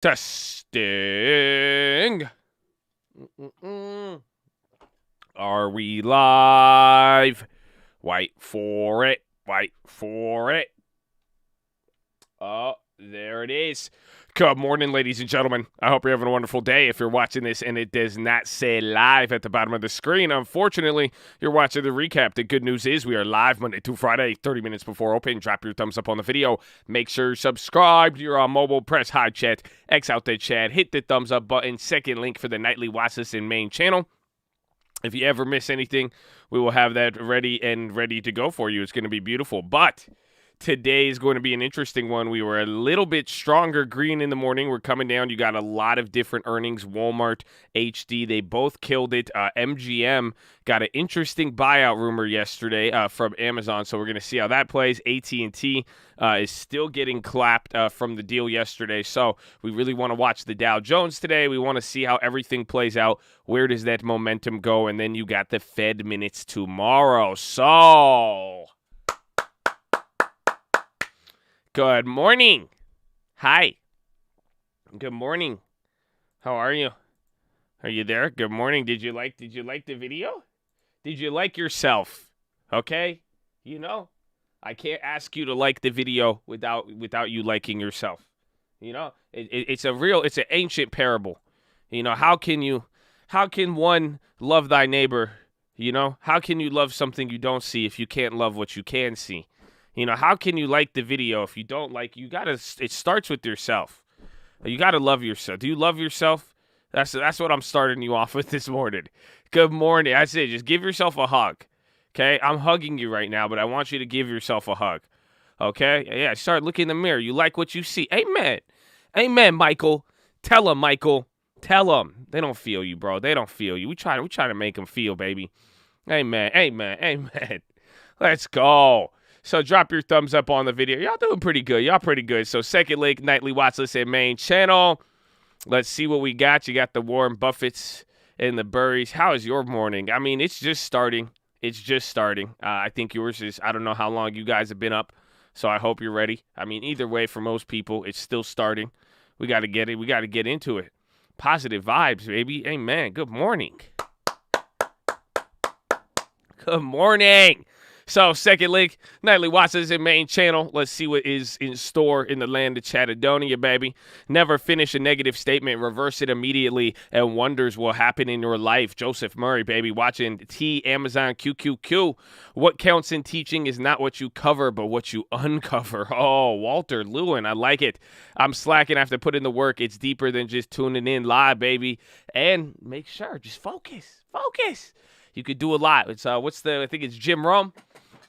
Testing. Are we live? Wait for it. Wait for it. Oh, there it is. Good morning, ladies and gentlemen. I hope you're having a wonderful day. If you're watching this and it does not say live at the bottom of the screen, unfortunately, you're watching the recap. The good news is we are live Monday through Friday, 30 minutes before open. Drop your thumbs up on the video. Make sure you're subscribed. You're on mobile. Press hi chat. X out the chat. Hit the thumbs up button. Second link for the nightly Watchlist in main channel. If you ever miss anything, we will have that ready to go for you. It's going to be beautiful. But today is going to be an interesting one. We were a little bit stronger green in the morning. We're coming down. You got a lot of different earnings. Walmart, HD, they both killed it. MGM got an interesting buyout rumor yesterday from Amazon, so we're going to see how that plays. AT&T is still getting clapped from the deal yesterday, so we really want to watch the Dow Jones today. We want to see how everything plays out. Where does that momentum go? And then you got the Fed minutes tomorrow. So good morning. Hi. Good morning. How are you? Are you there? Good morning. Did you like the video? Did you like yourself? Okay? You know, I can't ask you to like the video without you liking yourself. You know, it's an ancient parable. You know, how can one love thy neighbor? You know, how can you love something you don't see if you can't love what you can see? You know, how can you like the video if you don't like? It starts with yourself. You gotta love yourself. Do you love yourself? That's what I'm starting you off with this morning. Good morning. That's it. Just give yourself a hug. Okay, I'm hugging you right now, but I want you to give yourself a hug. Okay, yeah. Start looking in the mirror. You like what you see. Amen. Amen, Michael. Tell them, Michael. Tell them. They don't feel you, bro. They don't feel you. We try to make them feel, baby. Amen. Amen. Amen. Let's go. So drop your thumbs up on the video. Y'all doing pretty good. Y'all pretty good. So second link, nightly Watchlist and main channel. Let's see what we got. You got the Warren Buffetts and the Burries. How is your morning? I mean, it's just starting. It's just starting. I think yours is, I don't know how long you guys have been up, so I hope you're ready. I mean, either way, for most people, it's still starting. We got to get it. We got to get into it. Positive vibes, baby. Amen. Good morning. Good morning. So, second link, nightly Watchlist and main channel. Let's see what is in store in the land of Chattadonia, baby. Never finish a negative statement, reverse it immediately, and wonders will happen in your life. Joseph Murray, baby, watching Amazon QQQ. What counts in teaching is not what you cover, but what you uncover. Oh, Walter Lewin, I like it. I'm slacking. I have to put in the work. It's deeper than just tuning in live, baby. And make sure, just focus. Focus. You could do a lot. It's I think it's Jim Rome.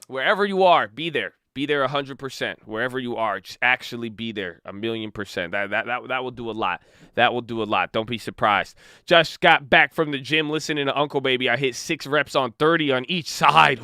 Wherever you are, be there. Be there 100%. Wherever you are, just actually be there 1,000,000%. That will do a lot. That will do a lot. Don't be surprised. Just got back from the gym listening to Uncle Baby. I hit 6 reps on 30 on each side.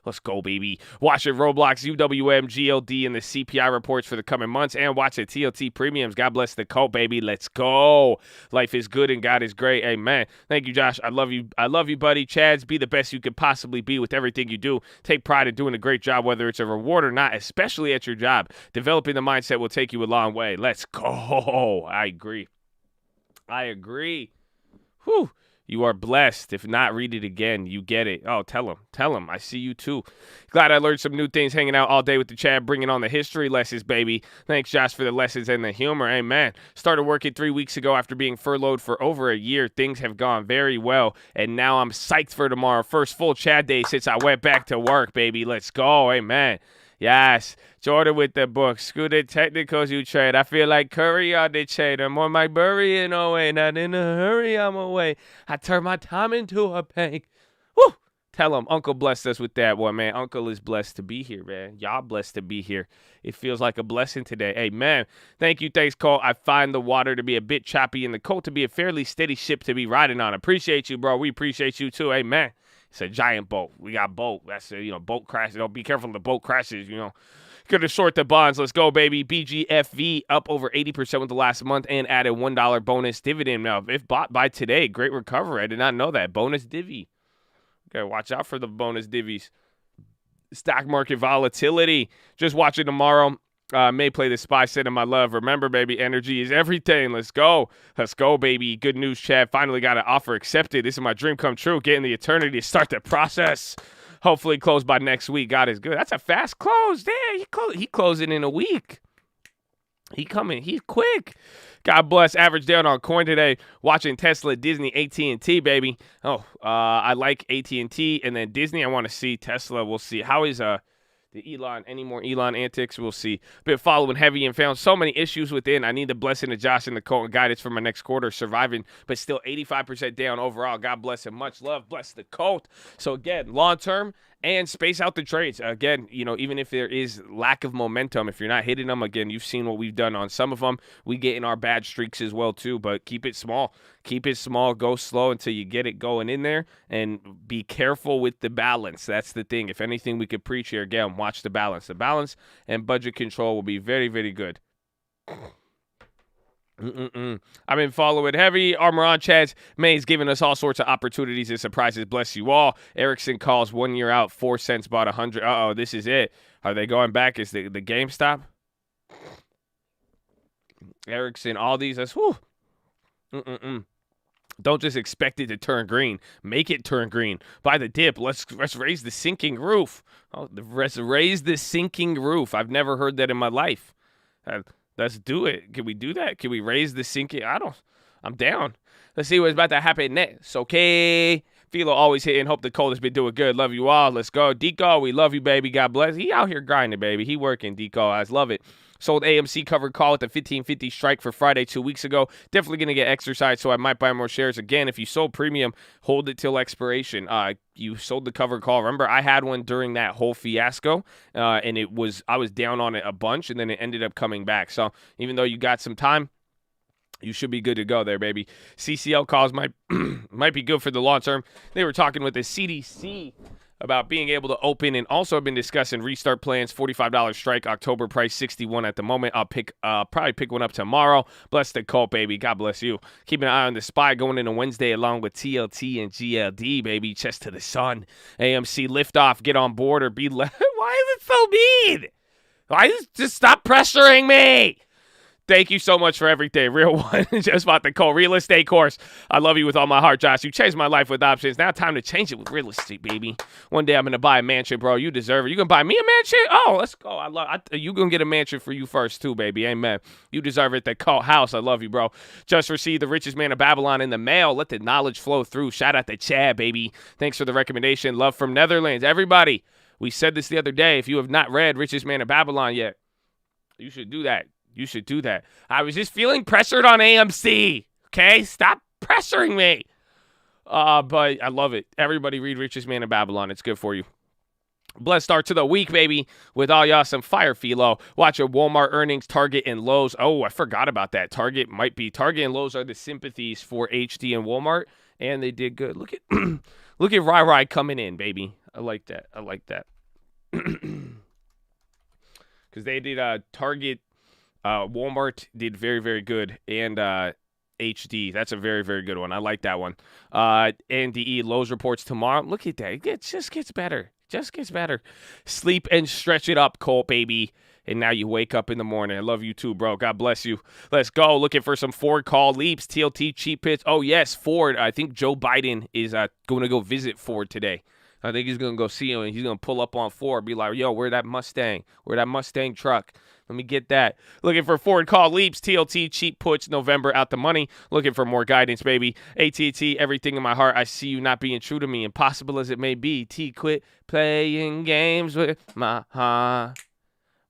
Let's go, baby. Watching Roblox, UWM, GLD, and the CPI reports for the coming months, and watching TLT premiums. God bless the cult, baby. Let's go. Life is good and God is great. Amen. Thank you, Josh. I love you. I love you, buddy. Chads, be the best you could possibly be with everything you do. Take pride in doing a great job, whether it's a reward or not, especially at your job. Developing the mindset will take you a long way. Let's go. I agree. Whew. You are blessed. If not, read it again. You get it. Oh, tell him. I see you too. Glad I learned some new things hanging out all day with the Chad, bringing on the history lessons, baby. Thanks, Josh, for the lessons and the humor. Amen. Started working 3 weeks ago after being furloughed for over a year. Things have gone very well, and now I'm psyched for tomorrow. First full Chad day since I went back to work, baby. Let's go. Amen. Yes, Jordan with the book. Screw the technicals you trade. I feel like Curry on the chain. I'm on my burying away. Not in a hurry, I'm away. I turn my time into a bank. Woo! Tell him Uncle blessed us with that one, man. Uncle is blessed to be here, man. Y'all blessed to be here. It feels like a blessing today. Amen. Thank you. Thanks, Cole. I find the water to be a bit choppy and the colt to be a fairly steady ship to be riding on. Appreciate you, bro. We appreciate you too. Amen. It's a giant boat. We got boat. That's a, boat crashes. Don't be careful if the boat crashes, Gonna short the bonds. Let's go, baby. BGFV up over 80% with the last month and added $1 bonus dividend. Now, if bought by today, great recovery. I did not know that. Bonus divvy. Okay, watch out for the bonus divvies. Stock market volatility. Just watching tomorrow. May play the spy, sending my love. Remember, baby, energy is everything. Let's go. Let's go, baby. Good news, Chad. Finally got an offer accepted. This is my dream come true. Getting the eternity to start the process. Hopefully close by next week. God is good. That's a fast close. Damn, he closing in a week. He coming. He's quick. God bless. Average down on coin today. Watching Tesla, Disney, AT&T, baby. Oh, I like AT&T and then Disney. I want to see Tesla. We'll see. How is the Elon, any more Elon antics? We'll see. Been following heavy and found so many issues within. I need the blessing of Josh and the Colt and guidance for my next quarter. Surviving, but still 85% down overall. God bless him. Much love. Bless the Colt. So again, long term and space out the trades. Again, even if there is lack of momentum, if you're not hitting them, again, you've seen what we've done on some of them. We get in our bad streaks as well too, but keep it small. Keep it small. Go slow until you get it going in there, and be careful with the balance. That's the thing. If anything we could preach here, again, watch the balance. The balance and budget control will be very, very good. I've been following heavy. Armor on, Chaz. May's giving us all sorts of opportunities and surprises. Bless you all. Erickson calls 1 year out. 4 cents bought 100. Uh-oh, this is it. Are they going back? Is the GameStop? Erickson, all these. That's whew. Don't just expect it to turn green. Make it turn green. Buy the dip. Let's raise the sinking roof. Oh, let's raise the sinking roof. I've never heard that in my life. Let's do it. Can we do that? Can we raise the sinking? I'm down. Let's see what's about to happen next. Okay. PHILO always hitting. Hope the Colt has been doing good. Love you all. Let's go. Deco, we love you, baby. God bless. He out here grinding, baby. He working, Deco. I love it. Sold AMC covered call at the 1550 strike for Friday 2 weeks ago. Definitely going to get exercise, so I might buy more shares. Again, if you sold premium, hold it till expiration. You sold the covered call. Remember, I had one during that whole fiasco, and I was down on it a bunch, and then it ended up coming back. So even though you got some time, you should be good to go there, baby. CCL calls might be good for the long term. They were talking with the CDC about being able to open, and also have been discussing restart plans. $45 strike, October price 61 at the moment. I'll probably pick one up tomorrow. Bless the Colt, baby. God bless you. Keep an eye on the SPY going into Wednesday along with TLT and GLD, baby. Chest to the sun. AMC liftoff. Get on board or be left. Why is it so mean? Just stop pressuring me? Thank you so much for everything. Real one. Just bought the Colt real estate course. I love you with all my heart, Josh. You changed my life with options. Now time to change it with real estate, baby. One day I'm going to buy a mansion, bro. You deserve it. You going to buy me a mansion? Oh, let's go. You going to get a mansion for you first, too, baby. Amen. You deserve it. The Colt house. I love you, bro. Just received The Richest Man of Babylon in the mail. Let the knowledge flow through. Shout out to Chad, baby. Thanks for the recommendation. Love from Netherlands. Everybody, we said this the other day. If you have not read Richest Man of Babylon yet, you should do that. You should do that. I was just feeling pressured on AMC. Okay? Stop pressuring me. But I love it. Everybody read Richest Man of Babylon. It's good for you. Blessed start to the week, baby. With all y'all some fire PHILO. Watch your Walmart earnings, Target, and Lowe's. Oh, I forgot about that. Target and Lowe's are the sympathies for HD and Walmart, and they did good. Look at look at Rai coming in, baby. I like that. Because they did Target. Walmart did very, very good, and HD. That's a very, very good one. I like that one. NDE Lowe's reports tomorrow. Look at that. It just gets better. Just gets better. Sleep and stretch it up, Colt, baby. And now you wake up in the morning. I love you too, bro. God bless you. Let's go. Looking for some Ford call leaps, TLT cheap hits. Oh, yes, Ford. I think Joe Biden is going to go visit Ford today. I think he's going to go see him, and he's going to pull up on Ford, be like, yo, where that Mustang? Where that Mustang truck? Let me get that. Looking for Ford call leaps, TLT, cheap puts, November out the money. Looking for more guidance, baby. AT&T, everything in my heart. I see you not being true to me, impossible as it may be. T, quit playing games with my heart,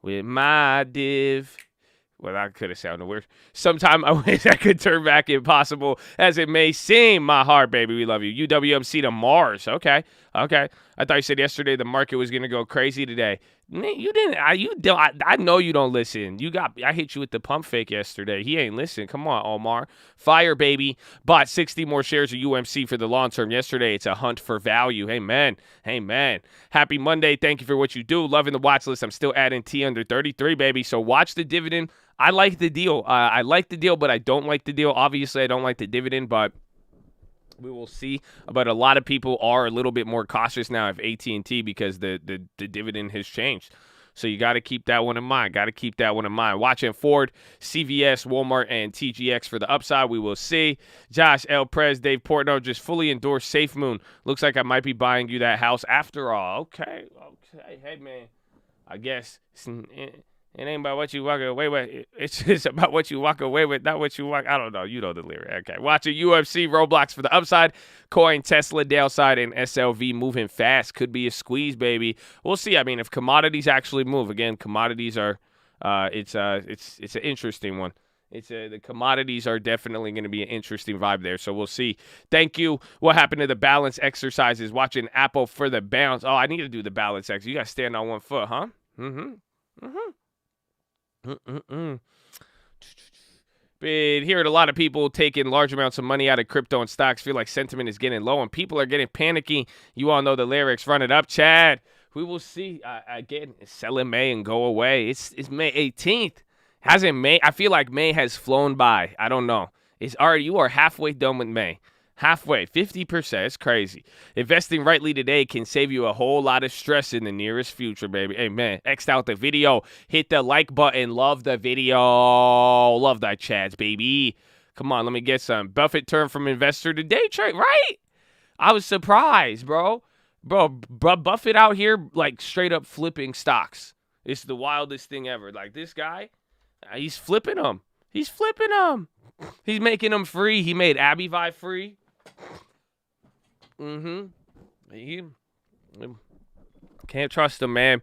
with my div. Well, that could have sounded weird. Sometime I wish I could turn back, impossible as it may seem. My heart, baby, we love you. UWMC to Mars. Okay. I thought you said yesterday the market was going to go crazy today. You didn't. I know you don't listen. I hit you with the pump fake yesterday. He ain't listening. Come on, Omar. Fire, baby. Bought 60 more shares of UMC for the long term yesterday. It's a hunt for value. Amen. Happy Monday. Thank you for what you do. Loving the watch list. I'm still adding T under 33, baby. So watch the dividend. I like the deal. I like the deal, but I don't like the deal. Obviously, I don't like the dividend, but we will see. But a lot of people are a little bit more cautious now of AT&T because the dividend has changed. So you got to keep that one in mind. Watching Ford, CVS, Walmart, and TGX for the upside. We will see. Josh, L. Prez, Dave Portno just fully endorsed Safe Moon. Looks like I might be buying you that house after all. Okay. Hey, man. I guess it ain't about what you walk away with. It's just about what you walk away with, not what you walk. I don't know. You know the lyric. Okay. Watching UFC, Roblox for the upside. Coin, Tesla, downside, and SLV moving fast. Could be a squeeze, baby. We'll see. I mean, if commodities actually move. Again, commodities are, it's an interesting one. The commodities are definitely going to be an interesting vibe there, so we'll see. Thank you. What happened to the balance exercises? Watching Apple for the bounce. Oh, I need to do the balance exercise. You got to stand on one foot, huh? Been hearing a lot of people taking large amounts of money out of crypto and stocks. Feel like sentiment is getting low and people are getting panicky. You all know the lyrics. Run it up, Chad. We will see. Again, sell in May and go away. It's May 18th. Hasn't May? I feel like May has flown by. I don't know. You are halfway done with May. Halfway, 50%. It's crazy. Investing rightly today can save you a whole lot of stress in the nearest future, baby. Hey, man, X'd out the video. Hit the like button. Love the video. Love that, Chads, baby. Come on, let me get some. Buffett turned from investor to day trade, right? I was surprised, bro. Buffett out here, like, straight up flipping stocks. It's the wildest thing ever. Like, this guy, he's flipping them. He's making them free. He made Abivai free. He can't trust him, man.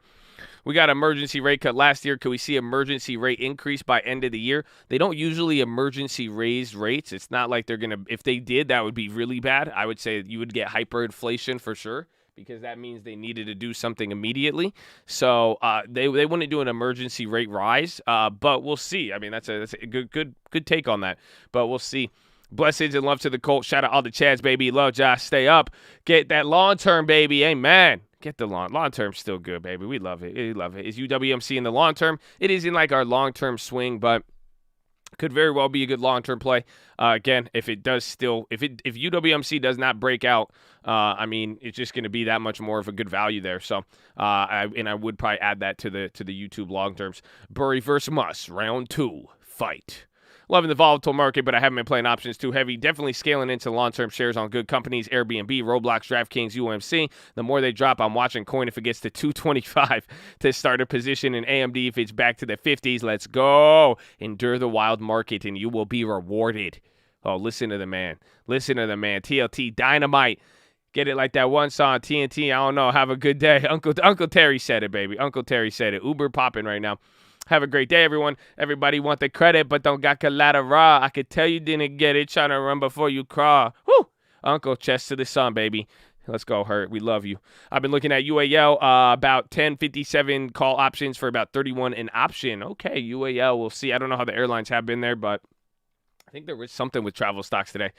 We got emergency rate cut last year. Could we see emergency rate increase by end of the year? They don't usually emergency raise rates. It's not like they're going to, if they did, that would be really bad. I would say you would get hyperinflation for sure, because that means they needed to do something immediately. So they wouldn't do an emergency rate rise, but we'll see. I mean, that's a good take on that, but we'll see. Blessings and love to the Colts. Shout out all the Chads, baby. Love, Josh. Stay up. Get that long-term, baby. Amen. Get the long-term still good, baby. We love it. Is UWMC in the long-term? It is in like our long-term swing, but could very well be a good long-term play. Again, if UWMC does not break out, I mean, it's just going to be that much more of a good value there. So, I would probably add that to the YouTube long-terms. Burry versus Muss, round 2, fight. Loving the volatile market, but I haven't been playing options too heavy. Definitely scaling into long-term shares on good companies, Airbnb, Roblox, DraftKings, UMC. The more they drop, I'm watching coin if it gets to 225 to start a position in AMD. If it's back to the 50s, let's go. Endure the wild market, and you will be rewarded. Oh, listen to the man. TLT Dynamite. Get it like that one song, TNT. I don't know. Have a good day. Uncle Terry said it, baby. Uncle Terry said it. Uber popping right now. Have a great day, everyone. Everybody want the credit, but don't got collateral. I could tell you didn't get it. Trying to run before you crawl. Woo! Uncle, chest to the sun, baby. Let's go, Hurt. We love you. I've been looking at UAL, about 10.57 call options for about 31 an option. Okay, UAL, we'll see. I don't know how the airlines have been there, but I think there was something with travel stocks today.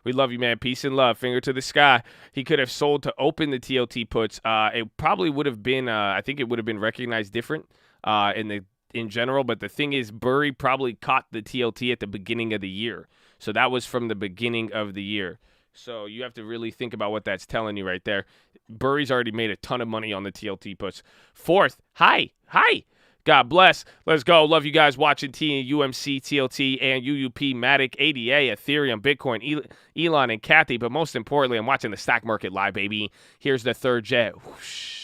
We love you, man. Peace and love. Finger to the sky. He could have sold to open the TLT puts. It probably would have been, I think it would have been recognized different in general, but the thing is, Burry probably caught the TLT at the beginning of the year. So that was from the beginning of the year. So you have to really think about what that's telling you right there. Burry's already made a ton of money on the TLT puts. Fourth, hi. God bless. Let's go. Love you guys watching UMC, TLT, and UUP, Matic, ADA, Ethereum, Bitcoin, Elon, and Kathy. But most importantly, I'm watching the stock market live, baby. Here's the third jet. Whoosh.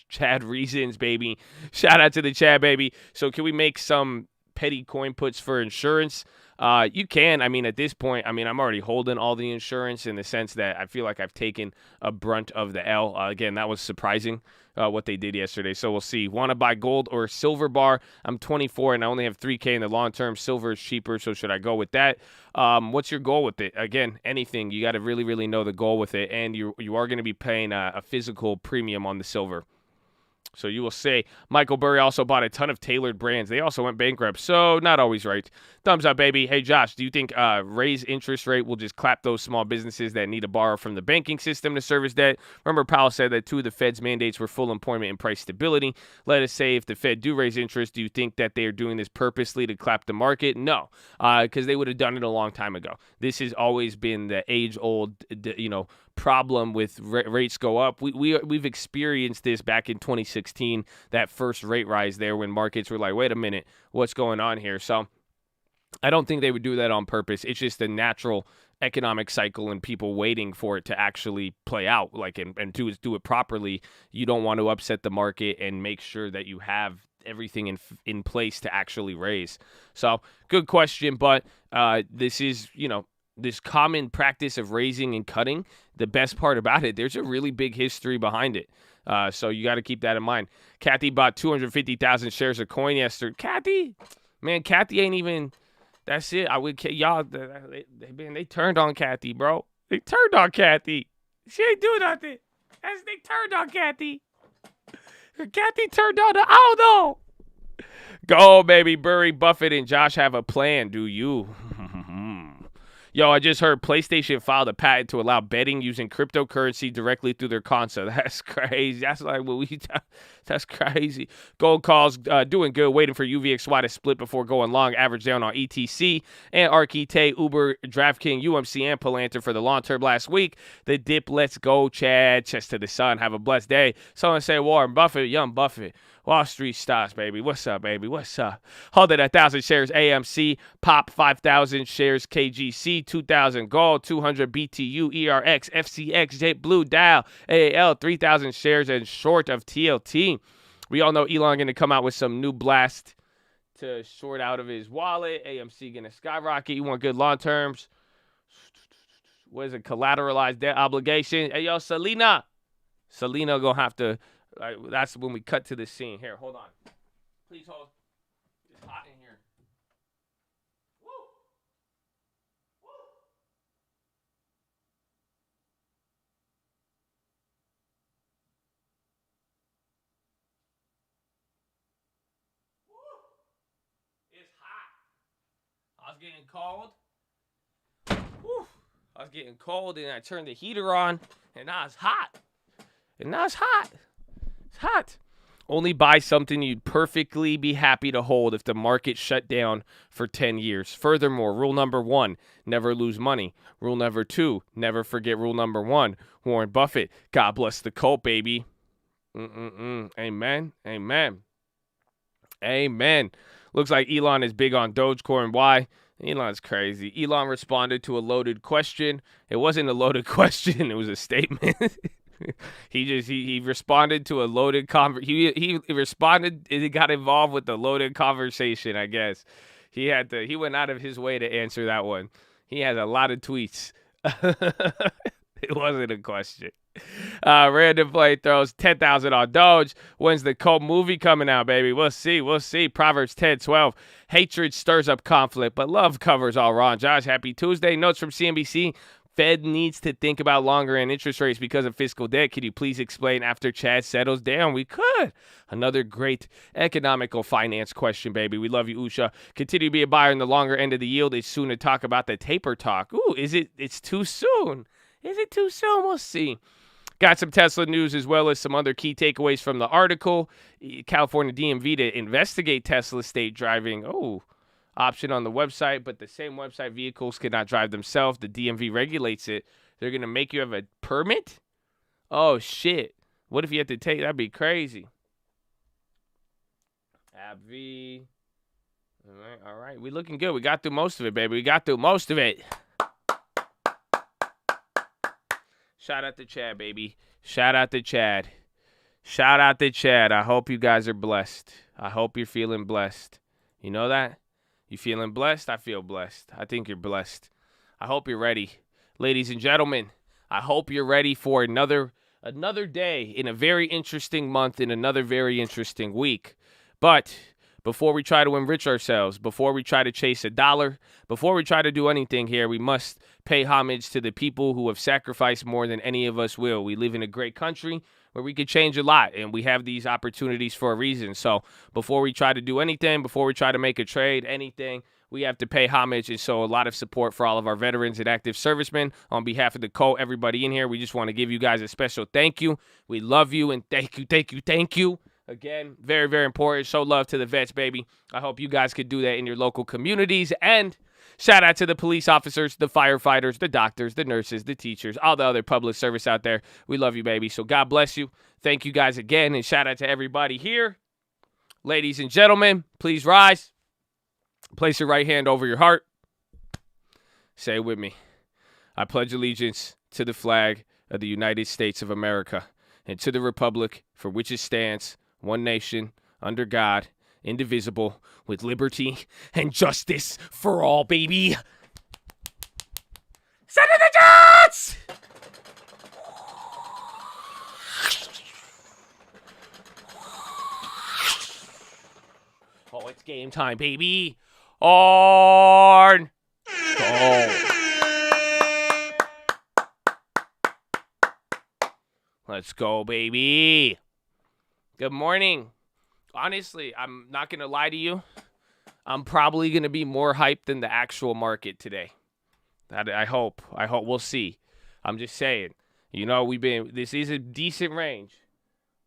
Chad Reasons, baby. Shout out to the Chad, baby. So can we make some petty coin puts for insurance? You can. I mean, at this point, I'm already holding all the insurance in the sense that I feel like I've taken a brunt of the L. Again, that was surprising what they did yesterday. So we'll see. Want to buy gold or silver bar? I'm 24 and I only have 3K in the long term. Silver is cheaper, so should I go with that? What's your goal with it? Again, anything. You got to really, really know the goal with it, and you are going to be paying a physical premium on the silver. So you will say Michael Burry also bought a ton of tailored brands. They also went bankrupt, so not always right. Thumbs up, baby. Hey, Josh, do you think raise interest rate will just clap those small businesses that need to borrow from the banking system to service debt? Remember, Powell said that 2 of the Fed's mandates were full employment and price stability. Let us say if the Fed do raise interest, do you think that they are doing this purposely to clap the market? No, because they would have done it a long time ago. This has always been the age-old, problem with rates go up. We've experienced this back in 2016, that first rate rise there when markets were like, wait a minute, what's going on here? So I don't think they would do that on purpose. It's just a natural economic cycle and people waiting for it to actually play out, like, and do it properly. You don't want to upset the market and make sure that you have everything in place to actually raise. So good question, but this is, this common practice of raising and cutting. The best part about it, there's a really big history behind it. So you got to keep that in mind. Kathy bought 250,000 shares of coin yesterday. Kathy ain't even. That's it. I would y'all. They turned on Kathy, bro. They turned on Kathy. She ain't doing nothing. They turned on Kathy. Kathy turned on the. I don't know. Go, baby. Burry, Buffett, and Josh have a plan. Do you? Yo, I just heard PlayStation filed a patent to allow betting using cryptocurrency directly through their console. That's crazy. That's like what that's crazy. Gold calls doing good, waiting for UVXY to split before going long. Average down on ETC and Archite, Uber, DraftKings, UMC, and Palantir for the long term last week. The dip, let's go, Chad. Chest to the sun. Have a blessed day. Someone say Warren Buffett, young Buffett. Wall Street stocks, baby. What's up, baby? What's up? Hold it at 1,000 shares AMC, Pop 5,000 shares KGC, 2,000 Gold, 200 BTU, ERX, FCX, JetBlue, DOW, AAL, 3,000 shares and short of TLT. We all know Elon going to come out with some new blast to short out of his wallet. AMC going to skyrocket. You want good long terms? What is it? Collateralized debt obligation. Hey, yo, Selena going to have to. That's when we cut to the scene. Here, hold on. Please hold. It's hot in here. Woo! Woo! Woo! It's hot. I was getting cold. Woo! I was getting cold, and I turned the heater on, and now it's hot. It's hot. Only buy something you'd perfectly be happy to hold if the market shut down for 10 years. Furthermore, rule number 1, never lose money. Rule number 2, never forget rule number 1. Warren Buffett, God bless the cult, baby. Amen. Looks like Elon is big on Dogecoin. Why? Elon's crazy. Elon responded to a loaded question. It wasn't a loaded question. It was a statement. He responded to a loaded he responded. He got involved with the loaded conversation. I guess he went out of his way to answer that one. He has a lot of tweets. It wasn't a question. Random play throws 10,000 on Doge. When's the cult movie coming out, baby? We'll see. Proverbs 10:12. Hatred stirs up conflict, but love covers all wrong. Josh, happy Tuesday. Notes from CNBC. Fed needs to think about longer end interest rates because of fiscal debt. Could you please explain after Chad settles down? We could. Another great economical finance question, baby. We love you, Usha. Continue to be a buyer in the longer end of the yield. It's soon to talk about the taper talk. Ooh, it's too soon. Is it too soon? We'll see. Got some Tesla news as well as some other key takeaways from the article. California DMV to investigate Tesla state driving. Option on the website, but the same website vehicles cannot drive themselves. The DMV regulates it. They're going to make you have a permit? Oh, shit. What if you have to take? That'd be crazy. AbbVie. All right. We looking good. We got through most of it, baby. We got through most of it. Shout out to Chad, baby. Shout out to Chad. I hope you guys are blessed. I hope you're feeling blessed. You know that? You feeling blessed? I feel blessed. I think you're blessed. I hope you're ready. Ladies and gentlemen, I hope you're ready for another day in a very interesting month, in another very interesting week. But before we try to enrich ourselves, before we try to chase a dollar, before we try to do anything here, we must pay homage to the people who have sacrificed more than any of us will. We live in a great country where we could change a lot, and we have these opportunities for a reason. So before we try to do anything, before we try to make a trade, anything, we have to pay homage. And so a lot of support for all of our veterans and active servicemen. On behalf of the everybody in here, we just want to give you guys a special thank you. We love you, and thank you. Again, very, very important. Show love to the vets, baby. I hope you guys could do that in your local communities. And Shout out to the police officers, the firefighters, the doctors, the nurses, the teachers, all the other public service out there. We love you, baby. So God bless you. Thank you guys again. And shout out to everybody here. Ladies and gentlemen, please rise. Place your right hand over your heart. Say it with me. I pledge allegiance to the flag of the United States of America and to the republic for which it stands, one nation, under God, indivisible, with liberty and justice for all, baby. Send in the Jets! Oh, it's game time, baby. On. Go. Let's go, baby. Good morning. Honestly, I'm not going to lie to you. I'm probably going to be more hyped than the actual market today. I hope. We'll see. I'm just saying. You know, this is a decent range.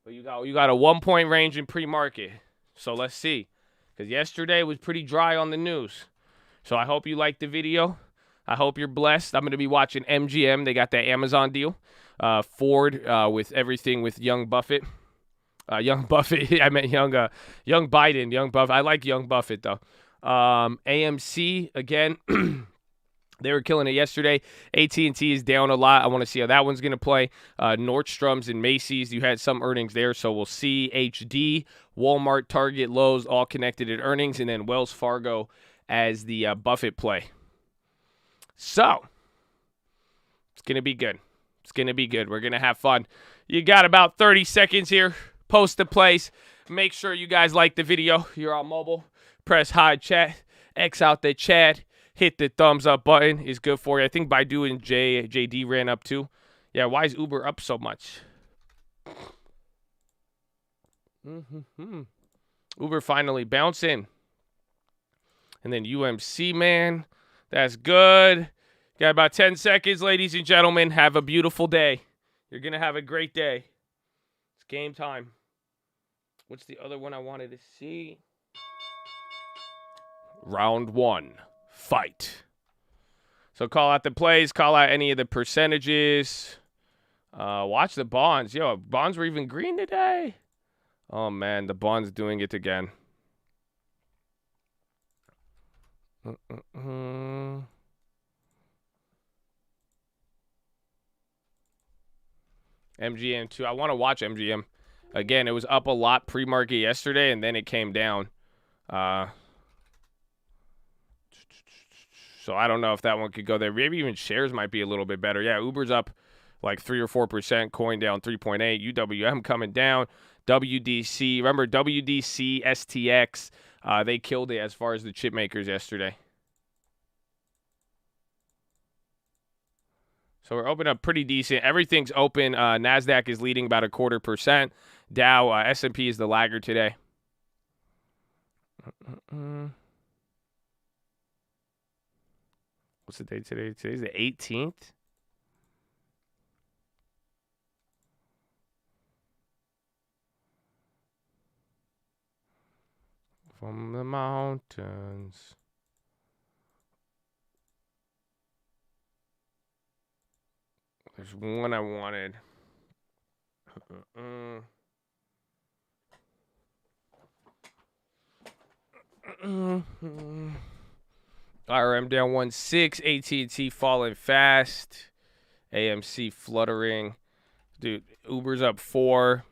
But you got a 1-point range in pre-market. So let's see. Because yesterday was pretty dry on the news. So I hope you liked the video. I hope you're blessed. I'm going to be watching MGM. They got that Amazon deal. Ford with everything with young Buffett. Young Buffett. I meant young Biden. Young Buffett. I like young Buffett, though. AMC, again. They were killing it yesterday. AT&T is down a lot. I want to see how that one's going to play. Nordstrom's and Macy's, you had some earnings there, so we'll see. HD, Walmart, Target, Lowe's, all connected at earnings, and then Wells Fargo as the Buffett play. So, it's going to be good. It's going to be good. We're going to have fun. You got about 30 seconds here. Post the plays. Make sure you guys like the video. You're on mobile. Press hide chat. X out the chat. Hit the thumbs up button. Is good for you. I think Baidu and JD ran up too. Yeah, why is Uber up so much? Uber finally bouncing. And then UMC, man. That's good. Got about 10 seconds, ladies and gentlemen. Have a beautiful day. You're going to have a great day. It's game time. What's the other one I wanted to see? Round 1. Fight. So call out the plays. Call out any of the percentages. Watch the bonds. Yo, bonds were even green today. Oh, man. The bonds doing it again. MGM too. I want to watch MGM. Again, it was up a lot pre-market yesterday, and then it came down. So I don't know if that one could go there. Maybe even shares might be a little bit better. Yeah, Uber's up like 3 or 4%. Coin down 3.8. UWM coming down. WDC. Remember WDC, STX. They killed it as far as the chip makers yesterday. So we're open up pretty decent. Everything's open. NASDAQ is leading about 0.25%. Dow, S&P is the laggard today. What's the date today? Today's the 18th. From the mountains. There's one I wanted. RM down 1.6. AT&T falling fast. AMC fluttering. Dude, Uber's up 4.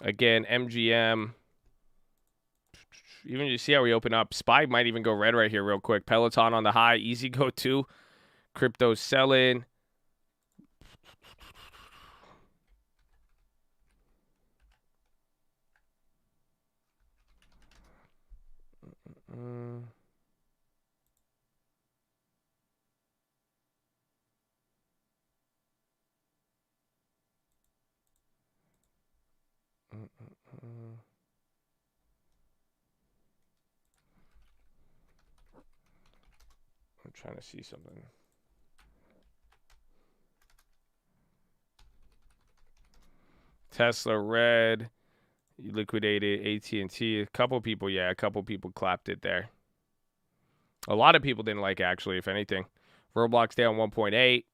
Again, MGM. Even you see how we open up. SPY might even go red right here real quick. Peloton on the high. Easy go 2. Crypto selling. I'm trying to see something. Tesla red. You liquidated AT&T. A couple people clapped it there. A lot of people didn't like, actually, if anything. Roblox down 1.8.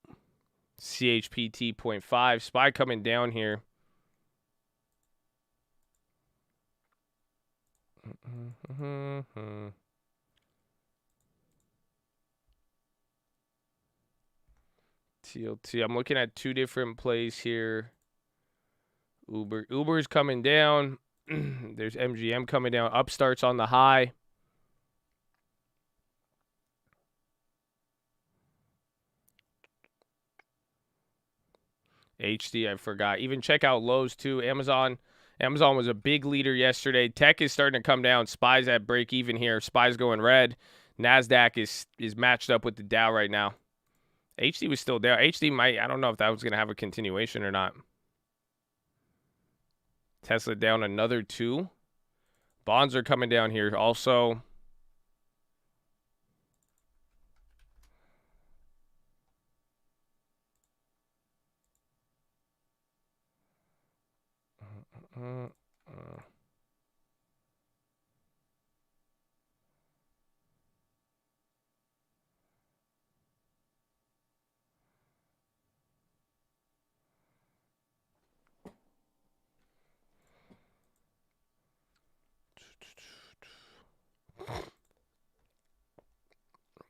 CHPT 0.5. SPY coming down here. TLT. I'm looking at two different plays here. Uber's coming down. There's MGM coming down. Upstart's on the high. HD, I forgot. Even check out lows too. Amazon was a big leader yesterday. Tech is starting to come down. SPY's at break even here. SPY's going red. NASDAQ is matched up with the Dow right now. HD was still down. HD might, I don't know if that was going to have a continuation or not. Tesla down another 2. Bonds are coming down here also.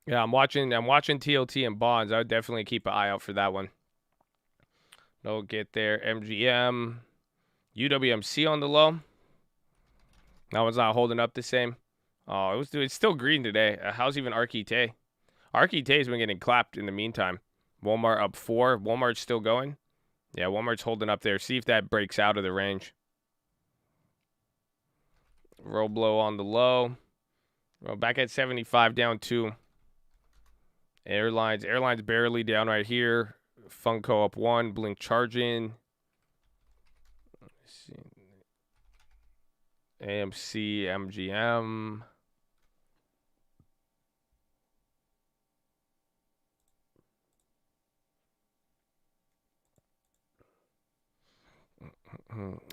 Yeah, I'm watching TLT and bonds. I would definitely keep an eye out for that one. No get there. MGM, UWMC on the low. That one's not holding up the same. Oh, it's still green today. How's even Archite? Archite's been getting clapped in the meantime. Walmart up 4. Walmart's still going. Yeah, Walmart's holding up there. See if that breaks out of the range. Roblo on the low. Well, back at 75, down 2. Airlines barely down right here. Funko up 1. Blink charging. Let's see. AMC, MGM.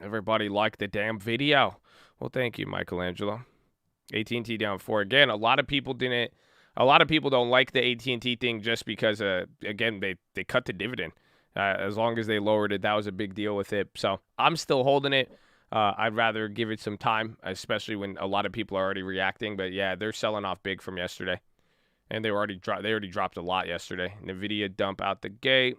Everybody liked the damn video. Well, thank you, Michelangelo. AT&T down 4 again. A lot of people don't like the AT&T thing just because, again, they cut the dividend. As long as they lowered it, that was a big deal with it. So I'm still holding it. I'd rather give it some time, especially when a lot of people are already reacting. But yeah, they're selling off big from yesterday, and they already dropped a lot yesterday. Nvidia dump out the gate.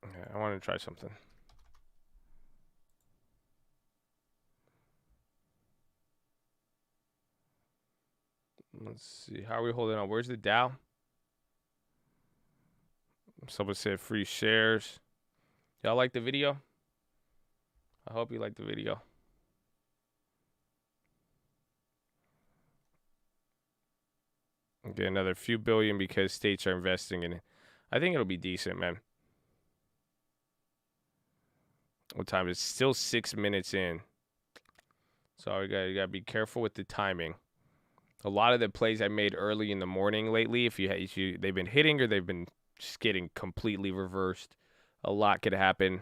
Okay, I want to try something. Let's see. How are we holding on? Where's the Dow? Someone said free shares. Y'all like the video? I hope you like the video. Okay, another few billion because states are investing in it. I think it'll be decent, man. What time is it? Still 6 minutes in. So you gotta be careful with the timing. A lot of the plays I made early in the morning lately, if they've been hitting or they've been just getting completely reversed, a lot could happen.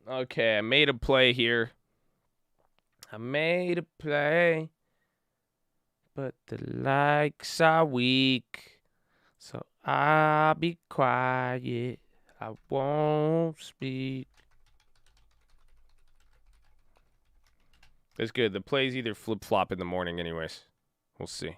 Okay, I made a play here. But the likes are weak, so I'll be quiet. I won't speak. It's good. The plays either flip-flop in the morning anyways. We'll see.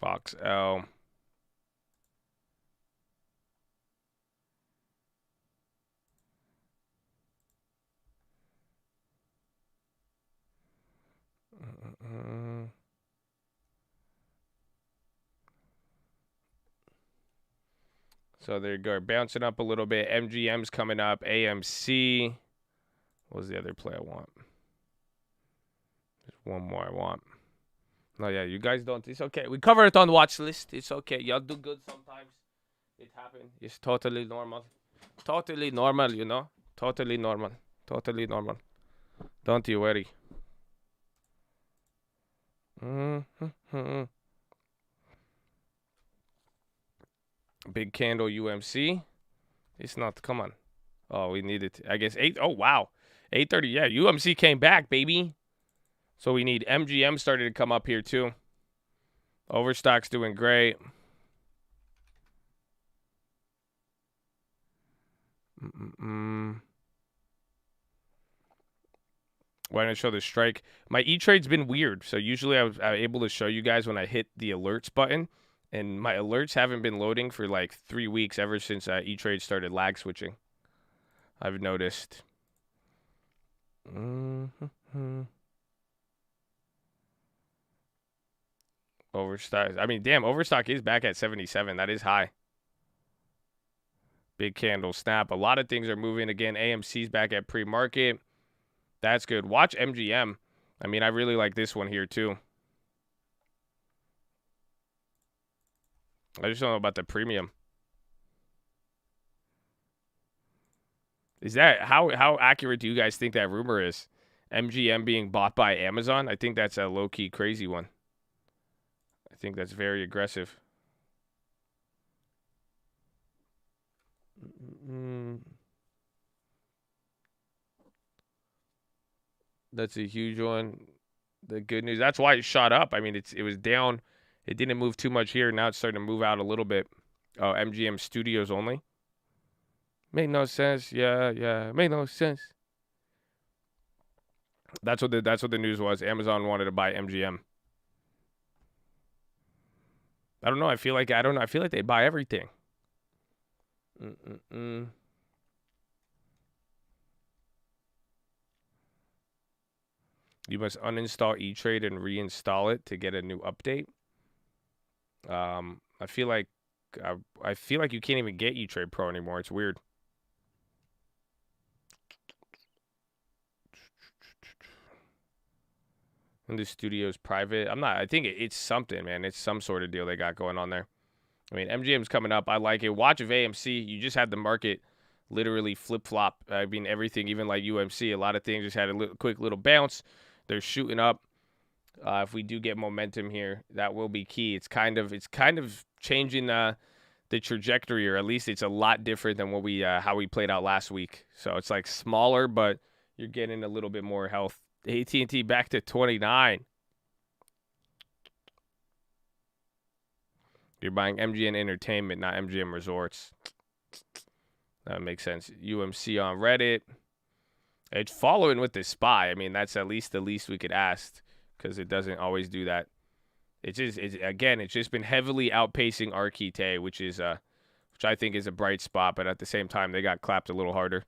Box L. So there you go. Bouncing up a little bit. MGM's coming up. AMC. What was the other play I want? There's one more I want. No, yeah, you guys don't. It's okay. We cover it on the watch list. It's okay. Y'all do good sometimes. It happens. It's totally normal. Totally normal, you know? Totally normal. Totally normal. Don't you worry. Big candle UMC. It's not. Come on. Oh, we need it. I guess 8. Oh, wow. 8:30. Yeah, UMC came back, baby. So we need MGM started to come up here, too. Overstock's doing great. Why don't I show the strike? My E-Trade's been weird. So usually I'm able to show you guys when I hit the alerts button. And my alerts haven't been loading for like 3 weeks ever since E-Trade started lag switching. I've noticed. Overstock. I mean, damn, Overstock is back at 77. That is high. Big candle snap. A lot of things are moving again. AMC's back at pre-market. That's good. Watch MGM. I mean, I really like this one here too. I just don't know about the premium. Is that how accurate do you guys think that rumor is? MGM being bought by Amazon? I think that's a low-key crazy one. I think that's very aggressive. That's a huge one. The good news, that's why it shot up. I mean, it was down. It didn't move too much here. Now it's starting to move out a little bit. Oh, MGM Studios only. Made no sense. Yeah. Made no sense. That's what the news was. Amazon wanted to buy MGM. I don't know. I feel like they buy everything. You must uninstall E-Trade and reinstall it to get a new update. I feel like you can't even get E-Trade Pro anymore. It's weird. And the studio's private. I think it's something, man. It's some sort of deal they got going on there. I mean, MGM's coming up. I like it. Watch of AMC. You just had the market literally flip-flop. I mean, everything, even like UMC, a lot of things just had a quick little bounce. They're shooting up. If we do get momentum here, that will be key. It's kind of changing the trajectory, or at least it's a lot different than what how we played out last week. So it's like smaller, but you're getting a little bit more health. AT&T back to 29. You're buying MGM Entertainment, not MGM Resorts. That makes sense. UMC on Reddit. It's following with the SPY. I mean, that's at least the least we could ask, because it doesn't always do that. It's just been heavily outpacing Arquite, which I think is a bright spot, but at the same time, they got clapped a little harder.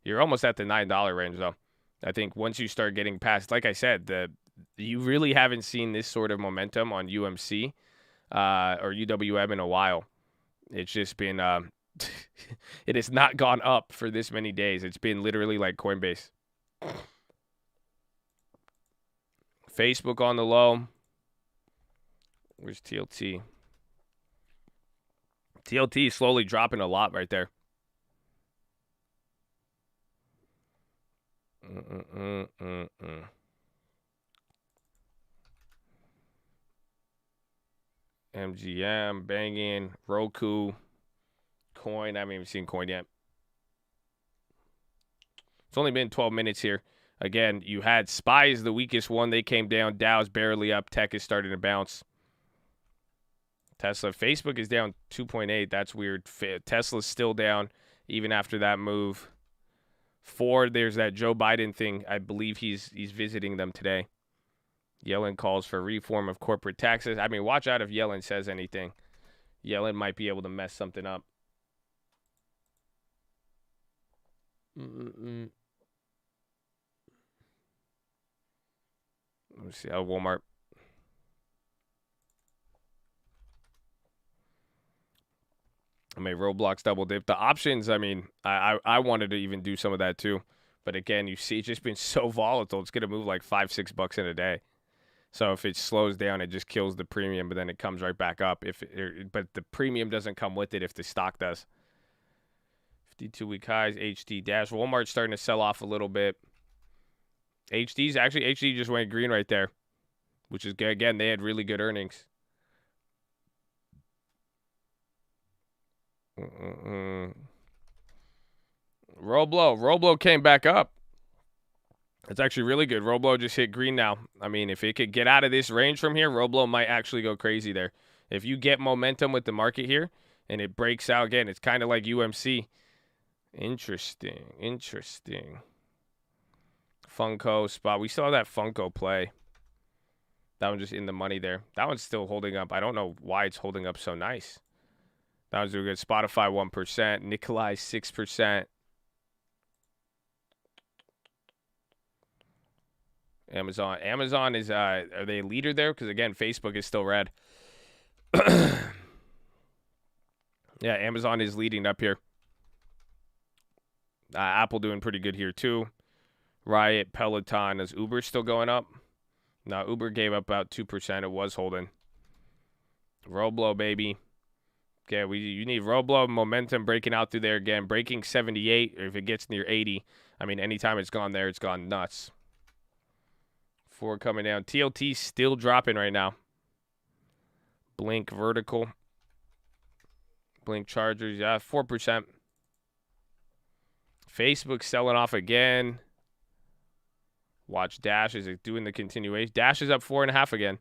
You're almost at the $9 range, though. I think once you start getting past, like I said, you really haven't seen this sort of momentum on UMC or UWM in a while. It's just been it has not gone up for this many days. It's been literally like Coinbase. Facebook on the low. Where's TLT? TLT is slowly dropping a lot right there. MGM, banging. Roku, coin. I haven't even seen coin yet. It's only been 12 minutes here. Again, you had SPY is the weakest one. They came down. Dow's barely up. Tech is starting to bounce. Tesla. Facebook is down 2.8. That's weird. Tesla's still down even after that move. Ford, there's that Joe Biden thing. I believe he's visiting them today. Yellen calls for reform of corporate taxes. I mean, watch out if Yellen says anything. Yellen might be able to mess something up. Let me see how Walmart. I mean, Roblox double dip. The options, I mean, I wanted to even do some of that too. But again, you see it's just been so volatile. It's going to move like $5-6 in a day. So if it slows down, it just kills the premium, but then it comes right back up. But the premium doesn't come with it if the stock does. 52-week highs, HD dash. Walmart's starting to sell off a little bit. HD just went green right there, which is good. Again, they had really good earnings. Roblo came back up. It's actually really good. Roblo just hit green now. I mean, if it could get out of this range from here, Roblo might actually go crazy there. If you get momentum with the market here and it breaks out again, it's kind of like UMC. Interesting. Funko spot. We still have that Funko play. That one's just in the money there. That one's still holding up. I don't know why it's holding up so nice. That was doing good. Spotify 1%. Nikolai 6%. Amazon is are they a leader there? Because again, Facebook is still red. Yeah, Amazon is leading up here. Apple doing pretty good here too. Riot, Peloton. Is Uber still going up? No, Uber gave up about 2%. It was holding. Roblo, baby. Okay, you need Roblo momentum breaking out through there again. Breaking 78, or if it gets near 80. I mean, anytime it's gone there, it's gone nuts. Ford coming down. TLT still dropping right now. Blink vertical. Blink Chargers, yeah, 4%. Facebook selling off again. Watch Dash. Is it doing the continuation? Dash is up 4.5 again.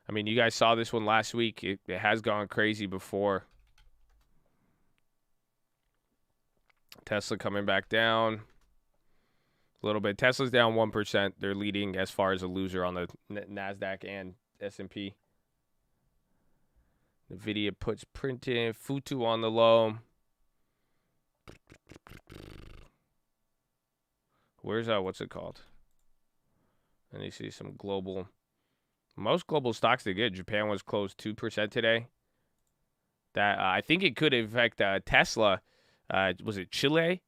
I mean, you guys saw this one last week. It has gone crazy before. Tesla coming back down a little bit. Tesla's down 1%. They're leading as far as a loser on the NASDAQ and S&P. NVIDIA puts print in. Futu on the low. Where's what's it called? And you see some global. Most global stocks did good. Japan was closed 2% today. That I think it could affect Tesla. Was it Chile?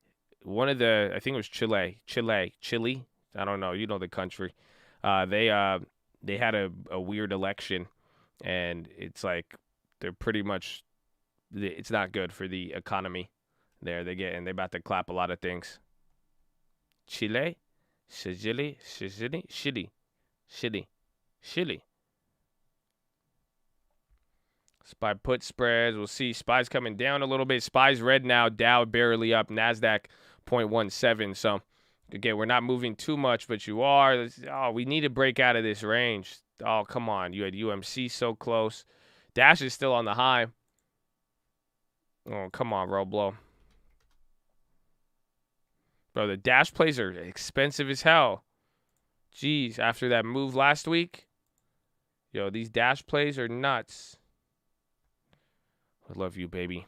I think it was Chile. Chile. I don't know. You know the country. They had a weird election, and it's like they're pretty much. It's not good for the economy. There they're about to clap a lot of things. Chile. Chile. SPY put spreads. We'll see. SPY's coming down a little bit. SPY's red now. Dow barely up. NASDAQ 0.17. So, again, we're not moving too much, but you are. We need to break out of this range. Oh, come on. You had UMC so close. Dash is still on the high. Oh, come on, Roblo. Bro, the Dash plays are expensive as hell. Jeez, after that move last week. Yo, these Dash plays are nuts. I love you, baby.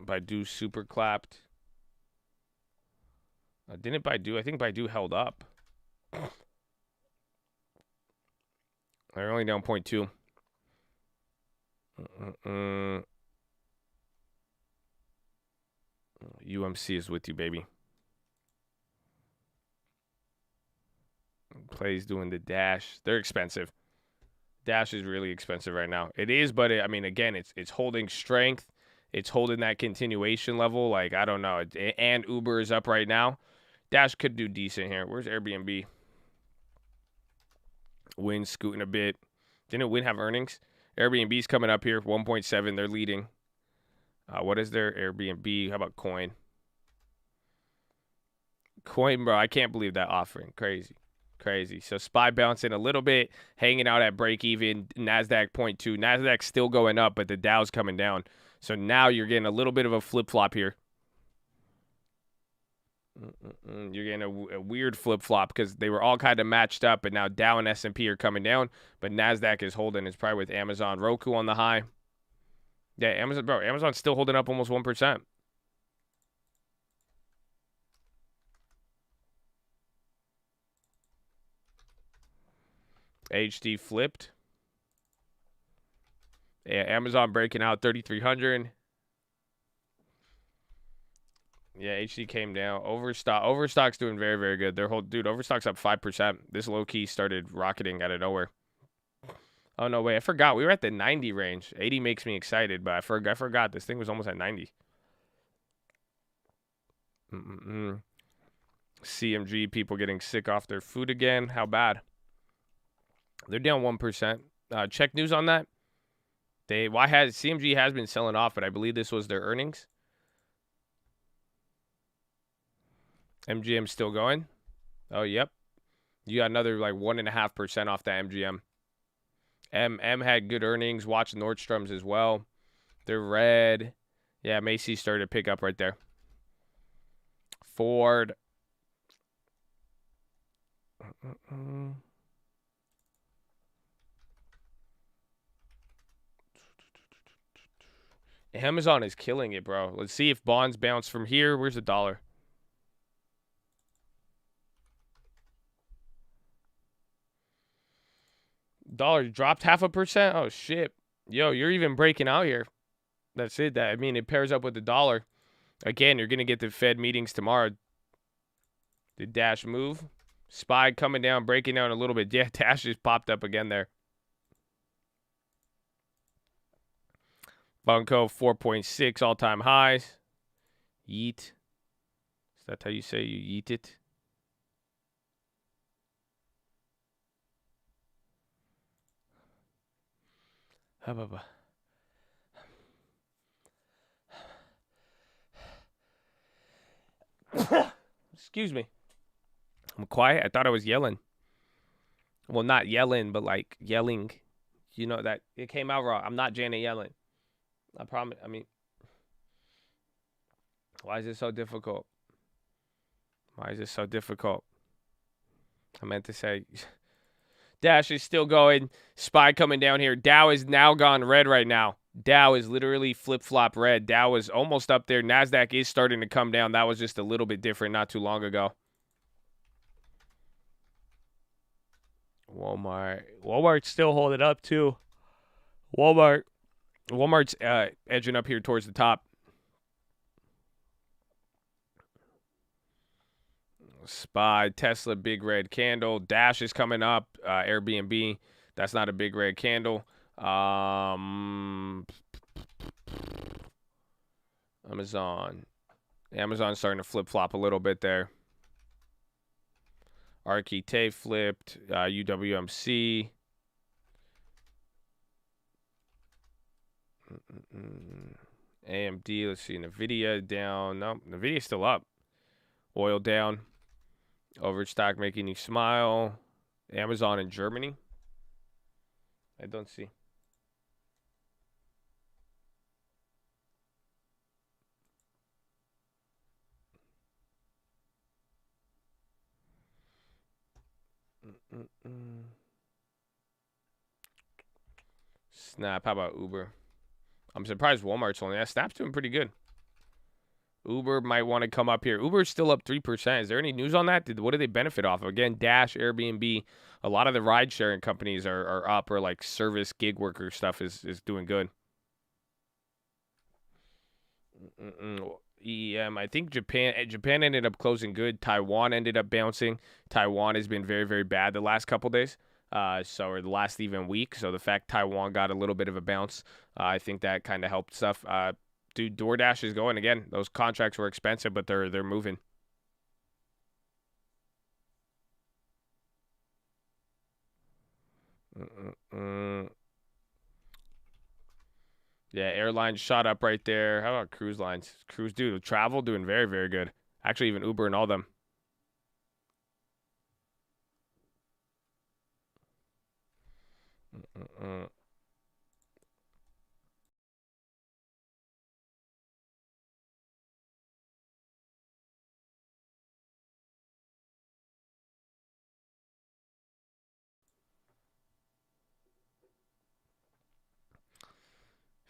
Baidu super clapped. Didn't Baidu? I think Baidu held up. They're only down 0.2. UMC is with you, baby. Plays doing the Dash. They're expensive. Dash is really expensive right now. It is, but I mean, again, it's holding strength. It's holding that continuation level. Like, I don't know. And Uber is up right now. Dash could do decent here. Where's Airbnb? Win scooting a bit. Didn't Win have earnings? Airbnb's coming up here, 1.7. They're leading. What is their Airbnb? How about Coin? Coin, bro, I can't believe that offering. Crazy. So SPY bouncing a little bit, hanging out at break even. NASDAQ 0.2. NASDAQ's still going up, but the Dow's coming down. So now you're getting a little bit of a flip-flop here. You're getting a weird flip-flop because they were all kind of matched up, but now Dow and S&P are coming down, but NASDAQ is holding. It's probably with Amazon, Roku on the high. Yeah, Amazon's still holding up almost 1%. HD flipped. Yeah, Amazon breaking out 3,300. Yeah, HD came down. Overstock's doing very, very good. Overstock's up 5%. This low key started rocketing out of nowhere. Oh no, wait, I forgot. We were at the 90 range. 80 makes me excited, but I forgot this thing was almost at 90. CMG, people getting sick off their food again. How bad? They're down 1%. Check news on that. CMG has been selling off, but I believe this was their earnings. MGM still going. Oh, yep. You got another like 1.5% off the MGM. M had good earnings. Watch Nordstrom's as well. They're red. Yeah, Macy's started to pick up right there. Ford. Amazon is killing it, bro. Let's see if bonds bounce from here. Where's the dollar? Dollar dropped 0.5%. Oh, shit. Yo, you're even breaking out here. That's it. It pairs up with the dollar. Again, you're going to get the Fed meetings tomorrow. The Dash move. SPY coming down, breaking down a little bit. Yeah, Dash just popped up again there. Bunko 4.6 all-time highs. Yeet. Is that how you say you yeet it? Excuse me. I'm quiet. I thought I was yelling. Well, not yelling, but like yelling. You know that it came out wrong. I'm not Janet yelling. I promise. Why is it so difficult? I meant to say Dash is still going. SPY coming down here. Dow is now gone red right now. Dow is literally flip-flop red. Dow is almost up there. NASDAQ is starting to come down. That was just a little bit different not too long ago. Walmart's still holding up too. Walmart's edging up here towards the top. SPY, Tesla, big red candle. Dash is coming up. Airbnb, that's not a big red candle. Amazon's starting to flip-flop a little bit there. Archite flipped. UWMC. AMD, let's see. NVIDIA down. No, NVIDIA's still up. Oil down. Overstock making you smile. Amazon in Germany. I don't see. Snap. How about Uber? I'm surprised Walmart's only. Snap's doing pretty good. Uber might want to come up here. Uber's still up 3%. Is there any news on that? What do they benefit off of? Again, Dash, Airbnb, a lot of the ride-sharing companies are up, or like service gig worker stuff is doing good. EM, I think Japan ended up closing good. Taiwan ended up bouncing. Taiwan has been very, very bad the last couple days. Or the last even week. So the fact Taiwan got a little bit of a bounce, I think that kind of helped stuff. Dude, DoorDash is going again. Those contracts were expensive, but they're moving. Yeah, airlines shot up right there. How about cruise lines? Cruise, dude, travel doing very, very good. Actually, even Uber and all them.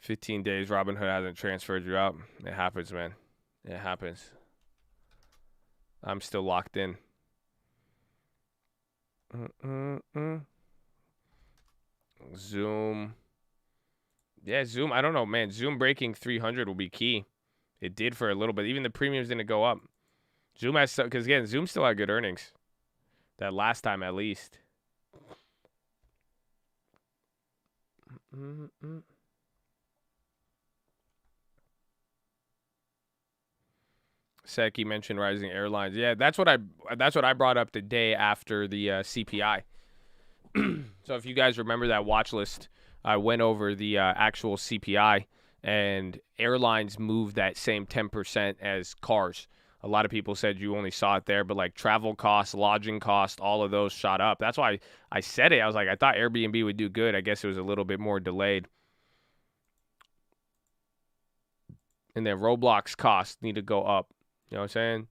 15 days, Robinhood hasn't transferred you out. It happens, man. It happens. I'm still locked in. Zoom. Yeah, Zoom. I don't know, man. Zoom breaking 300 will be key. It did for a little bit. Even the premiums didn't go up. Zoom has, because again, Zoom still had good earnings. That last time at least. Seki mentioned rising airlines. Yeah, that's what I brought up the day after the CPI. So if you guys remember that watch list, I went over the actual CPI, and airlines moved that same 10% as cars. A lot of people said you only saw it there, but like travel costs, lodging costs, all of those shot up. That's why I said it. I was like, I thought Airbnb would do good. I guess it was a little bit more delayed. And then Roblox costs need to go up. You know what I'm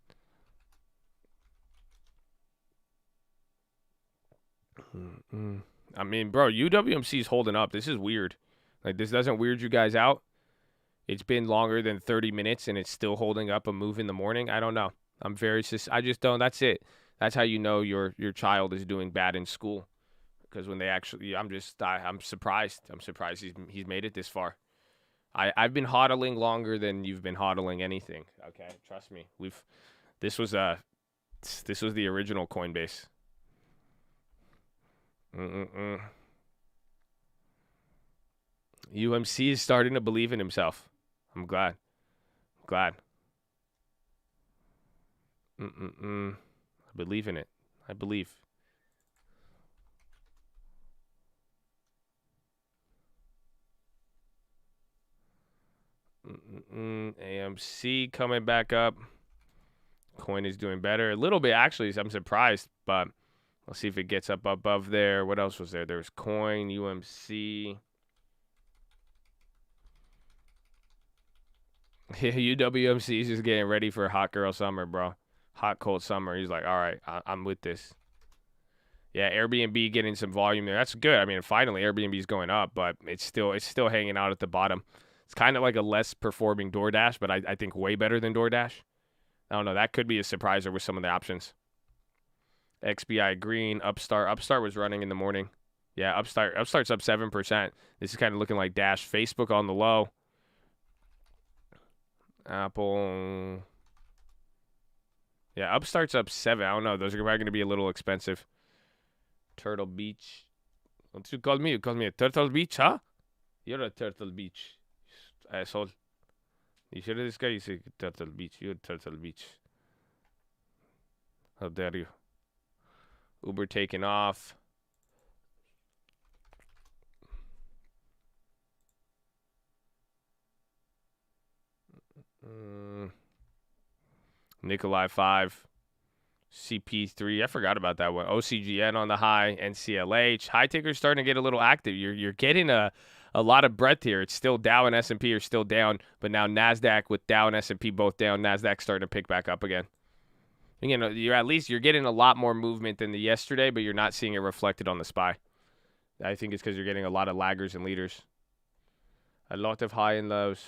saying? I mean, bro, UWMC is holding up. This is weird. Like, this doesn't weird you guys out. It's been longer than 30 minutes, and it's still holding up a move in the morning. I don't know. I just don't. That's it. That's how you know your child is doing bad in school. Because when they actually, I'm surprised. I'm surprised he's made it this far. I've been hodling longer than you've been hodling anything. Okay, trust me. This was the original Coinbase. UMC is starting to believe in himself. I'm glad. I believe in it. I believe. AMC coming back up. Coin is doing better. A little bit, actually. I'm surprised, but let's see if it gets up above there. What else was there? There was Coin, UMC. UWMC is just getting ready for a hot girl summer, bro. Hot, cold summer. He's like, all right, I'm with this. Yeah, Airbnb getting some volume there. That's good. I mean, finally, Airbnb's going up, but it's still hanging out at the bottom. It's kind of like a less performing DoorDash, but I think way better than DoorDash. I don't know. That could be a surpriser with some of the options. XBI Green, Upstart. Upstart was running in the morning. Yeah, Upstart's up 7%. This is kind of looking like Dash. Facebook on the low. Apple. Yeah, Upstart's up 7. I don't know. Those are probably going to be a little expensive. Turtle Beach. What you call me? You call me a Turtle Beach, huh? You're a Turtle Beach, asshole. You hear this guy? You say Turtle Beach. You're Turtle Beach. How dare you? Uber taking off. Nikolai 5. CP3. I forgot about that one. OCGN on the high. NCLH. High tickers starting to get a little active. You're getting a lot of breadth here. It's still Dow and S&P are still down, but now NASDAQ with Dow and S&P both down. NASDAQ starting to pick back up again. You know, you're getting a lot more movement than the yesterday, but you're not seeing it reflected on the SPY. I think it's because you're getting a lot of laggers and leaders. A lot of high and lows.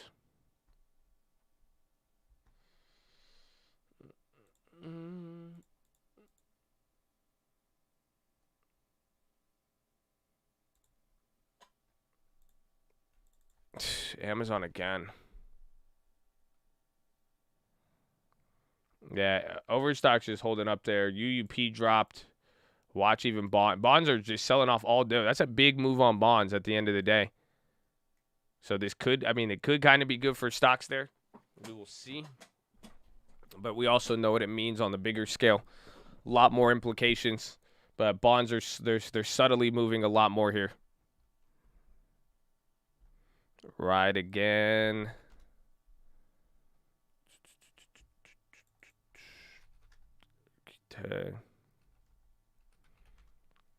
Amazon again. Yeah, Overstock's just holding up there. UUP dropped. Watch even bonds are just selling off all day. That's a big move on bonds at the end of the day. So it could kind of be good for stocks there. We will see. But we also know what it means on the bigger scale. A lot more implications. But bonds are they're subtly moving a lot more here. Right again.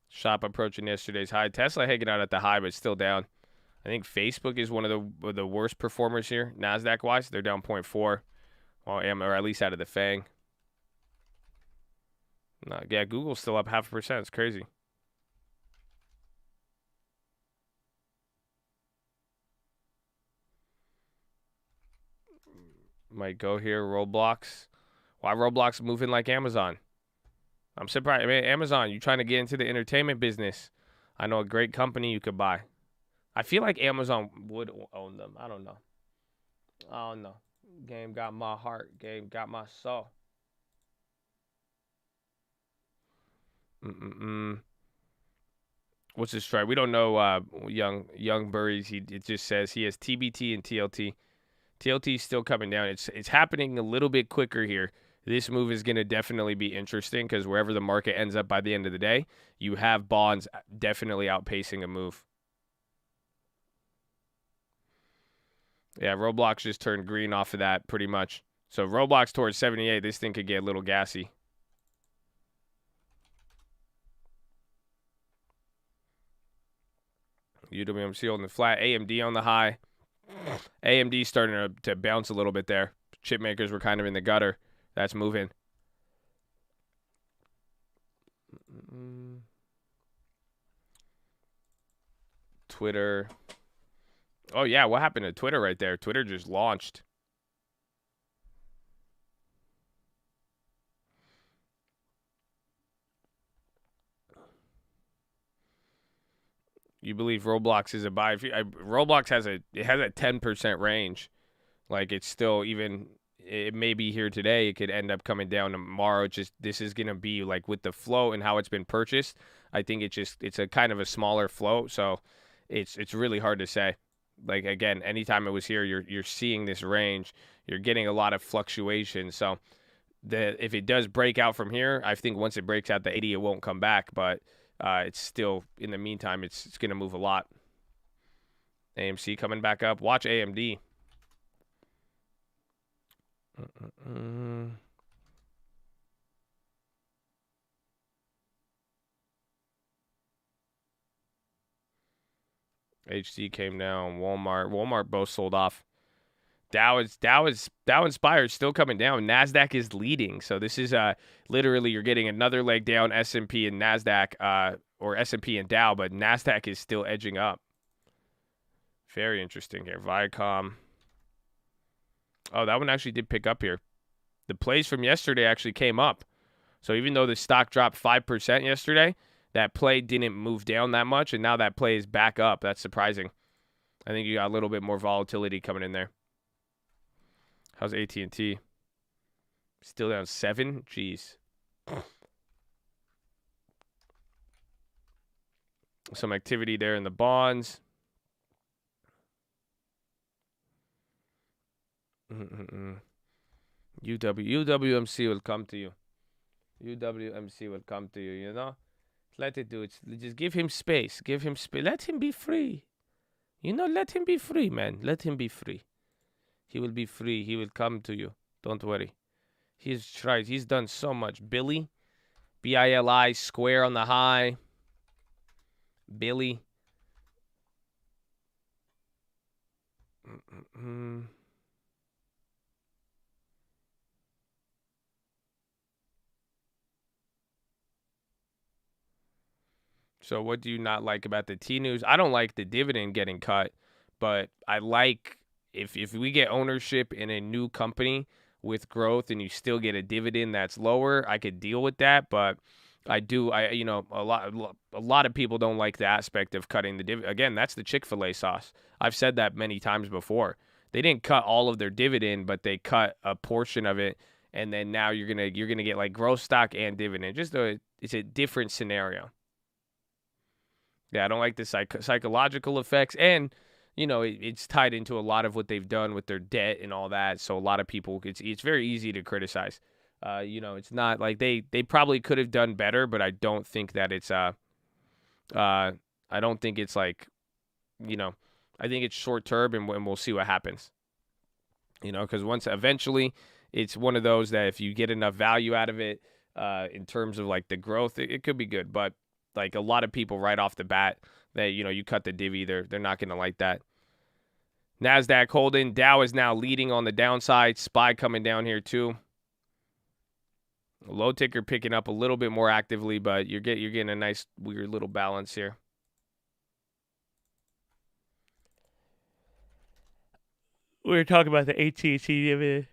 Shop approaching yesterday's high. Tesla hanging out at the high, but still down. I think Facebook is one of the worst performers here, Nasdaq wise. They're down 0.4, or at least out of the FANG. No, yeah, Google's still up 0.5%. It's crazy. Might go here. Roblox. Why Roblox moving like Amazon? I'm surprised. I mean, Amazon, you trying to get into the entertainment business. I know a great company you could buy. I feel like Amazon would own them. I don't know. I don't know. Game got my heart. Game got my soul. What's his strike? We don't know young Burries. It just says he has TBT and TLT. TLT is still coming down. It's happening a little bit quicker here. This move is going to definitely be interesting because wherever the market ends up by the end of the day, you have bonds definitely outpacing a move. Yeah, Roblox just turned green off of that pretty much. So Roblox towards 78, this thing could get a little gassy. UWMC holding the flat. AMD on the high. AMD starting to bounce a little bit there. Chip makers were kind of in the gutter. That's moving. Twitter. Oh, yeah. What happened to Twitter right there? Twitter just launched. You believe Roblox is a buy? Roblox has a 10% range. Like it's still even. It may be here today. It could end up coming down tomorrow. This is gonna be like with the flow and how it's been purchased. I think it's a kind of a smaller flow, so it's really hard to say. Like again, anytime it was here, you're seeing this range. You're getting a lot of fluctuation. So if it does break out from here, I think once it breaks out the 80, it won't come back. But it's still in the meantime, it's gonna move a lot. AMC coming back up. Watch AMD. HC came down. Walmart both sold off. Dow Inspired still coming down. Nasdaq is leading. So this is literally you're getting another leg down. S&P and Nasdaq, or S&P and Dow, but Nasdaq is still edging up. Very interesting here. Viacom. Oh, that one actually did pick up here. The plays from yesterday actually came up. So even though the stock dropped 5% yesterday, that play didn't move down that much, and now that play is back up. That's surprising. I think you got a little bit more volatility coming in there. How's AT&T? Still down 7? Jeez. Some activity there in the bonds. UWMC will come to you. UWMC will come to you, you know? Let it do it. Just give him space. Give him space. Let him be free. You know, let him be free, man. Let him be free. He will be free. He will come to you. Don't worry. He's tried. He's done so much. Billy. BILI. Square on the high. Billy. So what do you not like about the T news? I don't like the dividend getting cut, but I like if we get ownership in a new company with growth and you still get a dividend that's lower, I could deal with that. But a lot of people don't like the aspect of cutting the dividend. Again, that's the Chick-fil-A sauce. I've said that many times before. They didn't cut all of their dividend, but they cut a portion of it, and then now you're gonna get like growth stock and dividend. It's a different scenario. Yeah, I don't like the psychological effects, and it's tied into a lot of what they've done with their debt and all that. So a lot of people, it's very easy to criticize. It's not like they probably could have done better, but I don't think that it's I don't think it's like, I think it's short term, and we'll see what happens. Because once eventually, it's one of those that if you get enough value out of it, in terms of like the growth, it could be good. But like a lot of people right off the bat, that you cut the divvy, they're not going to like that. NASDAQ holding. Dow is now leading on the downside. SPY coming down here too. Low ticker picking up a little bit more actively, but you're getting a nice weird little balance here. We're talking about the AT&T dividend.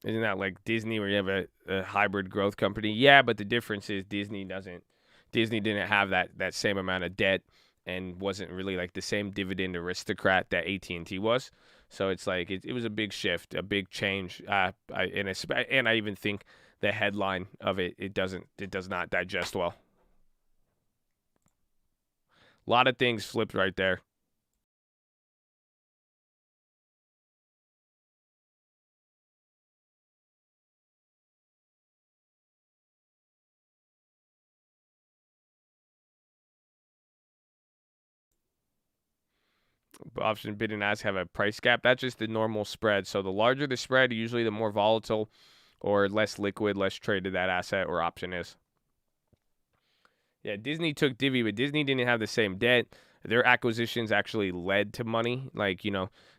Isn't that like Disney, where you have a hybrid growth company? Yeah, but the difference is Disney didn't have that same amount of debt, and wasn't really like the same dividend aristocrat that AT&T was. So it's like it was a big shift, a big change. I even think the headline of it does not digest well. A lot of things flipped right there. Option bid and ask have a price gap. That's just the normal spread. So the larger the spread, usually the more volatile or less liquid, less traded that asset or option is. Yeah, Disney took divvy, but Disney didn't have the same debt. Their acquisitions actually led to money. Like,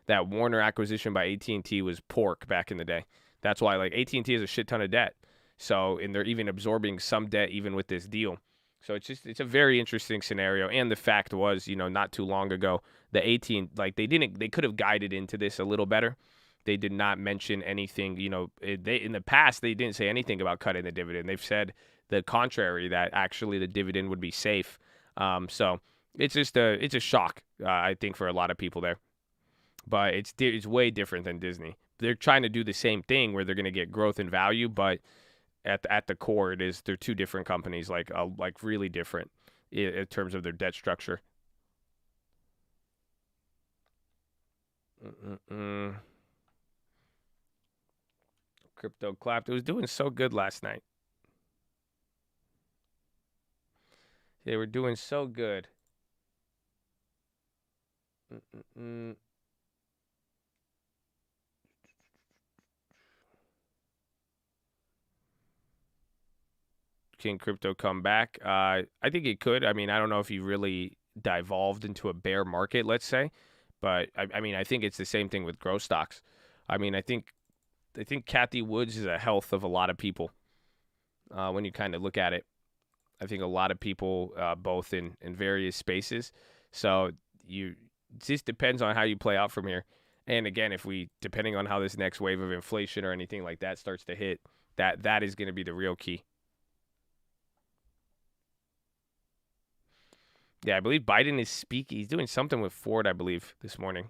that Warner acquisition by AT&T was pork back in the day. That's why, like, AT&T has a shit ton of debt. So, and they're even absorbing some debt even with this deal. So it's a very interesting scenario. And the fact was, not too long ago, they could have guided into this a little better. They did not mention anything, in the past, they didn't say anything about cutting the dividend. They've said the contrary, that actually the dividend would be safe. So it's just it's a shock, I think, for a lot of people there. But it's way different than Disney. They're trying to do the same thing where they're going to get growth and value, but at the core, they're two different companies, like really different in terms of their debt structure. Crypto clapped. It was doing so good last night. They were doing so good. Can crypto come back? I think it could. I mean, I don't know if he really devolved into a bear market, let's say, but I think it's the same thing with growth stocks. I mean, I think Cathie Woods is a health of a lot of people. When you kind of look at it, I think a lot of people, both in various spaces. So it just depends on how you play out from here. And again, depending on how this next wave of inflation or anything like that starts to hit, that is going to be the real key. Yeah, I believe Biden is speaking. He's doing something with Ford, I believe, this morning.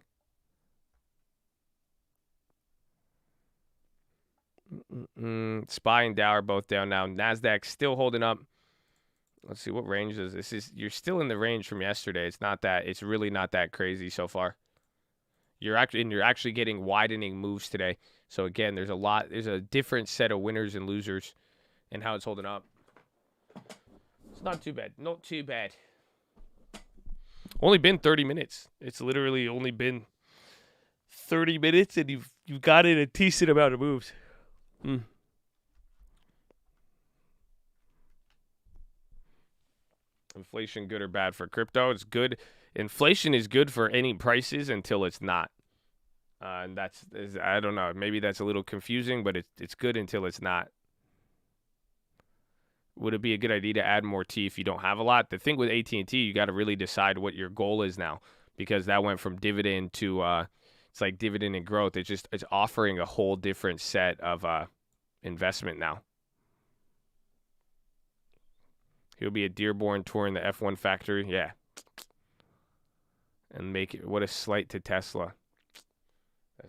SPY and Dow are both down now. NASDAQ still holding up. Let's see, what range is this? You're still in the range from yesterday. It's really not that crazy so far. You're actually getting widening moves today. So again, there's a different set of winners and losers and how it's holding up. It's not too bad. Not too bad. Only been 30 minutes. It's literally only been 30 minutes, and you've got in a decent amount of moves. Inflation good or bad for crypto? It's good. Inflation is good for any prices until it's not. And I don't know. Maybe that's a little confusing, but it's good until it's not. Would it be a good idea to add more T if you don't have a lot? The thing with AT&T, you got to really decide what your goal is now, because that went from dividend to it's like dividend and growth. It's offering a whole different set of investment now. He'll be a Dearborn touring the F1 factory, yeah, and make it. What a slight to Tesla.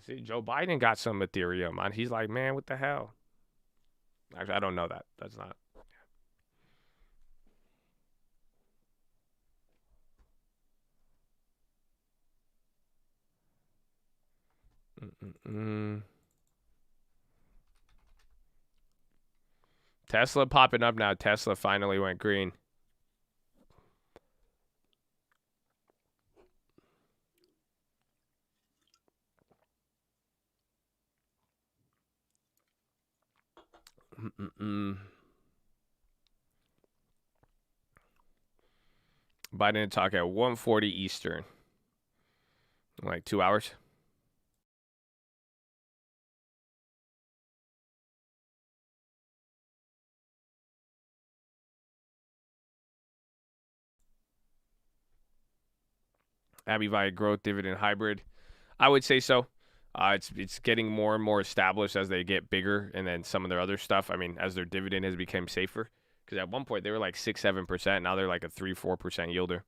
See, Joe Biden got some Ethereum on. He's like, man, what the hell? Actually, I don't know that. That's not. Tesla popping up now. Tesla finally went green. Biden talk at 1:40 Eastern. Like 2 hours. Abby via growth dividend hybrid. I would say so. It's getting more and more established as they get bigger, and then some of their other stuff. I mean, as their dividend has become safer, because at one point they were like 6-7%. Now they're like a 3-4% yielder.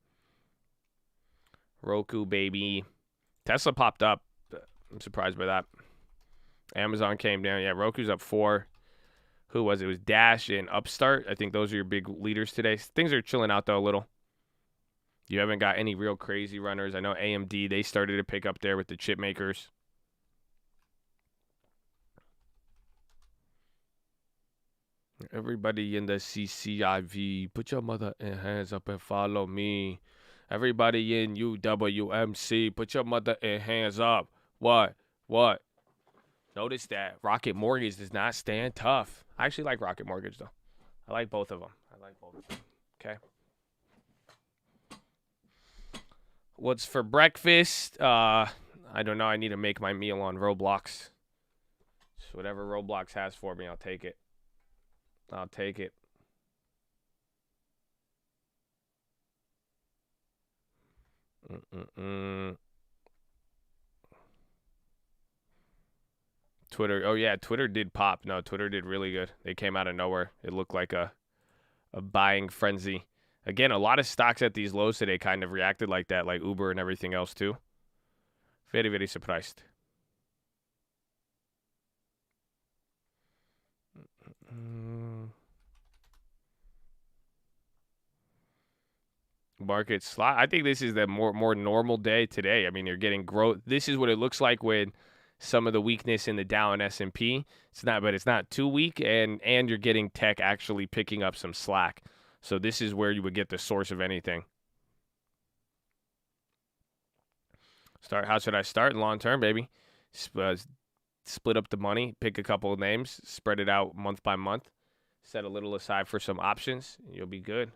Roku baby, Tesla popped up. I'm surprised by that. Amazon came down. Yeah, Roku's up 4. Who was it? It was Dash and Upstart. I think those are your big leaders today. Things are chilling out though a little. You haven't got any real crazy runners. I know AMD, they started to pick up there with the chip makers. Everybody in the CCIV, put your mother in hands up and follow me. Everybody in UWMC, put your mother in hands up. What? Notice that Rocket Mortgage does not stand tough. I actually like Rocket Mortgage, though. I like both of them. Okay. What's for breakfast? I don't know. I need to make my meal on Roblox. So whatever Roblox has for me, I'll take it. Twitter. Oh, yeah. Twitter did pop. No, Twitter did really good. They came out of nowhere. It looked like a buying frenzy. Again, a lot of stocks at these lows today kind of reacted like that, like Uber and everything else too. Very, very surprised. Market slot. I think this is the more normal day today. I mean, you're getting growth. This is what it looks like with some of the weakness in the Dow and S&P. It's not too weak, and you're getting tech actually picking up some slack. So this is where you would get the source of anything. How should I start? Long term, baby. Split up the money, pick a couple of names, spread it out month by month, set a little aside for some options, and you'll be good.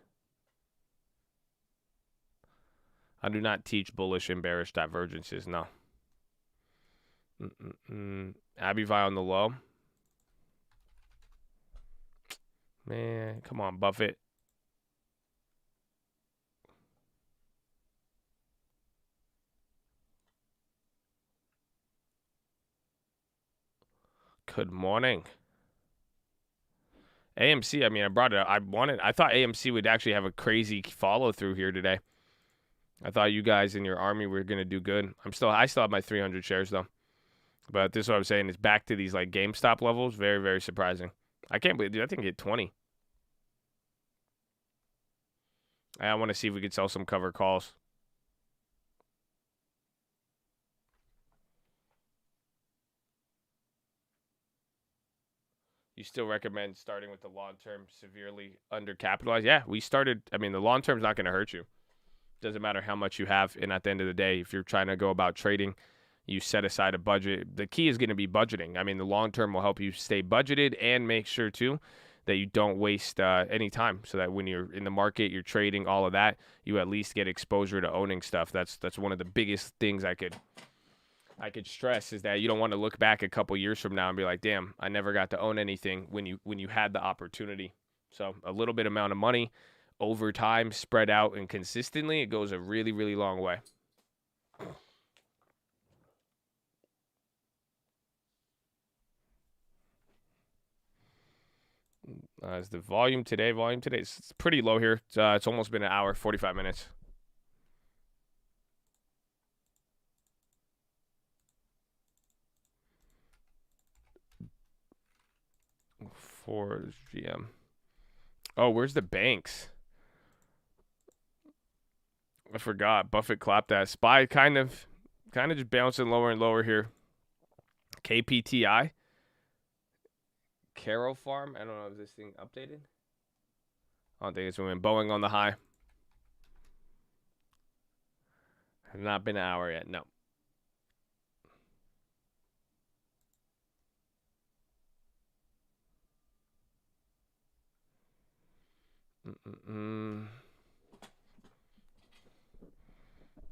I do not teach bullish and bearish divergences, no. Abbeville on the low. Man, come on, Buffett. Good morning. AMC, I mean, I brought it up. I thought AMC would actually have a crazy follow through here today. I thought you guys in your army were going to do good. I still have my 300 shares though. But this is what I'm saying. It's back to these like GameStop levels. Very, very surprising. I can't believe, dude, I think it hit 20. I want to see if we could sell some cover calls. You still recommend starting with the long-term severely undercapitalized? Yeah, we started. I mean, the long-term's not going to hurt you. Doesn't matter how much you have. And at the end of the day, if you're trying to go about trading, you set aside a budget. The key is going to be budgeting. I mean, the long-term will help you stay budgeted and make sure, too, that you don't waste any time, so that when you're in the market, you're trading, all of that, you at least get exposure to owning stuff. That's one of the biggest things I could stress, is that you don't want to look back a couple years from now and be like, damn, I never got to own anything when you had the opportunity. So a little bit amount of money over time, spread out and consistently, it goes a really, really long way. Is the volume today? It's pretty low here. It's almost been an hour, 45 minutes. For GM. Oh, where's the banks? I forgot. Buffett clapped that. SPY kind of just bouncing lower and lower here. KPTI. Carroll Farm. I don't know if this thing updated. I don't think it's moving. Boeing on the high. Has not been an hour yet. No.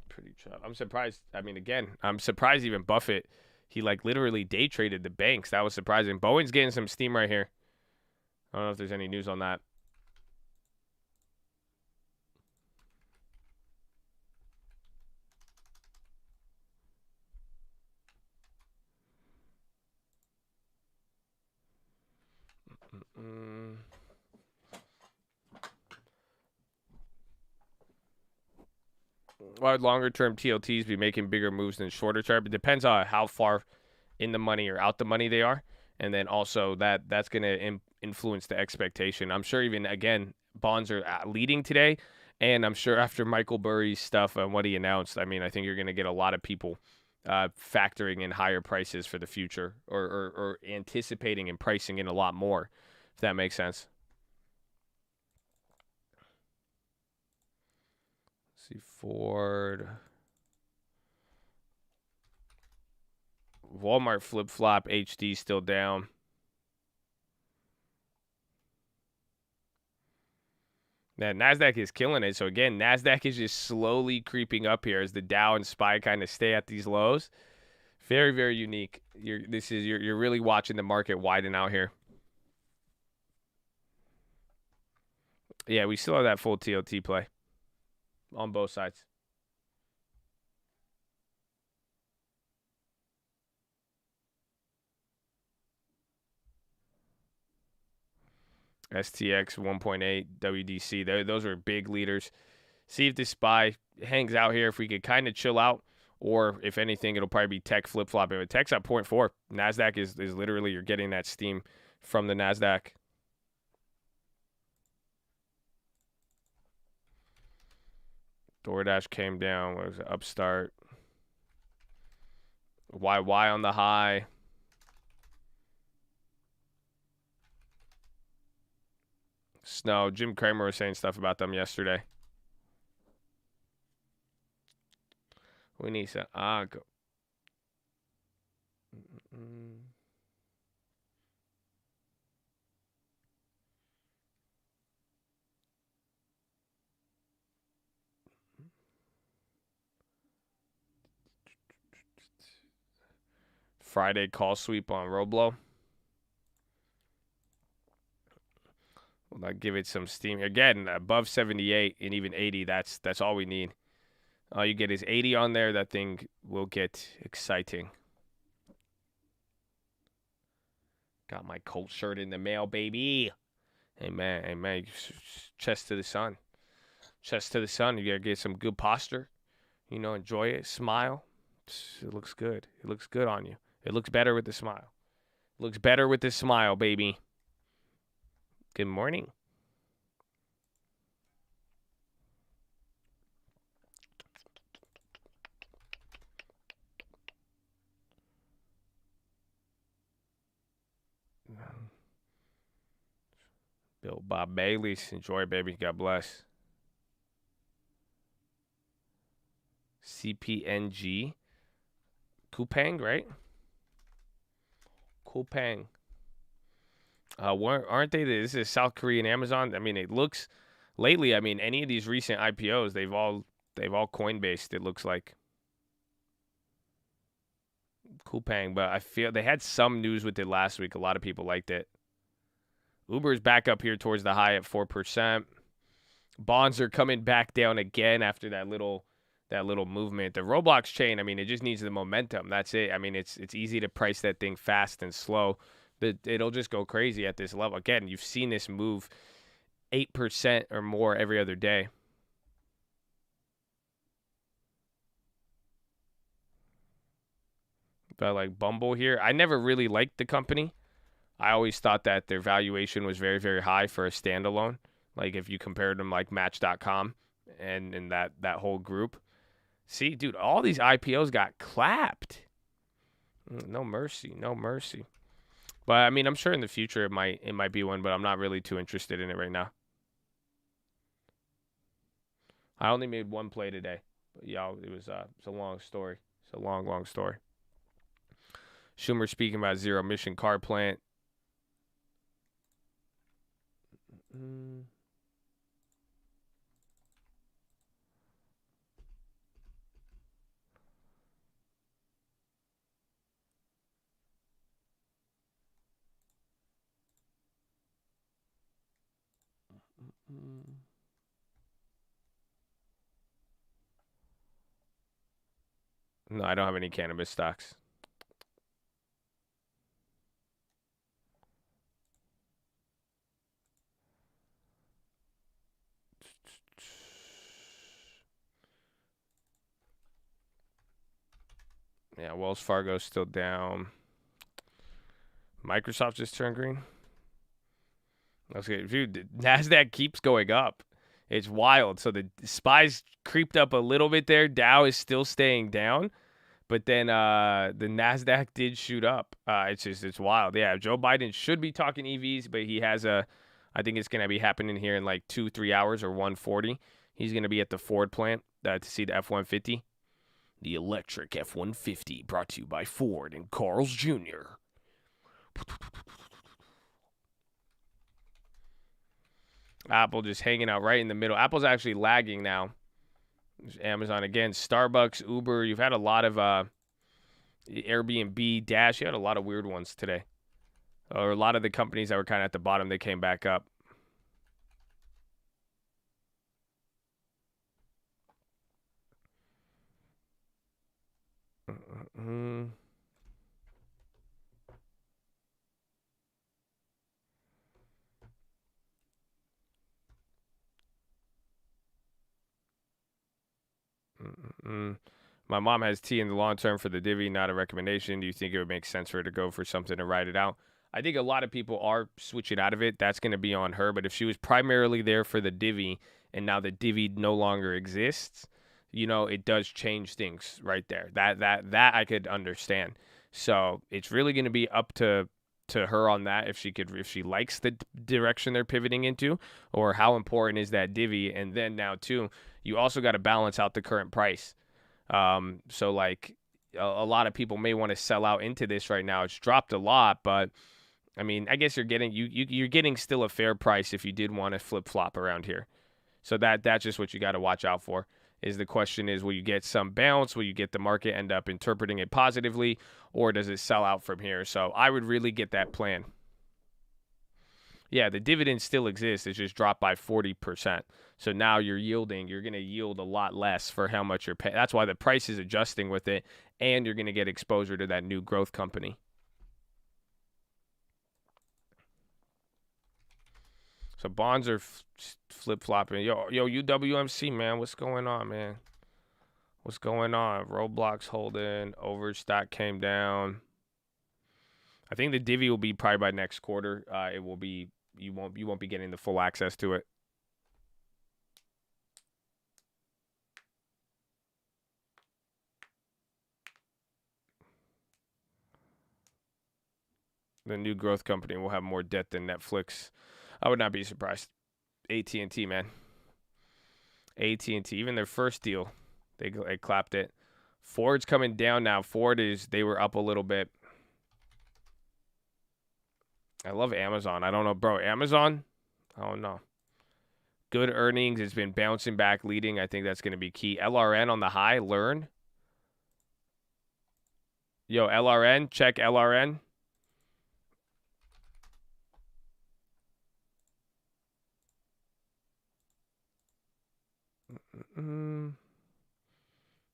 Pretty tough. I'm surprised. I mean, again, I'm surprised even Buffett, he like literally day traded the banks. That was surprising. Boeing's getting some steam right here. I don't know if there's any news on that. Why would longer term TLTs be making bigger moves than shorter term? It depends on how far in the money or out the money they are. And then also that's going to influence the expectation. I'm sure even, again, bonds are leading today. And I'm sure after Michael Burry's stuff and what he announced, I mean, I think you're going to get a lot of people factoring in higher prices for the future or anticipating and pricing in a lot more, if that makes sense. Let's see, Ford. Walmart flip-flop, HD still down. Now, NASDAQ is killing it. So, again, NASDAQ is just slowly creeping up here as the Dow and SPY kind of stay at these lows. Very, very unique. You're really watching the market widen out here. Yeah, we still have that full TLT play on both sides. STX 1.8, WDC. Those are big leaders. See if the SPY hangs out here. If we could kind of chill out, or if anything, it'll probably be tech flip-flopping. But tech's at 0.4. NASDAQ is literally, you're getting that steam from the NASDAQ. DoorDash came down. What was it? Upstart. YY on the high. Snow. Jim Cramer was saying stuff about them yesterday. We need some go. Friday call sweep on Roblo. Will that give it some steam? Again, above 78 and even 80, that's all we need. All you get is 80 on there. That thing will get exciting. Got my Colt shirt in the mail, baby. Hey, man. Chest to the sun. Chest to the sun. You got to get some good posture. You know, enjoy it. Smile. It looks good. It looks good on you. It looks better with the smile. It looks better with the smile, baby. Good morning. Bill Bob Bailey's. Enjoy, baby. God bless. CPNG. Coupang, right? Coupang. Aren't they? This is South Korean Amazon. I mean, it looks lately. I mean, any of these recent IPOs, they've all Coinbase. It looks like Coupang, but I feel they had some news with it last week. A lot of people liked it. Uber's back up here towards the high at 4%. Bonds are coming back down again after that little movement. The Roblox chain, I mean, it just needs the momentum. That's it. I mean, it's easy to price that thing fast and slow. But it'll just go crazy at this level. Again, you've seen this move 8% or more every other day. But like Bumble here, I never really liked the company. I always thought that their valuation was very, very high for a standalone. Like if you compared them like Match.com and that whole group. See, dude, all these IPOs got clapped. No mercy, no mercy. But I mean, I'm sure in the future it might be one, but I'm not really too interested in it right now. I only made one play today. But y'all, it's a long story. It's a long story. Schumer speaking about zero emission car plant. No, I don't have any cannabis stocks. Yeah, Wells Fargo's still down. Microsoft just turned green. Okay, dude, NASDAQ keeps going up. It's wild. So the SPY's creeped up a little bit there. Dow is still staying down. But then the NASDAQ did shoot up. It's wild. Yeah, Joe Biden should be talking EVs, but he has I think it's going to be happening here in like 2-3 hours or 1:40. He's going to be at the Ford plant to see the F-150. The electric F-150 brought to you by Ford and Carl's Jr. Apple just hanging out right in the middle. Apple's actually lagging now. There's Amazon again, Starbucks, Uber. You've had a lot of Airbnb, Dash. You had a lot of weird ones today. Or a lot of the companies that were kind of at the bottom, they came back up. My mom has tea in the long term for the divvy, not a recommendation. Do you think it would make sense for her to go for something to ride it out? I think a lot of people are switching out of it. That's going to be on her. But if she was primarily there for the divvy and now the divvy no longer exists, it does change things right there. That I could understand. So it's really going to be up to her on that if she likes the direction they're pivoting into, or how important is that divvy. And then now too, you also got to balance out the current price. So like a lot of people may want to sell out into this right now. It's dropped a lot, but I mean, I guess you're getting still a fair price if you did want to flip flop around here. So that's just what you got to watch out for. Is the question is, will you get some bounce? Will you get the market end up interpreting it positively, or does it sell out from here? So I would really get that plan. Yeah, the dividend still exists. It's just dropped by 40%. So now you're going to yield a lot less for how much you're paying. That's why the price is adjusting with it, and you're going to get exposure to that new growth company. So bonds are flip-flopping. Yo, UWMC, man. What's going on, man? What's going on? Roblox holding. Overstock came down. I think the divvy will be probably by next quarter. It will be. You won't be getting the full access to it. The new growth company will have more debt than Netflix. I would not be surprised. AT&T, man. AT&T, even their first deal, they clapped it. Ford's coming down now. They were up a little bit. I love Amazon. I don't know, bro. Amazon? I don't know. Good earnings. It's been bouncing back, leading. I think that's going to be key. LRN on the high. Learn. Yo, LRN. Check LRN.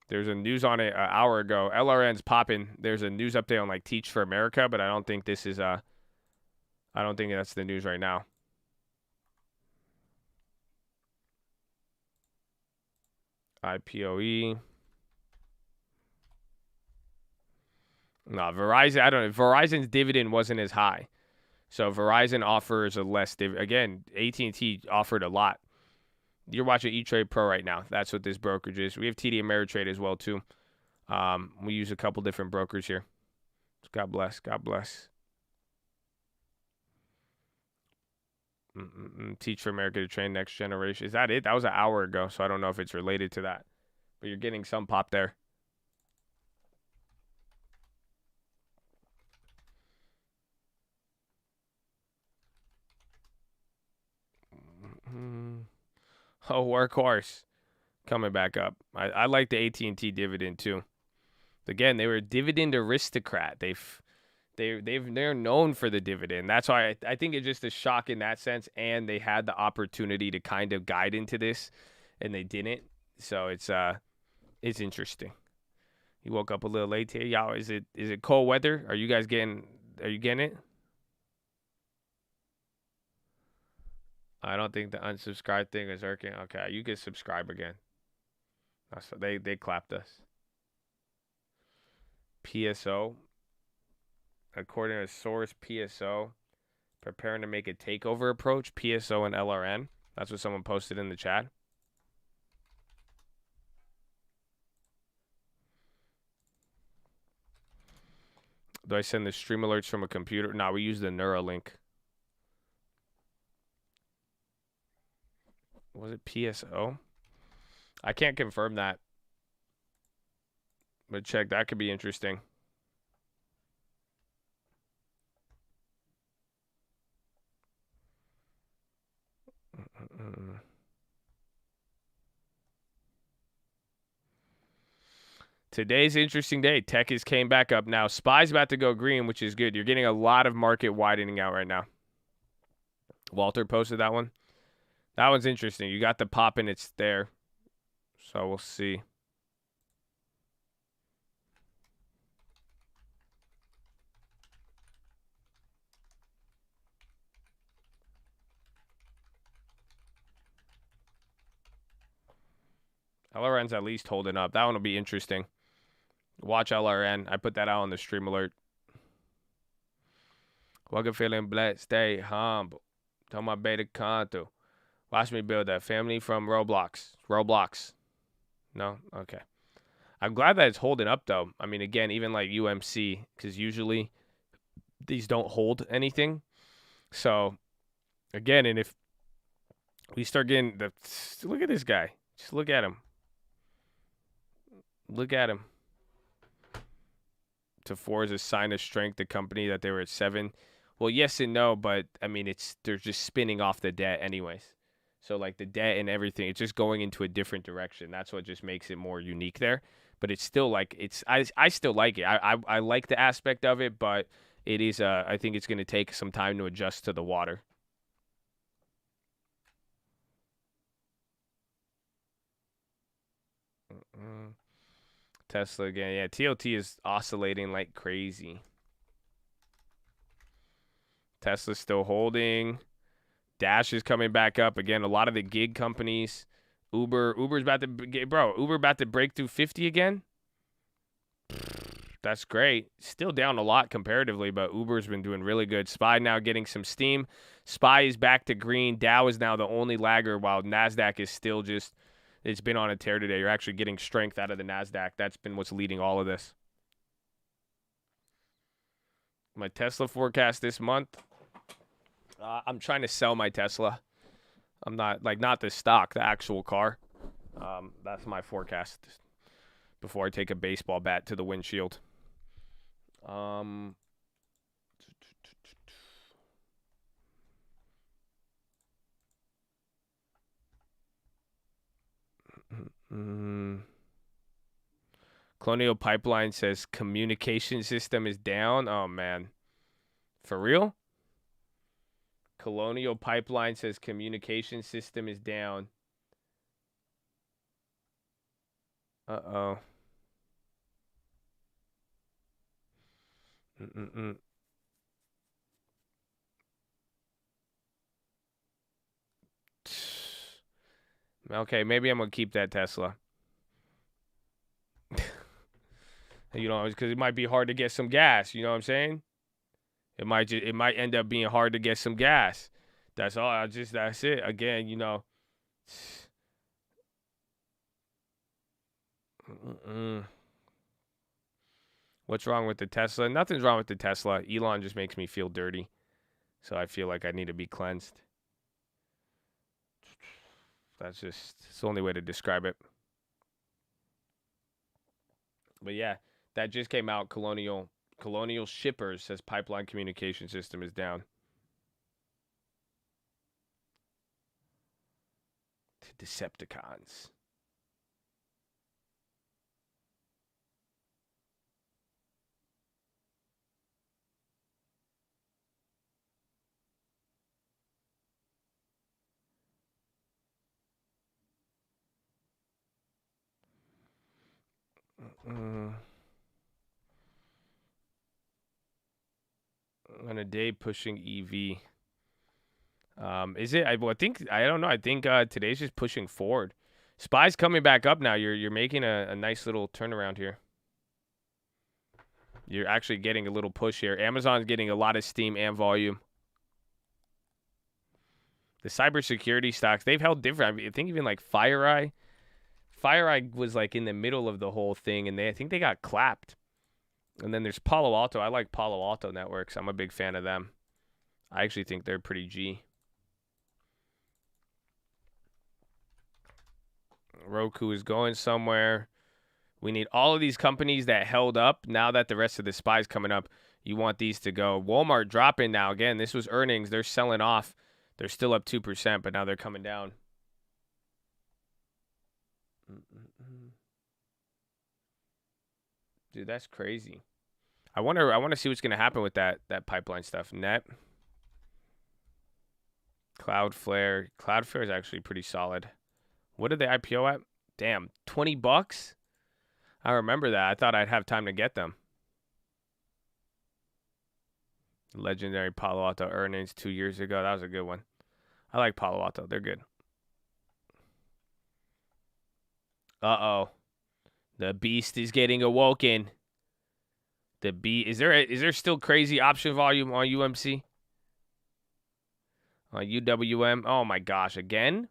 There's a news on it an hour ago. LRN's popping. There's a news update on like Teach for America, but I don't think this is I don't think that's the news right now. IPOE. No, Verizon. I don't know. Verizon's dividend wasn't as high, so Verizon offers a less dividend. Again, AT&T offered a lot. You're watching E-Trade Pro right now. That's what this brokerage is. We have TD Ameritrade as well too. We use a couple different brokers here. God bless. God bless. Teach for America to train next generation. Is that it? That was an hour ago, so I don't know if it's related to that. But you're getting some pop there. Oh, Workhorse coming back up. I like the AT&T dividend too. Again, they were a dividend aristocrat. They're known for the dividend. That's why I think it's just a shock in that sense. And they had the opportunity to kind of guide into this, and they didn't. So it's interesting. You woke up a little late here, y'all. Is it cold weather? Are you getting it? I don't think the unsubscribe thing is working. Okay, you can subscribe again. That's what they clapped us. PSO. According to source, PSO preparing to make a takeover approach. PSO and LRN. That's what someone posted in the chat. Do I send the stream alerts from a computer? No, we use the Neuralink. Was it PSO? I can't confirm that. But check, that could be interesting. Today's interesting day. Tech is came back up. Now, SPY's about to go green, which is good. You're getting a lot of market widening out right now. Walter posted that one. That one's interesting. You got the pop and it's there. So we'll see. LRN's at least holding up. That one will be interesting. Watch LRN. I put that out on the stream alert. Welcome feeling blessed. Stay humble. Tell my beta conto. Watch me build that family from Roblox. Roblox. No? Okay. I'm glad that it's holding up, though. I mean, again, even like UMC, because usually these don't hold anything. So, again, and if we start getting the... Look at this guy. Just look at him. Look at him. To 4 is a sign of strength, the company that they were at 7. Well, yes and no, but, I mean, they're just spinning off the debt anyways. So, like, the debt and everything, it's just going into a different direction. That's what just makes it more unique there. But it's still, like, I still like it. I like the aspect of it, but it is, I think it's going to take some time to adjust to the water. Tesla again. Yeah, TLT is oscillating like crazy. Tesla's still holding. Dash is coming back up again. A lot of the gig companies. Uber's about to Uber about to break through 50 again. That's great. Still down a lot comparatively, but Uber's been doing really good. SPY now getting some steam. SPY is back to green. Dow is now the only lagger, while NASDAQ is still just, it's been on a tear today. You're actually getting strength out of the NASDAQ. That's been what's leading all of this. My Tesla forecast this month. I'm trying to sell my Tesla. I'm not the stock, the actual car. That's my forecast before I take a baseball bat to the windshield. Colonial Pipeline says communication system is down. Oh, man. For real? Colonial Pipeline says communication system is down. Uh-oh. Okay, maybe I'm going to keep that Tesla. You know, because it might be hard to get some gas. You know what I'm saying? It might end up being hard to get some gas. That's all. That's it. Again, you know. What's wrong with the Tesla? Nothing's wrong with the Tesla. Elon just makes me feel dirty. So I feel like I need to be cleansed. It's the only way to describe it. But yeah, that just came out. Colonial Shippers says pipeline communication system is down. To Decepticons. On a day pushing EV. Is it? I think I don't know. I think today's just pushing forward. SPY's coming back up now. You're making a nice little turnaround here. You're actually getting a little push here. Amazon's getting a lot of steam and volume. The cybersecurity stocks, they've held different. I think even like FireEye was like in the middle of the whole thing, and I think they got clapped. And then there's Palo Alto. I like Palo Alto Networks. I'm a big fan of them. I actually think they're pretty G. Roku is going somewhere. We need all of these companies that held up. Now that the rest of the SPY's coming up, you want these to go. Walmart dropping now. Again, this was earnings. They're selling off. They're still up 2%, but now they're coming down. Dude, that's crazy. I want to see what's going to happen with that pipeline stuff. Net. Cloudflare. Cloudflare is actually pretty solid. What did they IPO at? Damn, $20? I remember that. I thought I'd have time to get them. Legendary Palo Alto earnings 2 years ago. That was a good one. I like Palo Alto. They're good. Uh-oh. The beast is getting awoken. Is there still crazy option volume on UMC? On UWM? Oh my gosh, again?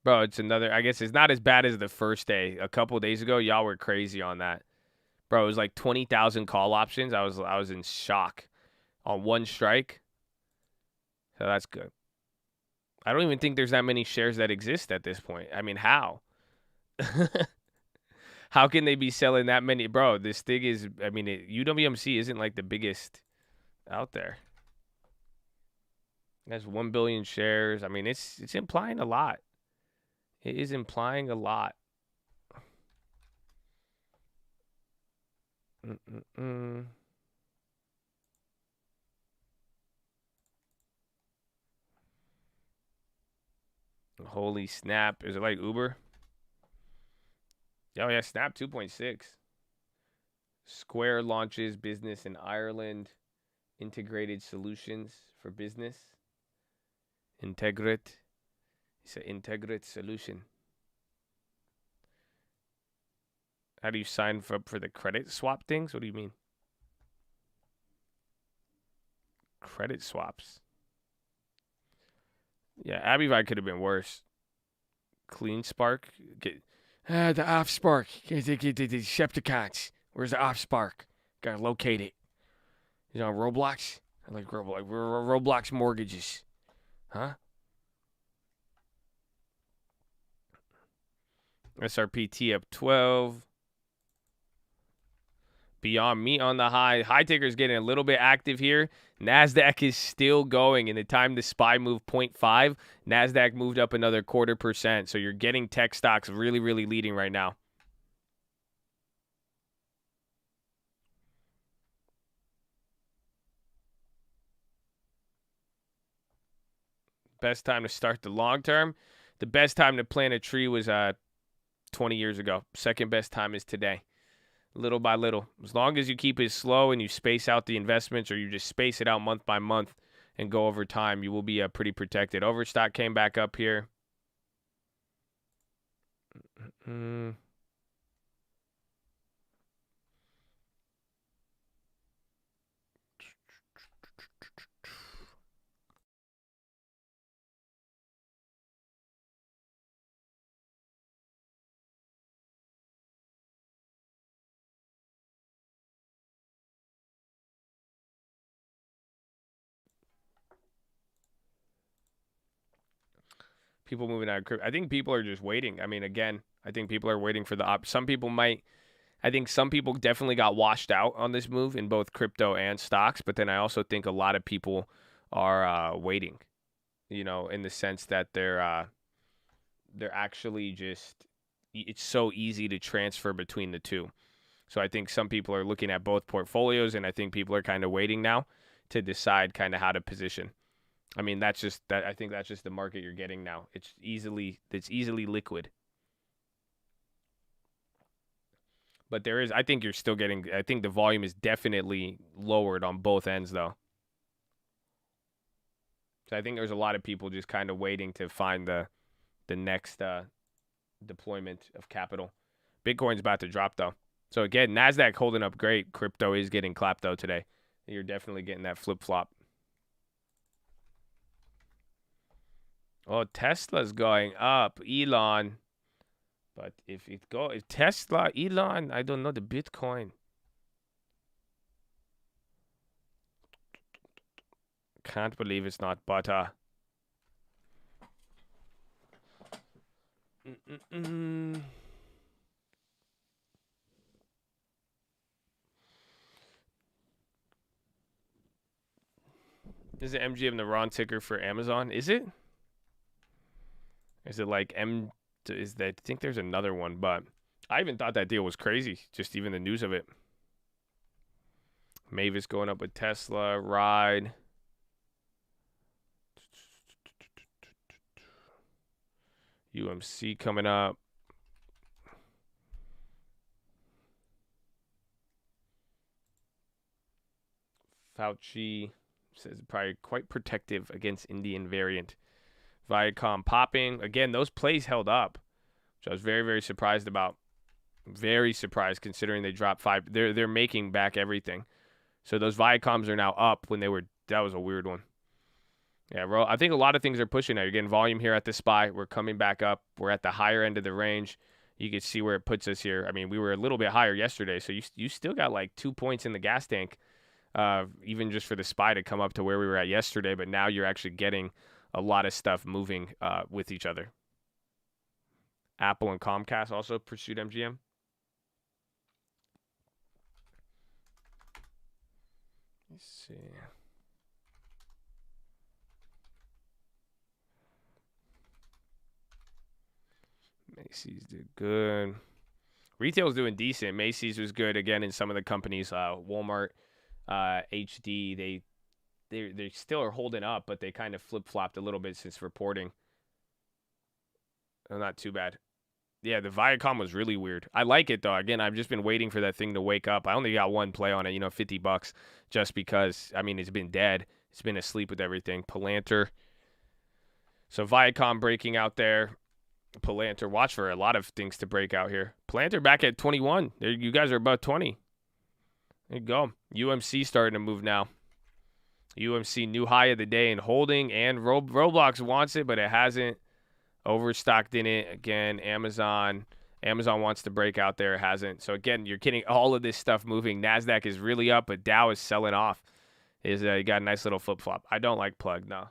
Bro, it's another. I guess it's not as bad as the first day. A couple days ago, y'all were crazy on that. Bro, it was like 20,000 call options. I was in shock on one strike. So that's good. I don't even think there's that many shares that exist at this point. I mean, how? How can they be selling that many? Bro, this thing is, I mean, UWMC isn't like the biggest out there. It has 1 billion shares. I mean, it's implying a lot. It is implying a lot. Holy snap. Is it like Uber? Oh, yeah, Snap 2.6. Square launches business in Ireland. Integrated solutions for business. Integrate. It's an integrate solution. How do you sign up for the credit swap things? What do you mean? Credit swaps. Yeah, Abivide could have been worse. Clean Spark. The off spark. Get the Decepticons. Where's the off spark? Gotta locate it. Is it on Roblox? I like Roblox. Roblox mortgages. Huh? SRPT up 12. Beyond Meat on the high. High ticker's getting a little bit active here. NASDAQ is still going. In the time the SPY moved 0.5, NASDAQ moved up another 0.25%. So you're getting tech stocks really, really leading right now. Best time to start the long term. The best time to plant a tree was 20 years ago. Second best time is today. Little by little. As long as you keep it slow and you space out the investments, or you just space it out month by month and go over time, you will be pretty protected. Overstock came back up here. People moving out of crypto. I think people are just waiting. I mean, again, I think people are waiting for the some people might. I think some people definitely got washed out on this move in both crypto and stocks, but then I also think a lot of people are waiting, in the sense that they're actually just, it's so easy to transfer between the two. So I think some people are looking at both portfolios, and I think people are kind of waiting now to decide kind of how to position. I mean, that's just that. I think that's just the market you're getting now. It's easily liquid. But I think you're still getting, I think the volume is definitely lowered on both ends, though. So I think there's a lot of people just kind of waiting to find the next deployment of capital. Bitcoin's about to drop, though. So again, NASDAQ holding up great. Crypto is getting clapped, though, today. You're definitely getting that flip-flop. Oh, Tesla's going up. Elon. But if Tesla, Elon, I don't know, the Bitcoin. Can't believe it's not butter. Is it MGM the wrong ticker for Amazon? Is it? Is it like I think there's another one, but I even thought that deal was crazy. Just even the news of it. Mavis going up with Tesla, Ride. UMC coming up. Fauci says probably quite protective against Indian variant. Viacom popping. Again, those plays held up, which I was very, very surprised about. Very surprised considering they dropped 5. They're making back everything. So those Viacoms are now up when they were. That was a weird one. Yeah, bro. I think a lot of things are pushing now. You're getting volume here at the SPY. We're coming back up. We're at the higher end of the range. You can see where it puts us here. I mean, we were a little bit higher yesterday, so you still got like 2 points in the gas tank, even just for the SPY to come up to where we were at yesterday. But now you're actually getting a lot of stuff moving with each other. Apple and Comcast also pursued MGM. Let's see. Macy's did good. Retail's doing decent. Macy's was good again in some of the companies. Walmart, HD, they still are holding up, but they kind of flip-flopped a little bit since reporting. Oh, not too bad. Yeah, the Viacom was really weird. I like it, though. Again, I've just been waiting for that thing to wake up. I only got one play on it, $50, just because, I mean, it's been dead. It's been asleep with everything. Palantir. So Viacom breaking out there. Palantir, watch for a lot of things to break out here. Palantir back at 21. There, you guys are about 20. There you go. UMC starting to move now. UMC new high of the day and holding, and Roblox wants it, but it hasn't. Overstocked in it. Again, Amazon wants to break out there. It hasn't. So, again, you're getting all of this stuff moving. NASDAQ is really up, but Dow is selling off. You got a nice little flip-flop. I don't like plug, no.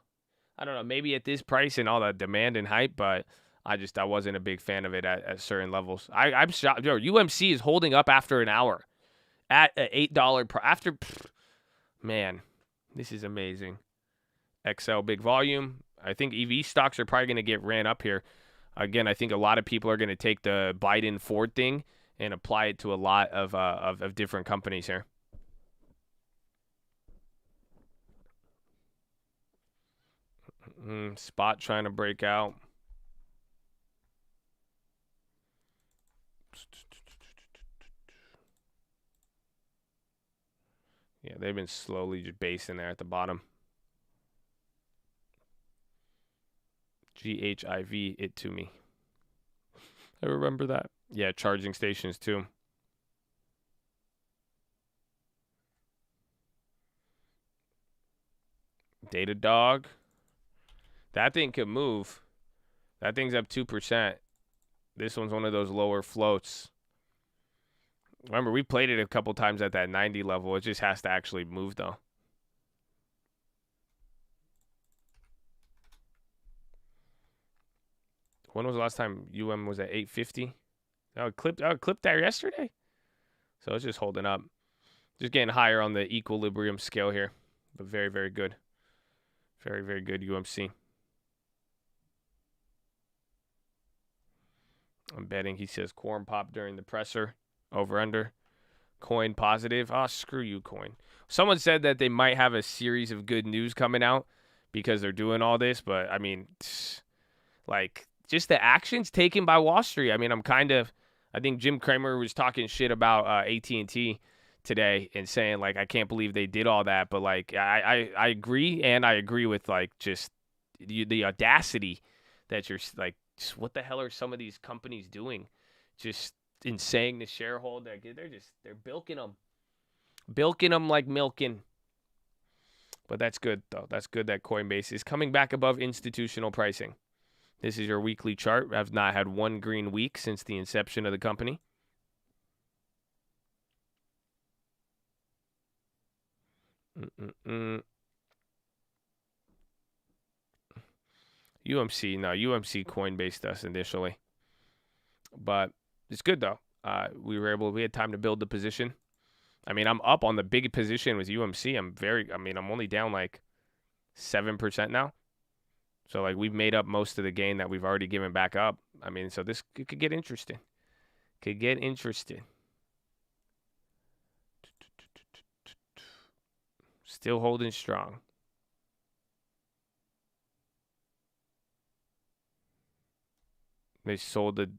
I don't know. Maybe at this price and all the demand and hype, but I wasn't a big fan of it at certain levels. I'm shocked. Yo, UMC is holding up after an hour at $8 per. Man, this is amazing. XL big volume. I think EV stocks are probably going to get ran up here. Again, I think a lot of people are going to take the Biden Ford thing and apply it to a lot of different companies here. Spot trying to break out. Yeah, they've been slowly just basing there at the bottom. GHIV it to me. I remember that. Yeah, charging stations too. Datadog. That thing could move. That thing's up 2%. This one's one of those lower floats. Remember, we played it a couple times at that 90 level. It just has to actually move, though. When was the last time was at 850? I clipped that yesterday. So it's just holding up. Just getting higher on the equilibrium scale here. But very, very good. Very, very good UMC. I'm betting he says corn pop during the presser. Over under. Coin positive. Oh, screw you, coin. Someone said that they might have a series of good news coming out because they're doing all this. But, I mean, like, just the actions taken by Wall Street. I mean, I think Jim Cramer was talking shit about AT&T today and saying, like, I can't believe they did all that. But, like, I agree, and I agree with, like, just the audacity that you're, like, just what the hell are some of these companies doing? Just in saying to shareholder, they're bilking them like milking. But that's good, though. That's good that Coinbase is coming back above institutional pricing. This is your weekly chart. I've not had one green week since the inception of the company. UMC Coinbase us initially. But it's good, though. We had time to build the position. I mean, I'm up on the big position with UMC. I'm only down like 7% now. So, like, we've made up most of the gain that we've already given back up. I mean, so this could get interesting. Still holding strong. They sold the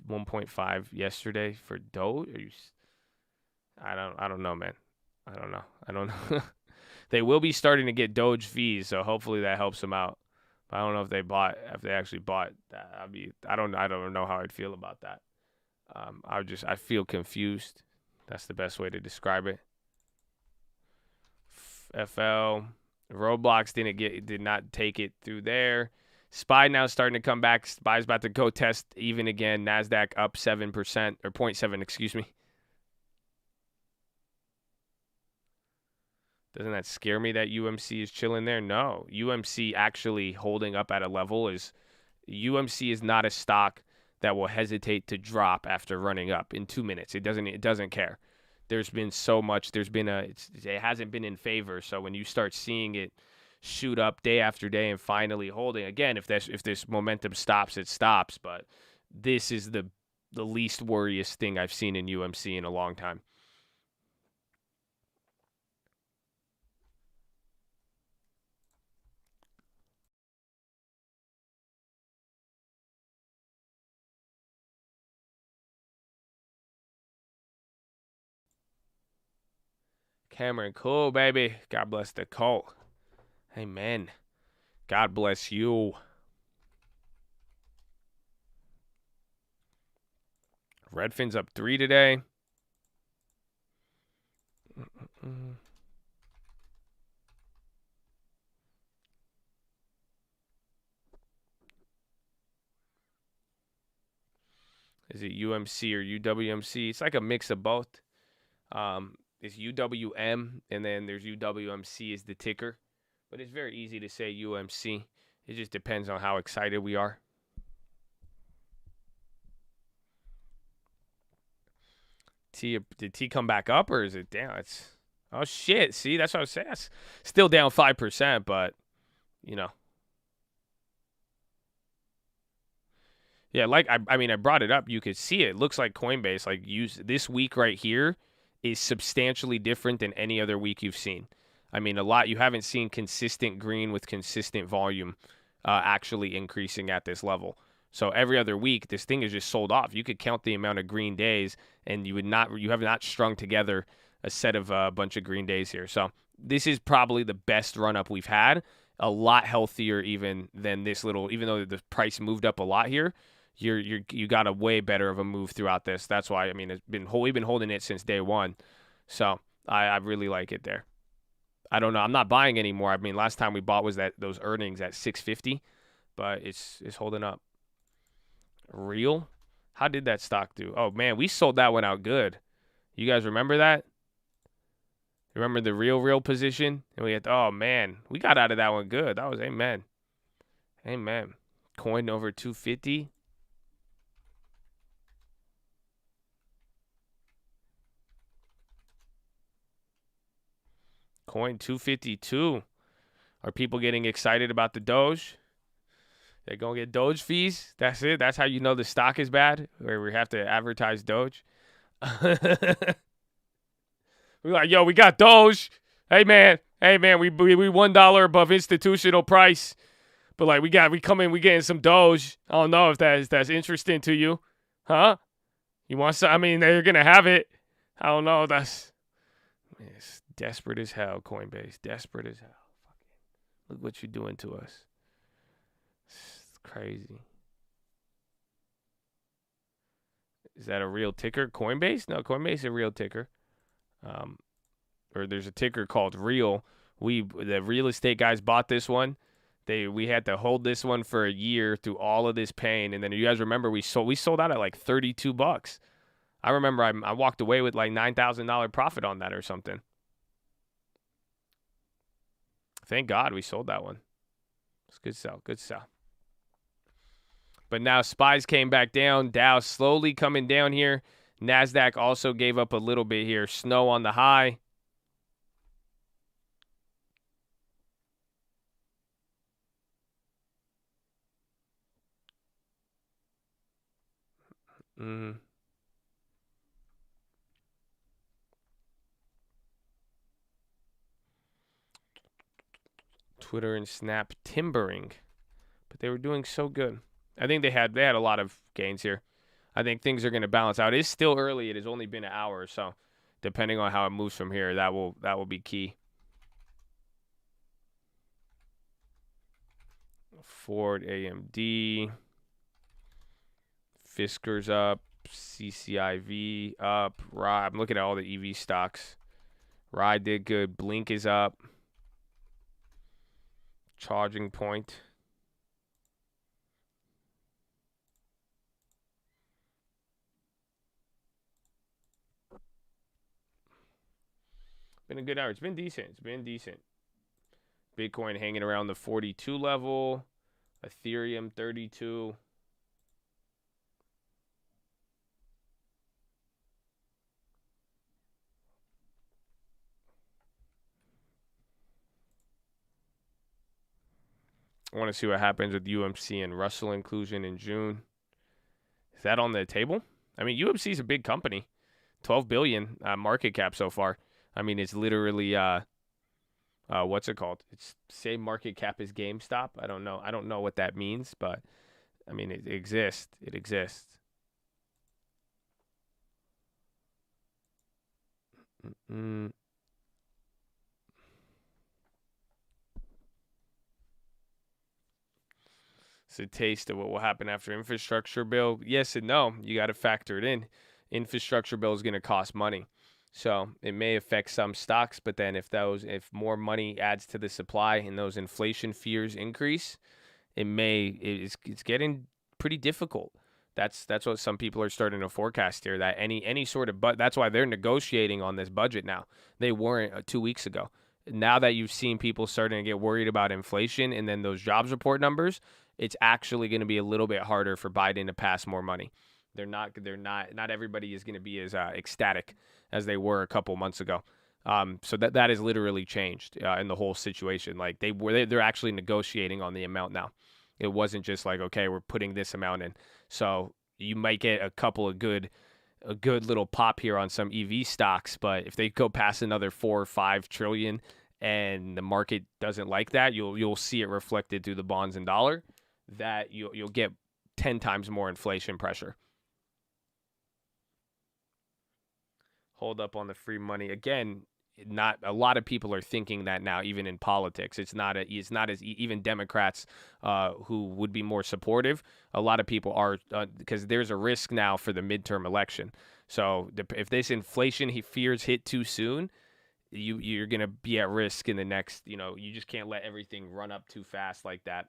1.5 yesterday for DOW. I don't know, man. I don't know. They will be starting to get Doge fees, so hopefully that helps them out. But I don't know if they actually bought that. I don't know how I'd feel about that. I feel confused. That's the best way to describe it. FL Roblox did not take it through there. SPY now starting to come back. SPY's about to go test even again. NASDAQ up 7% or 0.7, excuse me. Doesn't that scare me that UMC is chilling there? No. UMC actually holding up at a level UMC is not a stock that will hesitate to drop after running up in 2 minutes. It doesn't care. There's been so much. It hasn't been in favor. So when you start seeing it shoot up day after day and finally holding again, if this momentum stops, it stops. But this is the least worriest thing I've seen in UMC in a long time. Cameron, cool, baby. God bless the cult. Amen. God bless you. Redfin's up 3 today. Is it UMC or UWMC? It's like a mix of both. It's UWM, and then there's UWMC is the ticker. But it's very easy to say UMC. It just depends on how excited we are. Did T come back up, or is it down? Oh, shit. See, that's what I was saying. It's still down 5%, but, you know. Yeah, like, I brought it up. You could see it. It looks like Coinbase, like, this week right here is substantially different than any other week you've seen. I mean, you haven't seen consistent green with consistent volume actually increasing at this level. So every other week, this thing is just sold off. You could count the amount of green days, and you have not strung together a set of a bunch of green days here. So this is probably the best run-up we've had. A lot healthier even than this even though the price moved up a lot here, you got a way better of a move throughout this. That's why, I mean, we've been holding it since day one. So I really like it there. I don't know. I'm not buying anymore. I mean, last time we bought was those earnings at 650, but it's holding up. Real? How did that stock do? Oh, man, we sold that one out good. You guys remember that? Remember the real position? And we got out of that one good. That was amen. Amen. Coin over 250. Coin 252. Are people getting excited about the Doge? They're going to get Doge fees? That's it? That's how you know the stock is bad? Where we have to advertise Doge? We're like, yo, we got Doge. Hey, man, we $1 above institutional price. But, like, we getting some Doge. I don't know if that's interesting to you. Huh? You want some? I mean, they're going to have it. I don't know. That's it's desperate as hell, Coinbase. Desperate as hell. Look what you're doing to us. It's crazy. Is that a real ticker? Coinbase? No, Coinbase is a real ticker. Or there's a ticker called Real. The real estate guys bought this one. We had to hold this one for a year through all of this pain, and then you guys remember we sold out at like $32. I remember I walked away with like $9,000 profit on that or something. Thank God we sold that one. It's good sell. Good sell. But now SPYs came back down. Dow slowly coming down here. NASDAQ also gave up a little bit here. Snow on the high. Twitter and Snap timbering. But they were doing so good. I think they had a lot of gains here. I think things are going to balance out. It is still early. It has only been an hour or so. Depending on how it moves from here, that will be key. Ford, AMD. Fisker's up. CCIV up. I'm looking at all the EV stocks. Ride did good. Blink is up. Charging Point. Been a good hour. It's been decent. Bitcoin hanging around the 42 level. Ethereum 32. I want to see what happens with UMC and Russell inclusion in June. Is that on the table? I mean, UMC is a big company. 12 billion market cap so far. I mean, it's literally what's it called? It's same market cap as GameStop. I don't know what that means, but I mean, it exists. It exists. It's a taste of what will happen after infrastructure bill. Yes and no. You got to factor it in. Infrastructure bill is going to cost money. So it may affect some stocks, but then if more money adds to the supply and those inflation fears increase, it's getting pretty difficult. That's what some people are starting to forecast here, that any sort of that's why they're negotiating on this budget now. They weren't 2 weeks ago. Now that you've seen people starting to get worried about inflation and then those jobs report numbers, it's actually going to be a little bit harder for Biden to pass more money. Not everybody is going to be as ecstatic as they were a couple months ago. So that has literally changed in the whole situation. Like they're actually negotiating on the amount now. It wasn't just like, okay, we're putting this amount in. So you might get a good little pop here on some EV stocks, but if they go past another 4 or 5 trillion and the market doesn't like that, you'll see it reflected through the bonds and dollar. That you'll get 10 times more inflation pressure. Hold up on the free money again. Not a lot of people are thinking that now, even in politics. It's not as even Democrats who would be more supportive. A lot of people are because there's a risk now for the midterm election. So if this inflation fears hit too soon, you're gonna be at risk in the next. You just can't let everything run up too fast like that.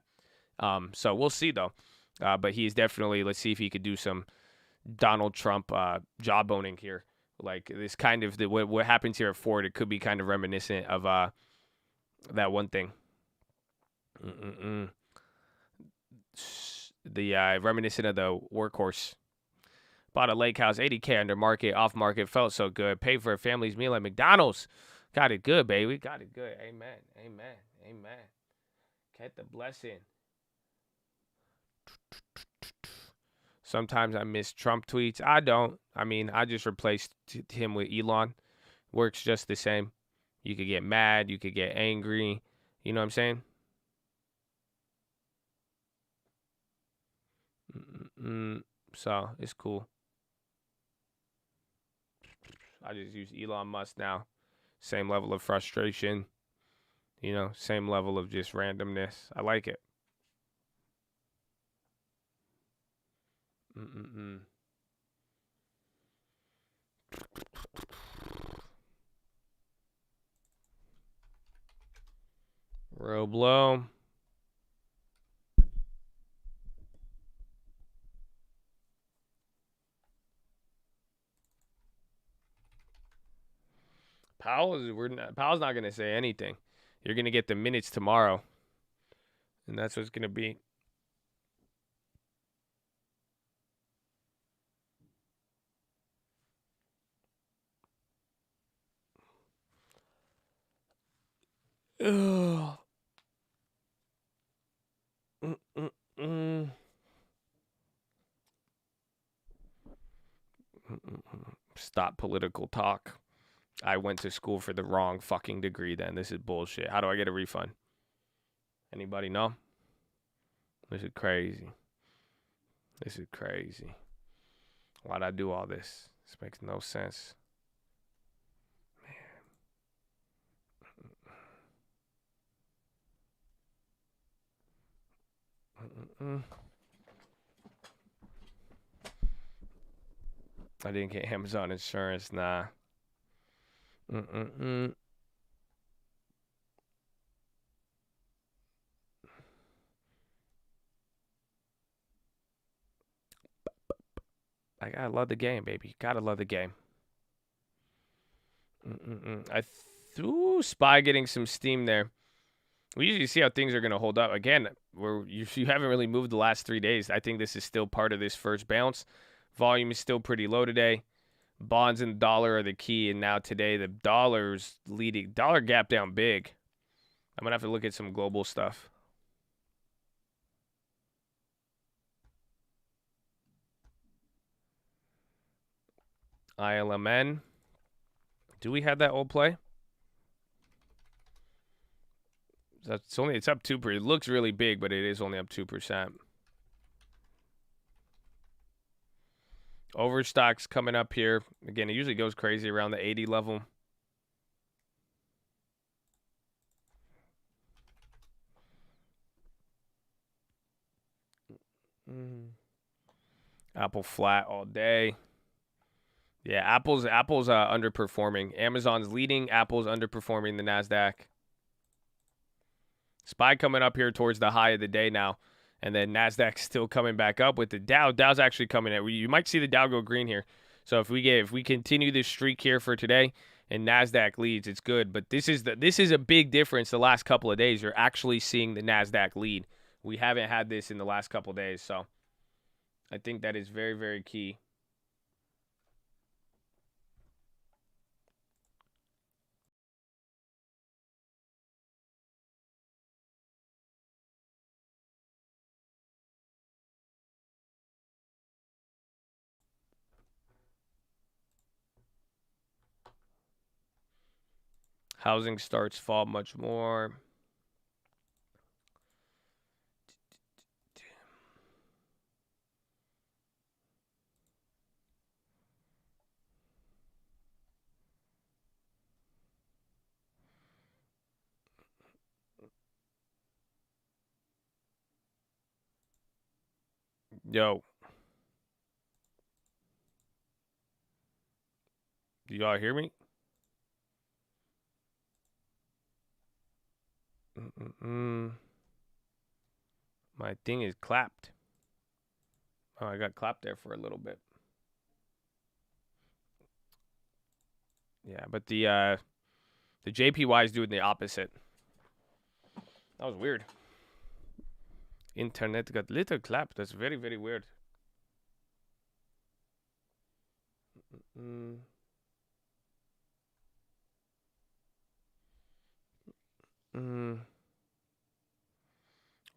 So we'll see though. But he's definitely. Let's see if he could do some Donald Trump jawboning here. Like this kind of what happens here at Ford, it could be kind of reminiscent of that one thing. reminiscent of the workhorse. Bought a lake house, 80K under market, off market, felt so good. Paid for a family's meal at McDonald's. Got it good, baby. Got it good. Amen. Amen. Amen. Get the blessing. Sometimes I miss Trump tweets. I don't. I mean, I just replaced him with Elon. Works just the same. You could get mad. You could get angry. You know what I'm saying? So, it's cool. I just use Elon Musk now. Same level of frustration. You know, same level of just randomness. I like it. Roblo. Powell's not going to say anything. You're going to get the minutes tomorrow. And that's what it's going to be. Ugh. Stop political talk. I went to school for the wrong fucking degree then. This is bullshit. How do I get a refund? Anybody know? This is crazy. This is crazy. Why'd I do all this? This makes no sense. Man. I didn't get Amazon insurance, nah. I gotta love the game, baby. Gotta love the game. Spy getting some steam there. We usually see how things are going to hold up. Again, you haven't really moved the last 3 days. I think this is still part of this first bounce. Volume is still pretty low today. Bonds and dollar are the key, and now today the dollar's leading. Dollar gap down big. I'm going to have to look at some global stuff. ILMN. Do we have that old play? It's up 2%. It looks really big, but it is only up 2%. Overstock's coming up here. Again, it usually goes crazy around the 80 level. Apple flat all day. Yeah, Apple's underperforming. Amazon's leading. Apple's underperforming the NASDAQ. SPY coming up here towards the high of the day now. And then NASDAQ's still coming back up with the Dow. Dow's actually coming in. You might see the Dow go green here. So if we continue this streak here for today and NASDAQ leads, it's good. But this is a big difference the last couple of days. You're actually seeing the NASDAQ lead. We haven't had this in the last couple of days. So I think that is very, very key. Housing starts fall much more. Yo. Do y'all hear me? My thing is clapped. Oh, I got clapped there for a little bit. Yeah, but the JPY is doing the opposite. That was weird. Internet got little clap. That's very, very weird.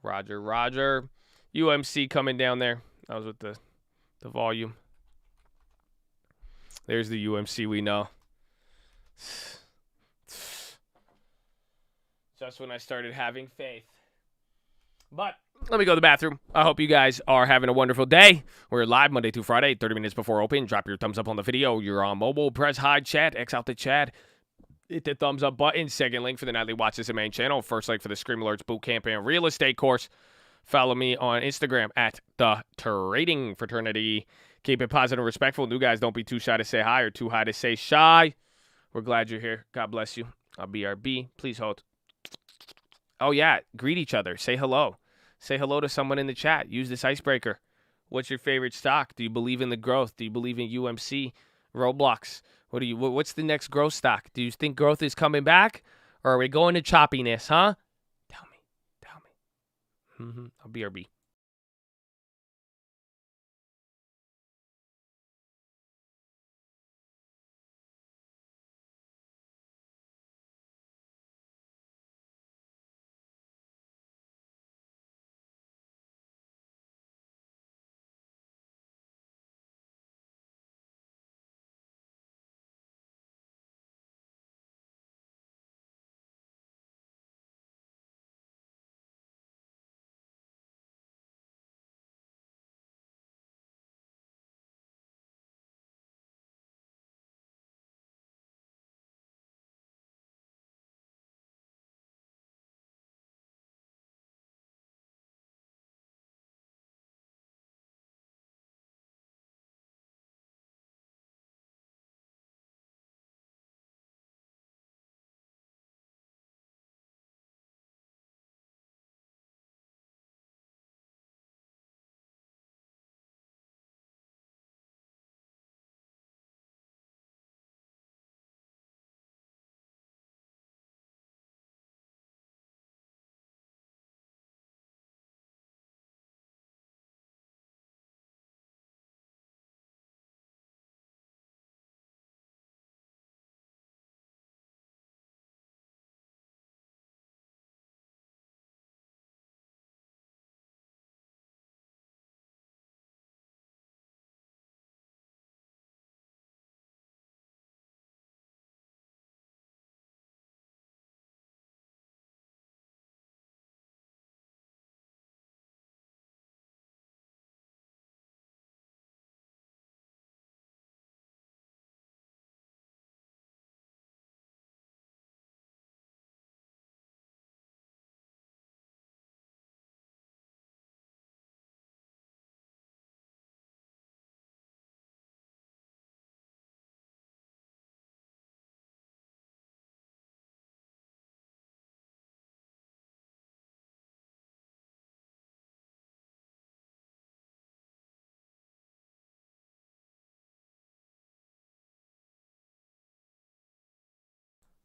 Roger. UMC coming down there. That was with the volume. There's the UMC we know. Just when I started having faith. But let me go to the bathroom. I hope you guys are having a wonderful day. We're live Monday through Friday, 30 minutes before open. Drop your thumbs up on the video. You're on mobile. Press hide chat. X out the chat. Hit the thumbs up button. Second link for the Nightly Watchlist main channel. First link for the Scream Alerts Bootcamp and Real Estate course. Follow me on Instagram at The Trading Fraternity. Keep it positive and respectful. New guys, don't be too shy to say hi or too high to say shy. We're glad you're here. God bless you. I'll BRB. Please hold. Oh, yeah. Greet each other. Say hello. Say hello to someone in the chat. Use this icebreaker. What's your favorite stock? Do you believe in the growth? Do you believe in UMC, Roblox? What's the next growth stock? Do you think growth is coming back? Or are we going to choppiness, huh? Tell me. I'll BRB.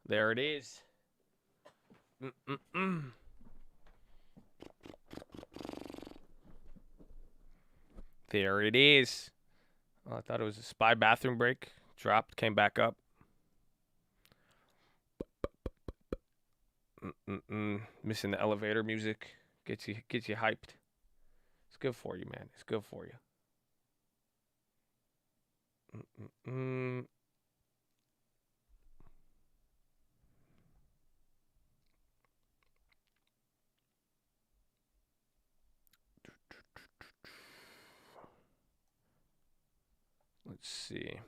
There it is. There it is. Oh, I thought it was a spy bathroom break. Dropped, came back up. Missing the elevator music. Gets you hyped. It's good for you, man. It's good for you. Let's see.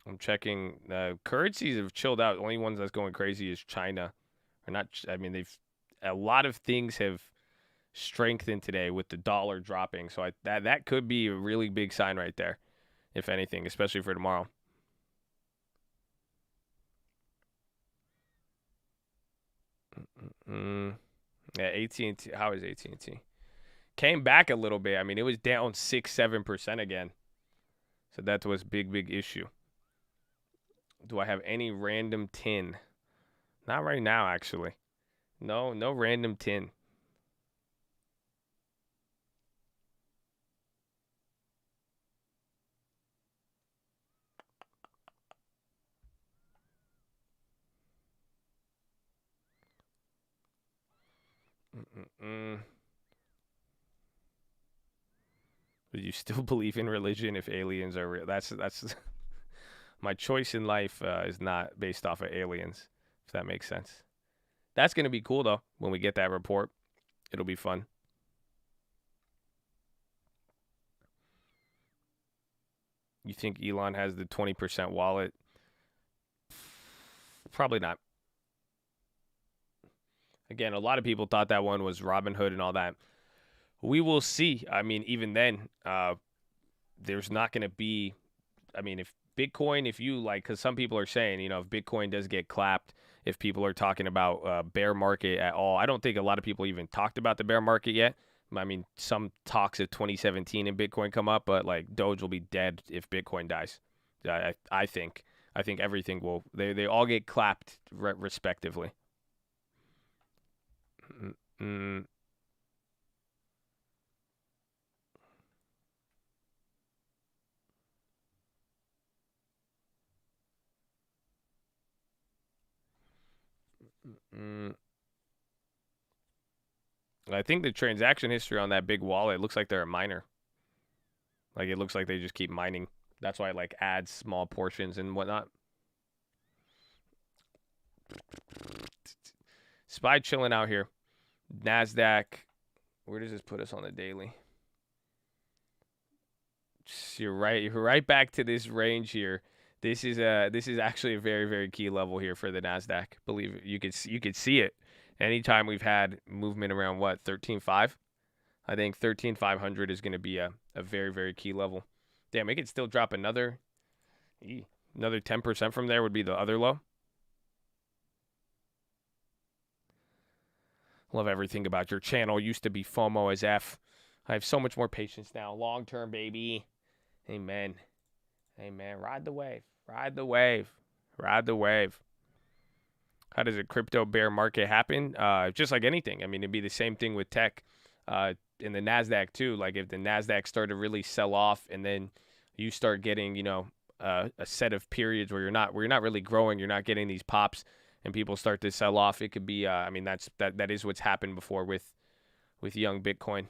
I'm checking. Currencies have chilled out. The only ones that's going crazy is China. Or not. I mean, a lot of things have strengthened today with the dollar dropping. So that could be a really big sign right there, if anything, especially for tomorrow. Yeah, AT&T. How is AT&T? Came back a little bit. I mean, it was down 6-7% again. So that was big issue. Do I have any random tin? Not right now, actually. No random tin. Mm-mm-mm. Do you still believe in religion if aliens are real? That's my choice in life is not based off of aliens, if that makes sense. That's going to be cool, though, when we get that report. It'll be fun. You think Elon has the 20% wallet? Probably not. Again, a lot of people thought that one was Robinhood and all that. We will see. I mean, even then, there's not going to be. I mean, if Bitcoin, if you like, because some people are saying, if Bitcoin does get clapped, if people are talking about bear market at all, I don't think a lot of people even talked about the bear market yet. I mean, some talks of 2017 and Bitcoin come up, but like Doge will be dead if Bitcoin dies. I think. I think everything will. They all get clapped respectively. Mm, mm. I think the transaction history on that big wallet looks like they're a miner. Like it looks like they just keep mining. That's why it like adds small portions and whatnot. Spy chilling out here. Nasdaq. Where does this put us on the daily? You're right. You're right back to this range here. This is actually a very very key level here for the Nasdaq. Believe it. You could see it. Anytime we've had movement around what 13.5, I think 13,500 is going to be a very very key level. Damn, it could still drop another 10% from there would be the other low. Love everything about your channel. Used to be FOMO as F. I have so much more patience now. Long term, baby. Amen. Amen. Ride the wave. Ride the wave. Ride the wave. How does a crypto bear market happen? Just like anything. I mean, it'd be the same thing with tech in the NASDAQ too. Like if the NASDAQ started to really sell off and then you start getting, a set of periods where you're not really growing, you're not getting these pops and people start to sell off. It could be, I mean, that is what's happened before with young Bitcoin.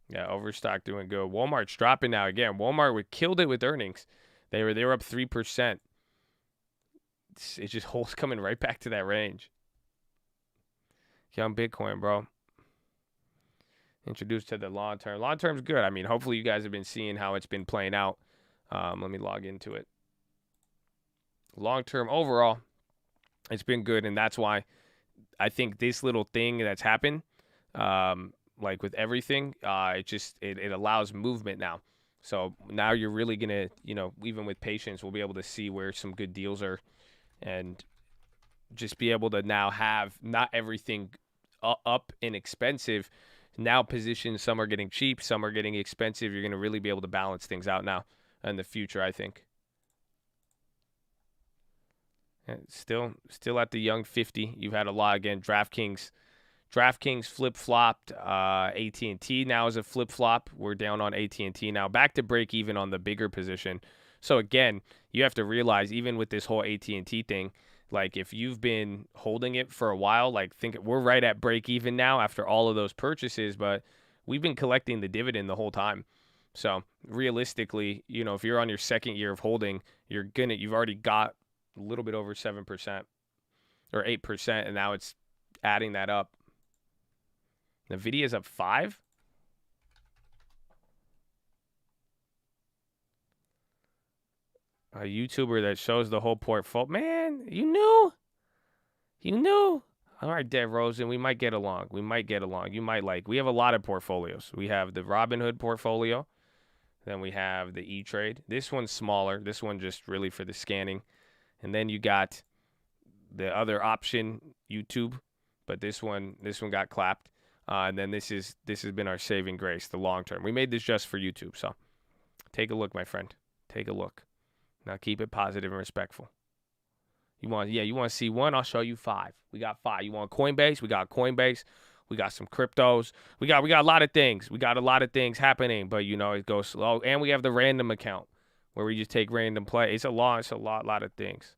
Yeah, Overstock doing good. Walmart's dropping now again. Walmart killed it with earnings. They were up 3%. It just holds coming right back to that range. Young Bitcoin, bro. Introduced to the long term. Long term's good. I mean, hopefully you guys have been seeing how it's been playing out. Let me log into it. Long term overall, it's been good, and that's why I think this little thing that's happened, like with everything, it allows movement now. So now you're really gonna, even with patience, we'll be able to see where some good deals are, and just be able to now have not everything up and expensive. Now positions, some are getting cheap, some are getting expensive. You're gonna really be able to balance things out now in the future, I think. Yeah, still at the young 50. You've had a lot again. DraftKings flip flopped. AT&T now is a flip flop. We're down on AT&T now. Back to break even on the bigger position. So again, you have to realize even with this whole AT&T thing, like if you've been holding it for a while, like think we're right at break even now after all of those purchases, but we've been collecting the dividend the whole time. So realistically, if you're on your second year of holding, you've already got a little bit over 7% or 8%, and now it's adding that up. Nvidia's up 5. A YouTuber that shows the whole portfolio. Man, you knew. All right, Dev Rosen, we might get along. You might like. We have a lot of portfolios. We have the Robinhood portfolio. Then we have the E-Trade. This one's smaller. This one just really for the scanning. And then you got the other option, YouTube, but this one got clapped. And then this has been our saving grace, the long term. We made this just for YouTube, so take a look, my friend. Take a look. Now keep it positive and respectful. You want to see one? I'll show you 5. We got 5. You want Coinbase? We got Coinbase. We got some cryptos. We got a lot of things. We got a lot of things happening, but it goes slow. And we have the random account where we just take random play. It's a lot of things.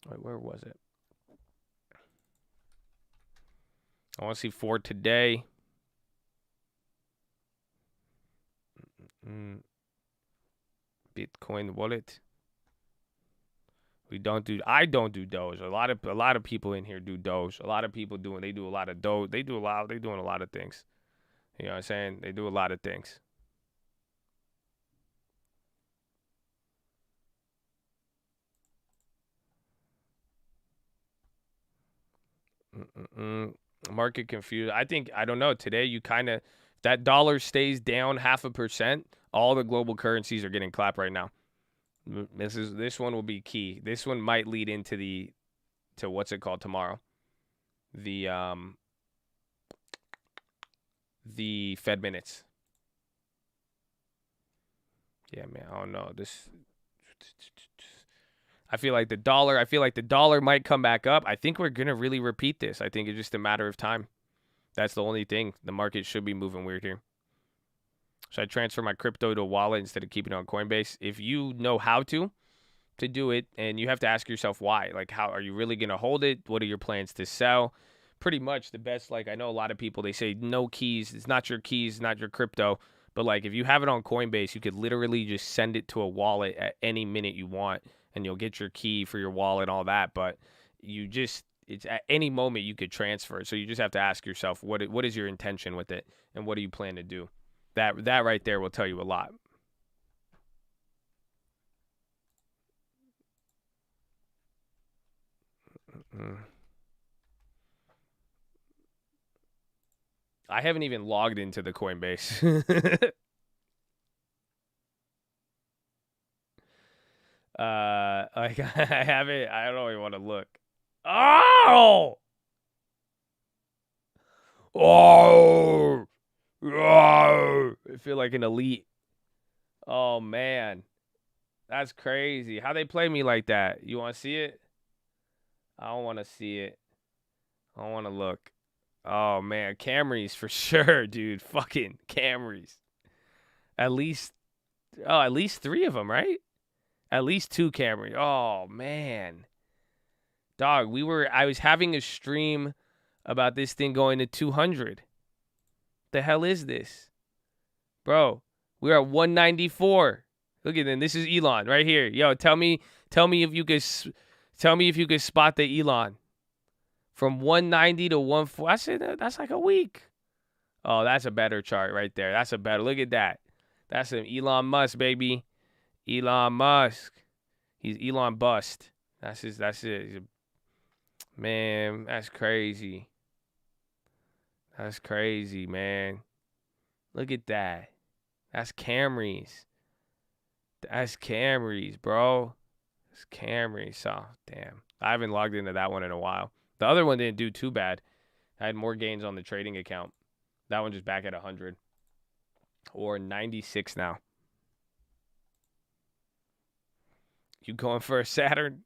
Wait, where was it? I want to see for today. Bitcoin wallet. I don't do Doge. A lot of people in here do Doge. A lot of people they do a lot of Doge. They're doing a lot of things. You know what I'm saying? They do a lot of things. Market confused. I don't know. Today that dollar stays down 0.5%. All the global currencies are getting clapped right now. This one will be key. This one might lead into what's it called tomorrow? The Fed minutes. Yeah, man. I don't know. I feel like the dollar might come back up. I think we're gonna really repeat this. I think it's just a matter of time. That's the only thing. The market should be moving weird here. Should I transfer my crypto to a wallet instead of keeping it on Coinbase? If you know how to do it, and you have to ask yourself why. Like, how are you really going to hold it? What are your plans to sell? Pretty much the best, I know a lot of people, they say no keys. It's not your keys, not your crypto. But, if you have it on Coinbase, you could literally just send it to a wallet at any minute you want, and you'll get your key for your wallet and all that. But it's at any moment you could transfer. So you just have to ask yourself, what is your intention with it, and what do you plan to do? That right there will tell you a lot. I haven't even logged into the Coinbase. I haven't. I don't even want to look. Oh! Oh! I feel like an elite. Oh, man. That's crazy. How they play me like that? You want to see it? I don't want to see it. I don't want to look. Oh, man. Camrys for sure, dude. Fucking Camrys. At least 3 of them, right? At least 2 Camrys. Oh, man. Dog, I was having a stream about this thing going to 200. The hell is this? Bro, we're at 194. Look at them. This is Elon right here. Yo, tell me if you could spot the Elon. From 190 to 140. I said that's like a week. Oh, that's a better chart right there. That's a better. Look at that. That's an Elon Musk, baby. Elon Musk. He's Elon Bust. That's it. Man, that's crazy. That's crazy, man. Look at that. That's Camrys. That's Camrys, bro. That's Camrys. Oh, damn. I haven't logged into that one in a while. The other one didn't do too bad. I had more gains on the trading account. That one just back at 100. Or 96 now. You going for a Saturn?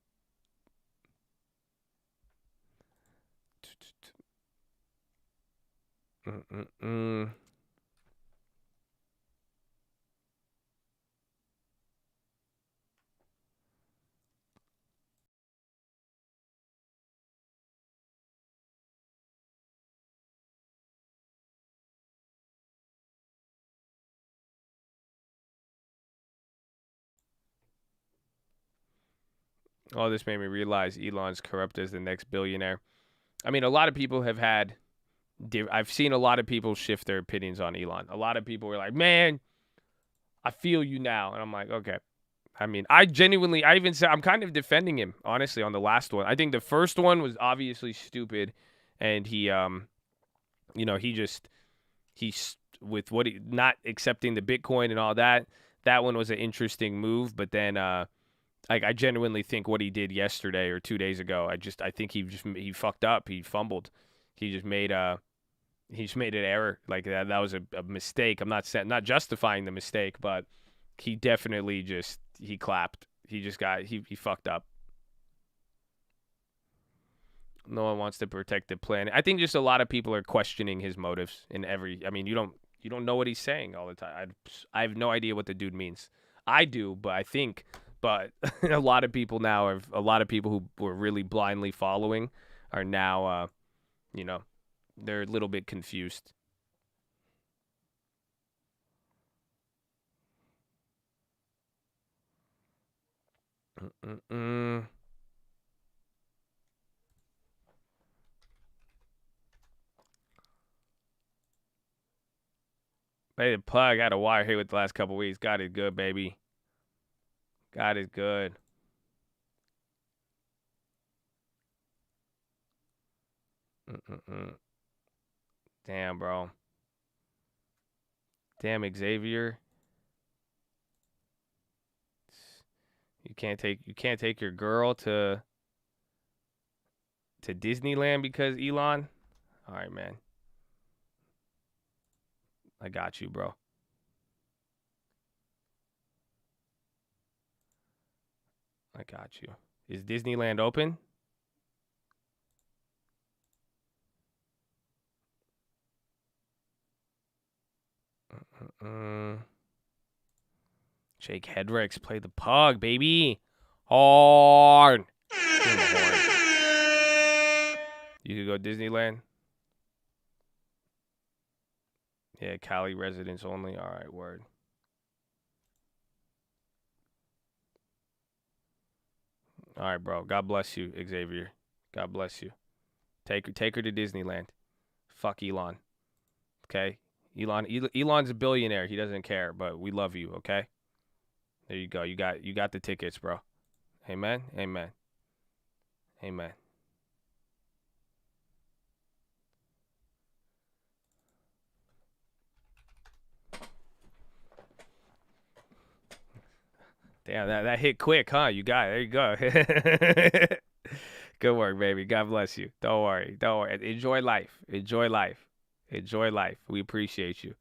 Oh, this made me realize Elon's corrupt as the next billionaire. I mean, a lot of people have had... I've seen a lot of people shift their opinions on Elon. A lot of people were like, man, I feel you now. And I'm like, okay. I mean, I even said, I'm kind of defending him, honestly, on the last one. I think the first one was obviously stupid. And he, he's with not accepting the Bitcoin and all that. That one was an interesting move. But then, I genuinely think what he did yesterday or 2 days ago, I think he fucked up. He fumbled. He just made an error like that. That was a mistake. I'm not justifying the mistake, but he definitely he clapped. he fucked up. No one wants to protect the planet. I think just a lot of people are questioning his motives in every. I mean, you don't know what he's saying all the time. I have no idea what the dude means. I do, but I think, but a lot of people now are a lot of people who were really blindly following are now, they're a little bit confused. Hey, the plug got a wire here with the last couple weeks. God is good, baby. God is good. Damn, bro. Damn, Xavier. You can't take your girl to Disneyland because Elon. All right, man. I got you, bro. I got you. Is Disneyland open? Jake Hedricks play the pug, baby. Horn. You could go Disneyland. Yeah, Cali residents only. All right, word. All right, bro. God bless you, Xavier. God bless you. Take her to Disneyland. Fuck Elon. Okay? Elon's a billionaire. He doesn't care, but we love you, okay? There you go. You got the tickets, bro. Amen. Amen. Amen. Damn, that hit quick, huh? You got it. There you go. Good work, baby. God bless you. Don't worry. Don't worry. Enjoy life. Enjoy life. Enjoy life. We appreciate you.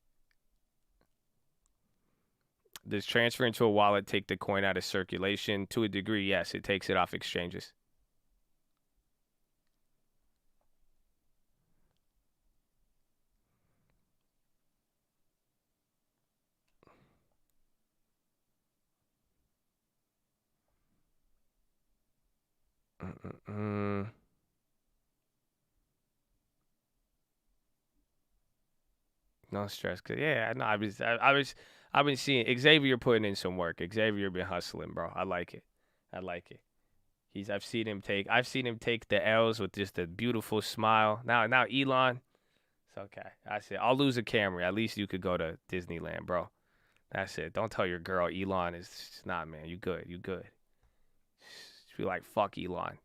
Does transfer into a wallet take the coin out of circulation? To a degree, yes. It takes it off exchanges. No stress, cause yeah, no, I've been seeing Xavier putting in some work. Xavier been hustling, bro. I like it. I like it. I've seen him take the L's with just a beautiful smile. Now Elon, it's okay. That's it. I'll lose a Camry. At least you could go to Disneyland, bro. That's it. Don't tell your girl Elon is not, man. You good. You good. Just be like, fuck Elon.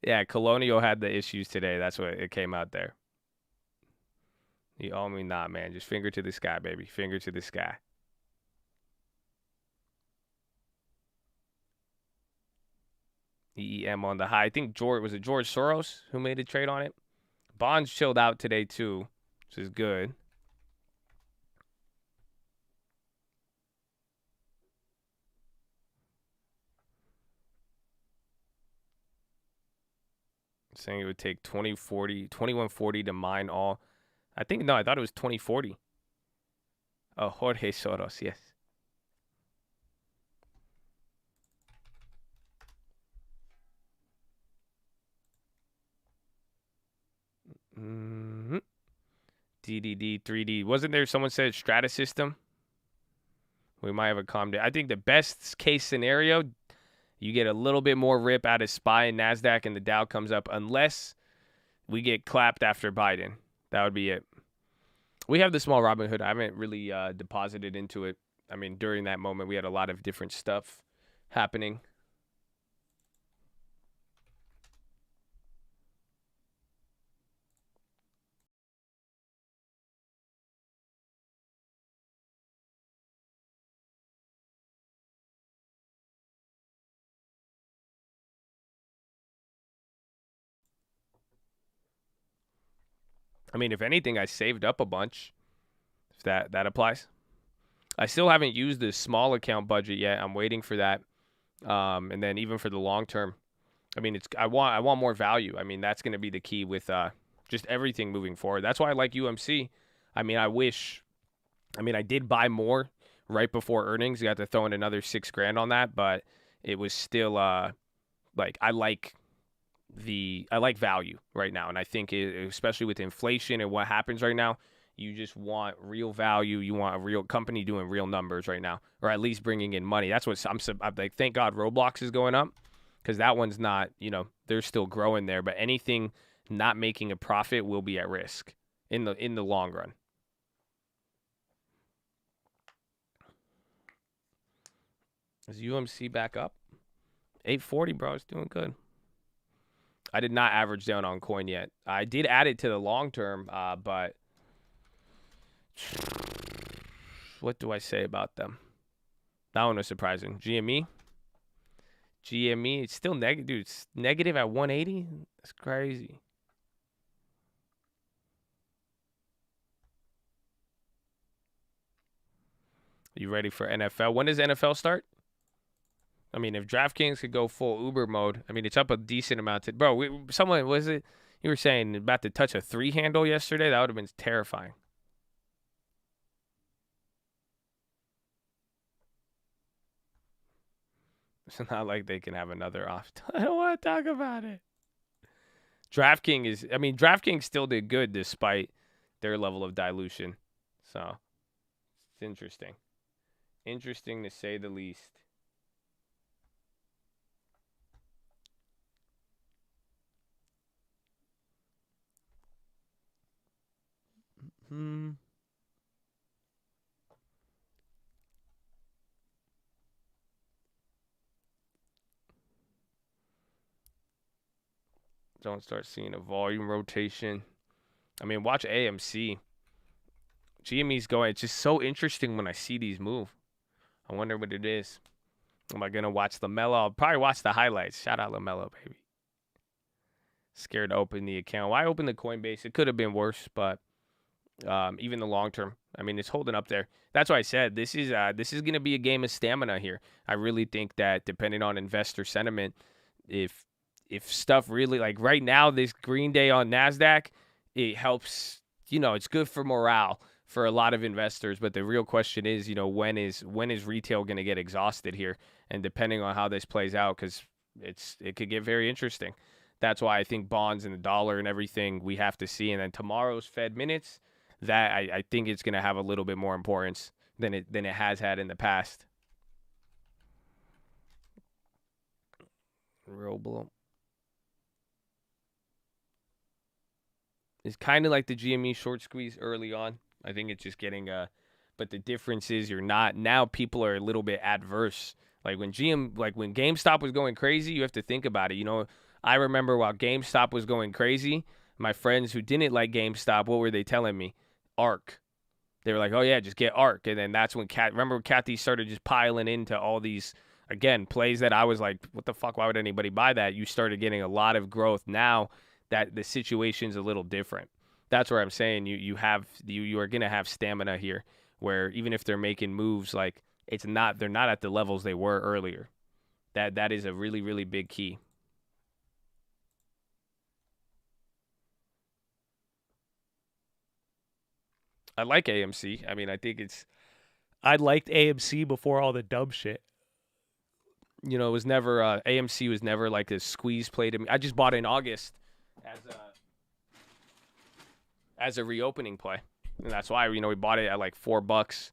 Yeah, Colonial had the issues today. That's what it came out there. You owe me not, man. Just finger to the sky, baby. Finger to the sky. EEM on the high. I think George Soros who made a trade on it. Bonds chilled out today too, which is good. Saying it would take 2140 to mine all. I thought it was 2040. Oh, Jorge Soros, yes. DDD 3D. Wasn't there someone said strata system? We might have a calm day. I think the best case scenario, you get a little bit more rip out of SPY and NASDAQ and the Dow comes up unless we get clapped after Biden. That would be it. We have the small Robinhood. I haven't really deposited into it. I mean, during that moment, we had a lot of different stuff happening. I mean, if anything, I saved up a bunch. If that applies. I still haven't used the small account budget yet. I'm waiting for that. And then even for the long term, I mean, I want more value. I mean, that's going to be the key with just everything moving forward. That's why I like UMC. I mean, I did buy more right before earnings. You got to throw in another $6,000 on that, but it was still like I like value right now, and I think especially with inflation and what happens right now, you just want real value. You want a real company doing real numbers right now, or at least bringing in money. That's what I'm like. Thank God Roblox is going up, because that one's not, they're still growing there. But anything not making a profit will be at risk in the long run. Is UMC back up? 840, bro. It's doing good. I did not average down on coin yet. I did add it to the long term, but what do I say about them? That one was surprising. GME, it's still negative, dude. It's negative at 180. That's crazy. You ready for NFL? When does NFL start? I mean, if DraftKings could go full Uber mode, I mean, it's up a decent amount. Someone, was it, you were saying about to touch a 3 handle yesterday? That would have been terrifying. It's not like they can have another off. I don't want to talk about it. DraftKings still did good despite their level of dilution. So, it's interesting. Interesting to say the least. Don't start seeing a volume rotation. I mean, watch AMC. GME's going. It's just so interesting when I see these move. I wonder what it is. Am I going to watch LaMelo? I'll probably watch the highlights. Shout out LaMelo, baby. Scared to open the account. Why open the Coinbase? It could have been worse, but even the long term, I mean, it's holding up there. That's why I said this is going to be a game of stamina here. I really think that depending on investor sentiment, if stuff really, like right now, this green day on NASDAQ, it helps, it's good for morale for a lot of investors. But the real question is, when is retail going to get exhausted here? And depending on how this plays out, because it could get very interesting. That's why I think bonds and the dollar and everything we have to see. And then tomorrow's Fed minutes, that I think it's going to have a little bit more importance than it has had in the past. Real blow. It's kind of like the GME short squeeze early on. I think it's just getting but the difference is you're not, now people are a little bit adverse. Like when GameStop was going crazy, you have to think about it. I remember while GameStop was going crazy, my friends who didn't like GameStop, what were they telling me? ARK. They were like, oh yeah, just get ARK. And then that's when Kathy started just piling into all these, again, plays that I was like, what the fuck, why would anybody buy that? You started getting a lot of growth now that the situation's a little different. That's where I'm saying you are going to have stamina here, where even if they're making moves, like they're not at the levels they were earlier. That is a really, really big key. I like AMC. I mean, I liked AMC before all the dumb shit. It was never, AMC was never like a squeeze play to me. I just bought it in August as a reopening play. And that's why, we bought it at like $4.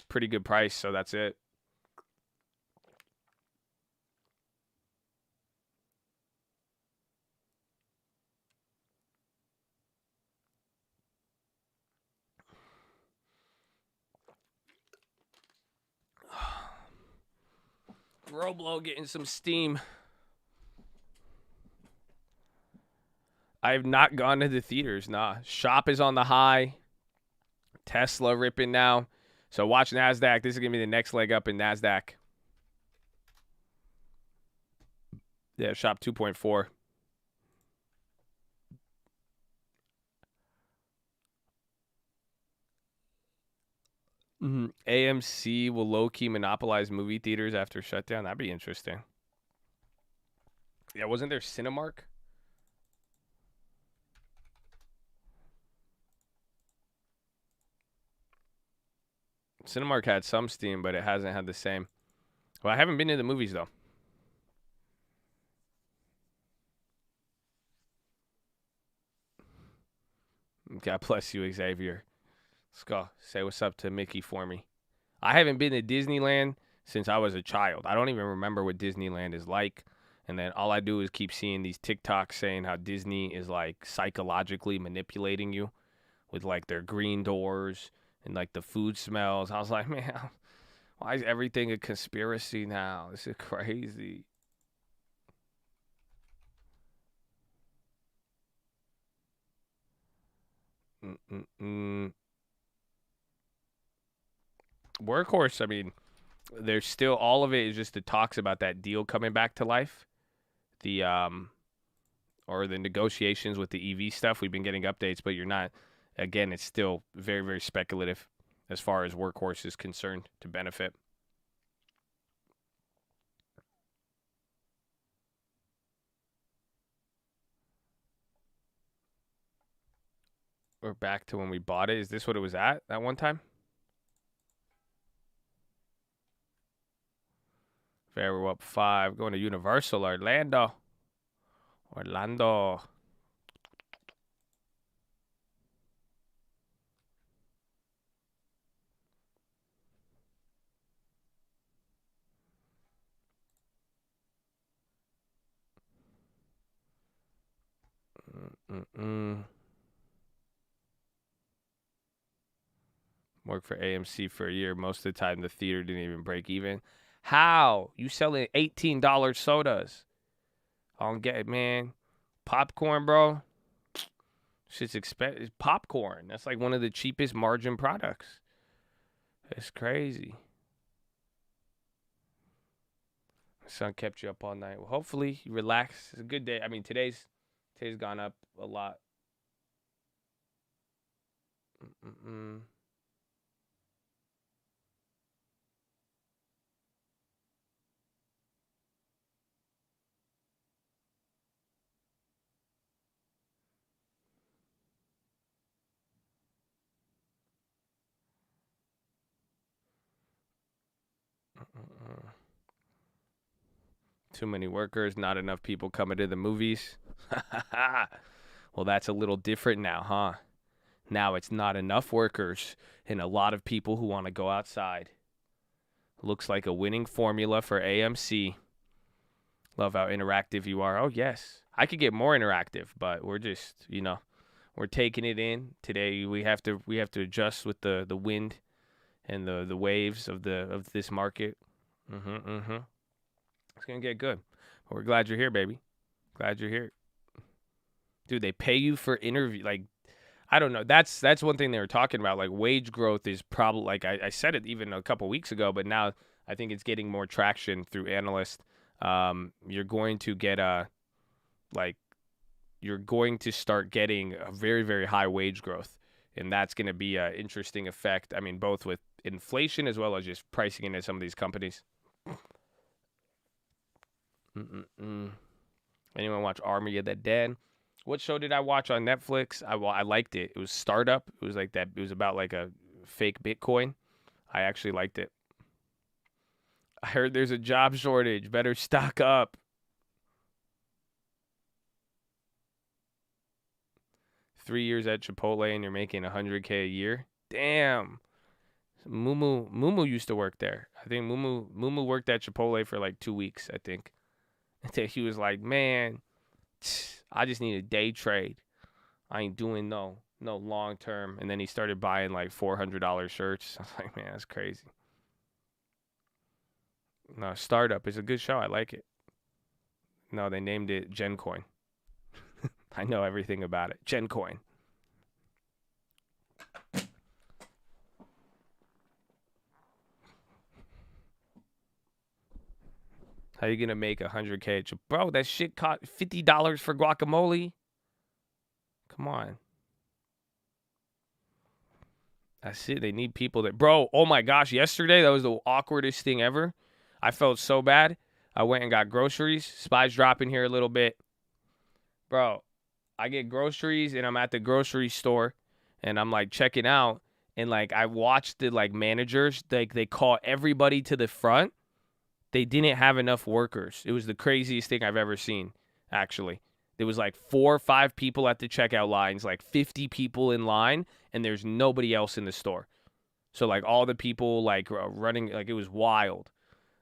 Pretty good price, so that's it. Roblo getting some steam. I have not gone to the theaters. Nah. Shop is on the high. Tesla ripping now. So watch NASDAQ. This is going to be the next leg up in NASDAQ. Yeah, Shop 2.4. AMC will low-key monopolize movie theaters after shutdown. That'd be interesting. Yeah, wasn't there Cinemark? Cinemark had some steam, but it hasn't had the same. Well, I haven't been to the movies, though. God bless you, Xavier. Let's go. Say what's up to Mickey for me. I haven't been to Disneyland since I was a child. I don't even remember what Disneyland is like. And then all I do is keep seeing these TikToks saying how Disney is like psychologically manipulating you with like their green doors and like the food smells. I was like, man, why is everything a conspiracy now? This is crazy. Workhorse, I mean, there's still all of it is just the talks about that deal coming back to life. The or the negotiations with the EV stuff. We've been getting updates, but you're not. Again, it's still very, very speculative as far as Workhorse is concerned to benefit. We're back to when we bought it. Is this what it was at that one time? Fair, we're up 5. Going to Universal Orlando. Orlando. Worked for AMC for a year. Most of the time, the theater didn't even break even. How? You selling $18 sodas? I don't get it, man. Popcorn, bro. Shit's expensive. Popcorn. That's like one of the cheapest margin products. It's crazy. My son kept you up all night. Well, hopefully you relax. It's a good day. I mean, today's gone up a lot. Too many workers, not enough people coming to the movies. Well, that's a little different now, huh? Now it's not enough workers and a lot of people who want to go outside. Looks like a winning formula for AMC. Love how interactive you are. Oh, yes. I could get more interactive, but we're just, we're taking it in. Today we have to adjust with the wind and the waves of this market. It's going to get good. But we're glad you're here, baby. Glad you're here. Dude, they pay you for interview. Like, I don't know. That's one thing they were talking about. Like, wage growth is probably, like I said it even a couple weeks ago, but now I think it's getting more traction through analysts. You're going to get you're going to start getting a very, very high wage growth. And that's going to be an interesting effect. I mean, both with inflation as well as just pricing into some of these companies. Anyone watch Army of the Dead? What show did I watch on Netflix? I liked it. It was Startup. It was like that. It was about like a fake Bitcoin. I actually liked it. I heard there's a job shortage. Better stock up. Three years at Chipotle and you're making $100K a year. Damn. Mumu used to work there. I think Mumu worked at Chipotle for like 2 weeks, I think. Until he was like, man, I just need a day trade. I ain't doing no long term. And then he started buying like $400 shirts. I was like, man, that's crazy. No, Startup is a good show. I like it. No, they named it GenCoin. I know everything about it. GenCoin. How you gonna make $100K? Bro, that shit cost $50 for guacamole. Come on. That's it. They need people that, bro. Oh my gosh, yesterday that was the awkwardest thing ever. I felt so bad. I went and got groceries. Spy's dropping here a little bit, bro. I get groceries and I'm at the grocery store, and I'm like checking out, and like I watched the like managers, like they call everybody to the front. They didn't have enough workers. It was the craziest thing I've ever seen. Actually, there was like 4 or 5 people at the checkout lines, like 50 people in line, and there's nobody else in the store. So like all the people like running, like it was wild.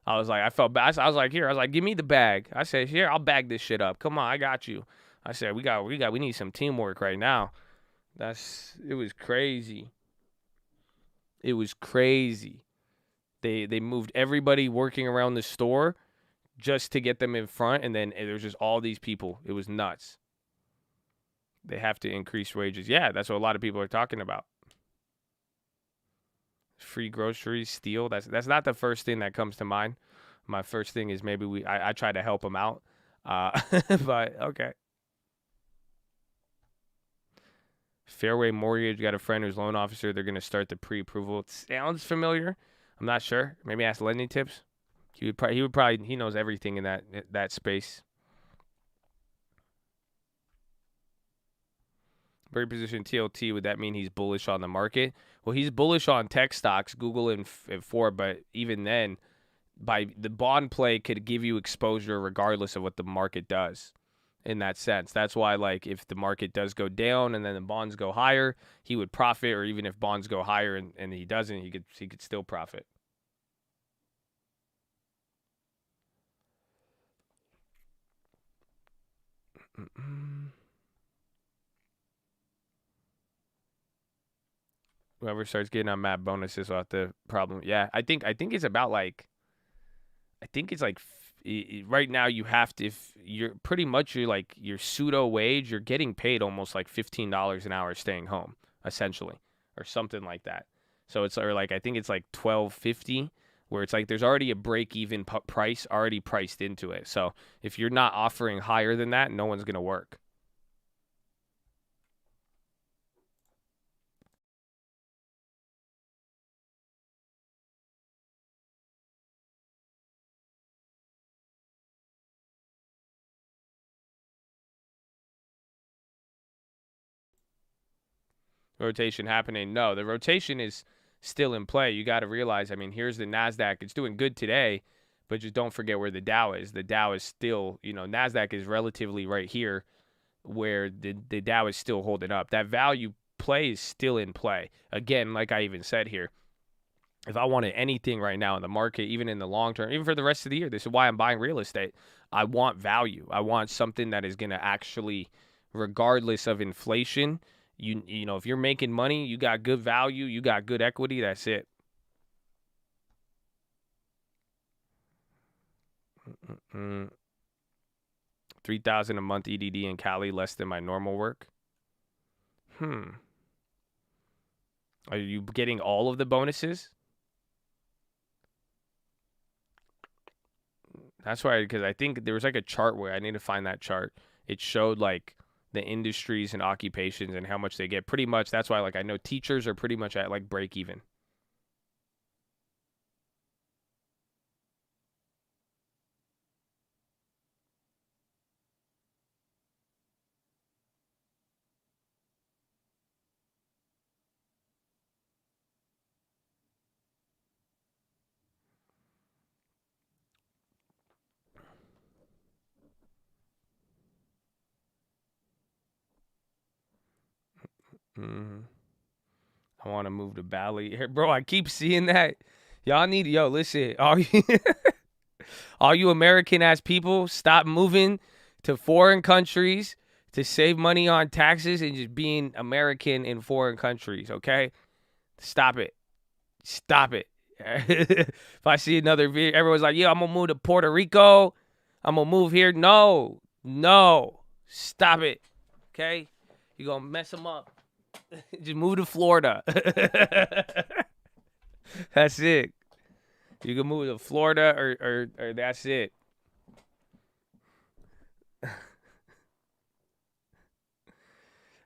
I was like, I felt bad. I was like, here. I was like, give me the bag. I said, here, I'll bag this shit up. Come on, I got you. I said, we need some teamwork right now. It was crazy. It was crazy. They moved everybody working around the store just to get them in front, and then there's just all these people. It was nuts. They have to increase wages. Yeah, that's what a lot of people are talking about. Free groceries, steal. That's not the first thing that comes to mind. My first thing is maybe I try to help them out. But okay. Fairway Mortgage, got a friend who's loan officer. They're going to start the pre-approval. It sounds familiar. I'm not sure. Maybe ask Lending Tips. He knows everything in that space. Very position TLT, would that mean he's bullish on the market? Well, he's bullish on tech stocks, Google and Ford, but even then, by the bond play could give you exposure regardless of what the market does. In that sense, that's why like if the market does go down and then the bonds go higher, he would profit. Or even if bonds go higher and he doesn't, he could still profit. Whoever starts getting on map bonuses will have the problem. Yeah, I think it's about like, I think it's like right now you have to, if you're pretty much your pseudo wage, you're getting paid almost like $15 an hour staying home essentially, or something like that. So it's, or like I think it's like $12.50, where it's like there's already a break even price already priced into it. So if you're not offering higher than that, no one's gonna work. Rotation happening? No, the rotation is still in play. You got to realize, I mean, here's the NASDAQ. It's doing good today, but just don't forget where the Dow is. The Dow is still, NASDAQ is relatively right here where the Dow is still holding up. That value play is still in play. Again, like I even said here, if I wanted anything right now in the market, even in the long term, even for the rest of the year, this is why I'm buying real estate. I want value. I want something that is going to actually, regardless of inflation, you know, if you're making money, you got good value, you got good equity, that's it. $3,000 a month EDD in Cali, less than my normal work. Are you getting all of the bonuses? That's why, because I think there was like a chart where I need to find that chart. It showed like the industries and occupations and how much they get. Pretty much, that's why like I know teachers are pretty much at like break even. I want to move to Bali. Bro, I keep seeing that. Y'all need, listen, all you American ass people, stop moving to foreign countries to save money on taxes and just being American in foreign countries, okay? Stop it. Stop it. If I see another video, everyone's like, I'm going to move to Puerto Rico. I'm going to move here. No. Stop it. Okay? You're going to mess them up. Just move to Florida. That's it. You can move to Florida or that's it.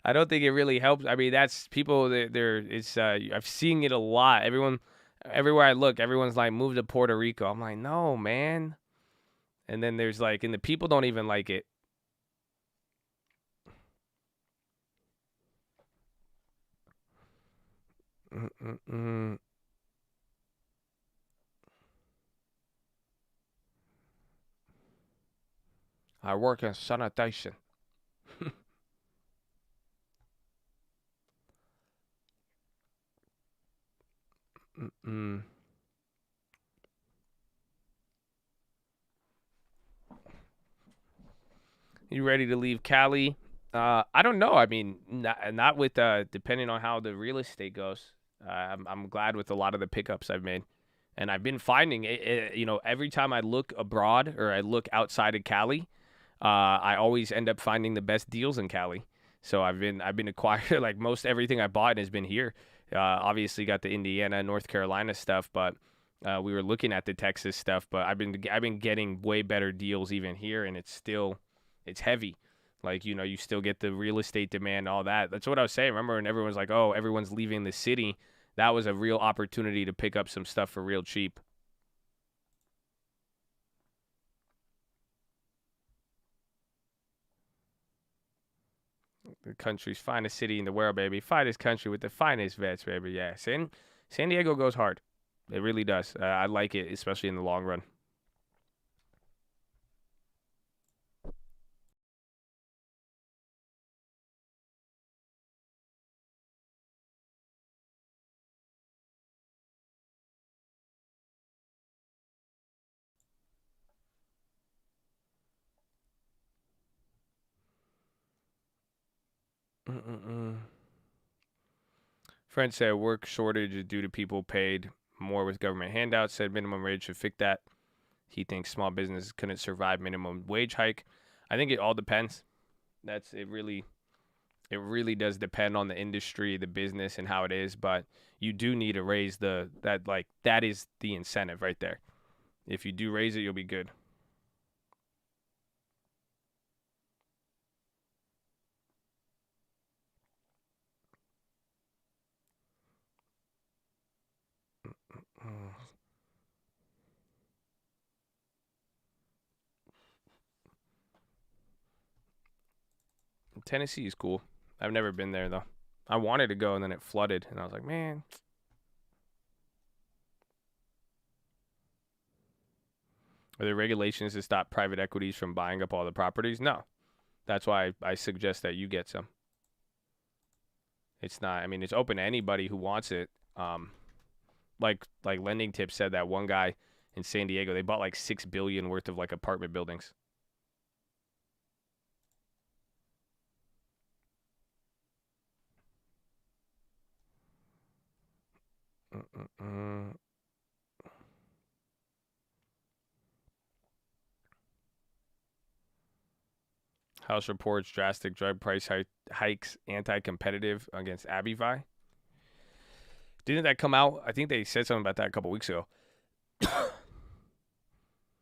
I don't think it really helps. I mean, that's people. It's. I've seen it a lot. Everywhere I look, everyone's like, move to Puerto Rico. I'm like, no, man. And then there's like, and the people don't even like it. I work in sanitation. You ready to leave Cali? I don't know. I mean, not with depending on how the real estate goes. I'm glad with a lot of the pickups I've made, and I've been finding it. You know, every time I look abroad or I look outside of Cali, I always end up finding the best deals in Cali. So I've been acquiring like most everything I bought has been here. Obviously got the Indiana, North Carolina stuff, but we were looking at the Texas stuff. But I've been getting way better deals even here, and it's heavy. Like, you know, you still get the real estate demand, all that. That's what I was saying. Remember when everyone's like, oh, everyone's leaving the city? That was a real opportunity to pick up some stuff for real cheap. The country's finest city in the world, baby. Finest country with the finest vets, baby. Yeah, San Diego goes hard. It really does. I like it, especially in the long run. Mm-mm-mm. Friend said work shortage is due to people paid more with government handouts. Said minimum wage should fix that. He thinks small businesses couldn't survive minimum wage hike. I think it all depends. It really does depend on the industry, the business, and how it is. But you do need to raise that is the incentive right there. If you do raise it, you'll be good. Tennessee is cool. I've never been there though. I wanted to go and then it flooded, and I was like, man. Are there regulations to stop private equities from buying up all the properties? No. That's why I suggest that you get some. It's not. I mean, it's open to anybody who wants it. Like Lending Tips said that one guy in San Diego, they bought like $6 billion worth of like apartment buildings. Mm-mm-mm. House reports drastic drug price hikes anti-competitive against Abivai. Didn't that come out? I think they said something about that a couple weeks ago.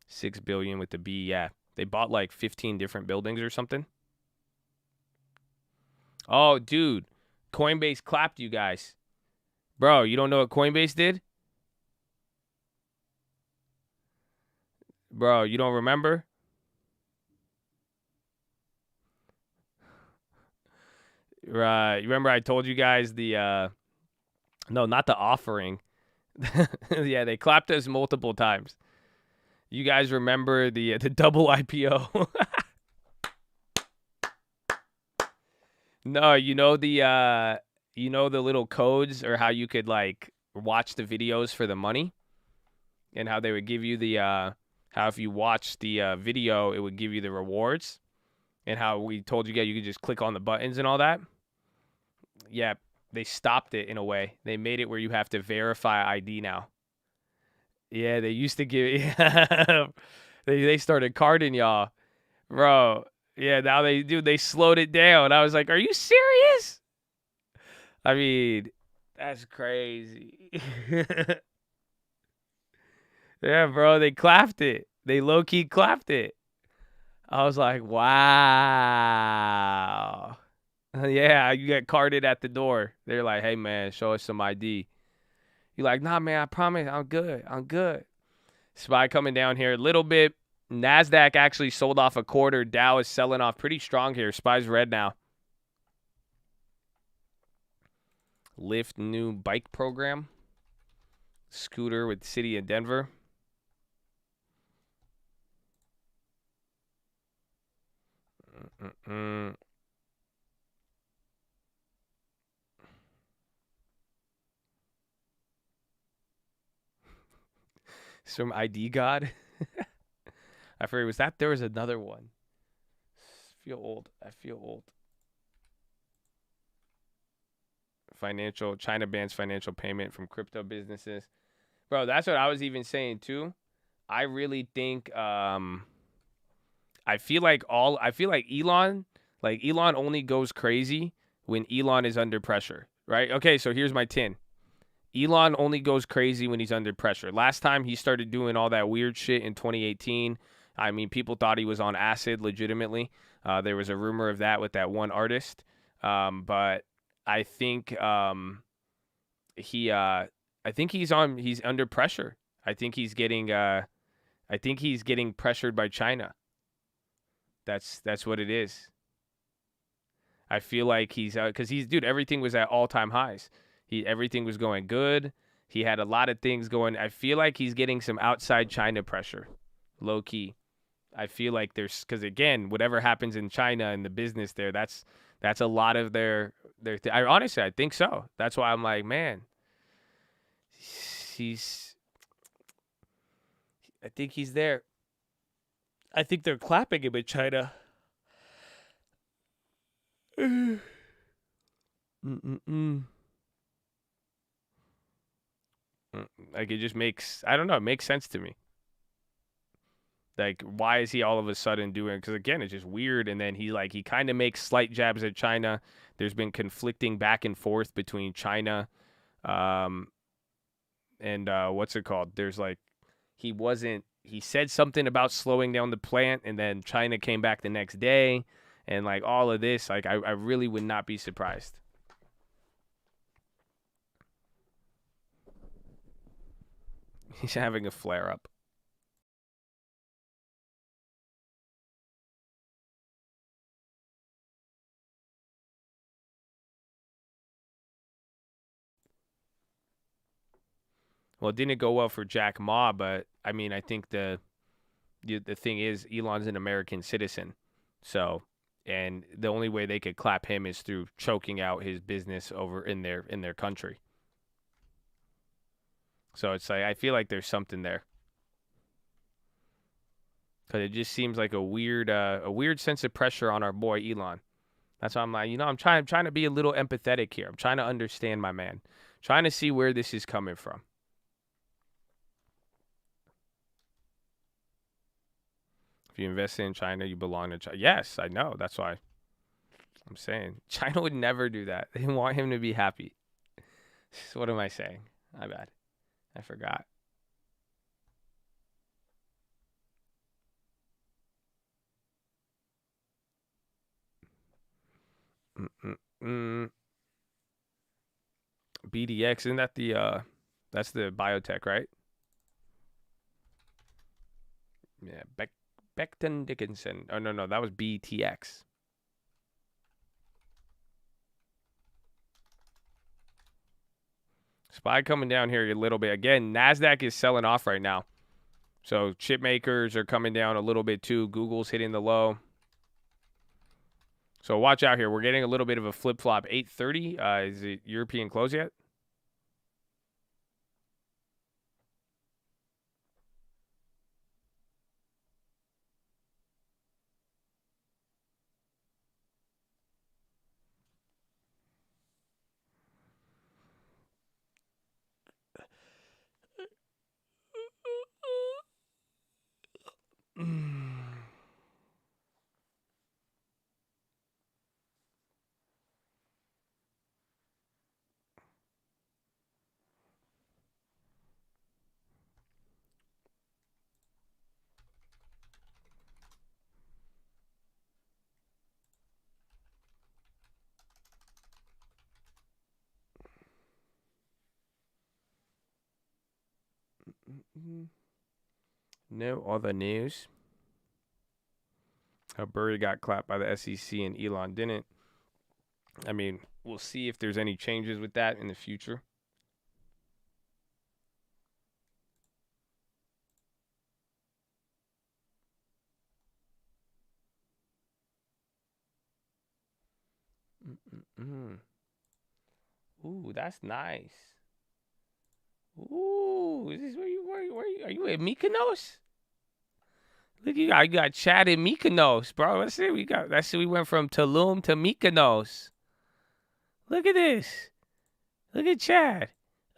6 billion with the B. Yeah, they bought like 15 different buildings or something. Oh, dude, Coinbase clapped you guys, bro. You don't know what Coinbase did, bro? You don't remember? Right? You remember I told you guys the no, not the offering. Yeah, they clapped us multiple times. You guys remember the double IPO? No, the little codes or how you could like watch the videos for the money, and how they would give you the how if you watch the video it would give you the rewards, and how we told you guys you could just click on the buttons and all that. Yeah, they stopped it in a way. They made it where you have to verify ID now. Yeah, they used to give. Yeah, they started carding y'all, bro. Yeah, now they slowed it down. I was like, are you serious? I mean, that's crazy. Yeah, bro, they clapped it. They low key clapped it. I was like, wow. Yeah, you get carded at the door. They're like, hey, man, show us some ID. You're like, nah, man, I promise I'm good. I'm good. SPY coming down here a little bit. NASDAQ actually sold off a quarter. Dow is selling off pretty strong here. SPY's red now. Lyft new bike program. Scooter with City of Denver. Some ID God. I forget, was that? There was another one. I feel old. I feel old. China bans financial payment from crypto businesses. Bro, that's what I was even saying too. I really think I feel like Elon only goes crazy when Elon is under pressure, right? Okay, so here's my tin. Elon only goes crazy when he's under pressure. Last time he started doing all that weird shit in 2018, I mean, people thought he was on acid legitimately. There was a rumor of that with that one artist. But I think he's under pressure. I think he's getting pressured by China. That's what it is. I feel like he's because dude, everything was at all-time highs. Everything was going good. He had a lot of things going. I feel like he's getting some outside China pressure, low key. I feel like because again, whatever happens in China and the business there, that's a lot of their. I think so. That's why I'm like, man, I think he's there. I think they're clapping him in China. Like it just makes, I don't know, it makes sense to me. Like, why is he all of a sudden doing? Because again, it's just weird. And then he kind of makes slight jabs at China. There's been conflicting back and forth between China, and what's it called? There's he said something about slowing down the plant, and then China came back the next day, and like all of this, like I really would not be surprised. He's having a flare up. Well, it didn't go well for Jack Ma, but I mean, I think the thing is Elon's an American citizen, so and the only way they could clap him is through choking out his business over in their country. So it's like I feel like there's something there. Because it just seems like a weird sense of pressure on our boy Elon. That's why I'm like, I'm trying to be a little empathetic here. I'm trying to understand my man, trying to see where this is coming from. If you invest in China, you belong to China. Yes, I know. That's why I'm saying China would never do that. They want him to be happy. What am I saying? My bad. I forgot. BDX, isn't that that's the biotech, right? Yeah, Becton Dickinson. Oh no, that was BTX. SPY coming down here a little bit. Again, NASDAQ is selling off right now. So chip makers are coming down a little bit too. Google's hitting the low. So watch out here. We're getting a little bit of a flip-flop. 8:30. Is it European close yet? No other news. Burry got clapped by the SEC and Elon didn't. I mean, we'll see if there's any changes with that in the future. Ooh, that's nice. Ooh, is this where you are you at Mykonos? Look, you got Chad in Mykonos, bro. That's it. We went from Tulum to Mykonos. Look at this. Look at Chad.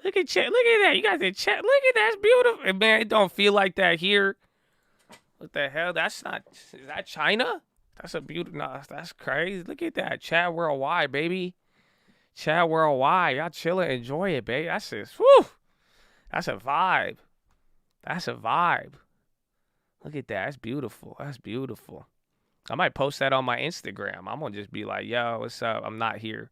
Look at Chad. Look at that. You got the Chad. Look at that. That's beautiful. And man, it don't feel like that here. What the hell? That's not. Is that China? That's a beautiful. No, that's crazy. Look at that. Chad worldwide, baby. Chad worldwide. Y'all chilling. Enjoy it, baby. That's just. Woo. That's a vibe. That's a vibe. Look at that. That's beautiful. That's beautiful. I might post that on my Instagram. I'm going to just be like, yo, what's up? I'm not here.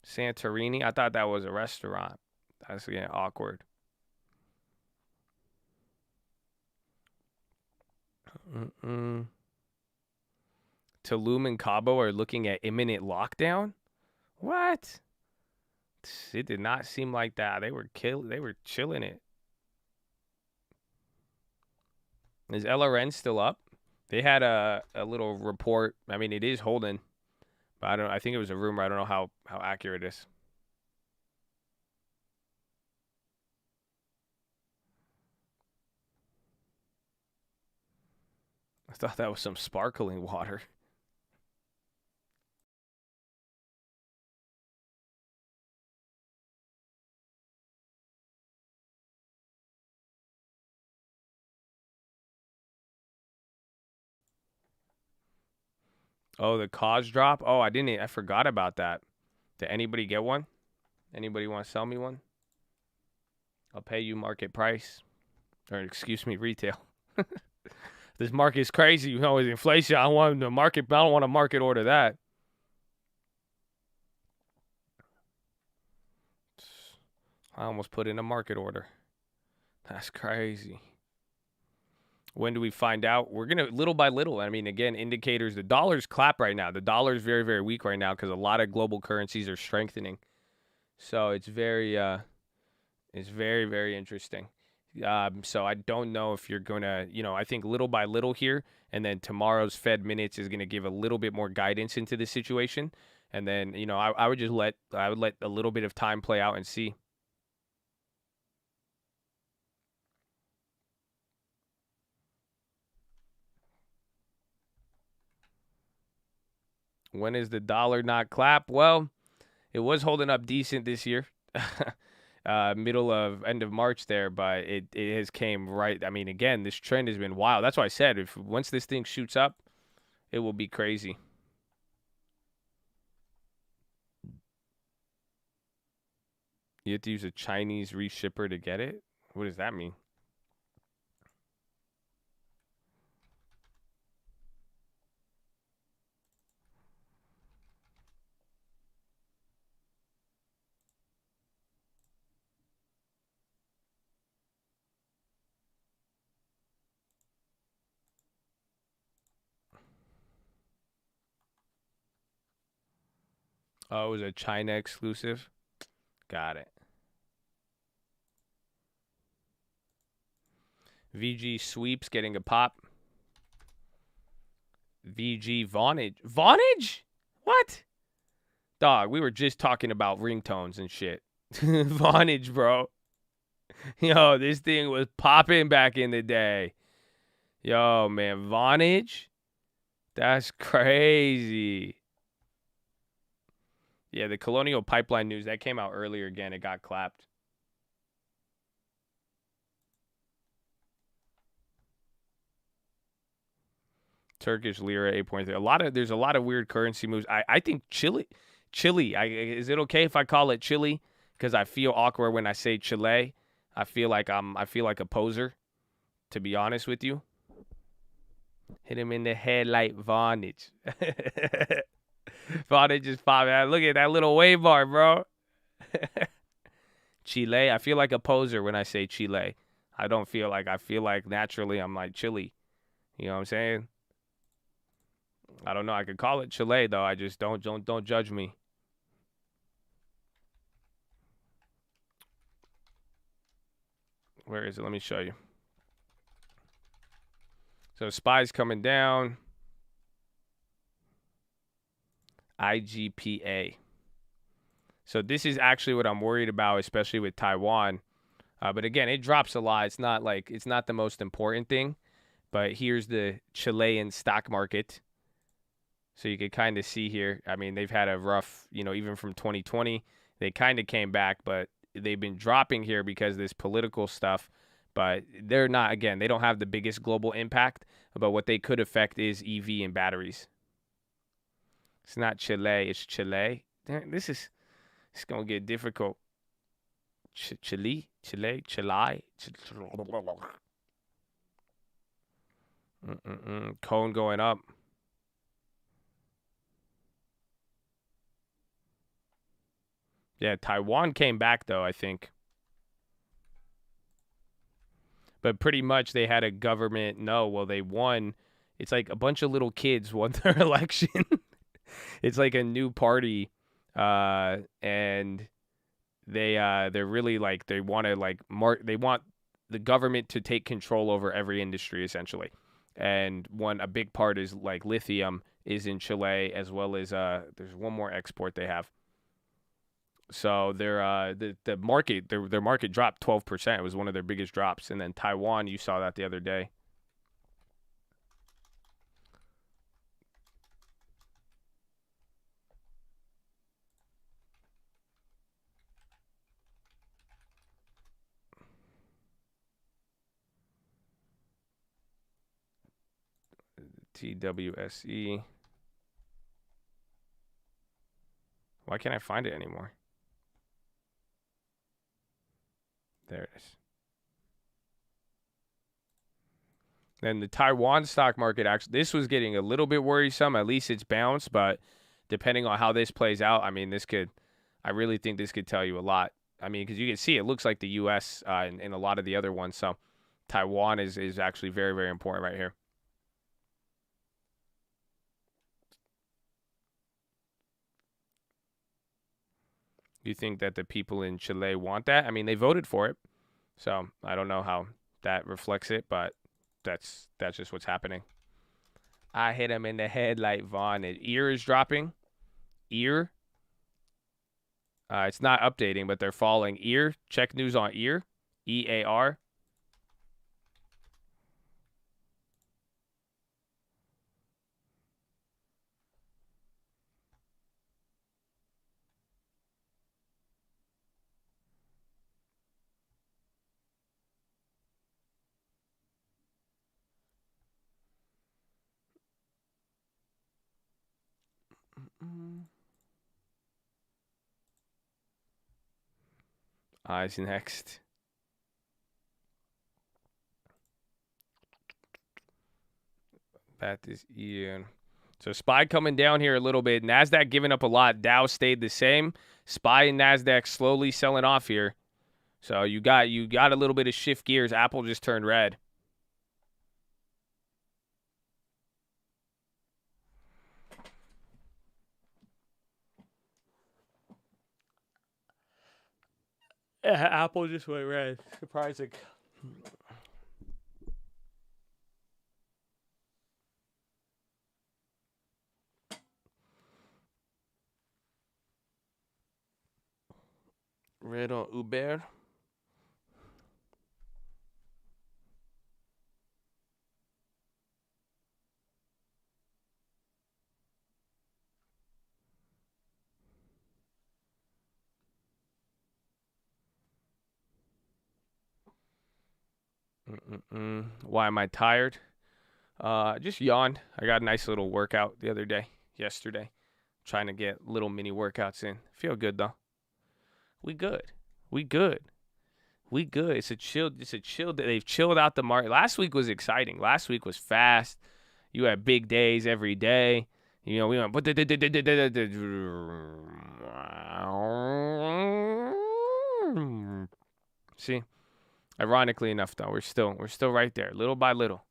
Santorini. I thought that was a restaurant. That's getting awkward. Tulum and Cabo are looking at imminent lockdown? What? It did not seem like that. They were chilling it. Is LRN still up? They had a little report. I mean, it is holding, but I think it was a rumor. I don't know how accurate it is. I thought that was some sparkling water. Oh, the cause drop? Oh, I forgot about that. Did anybody get one? Anybody want to sell me one? I'll pay you market price. Or excuse me, retail. This market's crazy. You know, with inflation, I don't want to market order that. I almost put in a market order. That's crazy. When do we find out? We're going to, little by little. I mean, again, indicators. The dollar's clap right now. The dollar's very, very weak right now because a lot of global currencies are strengthening. So it's very, very interesting. So I don't know if you're going to, I think little by little here. And then tomorrow's Fed minutes is going to give a little bit more guidance into the situation. And then, I would just let a little bit of time play out and see. When is the dollar not clap? Well, it was holding up decent this year. End of March there, but it has came right. I mean, again, this trend has been wild. That's why I said once this thing shoots up, it will be crazy. You have to use a Chinese reshipper to get it? What does that mean? Oh, it was a China exclusive? Got it. VG Sweeps getting a pop. VG Vonage. Vonage? What? Dog, we were just talking about ringtones and shit. Vonage, bro. Yo, this thing was popping back in the day. Yo, man, Vonage? That's crazy. Yeah, the Colonial Pipeline news, that came out earlier again. It got clapped. Turkish lira 8.3. There's a lot of weird currency moves. I think Chile. Is it okay if I call it Chile? Because I feel awkward when I say Chile. I feel like a poser, to be honest with you. Hit him in the head like Vonage. Vonage is popping. Look at that little wave bar, bro. Chile. I feel like a poser when I say Chile. I don't feel like I feel like naturally I'm like Chile. You know what I'm saying? I don't know. I could call it Chile though. I just don't judge me. Where is it? Let me show you. So SPY's coming down. IGPA. So this is actually what I'm worried about, especially with Taiwan. But again, it drops a lot. It's not the most important thing. But here's the Chilean stock market. So you can kind of see here. I mean, they've had a rough, even from 2020, they kind of came back, but they've been dropping here because of this political stuff. But they're not, again, they don't have the biggest global impact. But what they could affect is EV and batteries. It's not Chile, it's Chile. This is going to get difficult. Chile. Cone going up. Yeah, Taiwan came back, though, I think. But pretty much they had a government. No, well, they won. It's like a bunch of little kids won their election. It's like a new party. And they're really like, they want to they want the government to take control over every industry, essentially. And a big part is like lithium is in Chile, as well as there's one more export they have. So their market dropped 12%. It was one of their biggest drops. And then Taiwan, you saw that the other day. TWSE. Why can't I find it anymore? There it is. Then the Taiwan stock market, actually, this was getting a little bit worrisome. At least it's bounced, but depending on how this plays out, I mean, I really think this could tell you a lot. I mean, because you can see it looks like the U.S. And a lot of the other ones. So Taiwan is actually very, very important right here. You think that the people in Chile want that? I mean, they voted for it. So I don't know how that reflects it, but that's just what's happening. I hit him in the head like Vaughn. Ear is dropping. Ear. It's not updating, but they're falling. Ear. Check news on Ear. EAR. Eyes next. That is Ian. So SPY coming down here a little bit. NASDAQ giving up a lot. Dow stayed the same. SPY and NASDAQ slowly selling off here. So you got a little bit of shift gears. Apple just turned red. Yeah, Apple just went red. Surprising. Red on Uber. Why am I tired? Just yawned. I got a nice little workout yesterday. Trying to get little mini workouts in. Feel good though. We good. It's a chill day. They've chilled out the market. Last week was exciting. Last week was fast. You had big days every day. We went See? Ironically enough, though, we're still right there, little by little.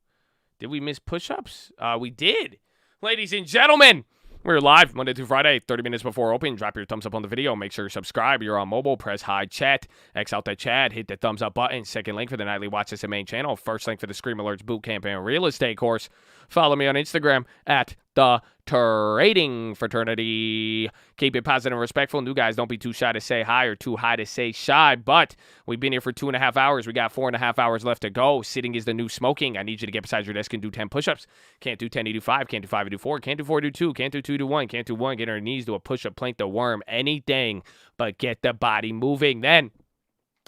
Did we miss push-ups? We did. Ladies and gentlemen, we're live Monday through Friday, 30 minutes before open. Drop your thumbs up on the video. Make sure you subscribe. You're on mobile. Press high chat. X out the chat. Hit the thumbs up button. Second link for the nightly Watchlist main channel. First link for the Scream Alerts Bootcamp and Real Estate course. Follow me on Instagram at the Trading Fraternity. Keep it positive and respectful. New guys, don't be too shy to say hi or too high to say shy. But we've been here for 2.5 hours. We got 4.5 hours left to go. Sitting is the new smoking. I need you to get beside your desk and do 10 push-ups. Can't do 10, you do 5. Can't do 5, you do 4. Can't do 4, do 2. Can't do 2, do 1. Can't do 1, get on your knees, do a push-up, plank the worm. Anything but get the body moving. Then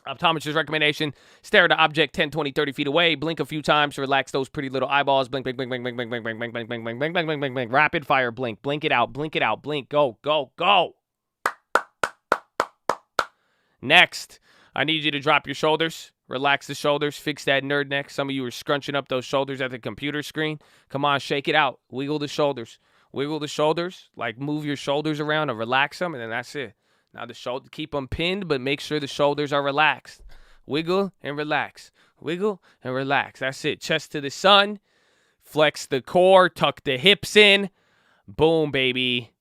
optometrist's recommendation, stare at an object 10, 20, 30 feet away, blink a few times to relax those pretty little eyeballs, blink, blink, blink, blink, blink, blink, blink, blink, blink, blink, blink, blink, blink, blink, blink, blink, rapid fire blink, blink it out, blink, go, go, go. Next, I need you to drop your shoulders, relax the shoulders, fix that nerd neck. Some of you are scrunching up those shoulders at the computer screen. Come on, shake it out, wiggle the shoulders, like move your shoulders around and relax them, and then that's it. Now the shoulder, keep them pinned, but make sure the shoulders are relaxed. Wiggle and relax. Wiggle and relax. That's it. Chest to the sun. Flex the core. Tuck the hips in. Boom, baby.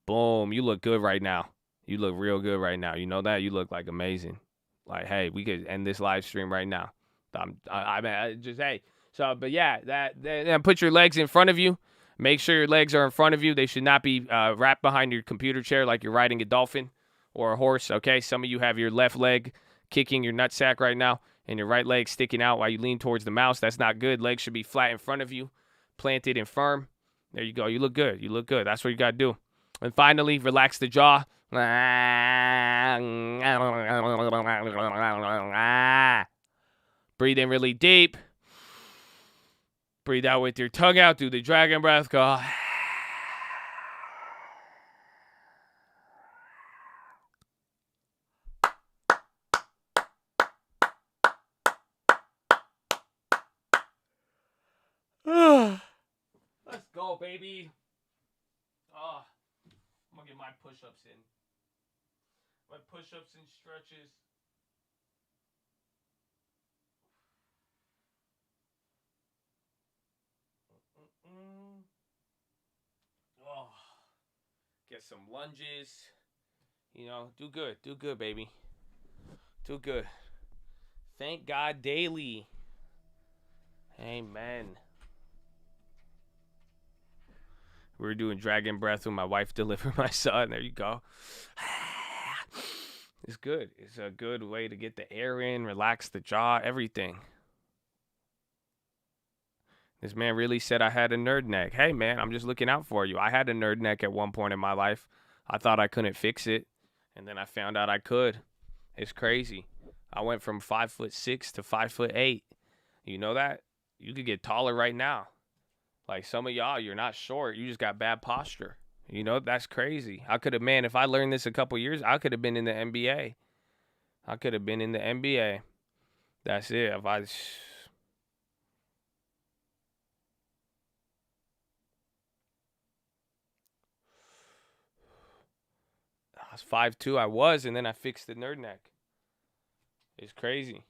Boom. You look good right now. You look real good right now. You know that? You look like amazing. Like, hey, we could end this live stream right now. Hey. So, but yeah, then put your legs in front of you. Make sure your legs are in front of you. They should not be wrapped behind your computer chair like you're riding a dolphin or a horse, okay? Some of you have your left leg kicking your nutsack right now and your right leg sticking out while you lean towards the mouse. That's not good. Legs should be flat in front of you, planted and firm. There you go. You look good. You look good. That's what you got to do. And finally, relax the jaw. Breathe in really deep. Breathe out with your tongue out. Do the dragon breath. Go. Let's go, baby. Oh, I'm going to get my push-ups in. My push-ups and stretches. Oh, get some lunges. You know, do good. Do good, baby. Do good. Thank God daily. Amen. We were doing dragon breath when my wife delivered my son. There you go. It's good. It's a good way to get the air in, relax the jaw, everything. This man really said I had a nerd neck. Hey, man, I'm just looking out for you. I had a nerd neck at one point in my life. I thought I couldn't fix it, and then I found out I could. It's crazy. I went from 5'6" to 5'8". You know that? You could get taller right now. Like some of y'all, you're not short. You just got bad posture. You know, that's crazy. I could have, man, if I learned this a couple years, I could have been in the NBA. I could have been in the NBA. That's it. If I was 5'2", I was, and then I fixed the nerd neck. It's crazy.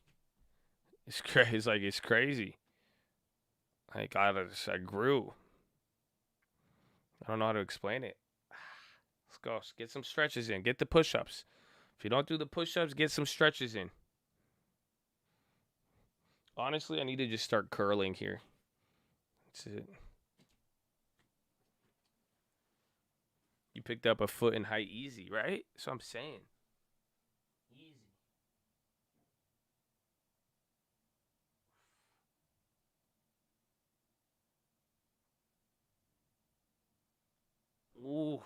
It's crazy. Like, I grew. I don't know how to explain it. Let's go. Get some stretches in. Get the push-ups. If you don't do the push-ups, get some stretches in. Honestly, I need to just start curling here. That's it. You picked up a foot in height easy, right? That's what I'm saying. Easy. Ooh.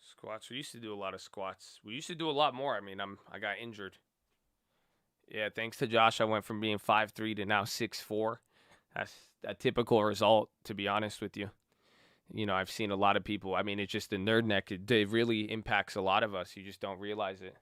Squats. We used to do a lot of squats. We used to do a lot more. I mean, I got injured. Yeah, thanks to Josh, I went from being 5'3" to now 6'4". That's a typical result, to be honest with you. You know, I've seen a lot of people. I mean, it's just the nerd neck. It really impacts a lot of us. You just don't realize it.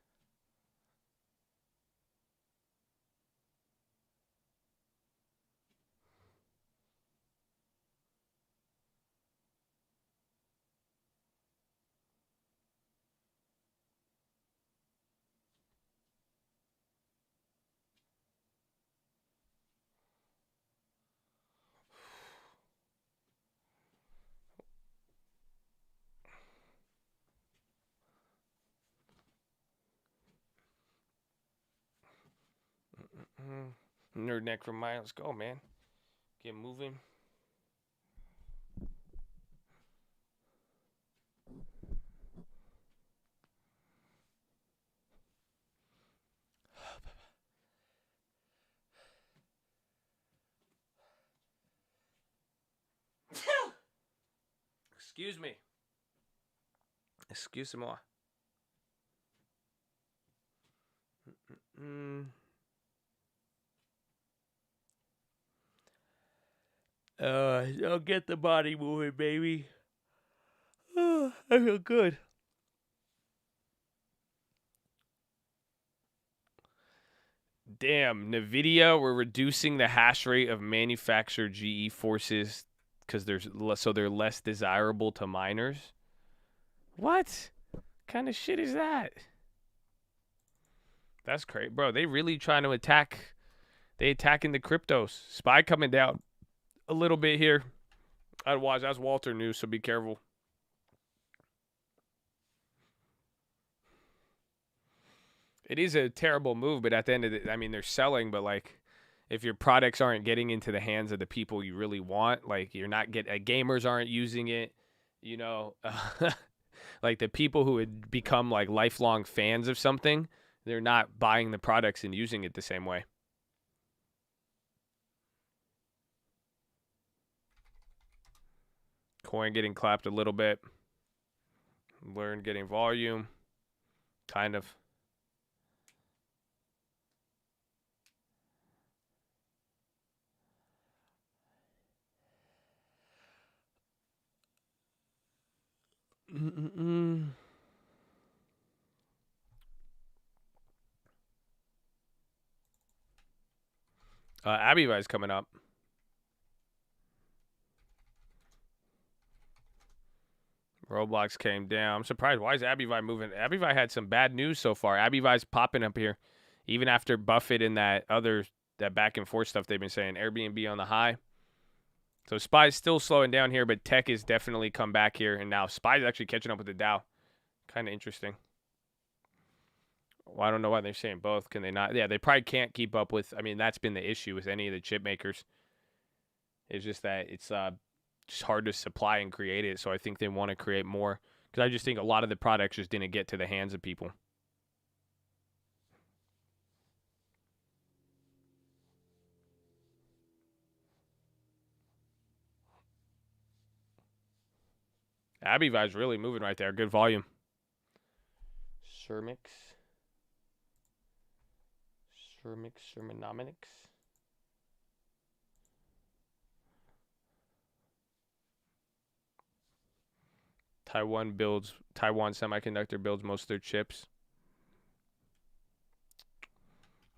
Nerd neck from Maya. Let's go, man. Get moving. Excuse me. Excuse-moi. I'll get the body moving, baby. I feel good. Damn, NVIDIA, we're reducing the hash rate of manufactured GE forces because they're less desirable to miners. What kind of shit is that? That's crazy, bro. They really trying to attack. They attacking the cryptos. SPY coming down a little bit here. I'd watch. That's Walter news, so be careful. It is a terrible move, but at the end of it, I mean, they're selling, but like, if your products aren't getting into the hands of the people you really want, like you're not gamers aren't using it, you know, like the people who would become like lifelong fans of something, they're not buying the products and using it the same way. Coin getting clapped a little bit. Learn getting volume. Kind of. Abivi's coming up. Roblox came down. I'm surprised. Why is Abivi moving? Abivi had some bad news so far. Abivi's popping up here. Even after Buffett and that back and forth stuff they've been saying. Airbnb on the high. So SPY's still slowing down here, but tech is definitely come back here. And now SPY's actually catching up with the Dow. Kind of interesting. Well, I don't know why they're saying both. Can they not? Yeah, they probably can't keep up with. I mean, that's been the issue with any of the chip makers. It's just that it's just hard to supply and create it. So I think they want to create more. Because I just think a lot of the products just didn't get to the hands of people. Abivi's really moving right there. Good volume. Sermonomics. Taiwan Semiconductor builds most of their chips.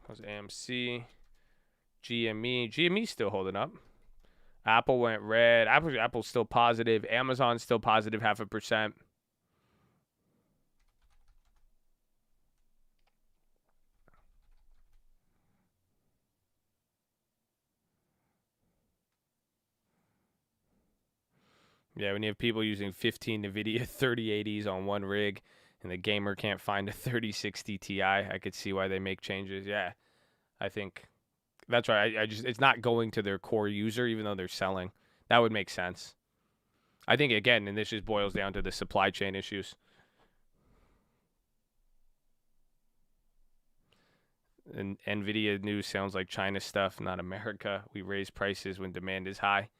How's AMC? GME. GME's still holding up. Apple went red. Apple's still positive. Amazon's still positive 0.5%. Yeah, when you have people using 15 NVIDIA 3080s on one rig and the gamer can't find a 3060 Ti, I could see why they make changes. Yeah, I think that's right. It's not going to their core user, even though they're selling. That would make sense. I think, again, and this just boils down to the supply chain issues. And NVIDIA news sounds like China stuff, not America. We raise prices when demand is high.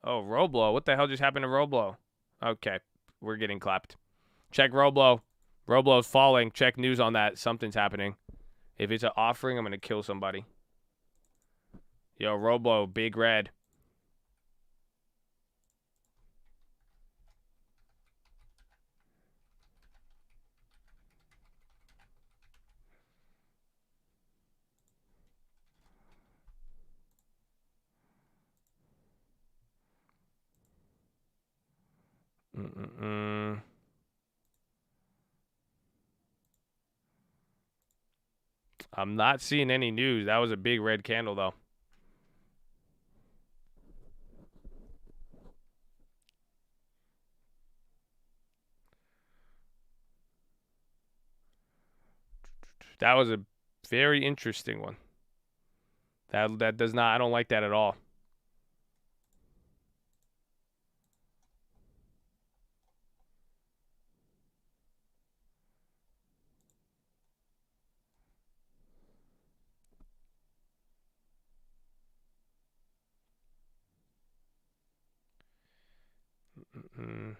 Oh, Roblo. What the hell just happened to Roblo? Okay, we're getting clapped. Check Roblo. Roblo's falling. Check news on that. Something's happening. If it's an offering, I'm going to kill somebody. Yo, Roblo, big red. I'm not seeing any news. That was a big red candle, though. That was a very interesting one. That does not. I don't like that at all. Mm-mm.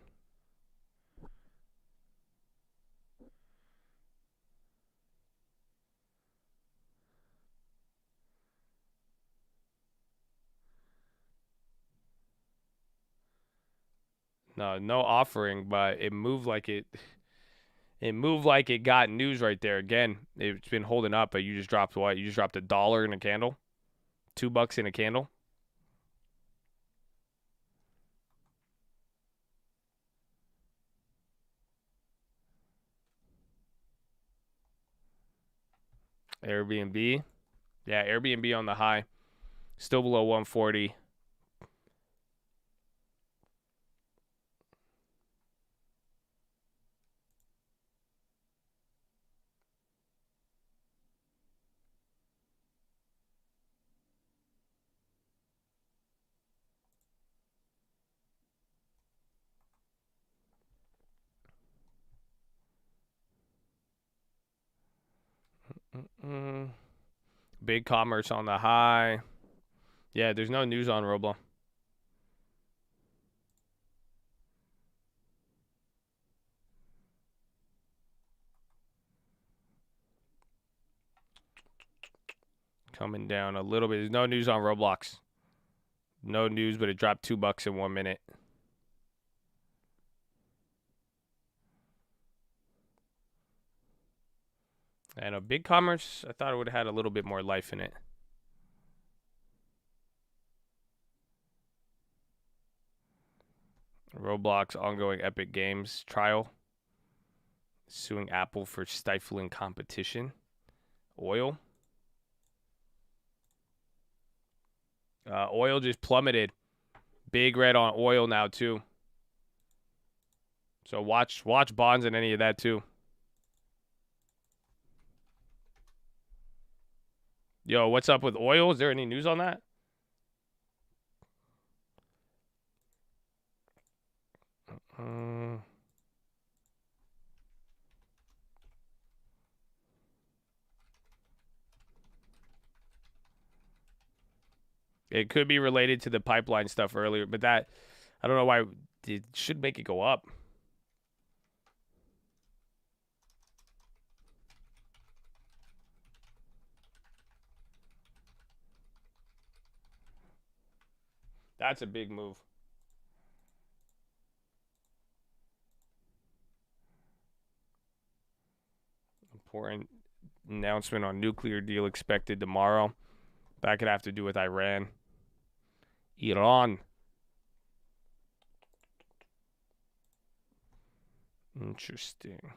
No offering, but it moved like it. It moved like it got news right there. Again, it's been holding up, but you just dropped what? You just dropped $1 in a candle, $2 in a candle. Airbnb, yeah, Airbnb on the high, still below 140. Mm-mm. Big commerce on the high. Yeah, there's no news on Roblox. Coming down a little bit. There's no news on Roblox. No news, but it dropped $2 in 1 minute. And a big commerce, I thought it would have had a little bit more life in it. Roblox ongoing Epic Games trial. Suing Apple for stifling competition. Oil. Oil just plummeted. Big red on oil now too. So watch bonds and any of that too. Yo, what's up with oil? Is there any news on that? It could be related to the pipeline stuff earlier, but that I don't know why it should make it go up. That's a big move. Important announcement on nuclear deal expected tomorrow. That could have to do with Iran. Iran. Interesting.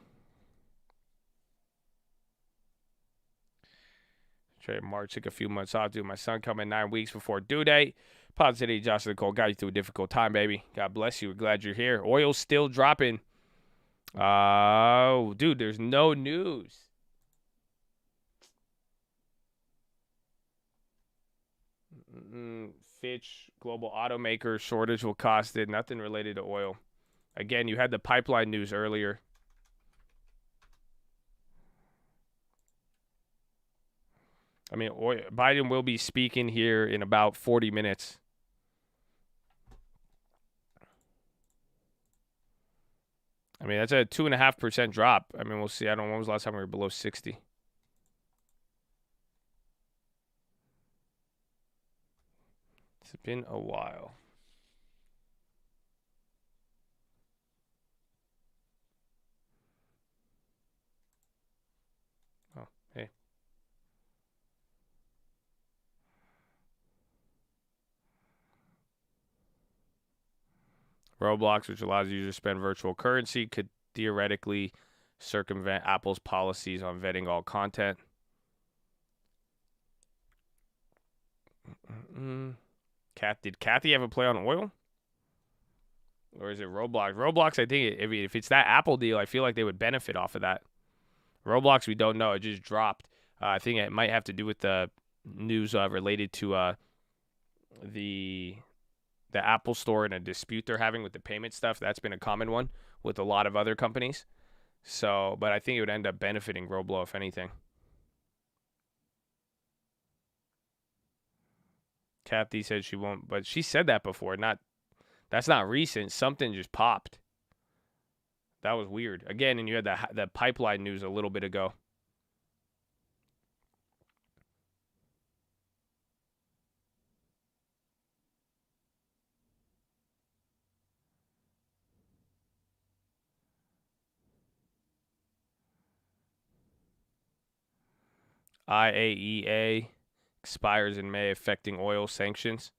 Trade March took a few months off due to my son coming 9 weeks before due date. Positivity, Jocelyn Cole got you through a difficult time, baby. God bless you. We're glad you're here. Oil's still dropping. Oh, dude, there's no news. Fitch, global automaker shortage will cost it. Nothing related to oil. Again, you had the pipeline news earlier. I mean, Biden will be speaking here in about 40 minutes. I mean, that's a 2.5% drop. I mean, we'll see. I don't know when was the last time we were below 60. It's been a while. Oh, hey. Roblox, which allows users to spend virtual currency, could theoretically circumvent Apple's policies on vetting all content. Did Kathy have a play on oil? Or is it Roblox? Roblox, I think if it's that Apple deal, I feel like they would benefit off of that. Roblox, we don't know. It just dropped. I think it might have to do with the news related to the Apple Store and a dispute they're having with the payment stuff. That's been a common one with a lot of other companies. So, but I think it would end up benefiting Roblo if anything. Kathy said she won't, but she said that before. That's not recent. Something just popped. That was weird. Again, and you had the pipeline news a little bit ago. IAEA expires in May, affecting oil sanctions.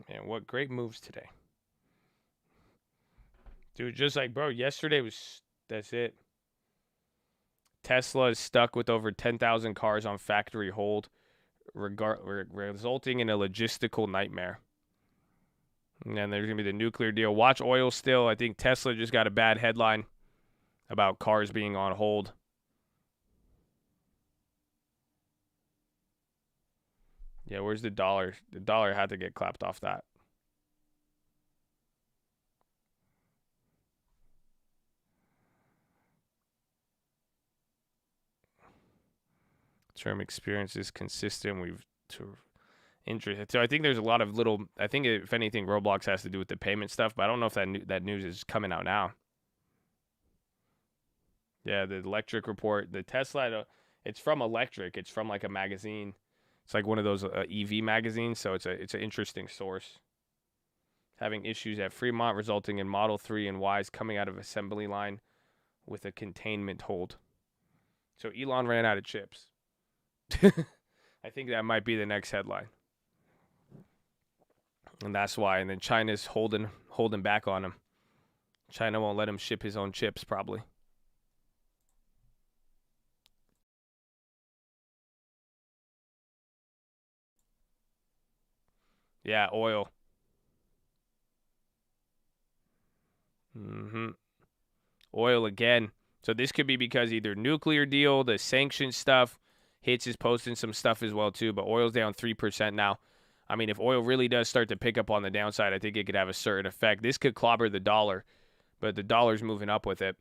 Man, what great moves today. Dude, just like, bro, yesterday that's it. Tesla is stuck with over 10,000 cars on factory hold, resulting in a logistical nightmare. And then there's going to be the nuclear deal. Watch oil still. I think Tesla just got a bad headline about cars being on hold. Yeah, where's the dollar? The dollar had to get clapped off that. Term experience is consistent. Interesting. So I think there's a lot of little. I think if anything, Roblox has to do with the payment stuff, but I don't know if that news is coming out now. Yeah, the electric report, the Tesla. It's from Electric. It's from like a magazine. It's like one of those EV magazines. So it's an interesting source. Having issues at Fremont, resulting in Model 3 and Ys coming out of assembly line with a containment hold. So Elon ran out of chips. I think that might be the next headline. And that's why. And then China's holding back on him. China won't let him ship his own chips, probably. Yeah, oil. Oil again. So this could be because either nuclear deal, the sanction stuff, Hits is posting some stuff as well too, but oil's down 3% now. I mean, if oil really does start to pick up on the downside, I think it could have a certain effect. This could clobber the dollar, but the dollar's moving up with it.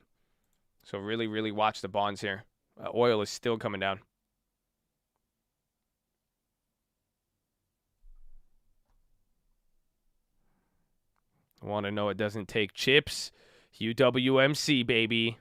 So really, really watch the bonds here. Oil is still coming down. Want to know it doesn't take chips? UWMC, baby.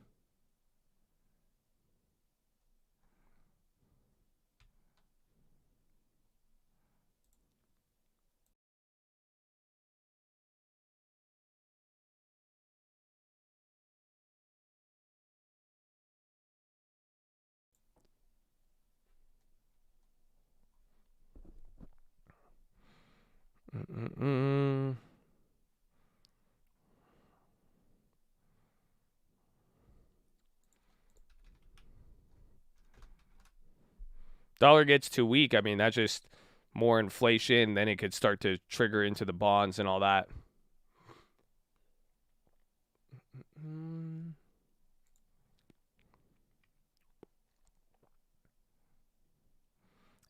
Dollar gets too weak. I mean, that's just more inflation. Then it could start to trigger into the bonds and all that.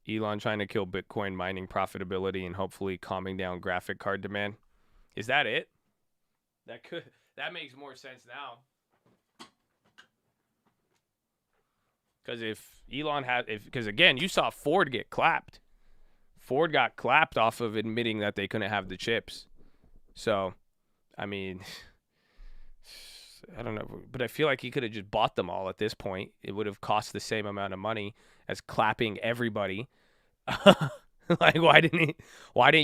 Elon trying to kill Bitcoin mining profitability and hopefully calming down graphic card demand. Is that it? That makes more sense now. Because if Elon because again, you saw Ford get clapped. Ford got clapped off of admitting that they couldn't have the chips. So, I mean, I don't know, but I feel like he could have just bought them all at this point. It would have cost the same amount of money as clapping everybody. Like, why didn't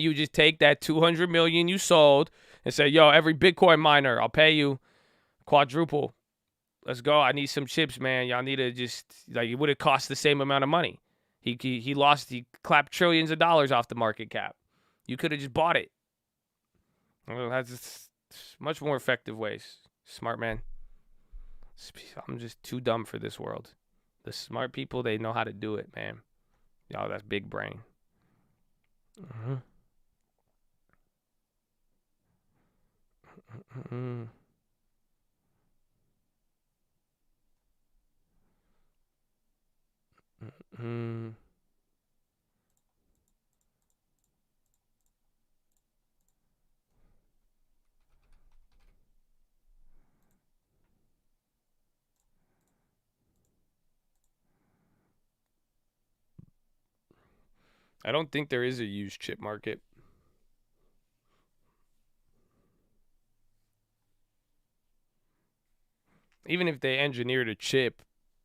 you just take that 200 million you sold and say, yo, every Bitcoin miner, I'll pay you quadruple. Let's go. I need some chips, man. Y'all need to just, like, it would have cost the same amount of money. He clapped trillions of dollars off the market cap. You could have just bought it. Well, that's much more effective ways. Smart man. I'm just too dumb for this world. The smart people, they know how to do it, man. Y'all, that's big brain. I don't think there is a used chip market. Even if they engineered a chip,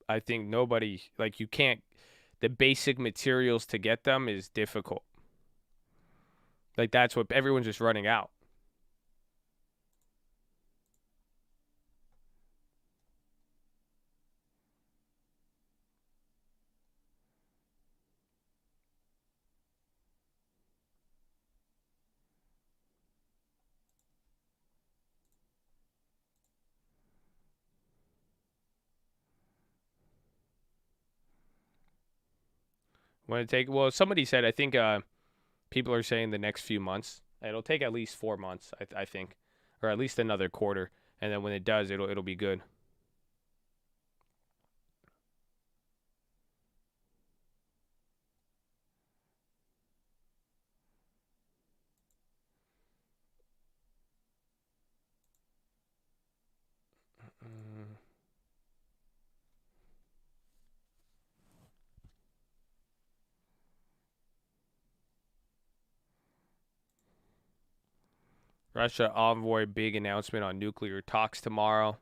I think nobody, like, you can't, the basic materials to get them is difficult. Like, that's what everyone's just running out. When it take, well, somebody said, I think people are saying the next few months. It'll take at least 4 months, I think, or at least another quarter. And then when it does, it'll be good. Russia envoy big announcement on nuclear talks tomorrow.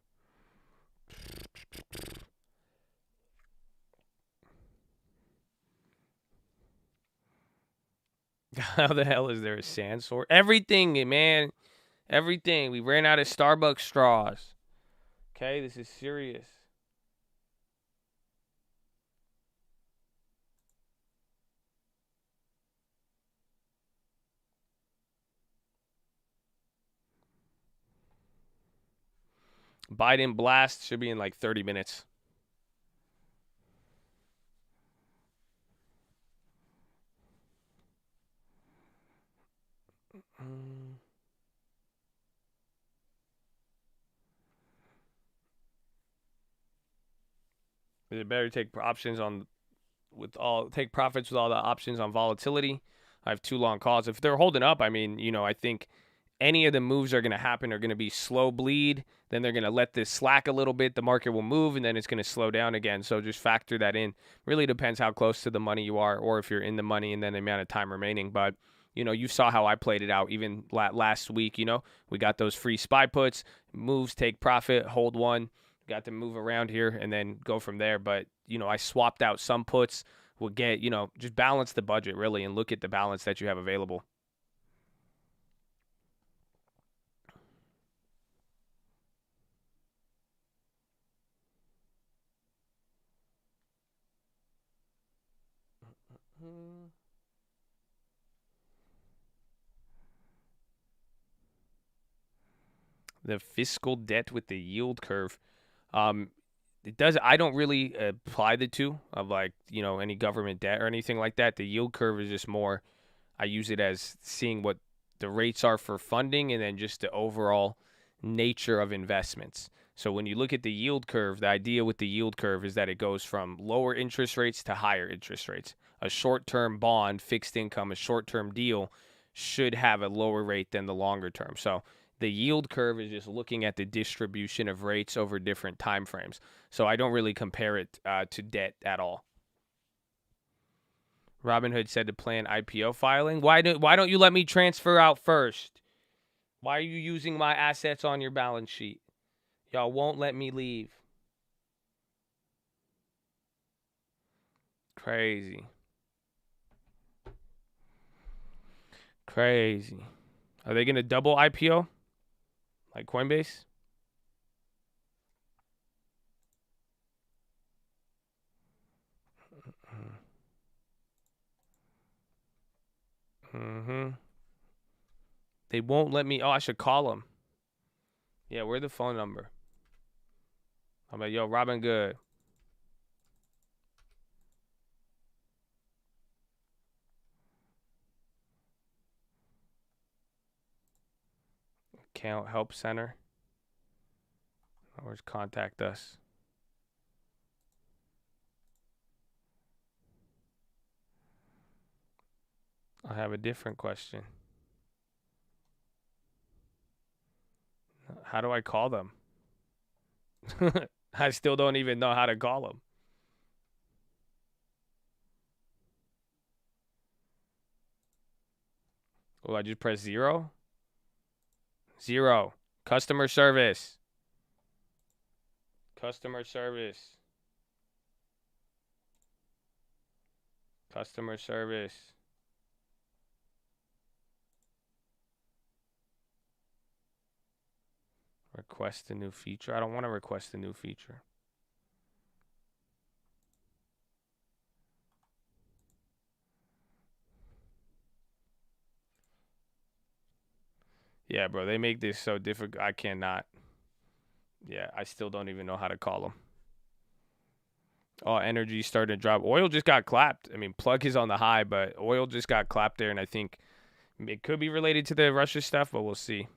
How the hell is there a sand sword? Everything, man. Everything. We ran out of Starbucks straws. Okay, this is serious. Biden blast should be in like 30 minutes. Is it better to take options on take profits with all the options on volatility? I have 2 long calls. If they're holding up, I mean, I think any of the moves are going to happen are going to be slow bleed. Then they're going to let this slack a little bit. The market will move, and then it's going to slow down again. So just factor that in. Really depends how close to the money you are, or if you're in the money and then the amount of time remaining. But, you saw how I played it out even last week. We got those free SPY puts, moves, take profit, hold one. Got to move around here and then go from there. But, I swapped out some puts. We'll get, just balance the budget really and look at the balance that you have available. The fiscal debt with the yield curve. It does. I don't really apply the two of like any government debt or anything like that. The yield curve is just more. I use it as seeing what the rates are for funding and then just the overall nature of investments. So when you look at the yield curve, the idea with the yield curve is that it goes from lower interest rates to higher interest rates. A short-term bond, fixed income, a short-term deal should have a lower rate than the longer term. So the yield curve is just looking at the distribution of rates over different time frames. So I don't really compare it to debt at all. Robinhood said to plan IPO filing. Why don't you let me transfer out first? Why are you using my assets on your balance sheet? Y'all won't let me leave. Crazy. Crazy. Are they going to double IPO? Like Coinbase? Mm-hmm. They won't let me. Oh, I should call them. Yeah, where's the phone number? I'm like, yo, Robin Good. Account Help Center. Or contact us. I have a different question. How do I call them? I still don't even know how to call them. Oh, I just pressed 0? 0. Customer service. Customer service. Customer service. Request a new feature. I don't want to request a new feature. Yeah, bro, they make this so difficult. I cannot. Yeah, I still don't even know how to call them. Oh, energy starting to drop. Oil just got clapped. I mean, plug is on the high, but oil just got clapped there, and I think it could be related to the Russia stuff, but we'll see.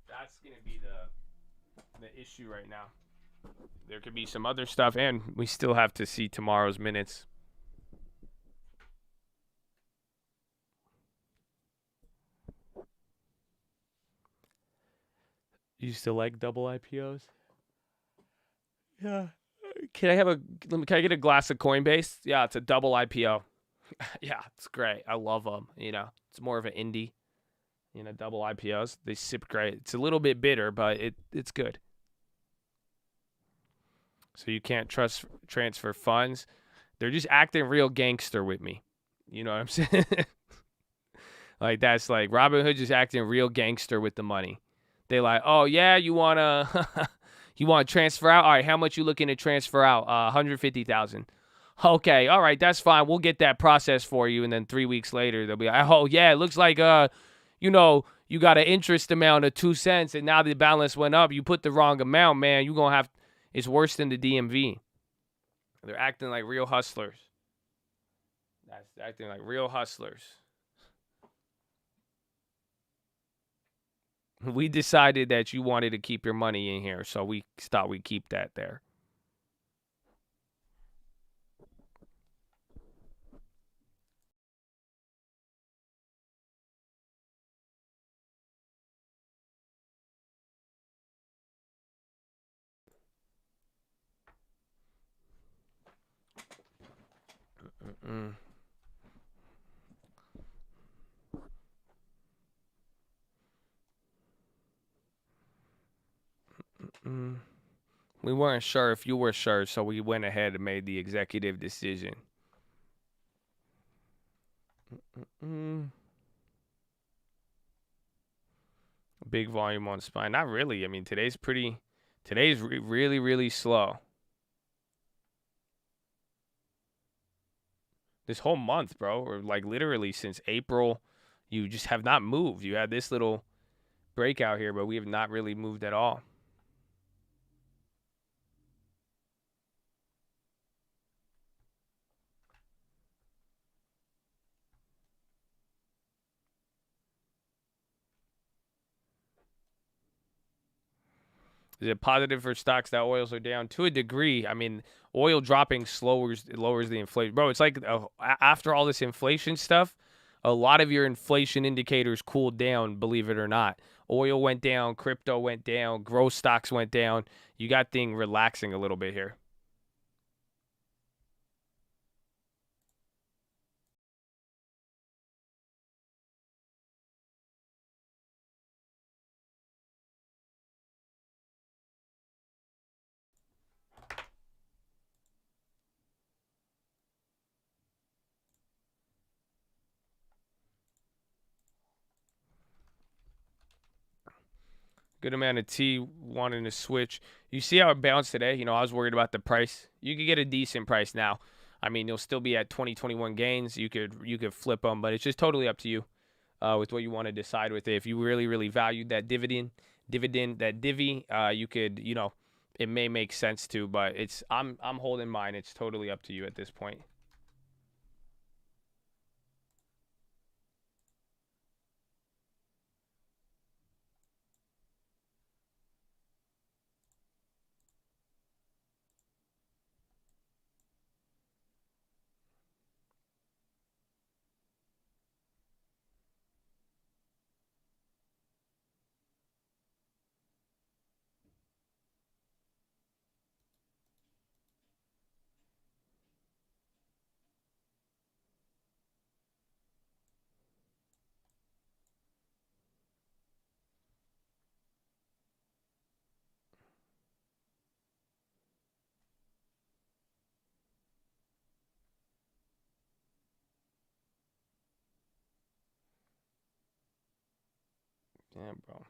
That's going to be the issue right now. There could be some other stuff, and we still have to see tomorrow's minutes. You still like double IPOs? Yeah. Can I get a glass of Coinbase? Yeah, it's a double IPO. Yeah, it's great. I love them. You know, it's more of an indie. You know, double IPOs. They sip great. It's a little bit bitter, but it's good. So you can't transfer funds. They're just acting real gangster with me. You know what I'm saying? Like that's like Robinhood just acting real gangster with the money. They like, oh yeah, you wanna you want to transfer out? All right, how much you looking to transfer out? 150,000. Okay, all right, that's fine. We'll get that process for you. And then 3 weeks later, they'll be like, oh yeah, it looks like you know, you got an interest amount of 2 cents, and now the balance went up. You put the wrong amount, man. You gonna have. It's worse than the DMV. They're acting like real hustlers. That's acting like real hustlers. We decided that you wanted to keep your money in here, so we thought we'd keep that there. Mm-mm. Mm. We weren't sure if you were sure, so we went ahead and made the executive decision. Mm-mm. Big volume on spine. Not really. I mean, today's really, really slow. This whole month, bro, or like literally since April, you just have not moved. You had this little breakout here, but we have not really moved at all. Is it positive for stocks that oils are down? To a degree. I mean, oil dropping lowers the inflation. Bro, it's like after all this inflation stuff, a lot of your inflation indicators cooled down, believe it or not. Oil went down, crypto went down, growth stocks went down. You got things relaxing a little bit here. Good amount of T wanting to switch. You see how it bounced today? You know, I was worried about the price. You could get a decent price now. I mean, you'll still be at 2021 gains. You could flip them, but it's just totally up to you with what you want to decide with it. If you really valued that that divvy, you could, you know, it may make sense to, but I'm holding mine. It's totally up to you at this point. Yeah, bro.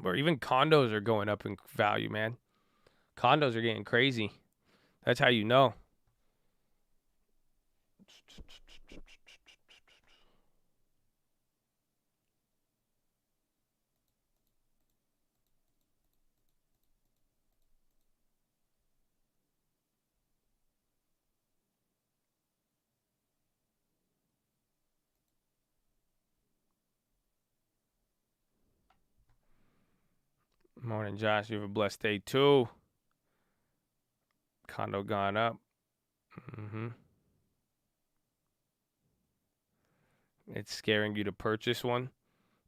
Or even condos are going up in value, man. Condos are getting crazy. That's how you know. Morning, Josh. You have a blessed day too. Condo gone up. It's scaring you to purchase one.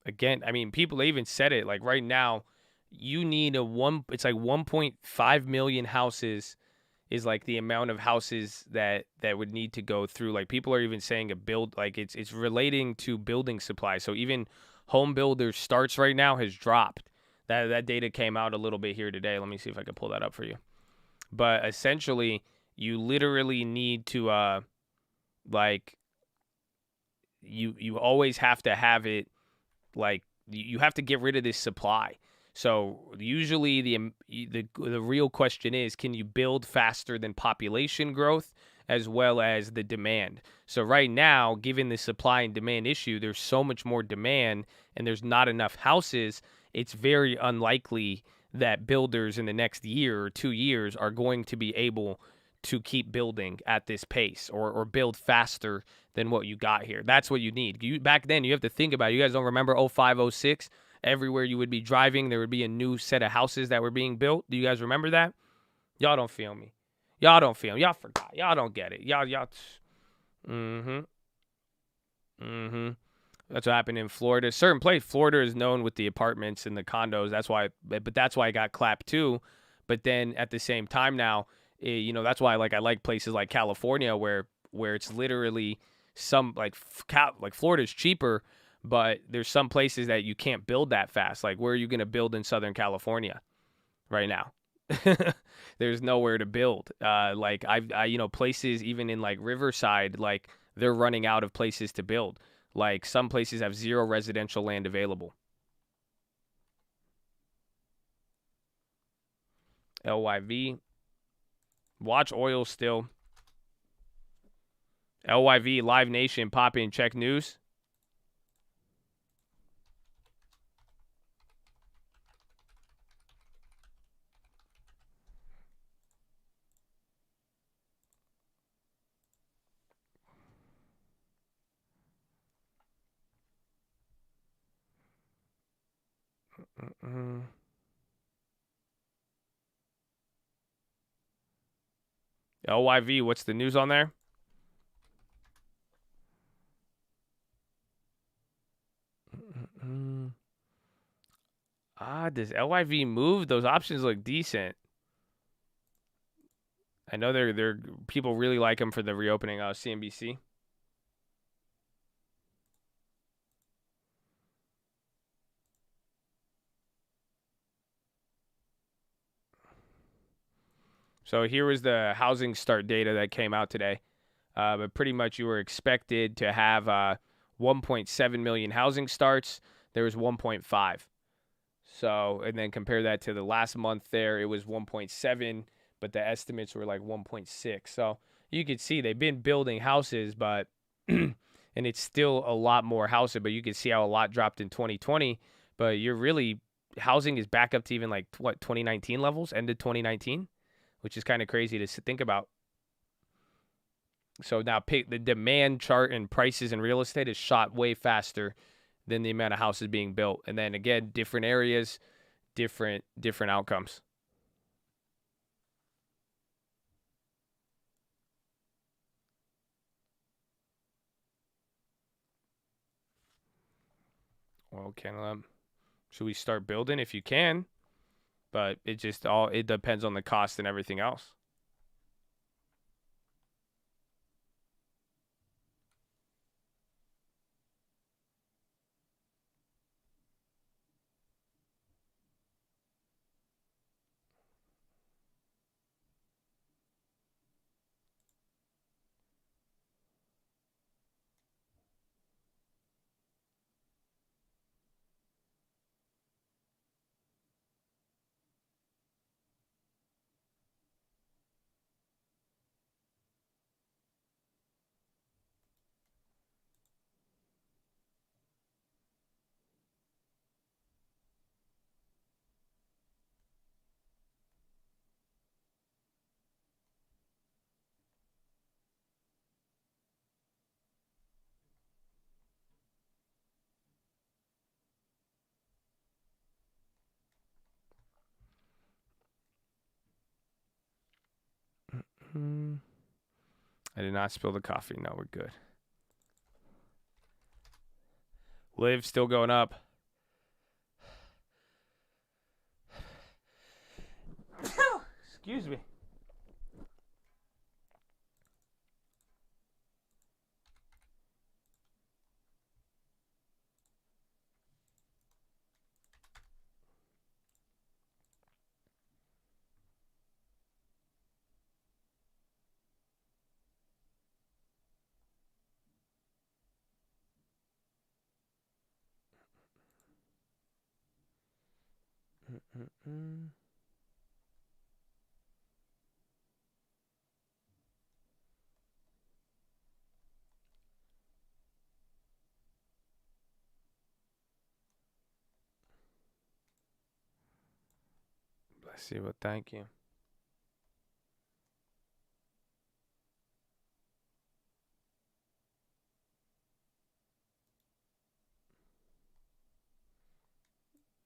Again, I mean, people even said it. Like right now, you need it's like 1.5 million houses is like the amount of houses that would need to go through. Like people are even saying it's relating to building supply. So even home builder starts right now has dropped. That data came out a little bit here today. Let me see if I can pull that up for you. But essentially, you literally need to like you always have to have it, like you have to get rid of this supply. So usually the real question is, can you build faster than population growth as well as the demand? So right now, given the supply and demand issue, there's so much more demand and there's not enough houses. It's very unlikely that builders in the next year or 2 years are going to be able to keep building at this pace or build faster than what you got here. That's what you need. Back then, you have to think about it. You guys don't remember 05, 06? Everywhere you would be driving, there would be a new set of houses that were being built. Do you guys remember that? Y'all don't feel me. Y'all don't feel me. Y'all forgot. Y'all don't get it. Y'all. Mm-hmm. Mm-hmm. That's what happened in Florida. Certain place, Florida is known with the apartments and the condos. That's why, but that's why I got clapped too. But then at the same time now, that's why I like places like California where it's literally some like Florida's cheaper, but there's some places that you can't build that fast. Like where are you going to build in Southern California right now? There's nowhere to build. Like places even in like Riverside, like they're running out of places to build. Like some places have zero residential land available. LYV. Watch oil still. LYV, Live Nation, pop in, check news. LYV, what's the news on there? Does LYV move? Those options look decent. I know they're people really like them for the reopening of CNBC. So here was the housing start data that came out today. But pretty much you were expected to have 1.7 million housing starts. There was 1.5. So, and then compare that to the last month there, it was 1.7, but the estimates were like 1.6. So you could see they've been building houses, but, and it's still a lot more houses, but you can see how a lot dropped in 2020. But housing is back up to even like, 2019 levels, ended 2019, which is kind of crazy to think about. So now the demand chart and prices in real estate is shot way faster than the amount of houses being built. And then again, different areas, different outcomes. Well, should we start building if you can? But it depends on the cost and everything else. I did not spill the coffee. No, we're good. Live still going up. Excuse me. Bless you, but thank you.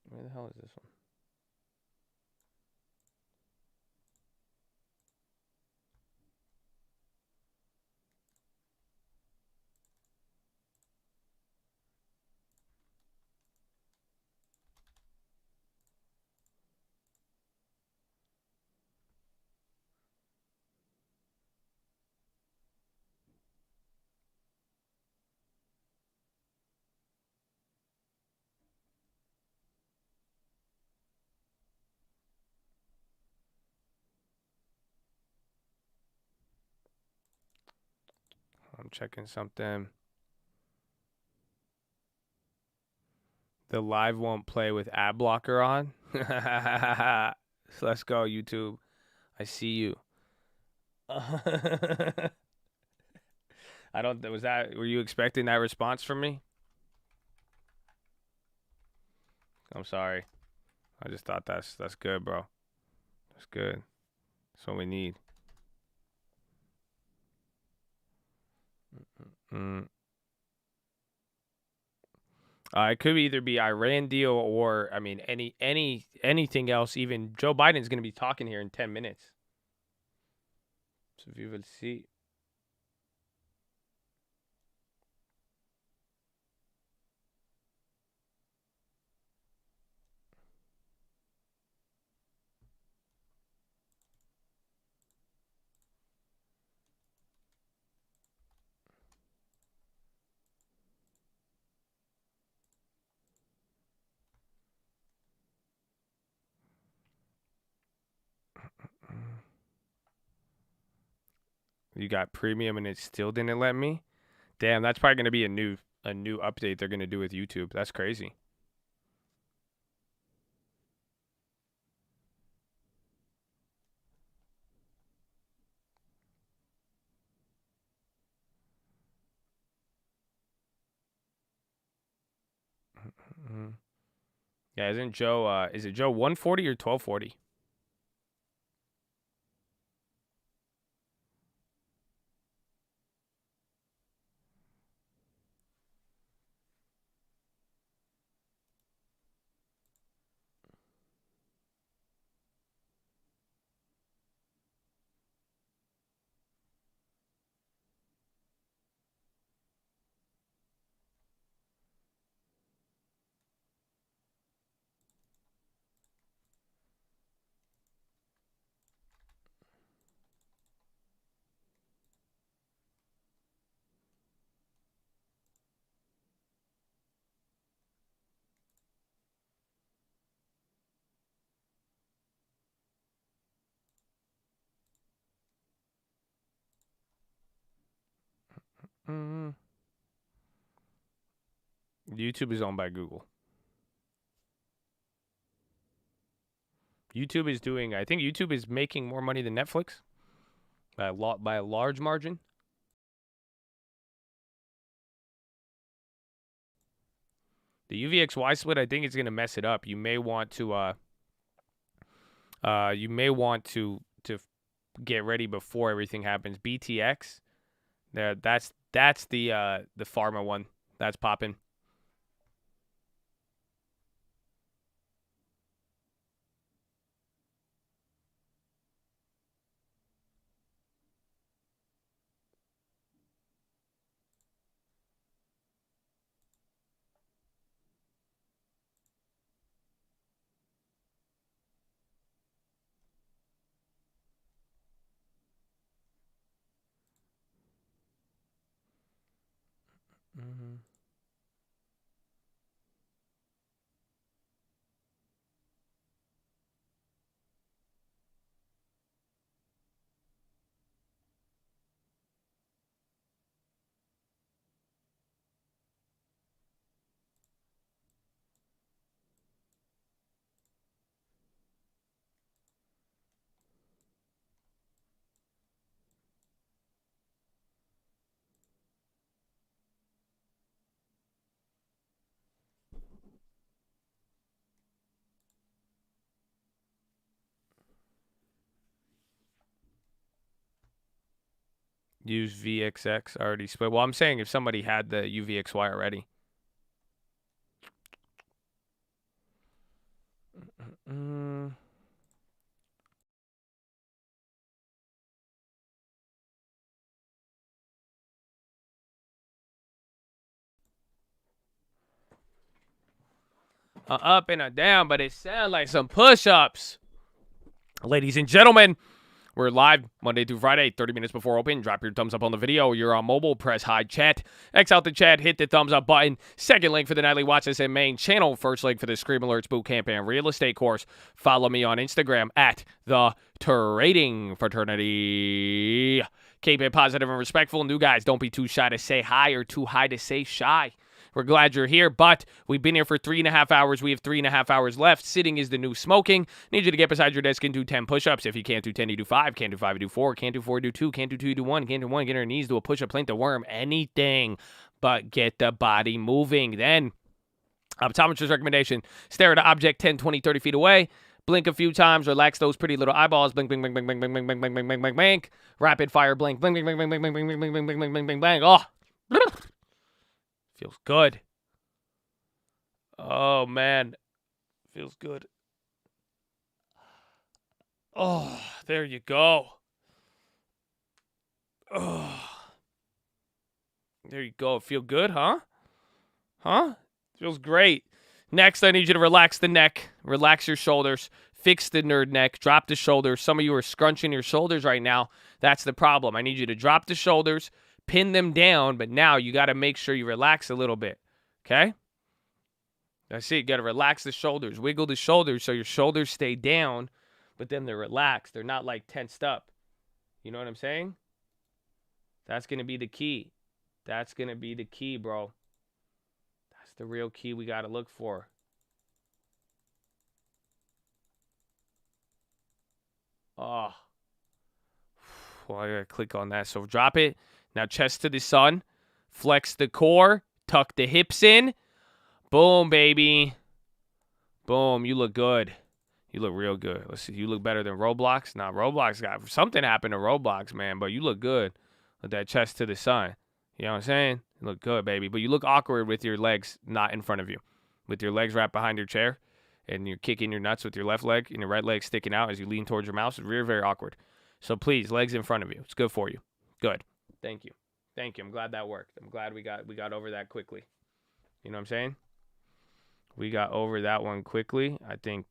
Where the hell is this one? I'm checking something. The live won't play with ad blocker on. Let's go, YouTube. I see you. I don't. Was that? Were you expecting that response from me? I'm sorry. I just thought that's good, bro. That's good. That's what we need. It could either be Iran deal or I mean anything else. Even Joe Biden's going to be talking here in 10 minutes. So if you will see. You got premium and it still didn't let me. Damn, that's probably going to be a new update they're going to do with YouTube. That's crazy. Yeah, isn't Joe is it Joe 140 or 1240? YouTube is owned by Google. YouTube is doing. I think YouTube is making more money than Netflix by a large margin. The UVXY split, I think, is going to mess it up. You may want to get ready before everything happens. BTX, that's the pharma one that's popping. Mm-hmm. Use VXX already split. Well, I'm saying if somebody had the UVXY already. Mm. A up and a down, but it sounds like some push-ups. Ladies and gentlemen, we're live Monday through Friday, 30 minutes before open. Drop your thumbs up on the video. You're on mobile, press hide chat. X out the chat, hit the thumbs up button. Second link for the nightly Watchlist and main channel. First link for the Scream Alerts Bootcamp and Real Estate course. Follow me on Instagram at The Trading Fraternity. Keep it positive and respectful. New guys, don't be too shy to say hi or too high to say shy. We're glad you're here, but we've been here for 3.5 hours. We have 3.5 hours left. Sitting is the new smoking. Need you to get beside your desk and do 10 push-ups. If you can't do 10, you do 5. Can't do 5, you do 4. Can't do 4, you do 2. Can't do 2, you do 1. Can't do 1, get on your knees, do a push-up, plank the worm, anything but get the body moving. Then, optometrist recommendation, stare at an object 10, 20, 30 feet away. Blink a few times, relax those pretty little eyeballs. Blink, blink, blink, blink, blink, blink, blink, blink, blink, blink, blink, blink, blink. Rapid fire blink. Blink, blink, blink, blink, blink, blink, blink, blink, blink, blink, blink, blink, blink, blink. Oh, feels good. Oh, man. Feels good. Oh, there you go. Oh. There you go. Feel good, huh? Huh? Feels great. Next, I need you to relax the neck. Relax your shoulders. Fix the nerd neck. Drop the shoulders. Some of you are scrunching your shoulders right now. That's the problem. I need you to drop the shoulders, pin them down, but now you got to make sure you relax a little bit. Okay? That's it. You got to relax the shoulders. Wiggle the shoulders so your shoulders stay down, but then they're relaxed. They're not like tensed up. You know what I'm saying? That's going to be the key. That's going to be the key, bro. That's the real key we got to look for. Oh. Well, I got to click on that. So drop it. Now chest to the sun. Flex the core. Tuck the hips in. Boom, baby. Boom. You look good. You look real good. Let's see. You look better than Roblox. Nah, Roblox got something happened to Roblox, man. But you look good with that chest to the sun. You know what I'm saying? You look good, baby. But you look awkward with your legs not in front of you. With your legs wrapped behind your chair. And you're kicking your nuts with your left leg. And your right leg sticking out as you lean towards your mouse. It's very, very awkward. So please, legs in front of you. It's good for you. Good. Thank you. Thank you. I'm glad that worked. I'm glad we got over that quickly. You know what I'm saying? We got over that one quickly. I think,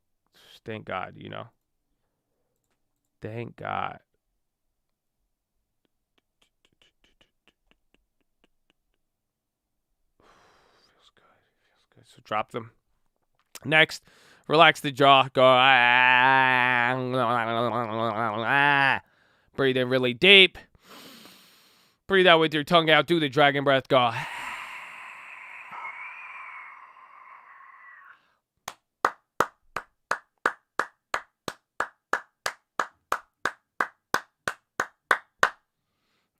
thank God, you know. Thank God. Feels good. Feels good. So drop them. Next, relax the jaw. Go. Breathe in really deep. Breathe out with your tongue out. Do the dragon breath. Go.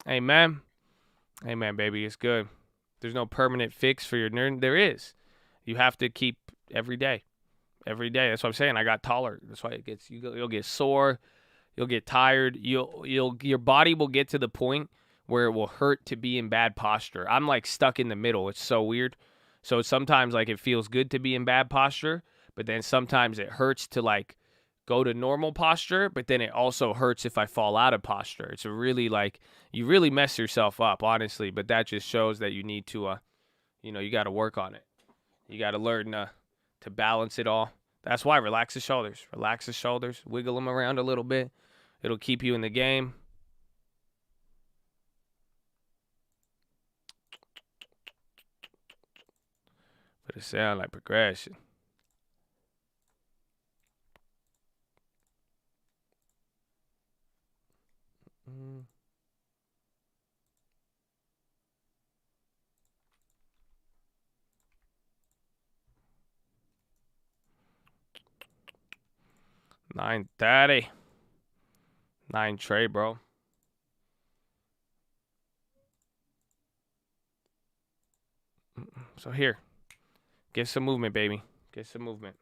Amen. Amen, baby. It's good. There's no permanent fix for your nerd. There is. You have to keep every day. Every day. That's what I'm saying. I got taller. That's why it gets you'll get sore. You'll get tired. Your body will get to the point where it will hurt to be in bad posture. I'm like stuck in the middle. It's so weird. So sometimes like it feels good to be in bad posture, but then sometimes it hurts to like go to normal posture, but then it also hurts if I fall out of posture. It's a really like you really mess yourself up, honestly, but that just shows that you need to you got to work on it. You got to learn to balance it all. That's why relax the shoulders. Relax the shoulders, wiggle them around a little bit. It'll keep you in the game. But it sounds like progression. Mm. $9.30. 9 trade, bro. So here, get some movement, baby. Get some movement.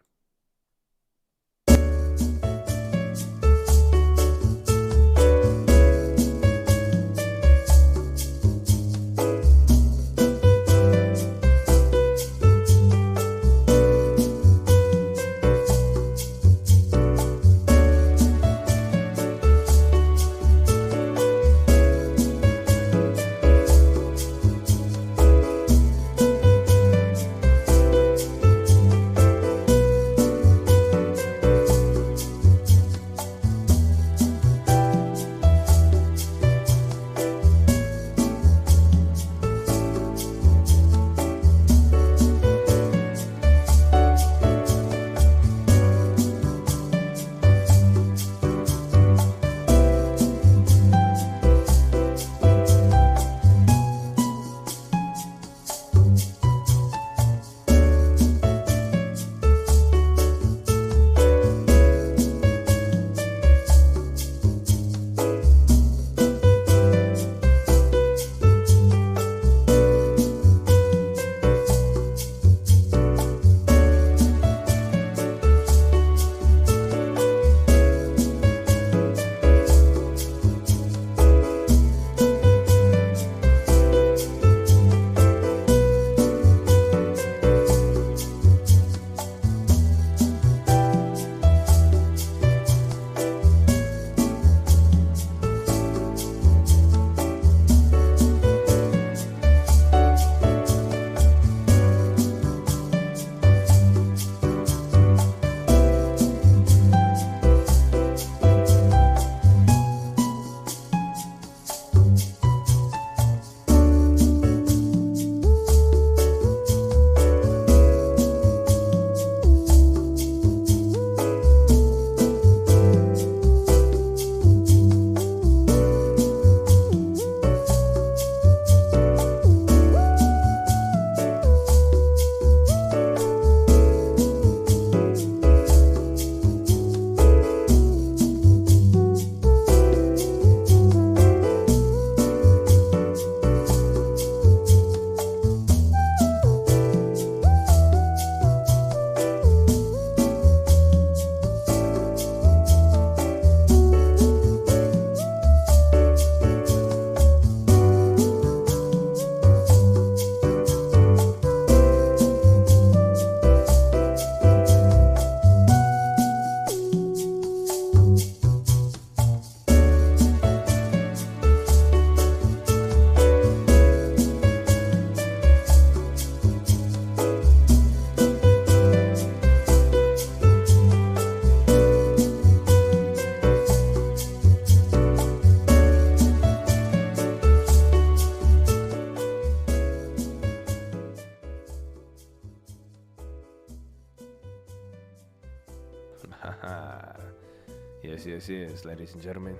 Yes, ladies and gentlemen.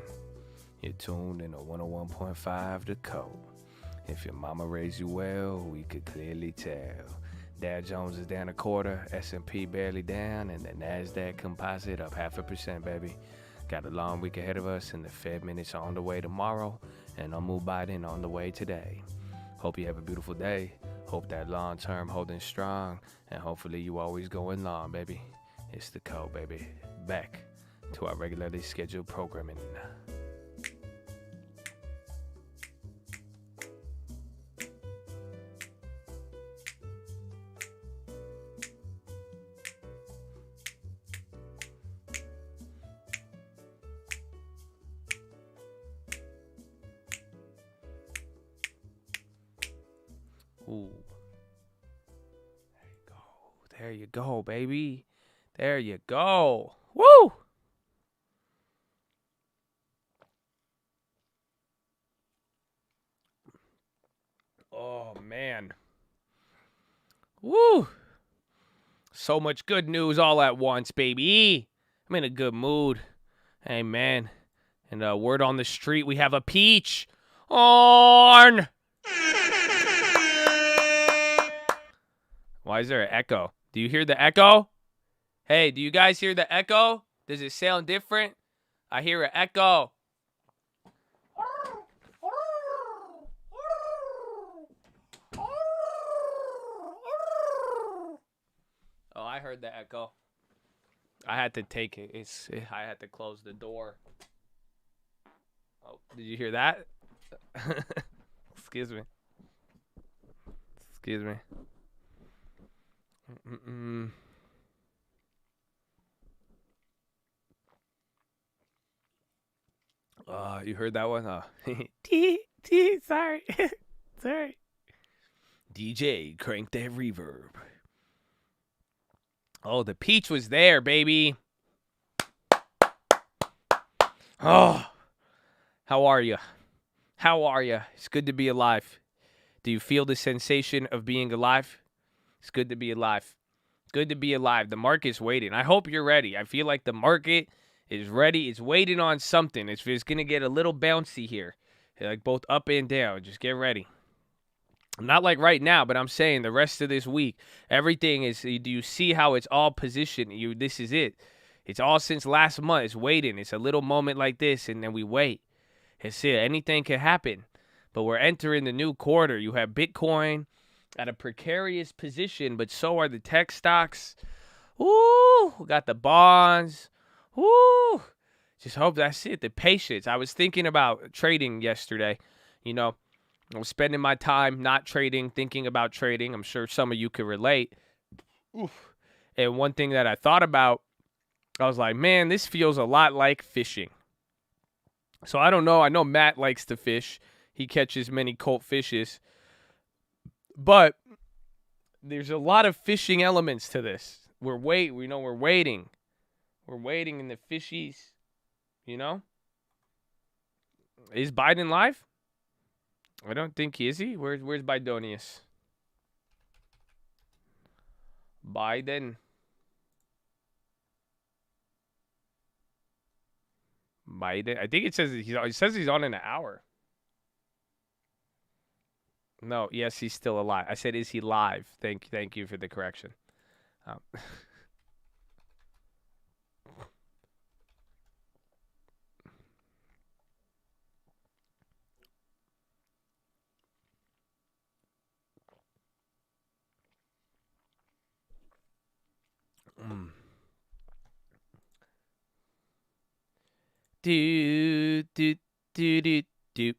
You're tuned in to 101.5 The Code. If your mama raised you well, we could clearly tell. Dow Jones is down a quarter, S&P barely down, and the NASDAQ composite up 0.5%, baby. Got a long week ahead of us, and the Fed minutes are on the way tomorrow, and Uncle Biden on the way today. Hope you have a beautiful day. Hope that long term holding strong, and hopefully you always going long, baby. It's The Code, baby. Back to our regularly scheduled programming. Ooh. There you go, baby. There you go. Woo! Oh, man. Woo! So much good news all at once, baby. I'm in a good mood. Hey, man. And word on the street, we have a peach. On. Why is there an echo? Do you hear the echo? Hey, do you guys hear the echo? Does it sound different? I hear an echo. Oh, I heard the echo. I had to take it. I had to close the door. Oh, did you hear that? Excuse me. Excuse me. You heard that one? Oh. Sorry. Sorry. DJ, crank that reverb. Oh, the peach was there, baby. Oh, how are you? How are you? It's good to be alive. Do you feel the sensation of being alive? It's good to be alive. Good to be alive. The market's waiting. I hope you're ready. I feel like the market is ready. It's waiting on something. It's going to get a little bouncy here, like both up and down. Just get ready. Not like right now, but I'm saying the rest of this week, everything is, do you see how it's all positioned? This is it. It's all since last month. It's waiting. It's a little moment like this, and then we wait. It's it. Anything can happen. But we're entering the new quarter. You have Bitcoin at a precarious position, but so are the tech stocks. Ooh, we got the bonds. Ooh, just hope that's it. The patience. I was thinking about trading yesterday. You know, I was spending my time not trading, thinking about trading. I'm sure some of you could relate. Oof. And one thing that I thought about, I was like, man, this feels a lot like fishing. So I don't know. I know Matt likes to fish. He catches many colt fishes. But there's a lot of fishing elements to this. We're waiting. We're waiting in the fishies. You know? Is Biden live? I don't think he is. He? Where's Bidonius? Biden. I think it says he's on in an hour. No, yes, he's still alive. I said, is he live? Thank you for the correction. Do do do do do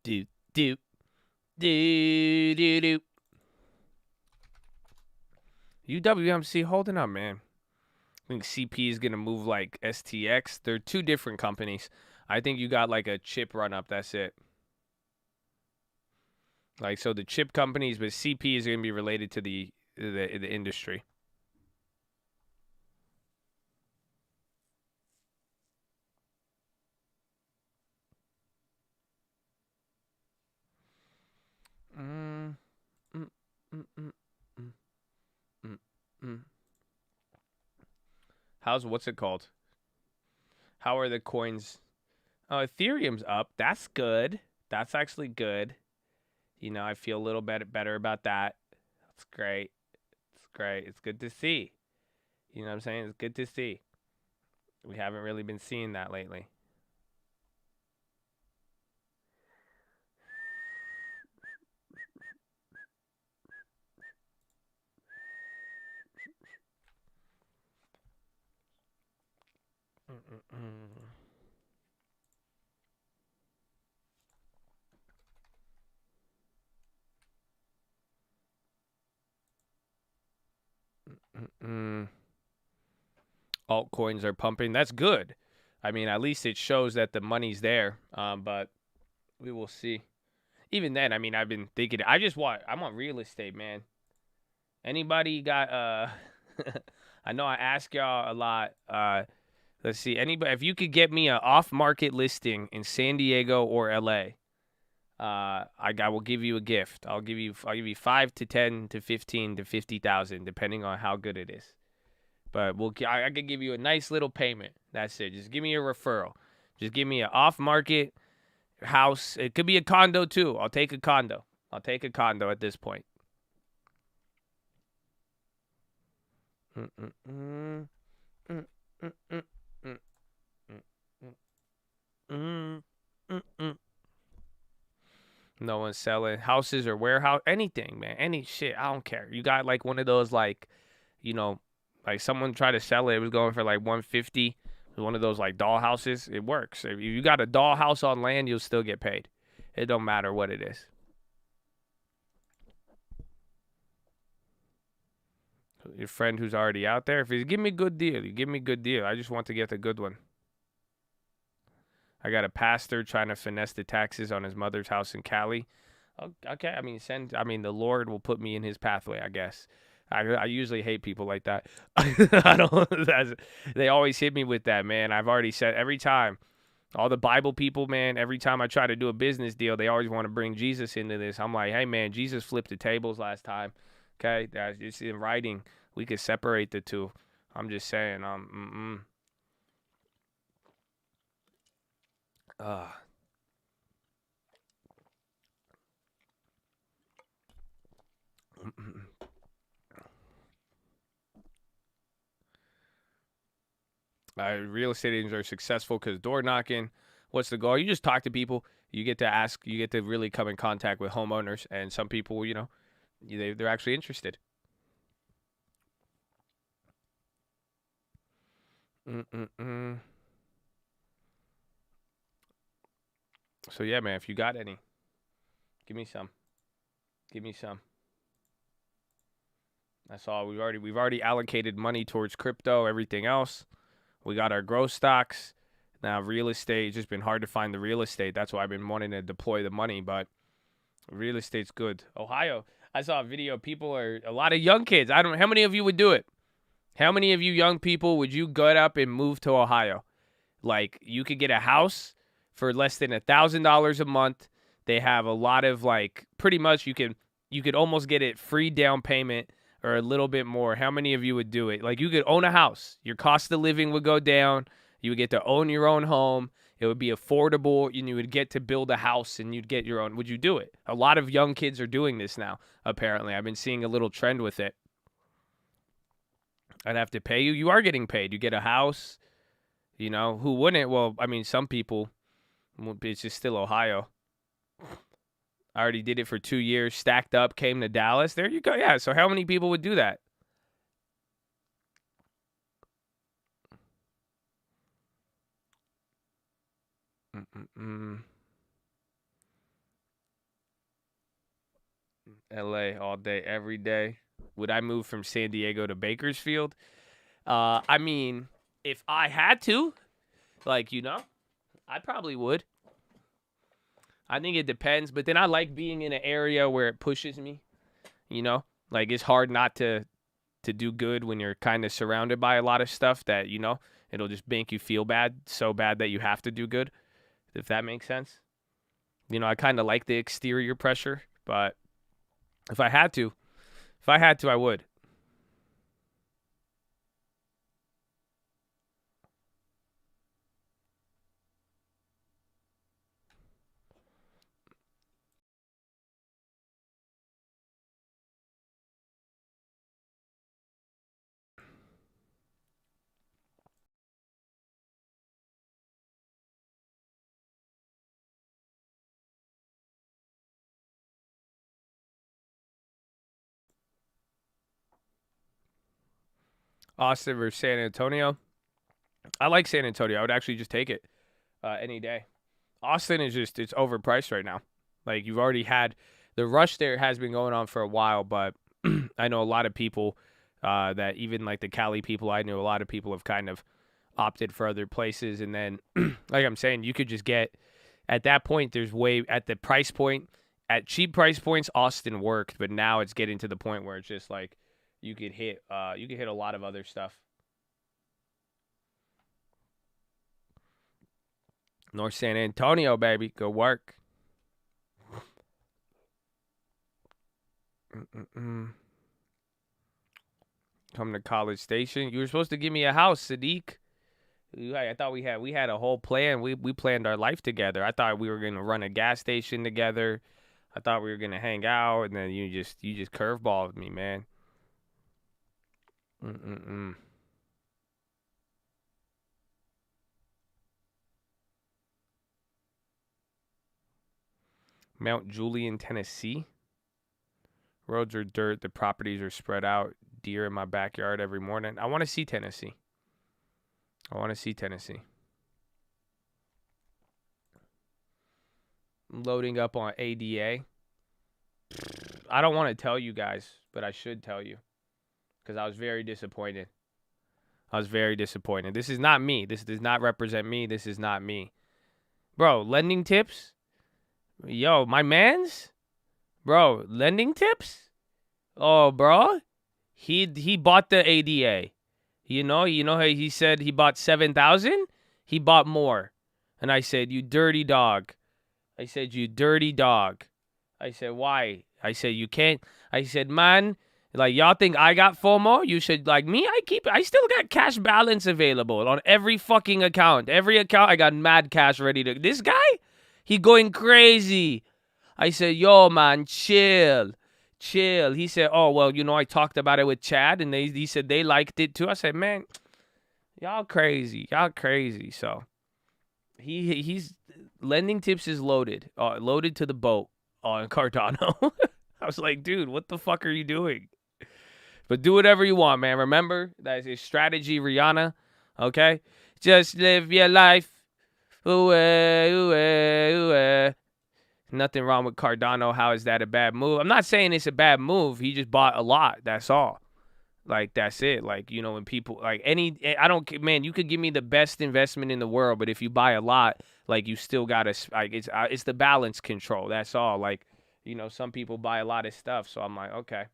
do do do do do. UWMC holding up, man. I think CP is gonna move like STX. They're two different companies. I think you got like a chip run up. That's it. Like, so the chip companies, but CP is gonna be related to the industry. What's it called? How are the coins? Oh, Ethereum's up. That's good. That's actually good. You know, I feel a little bit better about that. That's great. It's great. It's good to see. You know what I'm saying? It's good to see. We haven't really been seeing that lately. Altcoins are pumping. That's good. I mean, at least it shows that the money's there. But we will see. Even then, I mean, I've been thinking. I'm on real estate, man. Anybody got I know I ask y'all a lot. Let's see. Anybody, if you could get me an off-market listing in San Diego or LA, I will give you a gift. I'll give you 5 to 10 to 15 to 50,000 depending on how good it is. But I could give you a nice little payment. That's it. Just give me a referral. Just give me an off-market house. It could be a condo too. I'll take a condo. I'll take a condo at this point. No one's selling houses or warehouse, anything, man. Any shit. I don't care. You got like one of those like, like someone tried to sell it. It was going for like 150. One of those like doll houses. It works. If you got a doll house on land, you'll still get paid. It don't matter what it is. Your friend who's already out there, if you give me a good deal, you give me a good deal. I just want to get the good one. I got a pastor trying to finesse the taxes on his mother's house in Cali. Okay, I mean, the Lord will put me in his pathway, I guess. I usually hate people like that. I don't. They always hit me with that, man. I've already said every time. All the Bible people, man, every time I try to do a business deal, they always want to bring Jesus into this. I'm like, hey, man, Jesus flipped the tables last time. Okay, it's in writing. We could separate the two. I'm just saying. Real estate agents are successful because door knocking. What's the goal? You just talk to people. You get to ask. You get to really come in contact with homeowners, and some people, they're actually interested. So yeah, man, if you got any, give me some. Give me some. That's all. We've already allocated money towards crypto, everything else. We got our growth stocks. Now real estate, it's just been hard to find the real estate. That's why I've been wanting to deploy the money, but real estate's good. Ohio, I saw a video. A lot of young kids. How many of you would do it? How many of you young people would you get up and move to Ohio? Like, you could get a house for less than $1,000 a month. They have a lot of, like, pretty much you could almost get it free down payment or a little bit more. How many of you would do it? Like, you could own a house. Your cost of living would go down. You would get to own your own home. It would be affordable, and you would get to build a house, and you'd get your own. Would you do it? A lot of young kids are doing this now, apparently. I've been seeing a little trend with it. I'd have to pay you. You are getting paid. You get a house. Who wouldn't? Well, I mean, some people. It's just still Ohio. I already did it for 2 years, stacked up, came to Dallas. There you go. Yeah, so how many people would do that? LA all day, every day. Would I move from San Diego to Bakersfield? I mean, if I had to, I probably would. I think it depends, but then I like being in an area where it pushes me, Like, it's hard not to do good when you're kind of surrounded by a lot of stuff that, it'll just make you feel bad, so bad that you have to do good, if that makes sense. I kind of like the exterior pressure, but if I had to, I would. Austin versus San Antonio. I like San Antonio. I would actually just take it any day. Austin is it's overpriced right now. Like, you've already had the rush there has been going on for a while, but I know a lot of people that even like the Cali people I knew, a lot of people have kind of opted for other places. And then, like I'm saying, you could just get at that point. There's at the price point at cheap price points. Austin worked, but now it's getting to the point where it's just like you could hit a lot of other stuff. North San Antonio, baby, go work. Come to College Station. You were supposed to give me a house, Sadiq. I thought we had a whole plan. We planned our life together. I thought we were gonna run a gas station together. I thought we were gonna hang out, and then you just curveballed me, man. Mount Julian, Tennessee. Roads are dirt. The properties are spread out. Deer in my backyard every morning. I want to see Tennessee. I'm loading up on ADA. I don't want to tell you guys, but I should tell you because I was very disappointed. This is not me. This does not represent me. This is not me. Bro, lending tips? Yo, my mans? Bro, lending tips? Oh, bro. He bought the ADA. You know how he said he bought 7,000? He bought more. And I said, "You dirty dog." I said, "You dirty dog." I said, "Why?" I said, "You can't." I said, "Man, like y'all think I got FOMO? You should like me. I still got cash balance available on every fucking account. Every account I got mad cash ready to. This guy, he going crazy." I said, "Yo, man, chill. He said, "Oh, well, I talked about it with Chad, and he said they liked it too." I said, "Man, y'all crazy. So he's lending tips is loaded to the boat on Cardano. I was like, dude, what the fuck are you doing? But do whatever you want, man. Remember, that's his strategy, Rihanna. Okay? Just live your life. Ooh, ooh. Nothing wrong with Cardano. How is that a bad move? I'm not saying it's a bad move. He just bought a lot. That's all. Like, that's it. Like, when people, like, man, you could give me the best investment in the world, but if you buy a lot, like, you still got to, like, it's the balance control. That's all. Like, some people buy a lot of stuff. So I'm like, okay.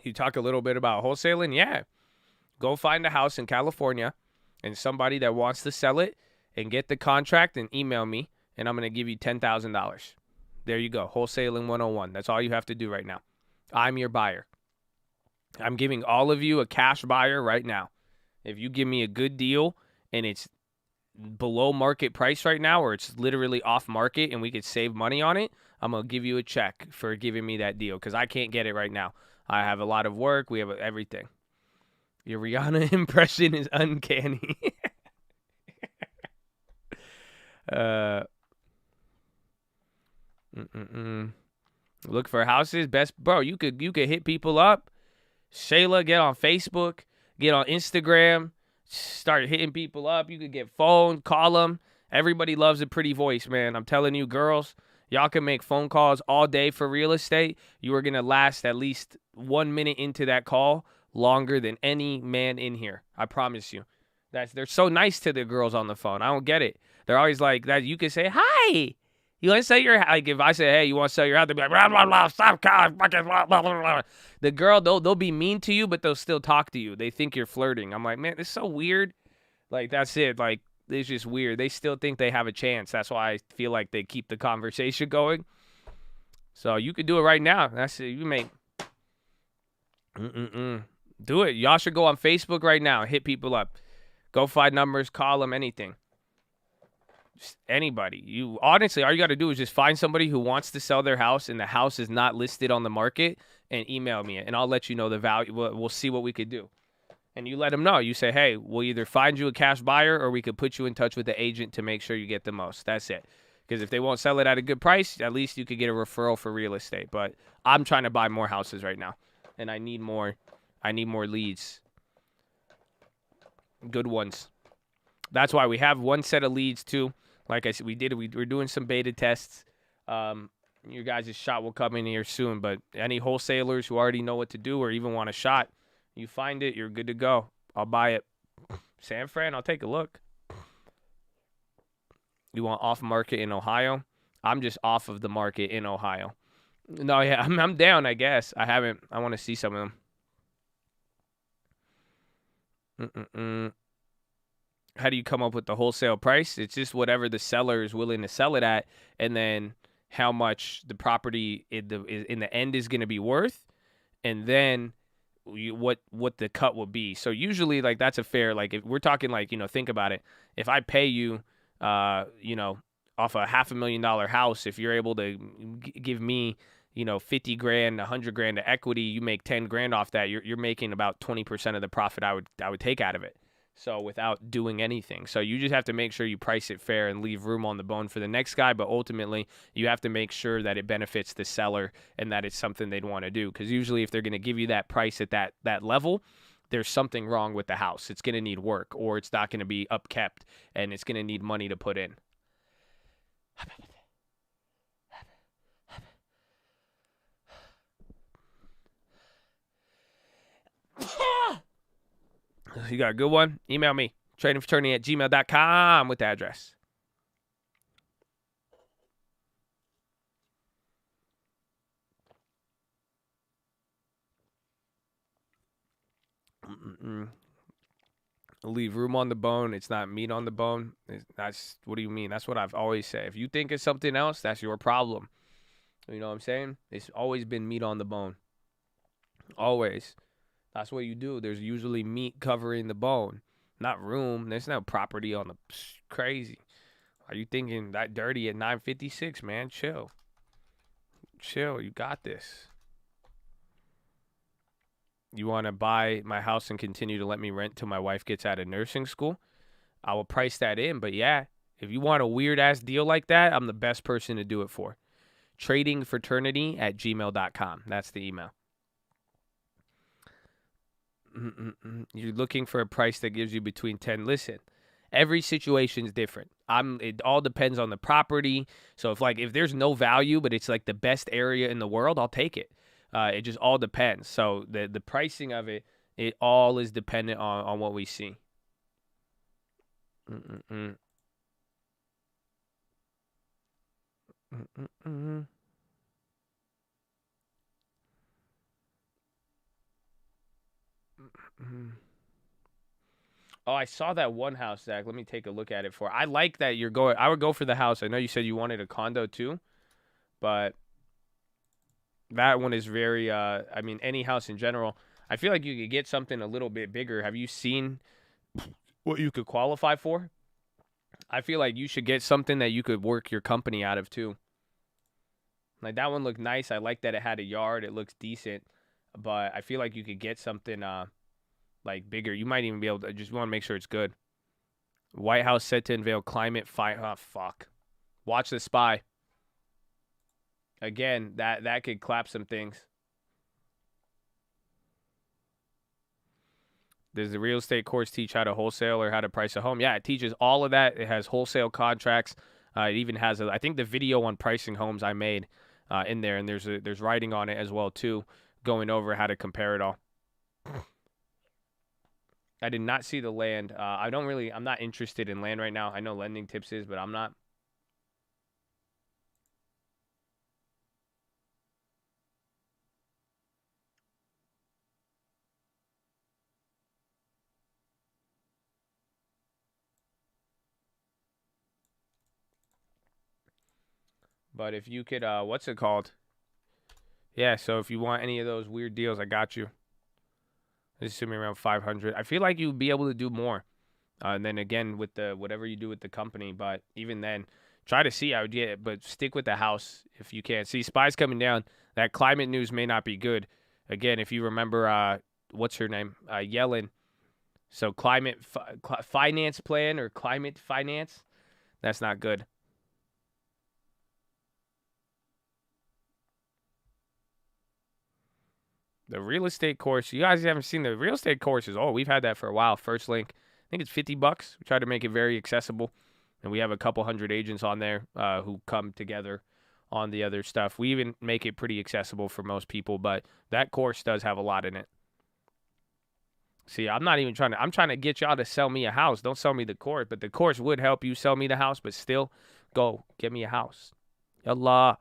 You talk a little bit about wholesaling? Yeah. Go find a house in California and somebody that wants to sell it and get the contract and email me, and I'm going to give you $10,000. There you go. Wholesaling 101. That's all you have to do right now. I'm your buyer. I'm giving all of you a cash buyer right now. If you give me a good deal and it's below market price right now, or it's literally off market and we could save money on it, I'm going to give you a check for giving me that deal because I can't get it right now. I have a lot of work. We have everything. Your Rihanna impression is uncanny. Look for houses. Bro, you could hit people up. Shayla, get on Facebook. Get on Instagram. Start hitting people up. You could get phone, call them. Everybody loves a pretty voice, man. I'm telling you, girls, y'all can make phone calls all day for real estate. You are going to last at least 1 minute into that call longer than any man in here. I promise you. They're so nice to the girls on the phone. I don't get it. They're always like that. You can say, "Hi. You want to sell your house?" Like if I say, "Hey, you want to sell your house?" They'll be like, "Blah, blah, blah, stop calling, fucking blah, blah, blah, blah." The girl, they'll be mean to you, but they'll still talk to you. They think you're flirting. I'm like, man, this is so weird. Like, that's it. Like, it's just weird. They still think they have a chance. That's why I feel like they keep the conversation going. So you could do it right now. That's it. You make. Do it. Y'all should go on Facebook right now. Hit people up. Go find numbers. Call them. Anything. Just anybody. You honestly, all you got to do is just find somebody who wants to sell their house and the house is not listed on the market and email me, and I'll let you know the value. We'll see what we could do. And you let them know. You say, "Hey, we'll either find you a cash buyer or we could put you in touch with the agent to make sure you get the most." That's it. Because if they won't sell it at a good price, at least you could get a referral for real estate. But I'm trying to buy more houses right now, and I need more leads. Good ones. That's why we have one set of leads too. Like I said, we're doing some beta tests. Your guys' shot will come in here soon. But any wholesalers who already know what to do or even want a shot, you find it, you're good to go. I'll buy it. San Fran, I'll take a look. You want off market in Ohio? I'm just off of the market in Ohio. No, yeah, I'm down, I guess. I want to see some of them. How do you come up with the wholesale price? It's just whatever the seller is willing to sell it at, and then how much the property in the end is going to be worth, and then what the cut will be. So usually, like, that's a fair, like, if we're talking, like, think about it. If I pay you, off a $500,000 house, if you're able to give me, 50 grand, 100 grand to equity, you make 10 grand off that, you're making about 20% of the profit I would take out of it. So without doing anything. So you just have to make sure you price it fair and leave room on the bone for the next guy. But ultimately, you have to make sure that it benefits the seller and that it's something they'd want to do. Because usually if they're going to give you that price at that level, there's something wrong with the house. It's going to need work, or it's not going to be upkept, and it's going to need money to put in. You got a good one? Email me, tradingfraternity@gmail.com with the address. Leave room on the bone. It's not meat on the bone. What do you mean? That's what I've always said. If you think it's something else, that's your problem. You know what I'm saying? It's always been meat on the bone. Always. That's what you do. There's usually meat covering the bone, not room. There's no property on the crazy. Are you thinking that dirty at 9:56, man? Chill. You got this. You want to buy my house and continue to let me rent till my wife gets out of nursing school? I will price that in. But yeah, if you want a weird ass deal like that, I'm the best person to do it for. Tradingfraternity@gmail.com. That's the email. You're looking for a price that gives you between 10. Listen, every situation is different. It all depends on the property. So if there's no value, but it's like the best area in the world, I'll take it. It just all depends. So the pricing of it all is dependent on what we see. Oh, I saw that one house, Zach. Let me take a look at it I like that you're going. I would go for the house. I know you said you wanted a condo too, but that one is very, I mean, any house in general. I feel like you could get something a little bit bigger. Have you seen what you could qualify for? I feel like you should get something that you could work your company out of too. Like, that one looked nice. I like that it had a yard. It looks decent. But I feel like you could get something like bigger. You might even be able to just want to make sure it's good. White House set to unveil climate fire. Oh, fuck. Watch the Spy. Again, that could clap some things. Does the real estate course teach how to wholesale or how to price a home? Yeah, it teaches all of that. It has wholesale contracts. It even has, I think, the video on pricing homes I made in there, and there's writing on it as well too, going over how to compare it all. I did not see the land. I'm not interested in land right now. I know Lending Tips is, but I'm not. But if you could, what's it called? Yeah, so if you want any of those weird deals, I got you. Assuming around 500. I feel like you'd be able to do more. And then again, with the whatever you do with the company, but even then, try to see how you get it, but stick with the house if you can. See, Spy's coming down. That climate news may not be good. Again, if you remember, what's her name? Yellen. So climate finance plan or climate finance, that's not good. The real estate course, you guys haven't seen the real estate courses. Oh, we've had that for a while. First link, I think it's $50. We try to make it very accessible, and we have a couple hundred agents on there who come together on the other stuff. We even make it pretty accessible for most people, but that course does have a lot in it. See, I'm not even trying to, I'm trying to get y'all to sell me a house. Don't sell me the course, but the course would help you sell me the house, but still, go get me a house. Yallah.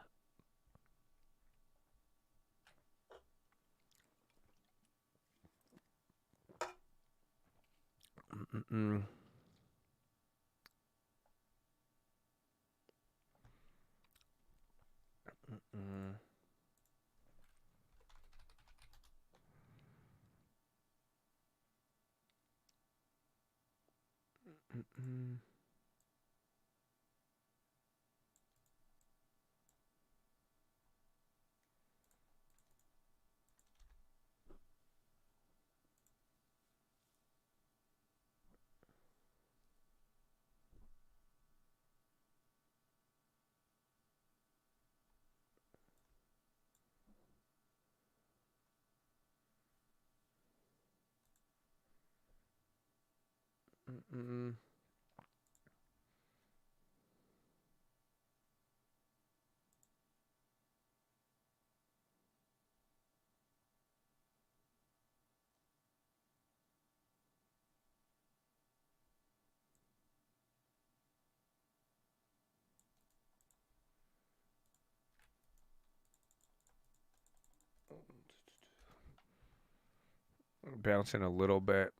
Bouncing a little bit.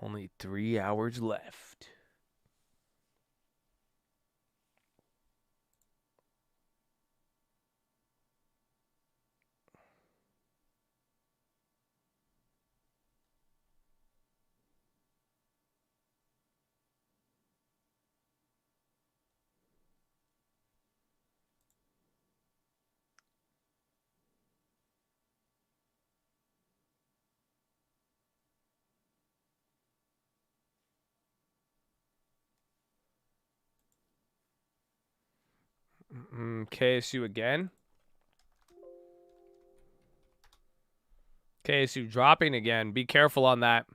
Only 3 hours left. KSU again. KSU dropping again. Be careful on that.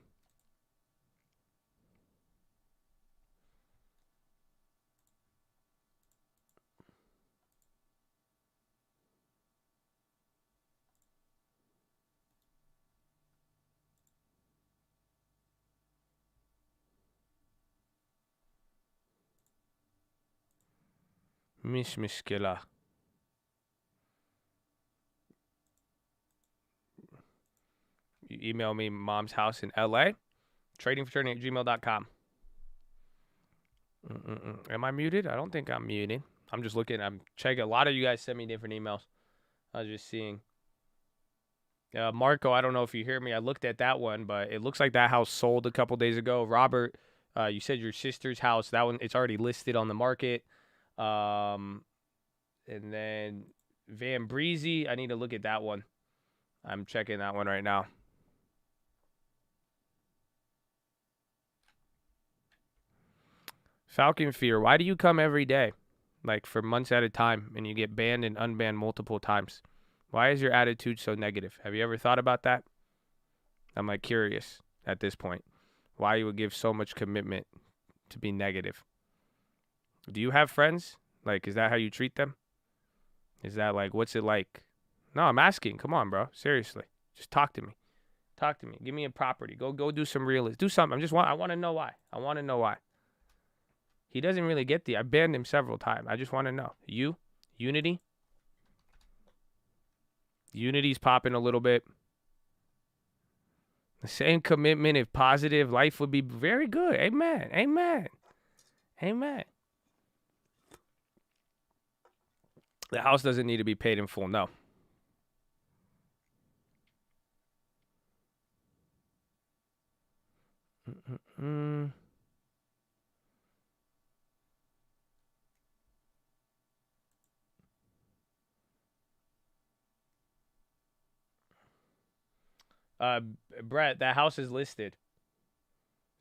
Mish Mishkila. You email me mom's house in LA. Tradingfraternity@gmail.com. Am I muted? I don't think I'm muted. I'm just looking. I'm checking. A lot of you guys sent me different emails. I was just seeing. Marco, I don't know if you hear me. I looked at that one, but it looks like that house sold a couple days ago. Robert, you said your sister's house. That one, it's already listed on the market. And then Van Breezy, I need to look at that one. I'm checking that one right now. Falcon Fear, why do you come every day? Like for months at a time, and you get banned and unbanned multiple times. Why is your attitude so negative? Have you ever thought about that? I'm like curious at this point. Why you would give so much commitment to be negative. Do you have friends? Like, is that how you treat them? Is that like, what's it like? No, I'm asking. Come on, bro. Seriously. Just talk to me. Talk to me. Give me a property. Go do some realism. Do something. I want to know why. I want to know why. He doesn't really get I banned him several times. I just want to know. Unity? Unity's popping a little bit. The same commitment, if positive, life would be very good. Amen. Amen. Amen. The house doesn't need to be paid in full. No. Brett, that house is listed.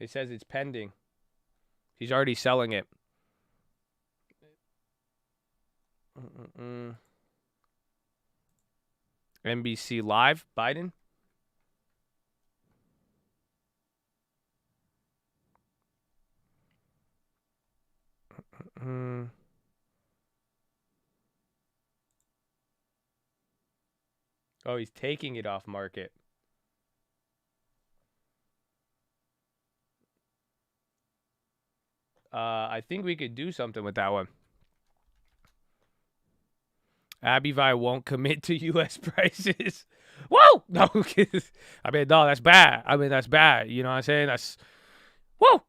It says it's pending. He's already selling it. NBC Live, Biden. Oh, he's taking it off market. I think we could do something with that one. Abivai won't commit to U.S. prices. Whoa! No, I mean, no, that's bad. That's bad. You know what I'm saying? That's, whoa!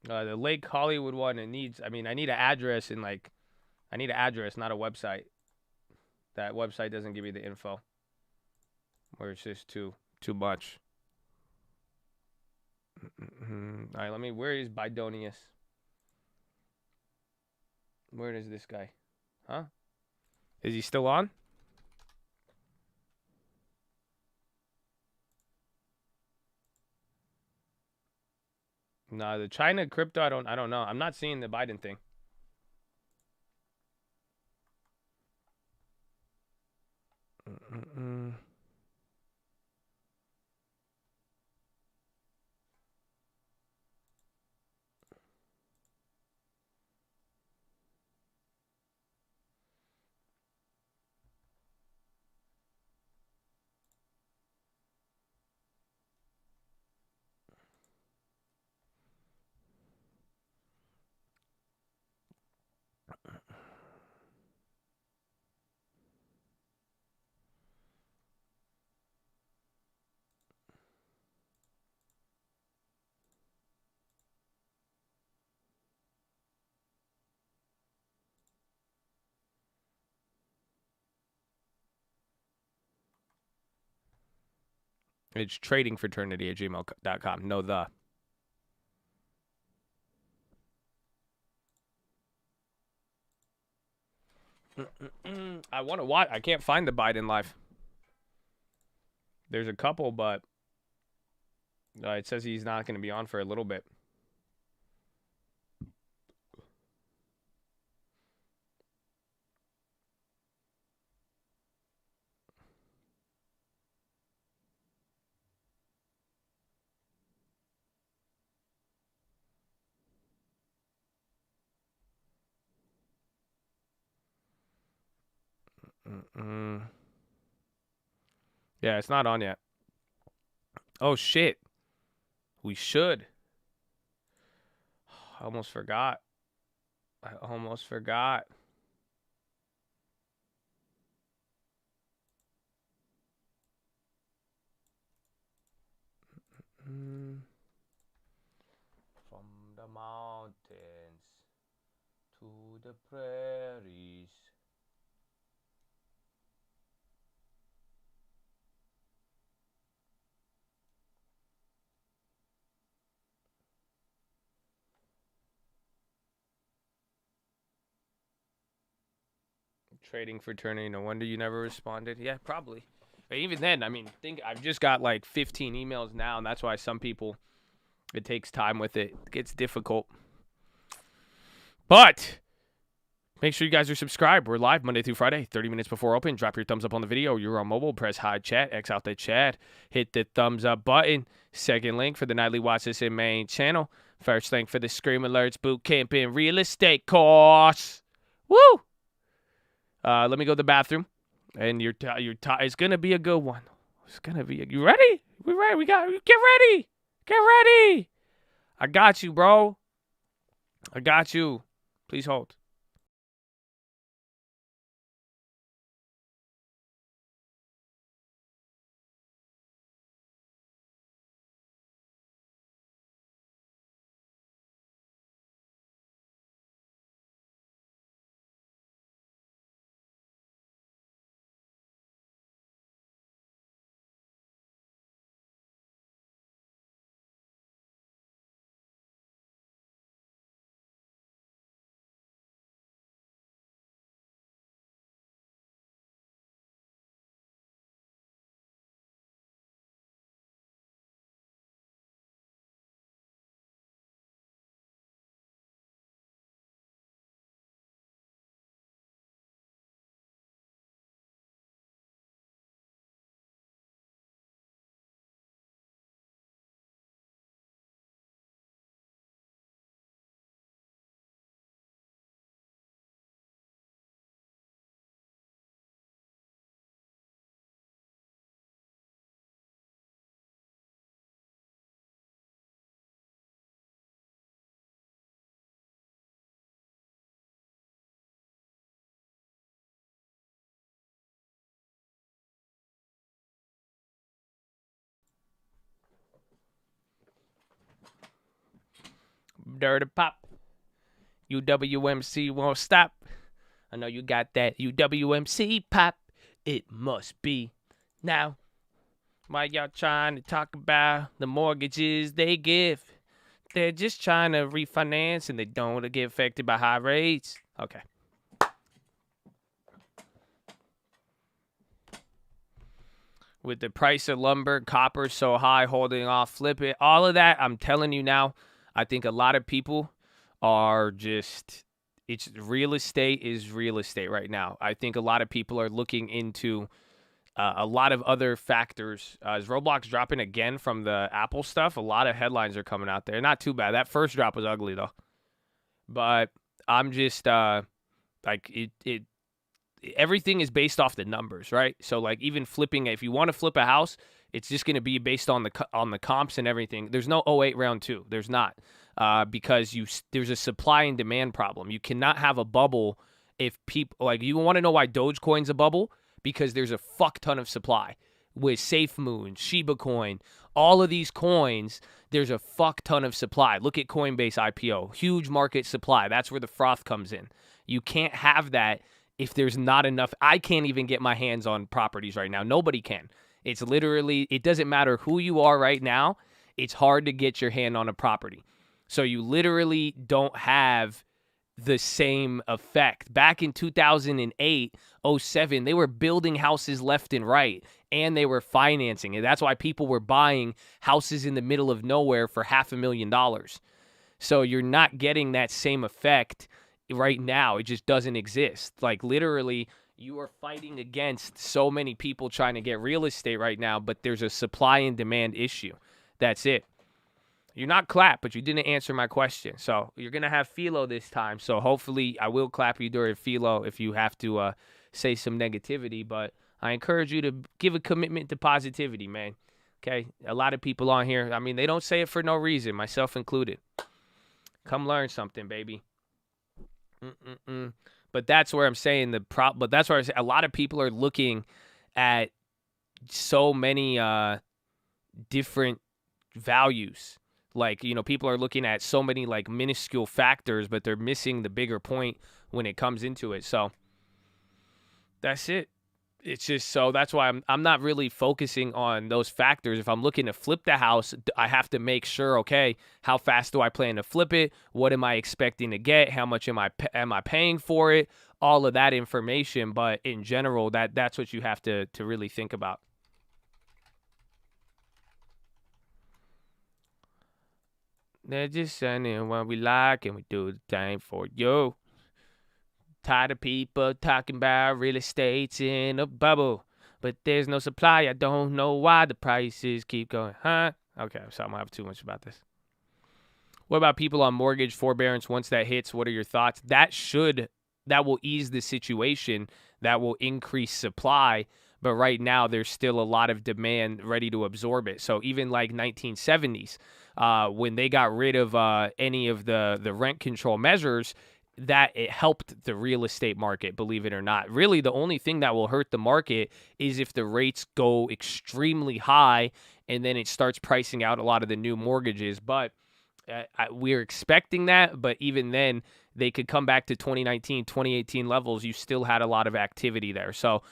The Lake Hollywood one, it needs, I mean, I need an address and like, I need an address, not a website. That website doesn't give you the info. Or it's just too much. All right, where is Bidonius? Where is this guy? Huh? Is he still on? No, the China crypto, I don't know. I'm not seeing the Biden thing. It's tradingfraternity@gmail.com. No, the. I want to watch. I can't find the Biden live. There's a couple, but it says he's not going to be on for a little bit. Yeah, it's not on yet. Oh, shit. We should. I almost forgot. From the mountains to the prairies. Trading fraternity. No wonder you never responded. Yeah, probably. But even then, I mean, I've just got like 15 emails now, and that's why some people, it takes time with it. It gets difficult. But make sure you guys are subscribed. We're live Monday through Friday, 30 minutes before open. Drop your thumbs up on the video. You're on mobile. Press hide chat. X out the chat. Hit the thumbs up button. Second link for the nightly Watchlist and main channel. First link for the Scream Alerts boot camp in real estate course. Woo! Let me go to the bathroom. And it's gonna be a good one. It's gonna be. You ready? We ready? Get ready. Get ready. I got you, bro. I got you. Please hold. Dirty pop. UWMC won't stop. I know you got that UWMC pop. It must be now. Why y'all trying to talk about the mortgages they give? They're just trying to refinance and they don't want to get affected by high rates. Okay. With the price of lumber, copper so high, holding off, flip it, all of that, I'm telling you now, I think a lot of people are just, it's real estate is real estate right now. I think a lot of people are looking into a lot of other factors. Is Roblox dropping again from the Apple stuff? A lot of headlines are coming out there. Not too bad. That first drop was ugly, though. But I'm just, everything is based off the numbers, right? So like even flipping, if you want to flip a house, it's just going to be based on the comps and everything. There's no '08 round two. There's not, because there's a supply and demand problem. You cannot have a bubble if people like you want to know why Dogecoin's a bubble, because there's a fuck ton of supply with SafeMoon, Shiba Coin, all of these coins. There's a fuck ton of supply. Look at Coinbase IPO, huge market supply. That's where the froth comes in. You can't have that if there's not enough. I can't even get my hands on properties right now. Nobody can. It's literally, it doesn't matter who you are right now. It's hard to get your hand on a property. So you literally don't have the same effect. Back in 2008, 07, they were building houses left and right, and they were financing it. That's why people were buying houses in the middle of nowhere for $500,000. So you're not getting that same effect right now. It just doesn't exist. Like literally, you are fighting against so many people trying to get real estate right now, but there's a supply and demand issue. That's it. You're not clapped, but you didn't answer my question. So you're going to have PHILO this time. So hopefully I will clap you during PHILO if you have to say some negativity. But I encourage you to give a commitment to positivity, man. Okay? A lot of people on here, I mean, they don't say it for no reason, myself included. Come learn something, baby. But that's where I'm saying but that's where I say a lot of people are looking at so many different values. Like, you know, people are looking at so many like minuscule factors, but they're missing the bigger point when it comes into it. So that's it. It's just, so that's why I'm not really focusing on those factors. If I'm looking to flip the house, I have to make sure, okay, how fast do I plan to flip it? What am I expecting to get? How much am I paying for it? All of that information. But in general, that's what you have to really think about. They're just saying what we like and we do the thing for you. Tired of people talking about real estate's in a bubble, but there's no supply. I don't know why the prices keep going, huh? Okay, so I'm gonna have too much about this. What about people on mortgage forbearance? Once that hits, what are your thoughts? That will ease the situation. That will increase supply. But right now, there's still a lot of demand ready to absorb it. So even like 1970s, when they got rid of any of the rent control measures, that it helped the real estate market, believe it or not. Really, the only thing that will hurt the market is if the rates go extremely high and then it starts pricing out a lot of the new mortgages. But we're expecting that. But even then, they could come back to 2019, 2018 levels. You still had a lot of activity there. So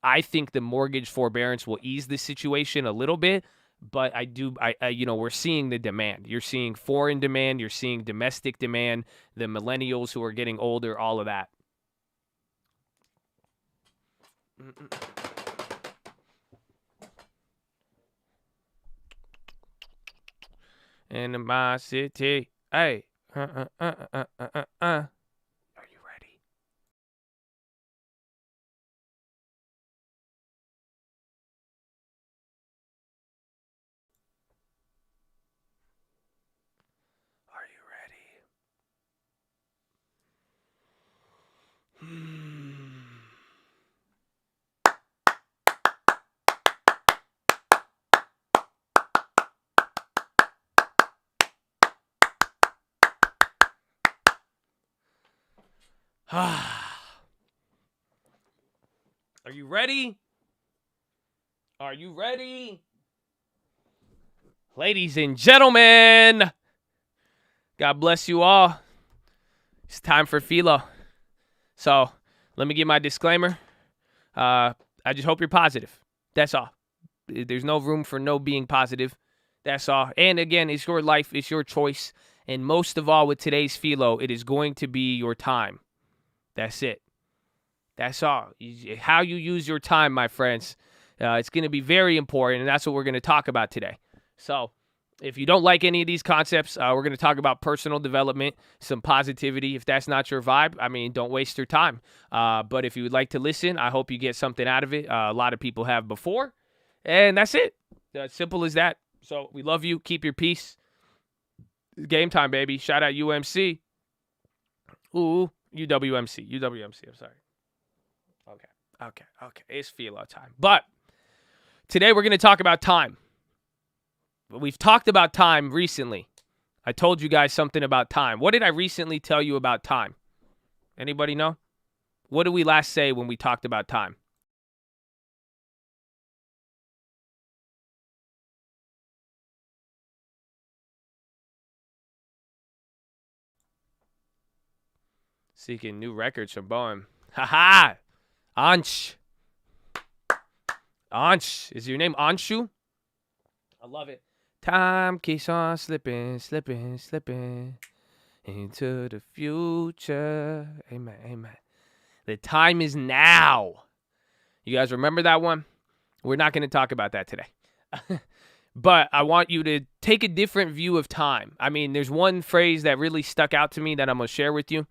I think the mortgage forbearance will ease the situation a little bit. But we're seeing the demand. You're seeing foreign demand. You're seeing domestic demand. The millennials who are getting older, all of that. In my city, hey, Are you ready? Are you ready? Are you ready? Are you ready? Ladies and gentlemen, God bless you all. It's time for PHILO. So let me give my disclaimer. I just hope you're positive. That's all. There's no room for no being positive. That's all. And again, it's your life. It's your choice. And most of all, with today's PHILO, it is going to be your time. That's it. That's all. How you use your time, my friends. It's going to be very important, and that's what we're going to talk about today. So if you don't like any of these concepts, we're going to talk about personal development, some positivity. If that's not your vibe, I mean, don't waste your time. But if you would like to listen, I hope you get something out of it. A lot of people have before. And that's it. Simple as that. So we love you. Keep your peace. Game time, baby. Shout out UMC. Ooh, UWMC. UWMC. I'm sorry. Okay. It's PHILO time. But today we're going to talk about time. We've talked about time recently. I told you guys something about time. What did I recently tell you about time? Anybody know? What did we last say when we talked about time? Seeking new records from Boeing. Ha-ha! Ansh. Is your name Anshu? I love it. Time keeps on slipping into the future. Amen. The time is now. You guys remember that one? We're not going to talk about that today. But I want you to take a different view of time. I mean, there's one phrase that really stuck out to me that I'm going to share with you.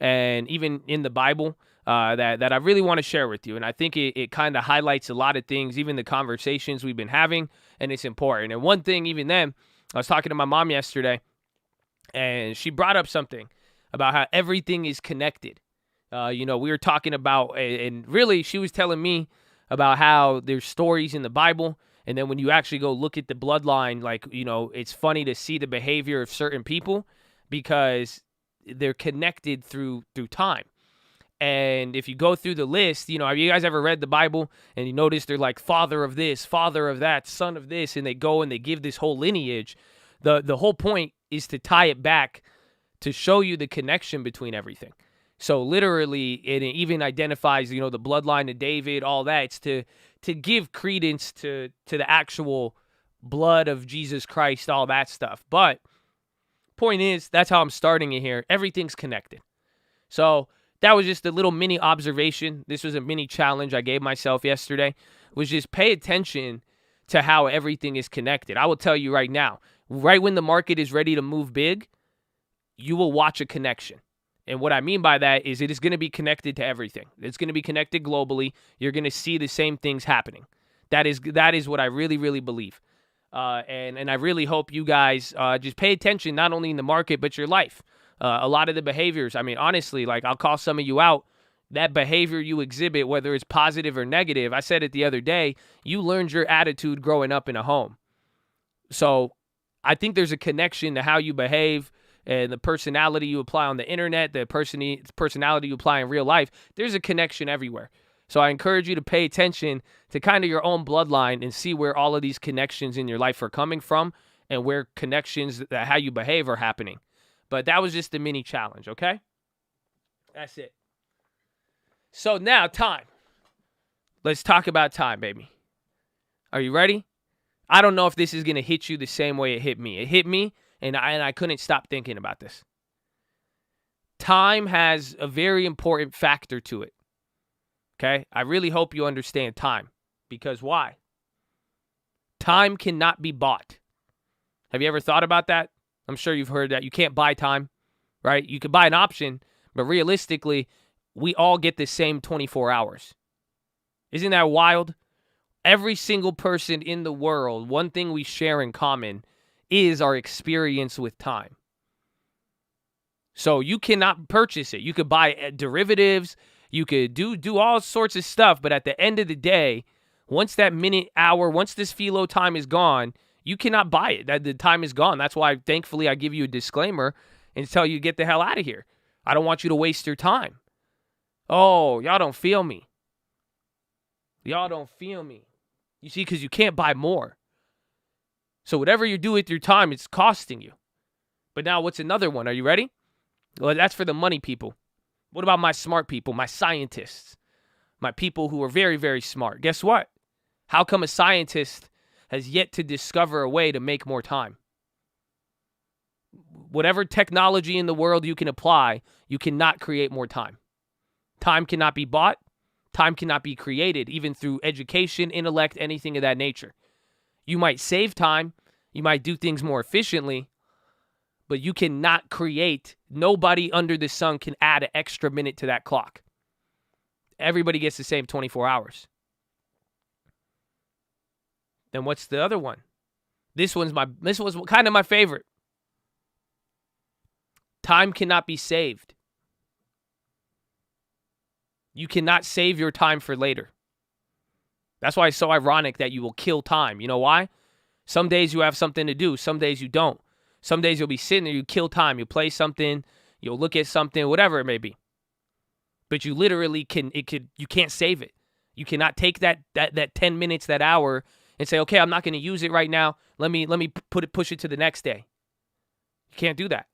And even in the Bible, that I really want to share with you. And I think it kind of highlights a lot of things, even the conversations we've been having, and it's important. And one thing, even then, I was talking to my mom yesterday, and she brought up something about how everything is connected. We were talking about, and really she was telling me about how there's stories in the Bible, and then when you actually go look at the bloodline, it's funny to see the behavior of certain people because they're connected through time. And if you go through the list, have you guys ever read the Bible and you notice they're like father of this, father of that, son of this, and they go and they give this whole lineage. The whole point is to tie it back to show you the connection between everything. So literally, it even identifies, the bloodline of David, all that. It's to give credence to the actual blood of Jesus Christ, all that stuff. But point is, that's how I'm starting it here. Everything's connected. So that was just a little mini observation. This was a mini challenge I gave myself yesterday, was just pay attention to how everything is connected. I will tell you right now, right when the market is ready to move big, you will watch a connection. And what I mean by that is it is going to be connected to everything. It's going to be connected globally. You're going to see the same things happening. That is what I really, really believe. And I really hope you guys just pay attention, not only in the market, but your life. A lot of the behaviors, I mean, honestly, I'll call some of you out. That behavior you exhibit, whether it's positive or negative, I said it the other day, you learned your attitude growing up in a home. So I think there's a connection to how you behave and the personality you apply on the internet, the personality you apply in real life. There's a connection everywhere. So I encourage you to pay attention to kind of your own bloodline and see where all of these connections in your life are coming from and where connections, how you behave, are happening. But that was just a mini challenge, okay? That's it. So now, time. Let's talk about time, baby. Are you ready? I don't know if this is going to hit you the same way it hit me. It hit me, and I couldn't stop thinking about this. Time has a very important factor to it, okay? I really hope you understand time. Because why? Time cannot be bought. Have you ever thought about that? I'm sure you've heard that. You can't buy time, right? You could buy an option, but realistically, we all get the same 24 hours. Isn't that wild? Every single person in the world, one thing we share in common is our experience with time. So you cannot purchase it. You could buy derivatives. You could do all sorts of stuff, but at the end of the day, once that minute, hour, once this PHILO time is gone, you cannot buy it. The time is gone. That's why, thankfully, I give you a disclaimer and tell you get the hell out of here. I don't want you to waste your time. Oh, y'all don't feel me. Y'all don't feel me. You see, because you can't buy more. So whatever you do with your time, it's costing you. But now what's another one? Are you ready? Well, that's for the money people. What about my smart people, my scientists, my people who are very, very smart? Guess what? How come a scientist has yet to discover a way to make more time? Whatever technology in the world you can apply, you cannot create more time. Time cannot be bought. Time cannot be created, even through education, intellect, anything of that nature. You might save time. You might do things more efficiently, but you cannot create. Nobody under the sun can add an extra minute to that clock. Everybody gets the same 24 hours. Then what's the other one? This was kind of my favorite. Time cannot be saved. You cannot save your time for later. That's why it's so ironic that you will kill time. You know why? Some days you have something to do. Some days you don't. Some days you'll be sitting there, you kill time. You play something, you'll look at something, whatever it may be. But you literally you can't save it. You cannot take that 10 minutes, that hour, and say, okay, I'm not going to use it right now. Let me push it to the next day. You can't do that.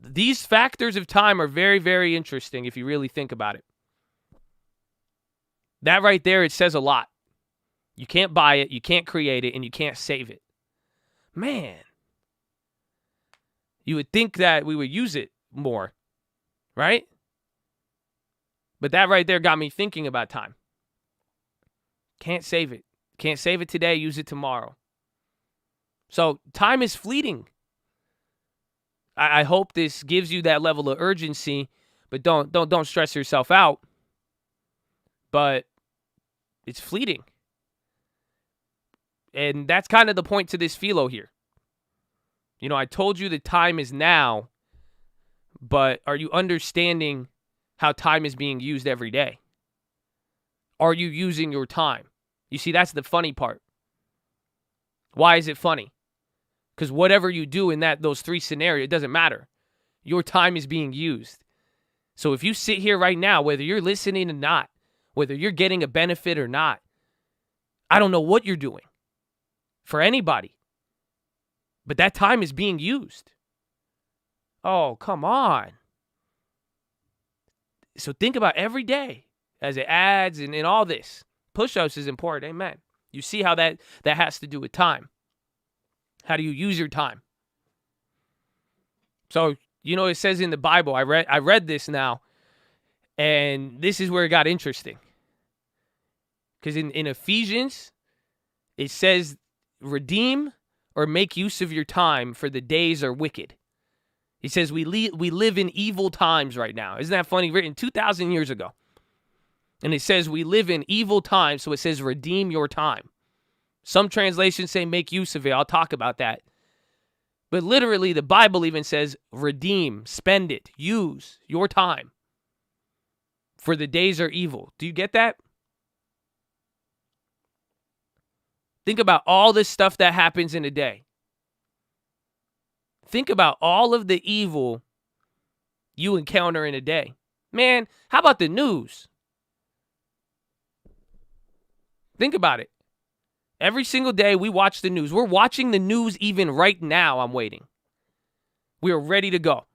These factors of time are very, very interesting if you really think about it. That right there, it says a lot. You can't buy it, you can't create it, and you can't save it. Man. You would think that we would use it more, right? But that right there got me thinking about time. Can't save it. Can't save it today, use it tomorrow. So time is fleeting. I hope this gives you that level of urgency, but don't stress yourself out. But it's fleeting. And that's kind of the point to this PHILO here. You know, I told you the time is now, but are you understanding how time is being used every day? Are you using your time? You see, that's the funny part. Why is it funny? Because whatever you do in those three scenarios, it doesn't matter. Your time is being used. So if you sit here right now, whether you're listening or not, whether you're getting a benefit or not, I don't know what you're doing for anybody. But that time is being used. Oh, come on. So think about every day as it adds and all this. Push-ups is important, amen. You see how that has to do with time. How do you use your time? So, you know, it says in the Bible, I read this now, and this is where it got interesting. Because in Ephesians, it says, redeem or make use of your time, for the days are wicked. He says we live in evil times right now. Isn't that funny? Written 2,000 years ago. And it says we live in evil times, so it says redeem your time. Some translations say make use of it. I'll talk about that. But literally, the Bible even says redeem, spend it, use your time. For the days are evil. Do you get that? Think about all this stuff that happens in a day. Think about all of the evil you encounter in a day. Man, how about the news? Think about it. Every single day we watch the news. We're watching the news even right now. I'm waiting. We are ready to go.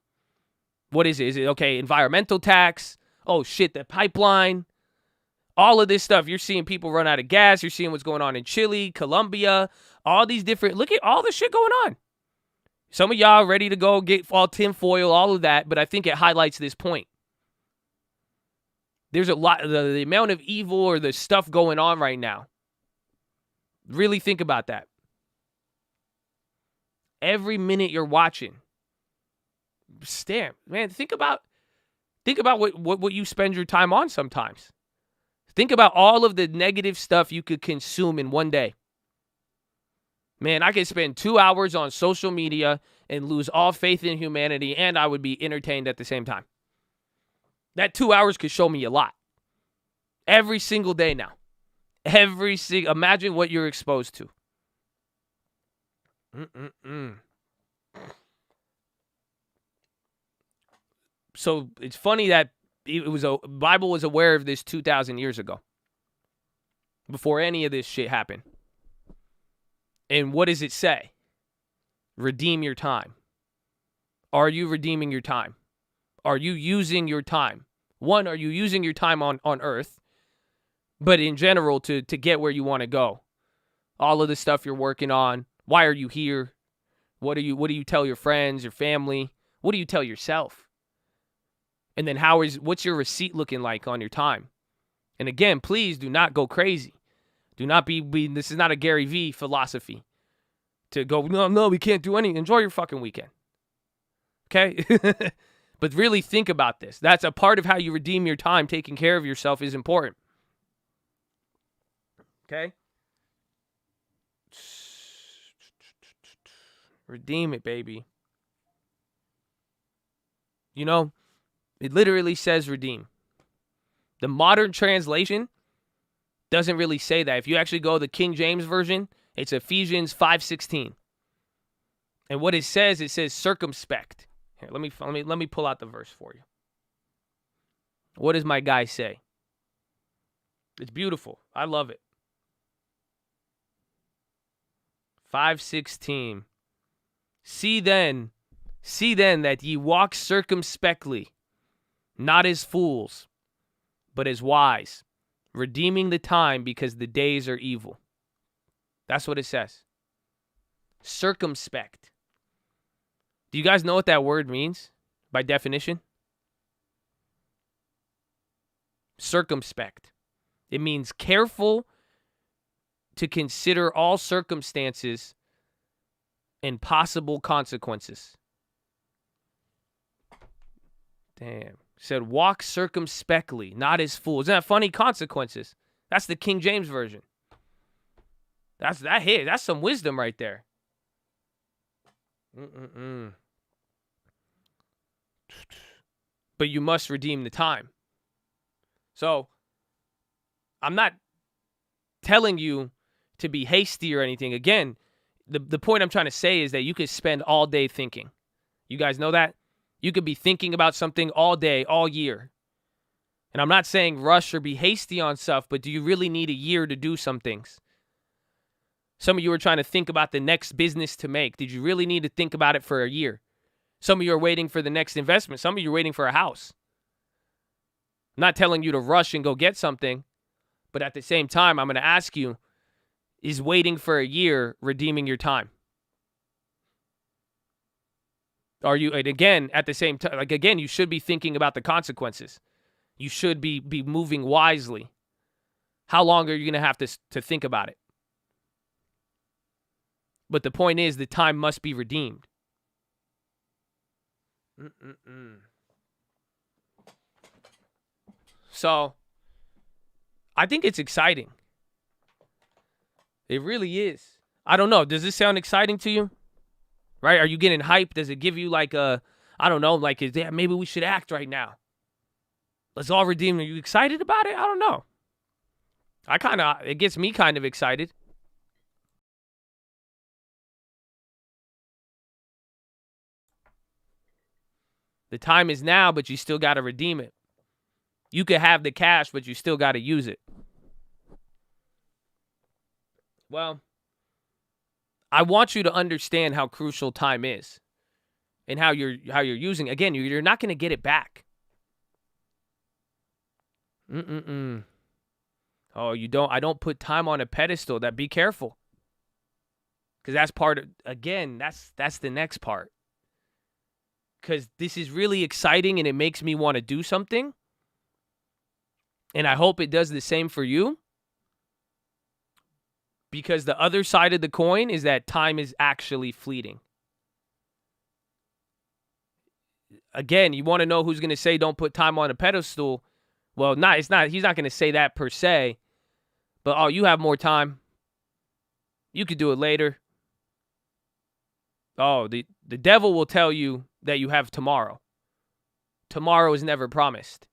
What is it? Is it, okay, environmental tax? Oh, shit, the pipeline. All of this stuff. You're seeing people run out of gas. You're seeing what's going on in Chile, Colombia, all these different, look at all the shit going on. Some of y'all ready to go get all tinfoil, all of that, but I think it highlights this point. There's a lot, the amount of evil or the stuff going on right now. Really think about that. Every minute you're watching. Man, think about what you spend your time on sometimes. Think about all of the negative stuff you could consume in one day. Man, I could spend 2 hours on social media and lose all faith in humanity, and I would be entertained at the same time. That 2 hours could show me a lot. Every single day now. Imagine what you're exposed to. So it's funny that Bible was aware of this 2,000 years ago, before any of this shit happened. And what does it say? Redeem your time. Are you redeeming your time? Are you using your time? One, are you using your time on earth, but in general to get where you want to go? All of the stuff you're working on. Why are you here? What do you tell your friends, your family? What do you tell yourself? And then what's your receipt looking like on your time? And again, please do not go crazy. Do not be this is not a Gary V philosophy to go, no, we can't do anything. Enjoy your fucking weekend. Okay? But really think about this. That's a part of how you redeem your time. Taking care of yourself is important. Okay? Redeem it, baby. You know, it literally says redeem. The modern translation doesn't really say that. If you actually go to the King James Version, it's Ephesians 5:16. And what it says circumspect. Here, let me pull out the verse for you. What does my guy say? It's beautiful. I love it. 5:16. See then that ye walk circumspectly, not as fools, but as wise, redeeming the time because the days are evil. That's what it says. Circumspect. Do you guys know what that word means by definition? Circumspect. It means careful to consider all circumstances and possible consequences. Damn. It said walk circumspectly, not as fools. Isn't that funny? Consequences. That's the King James Version. That's some wisdom right there. But you must redeem the time. So, I'm not telling you to be hasty or anything. Again, the point I'm trying to say is that you could spend all day thinking. You guys know that? You could be thinking about something all day, all year. And I'm not saying rush or be hasty on stuff, but do you really need a year to do some things? Some of you are trying to think about the next business to make. Did you really need to think about it for a year? Some of you are waiting for the next investment. Some of you are waiting for a house. I'm not telling you to rush and go get something, but at the same time, I'm going to ask you, is waiting for a year redeeming your time? Are you, and again, at the same time, you should be thinking about the consequences. You should be moving wisely. How long are you going to have to think about it? But the point is, the time must be redeemed. So, I think it's exciting. It really is. I don't know. Does this sound exciting to you? Right? Are you getting hyped? Does it give you like a, I don't know, like, maybe we should act right now. Let's all redeem. Are you excited about it? I don't know. It gets me kind of excited. The time is now, but you still got to redeem it. You could have the cash, but you still got to use it. Well, I want you to understand how crucial time is and how you're using it. Again, you're not going to get it back. Oh, you don't. I don't put time on a pedestal. Be careful, because that's part of. Again, that's the next part. Because this is really exciting and it makes me want to do something. And I hope it does the same for you. Because the other side of the coin is that time is actually fleeting. Again, you want to know who's going to say don't put time on a pedestal. Well, he's not going to say that per se. But, oh, you have more time. You could do it later. Oh, the devil will tell you that you have tomorrow. Tomorrow is never promised.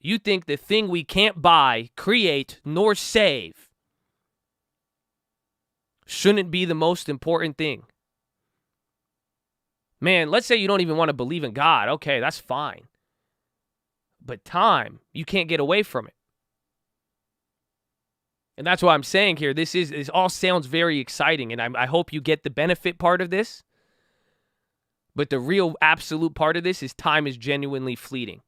You think the thing we can't buy, create, nor save shouldn't be the most important thing. Man, let's say you don't even want to believe in God. Okay, that's fine. But time, you can't get away from it. And that's what I'm saying here. This all sounds very exciting, and I hope you get the benefit part of this. But the real absolute part of this is time is genuinely fleeting.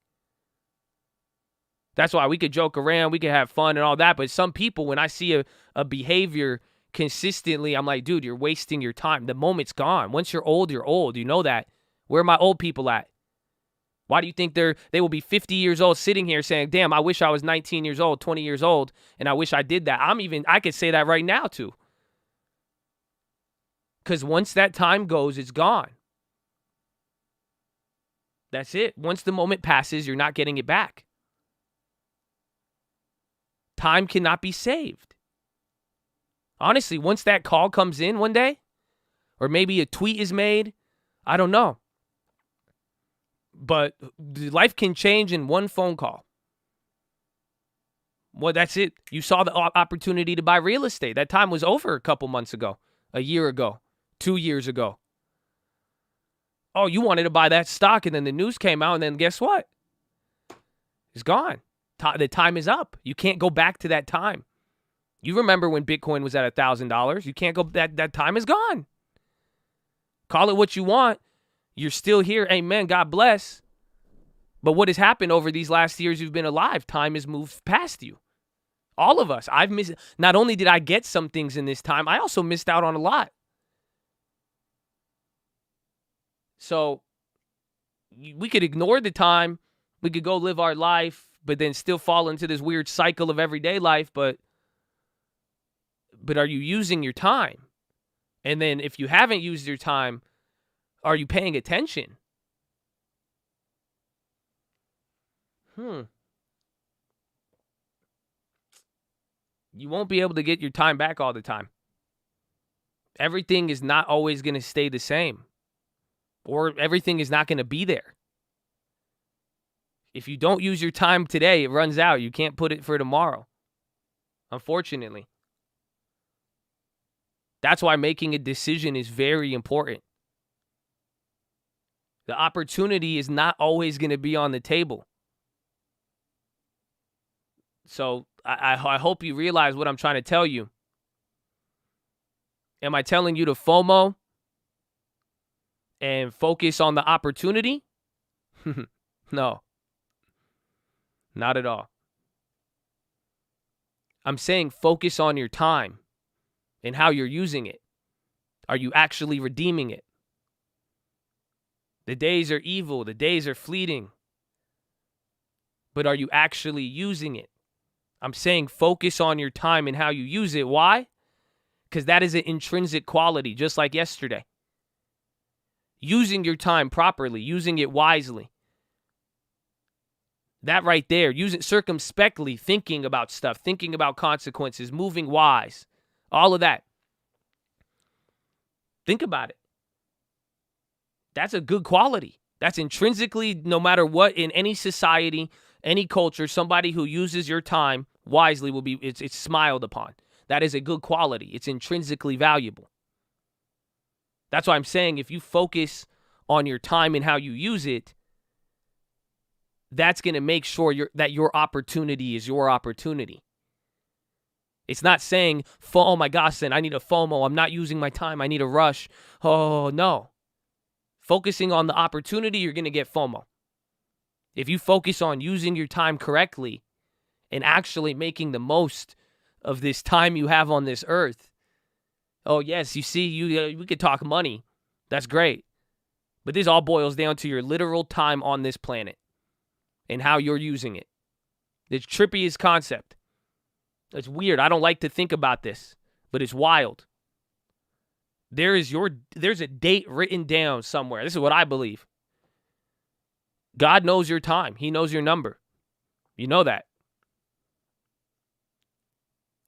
That's why we could joke around, we could have fun and all that. But some people, when I see a behavior consistently, I'm like, dude, you're wasting your time. The moment's gone. Once you're old, you're old. You know that. Where are my old people at? Why do you think they will be 50 years old sitting here saying, damn, I wish I was 19 years old, 20 years old, and I wish I did that? I could say that right now too. Because once that time goes, it's gone. That's it. Once the moment passes, you're not getting it back. Time cannot be saved. Honestly, once that call comes in one day, or maybe a tweet is made, I don't know. But life can change in one phone call. Well, that's it. You saw the opportunity to buy real estate. That time was over a couple months ago, a year ago, 2 years ago. Oh, you wanted to buy that stock, and then the news came out, and then guess what? It's gone. The time is up. You can't go back to that time. You remember when Bitcoin was at $1,000. You can't go, that time is gone. Call it what you want. You're still here. Amen. God bless. But what has happened over these last years you've been alive? Time has moved past you. All of us. I've missed. Not only did I get some things in this time, I also missed out on a lot. So we could ignore the time. We could go live our life, but then still fall into this weird cycle of everyday life. But are you using your time? And then if you haven't used your time, are you paying attention? You won't be able to get your time back all the time. Everything is not always going to stay the same. Or everything is not going to be there. If you don't use your time today, it runs out. You can't put it for tomorrow. Unfortunately. That's why making a decision is very important. The opportunity is not always going to be on the table. So I hope you realize what I'm trying to tell you. Am I telling you to FOMO and focus on the opportunity? No. Not at all. I'm saying focus on your time and how you're using it. Are you actually redeeming it? The days are evil. The days are fleeting. But are you actually using it? I'm saying focus on your time and how you use it. Why? Because that is an intrinsic quality, just like yesterday. Using your time properly, using it wisely. That right there, using circumspectly, thinking about stuff, thinking about consequences, moving wise, all of that. Think about it. That's a good quality. That's intrinsically, no matter what, in any society, any culture, somebody who uses your time wisely will be, it's smiled upon. That is a good quality. It's intrinsically valuable. That's why I'm saying if you focus on your time and how you use it, that's going to make sure that your opportunity is your opportunity. It's not saying, oh my gosh, then I need a FOMO. I'm not using my time. I need a rush. Oh, no. Focusing on the opportunity, you're going to get FOMO. If you focus on using your time correctly and actually making the most of this time you have on this earth, oh, yes, you see, we could talk money. That's great. But this all boils down to your literal time on this planet and how you're using it. The trippiest concept. It's weird. I don't like to think about this, but it's wild. There's a date written down somewhere. This is what I believe. God knows your time. He knows your number. You know that.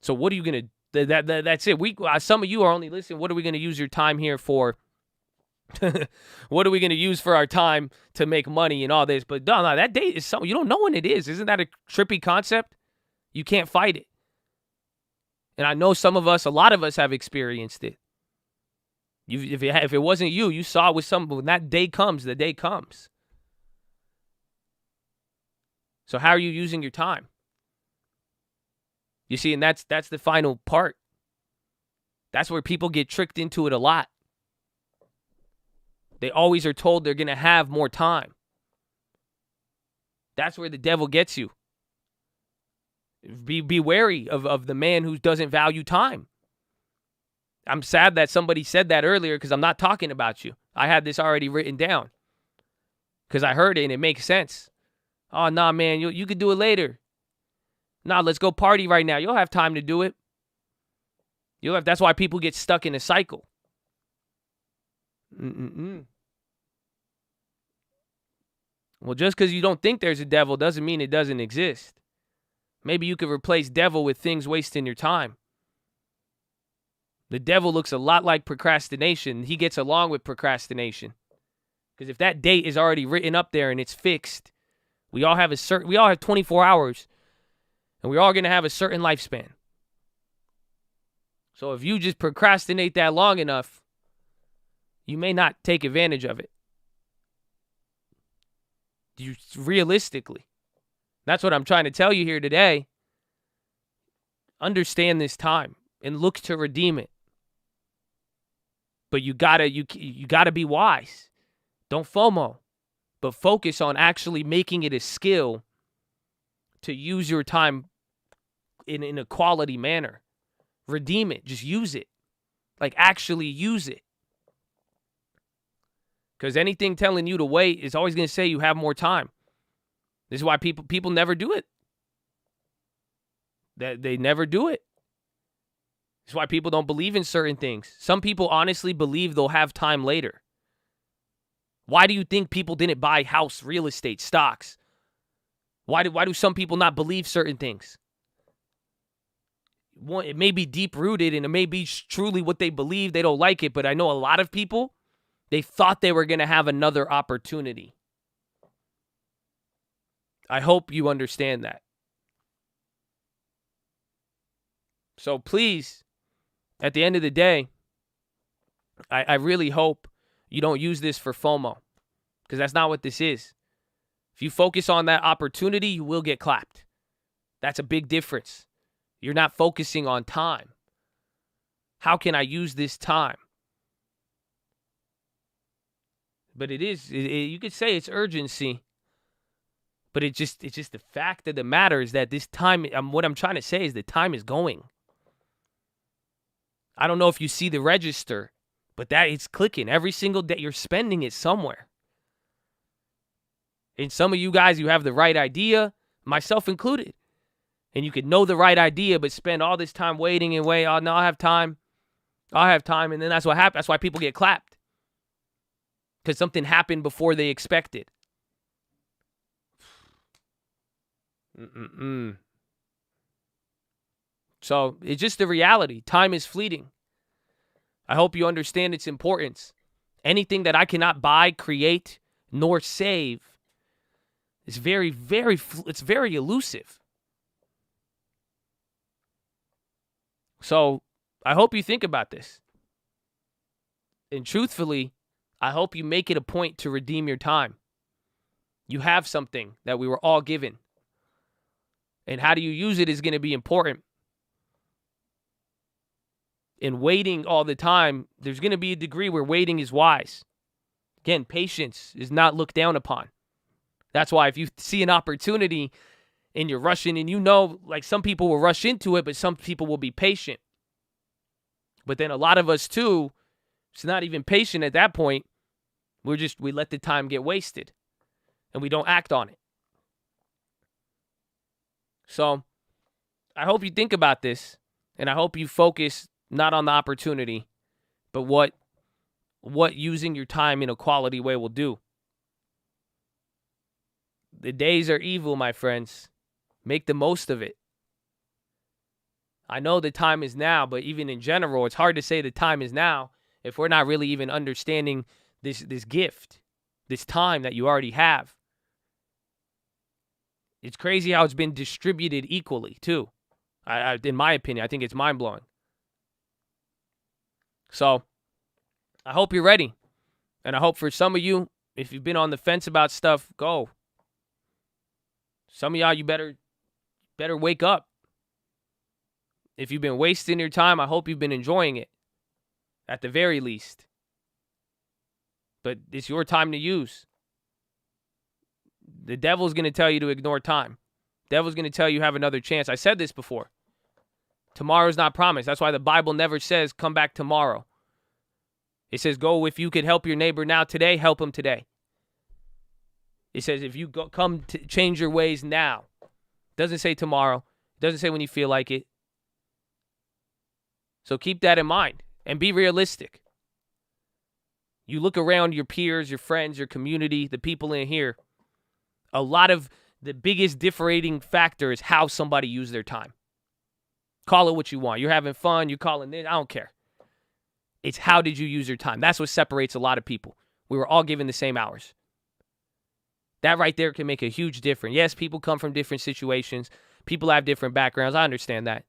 So what are you going to, that's it. Some of you are only listening. What are we going to use your time here for? What are we going to use for our time to make money and all this? But no, that date is something, you don't know when it is. Isn't that a trippy concept? You can't fight it. And I know some of us, a lot of us have experienced it. If it wasn't you, you saw it with some, when that day comes, the day comes. So how are you using your time? You see, and that's the final part. That's where people get tricked into it a lot. They always are told they're going to have more time. That's where the devil gets you. Be wary of the man who doesn't value time. I'm sad that somebody said that earlier because I'm not talking about you. I had this already written down because I heard it and it makes sense. Oh, nah, man, you could do it later. Nah, let's go party right now. You'll have time to do it. That's why people get stuck in a cycle. Well, just because you don't think there's a devil doesn't mean it doesn't exist. Maybe you could replace devil with things wasting your time. The devil looks a lot like procrastination. He gets along with procrastination. Because if that date is already written up there and it's fixed, we all have 24 hours, and we're all going to have a certain lifespan. So if you just procrastinate that long enough, you may not take advantage of it. Realistically. That's what I'm trying to tell you here today. Understand this time and look to redeem it. But you gotta be wise. Don't FOMO, but focus on actually making it a skill to use your time in a quality manner. Redeem it. Just use it. Like, actually use it. Because anything telling you to wait is always going to say you have more time. This is why people never do it. They never do it. This is why people don't believe in certain things. Some people honestly believe they'll have time later. Why do you think people didn't buy house, real estate, stocks? Why do some people not believe certain things? It may be deep-rooted and it may be truly what they believe. They don't like it, but I know a lot of people, they thought they were going to have another opportunity. I hope you understand that. So please, at the end of the day, I really hope you don't use this for FOMO, because that's not what this is. If you focus on that opportunity, you will get clapped. That's a big difference. You're not focusing on time. How can I use this time? But you could say it's urgency, but it's just the fact of the matter is that this time, what I'm trying to say is the time is going. I don't know if you see the register, but that it's clicking every single day. You're spending it somewhere. And some of you guys, you have the right idea, myself included. And you could know the right idea, but spend all this time waiting and wait. Oh, no, I'll have time. And then that's what happens. That's why people get clapped. Because something happened before they expected. So it's just the reality. Time is fleeting. I hope you understand its importance. Anything that I cannot buy, create, nor save is very, it's very elusive. So I hope you think about this. And truthfully, I hope you make it a point to redeem your time. You have something that we were all given. And how do you use it is going to be important. In waiting all the time, there's going to be a degree where waiting is wise. Again, patience is not looked down upon. That's why if you see an opportunity and you're rushing, and you know, like some people will rush into it, but some people will be patient. But then a lot of us too, it's not even patient at that point. We let the time get wasted and we don't act on it. So I hope you think about this, and I hope you focus not on the opportunity, but what using your time in a quality way will do. The days are evil, my friends. Make the most of it. I know the time is now, but even in general, it's hard to say the time is now if we're not really even understanding this gift, this time that you already have. It's crazy how it's been distributed equally, too. In my opinion, I think it's mind-blowing. So, I hope you're ready. And I hope for some of you, if you've been on the fence about stuff, go. Some of y'all, you better wake up. If you've been wasting your time, I hope you've been enjoying it, at the very least. But it's your time to use. The devil's going to tell you to ignore time. Devil's going to tell you have another chance. I said this before. Tomorrow's not promised. That's why the Bible never says come back tomorrow. It says go, if you could help your neighbor now today, help him today. It says if you come to change your ways now. It doesn't say tomorrow. It doesn't say when you feel like it. So keep that in mind and be realistic. You look around your peers, your friends, your community, the people in here. A lot of the biggest differentiating factor is how somebody used their time. Call it what you want. You're having fun. You're calling it. I don't care. It's how did you use your time. That's what separates a lot of people. We were all given the same hours. That right there can make a huge difference. Yes, people come from different situations. People have different backgrounds. I understand that.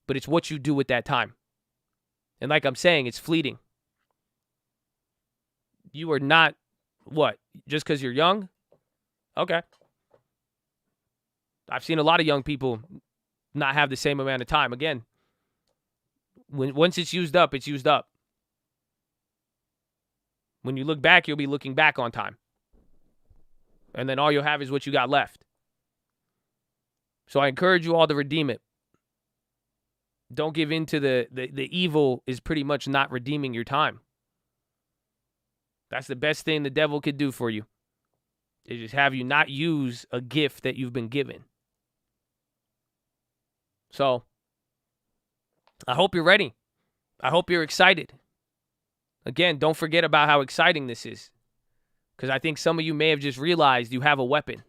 But it's what you do with that time. And like I'm saying, it's fleeting. You are not, what, just because you're young? Okay. I've seen a lot of young people not have the same amount of time. Again, once it's used up, it's used up. When you look back, you'll be looking back on time. And then all you'll have is what you got left. So I encourage you all to redeem it. Don't give in to the evil is pretty much not redeeming your time. That's the best thing the devil could do for you. Is just have you not use a gift that you've been given. So, I hope you're ready. I hope you're excited. Again, don't forget about how exciting this is. Because I think some of you may have just realized you have a weapon.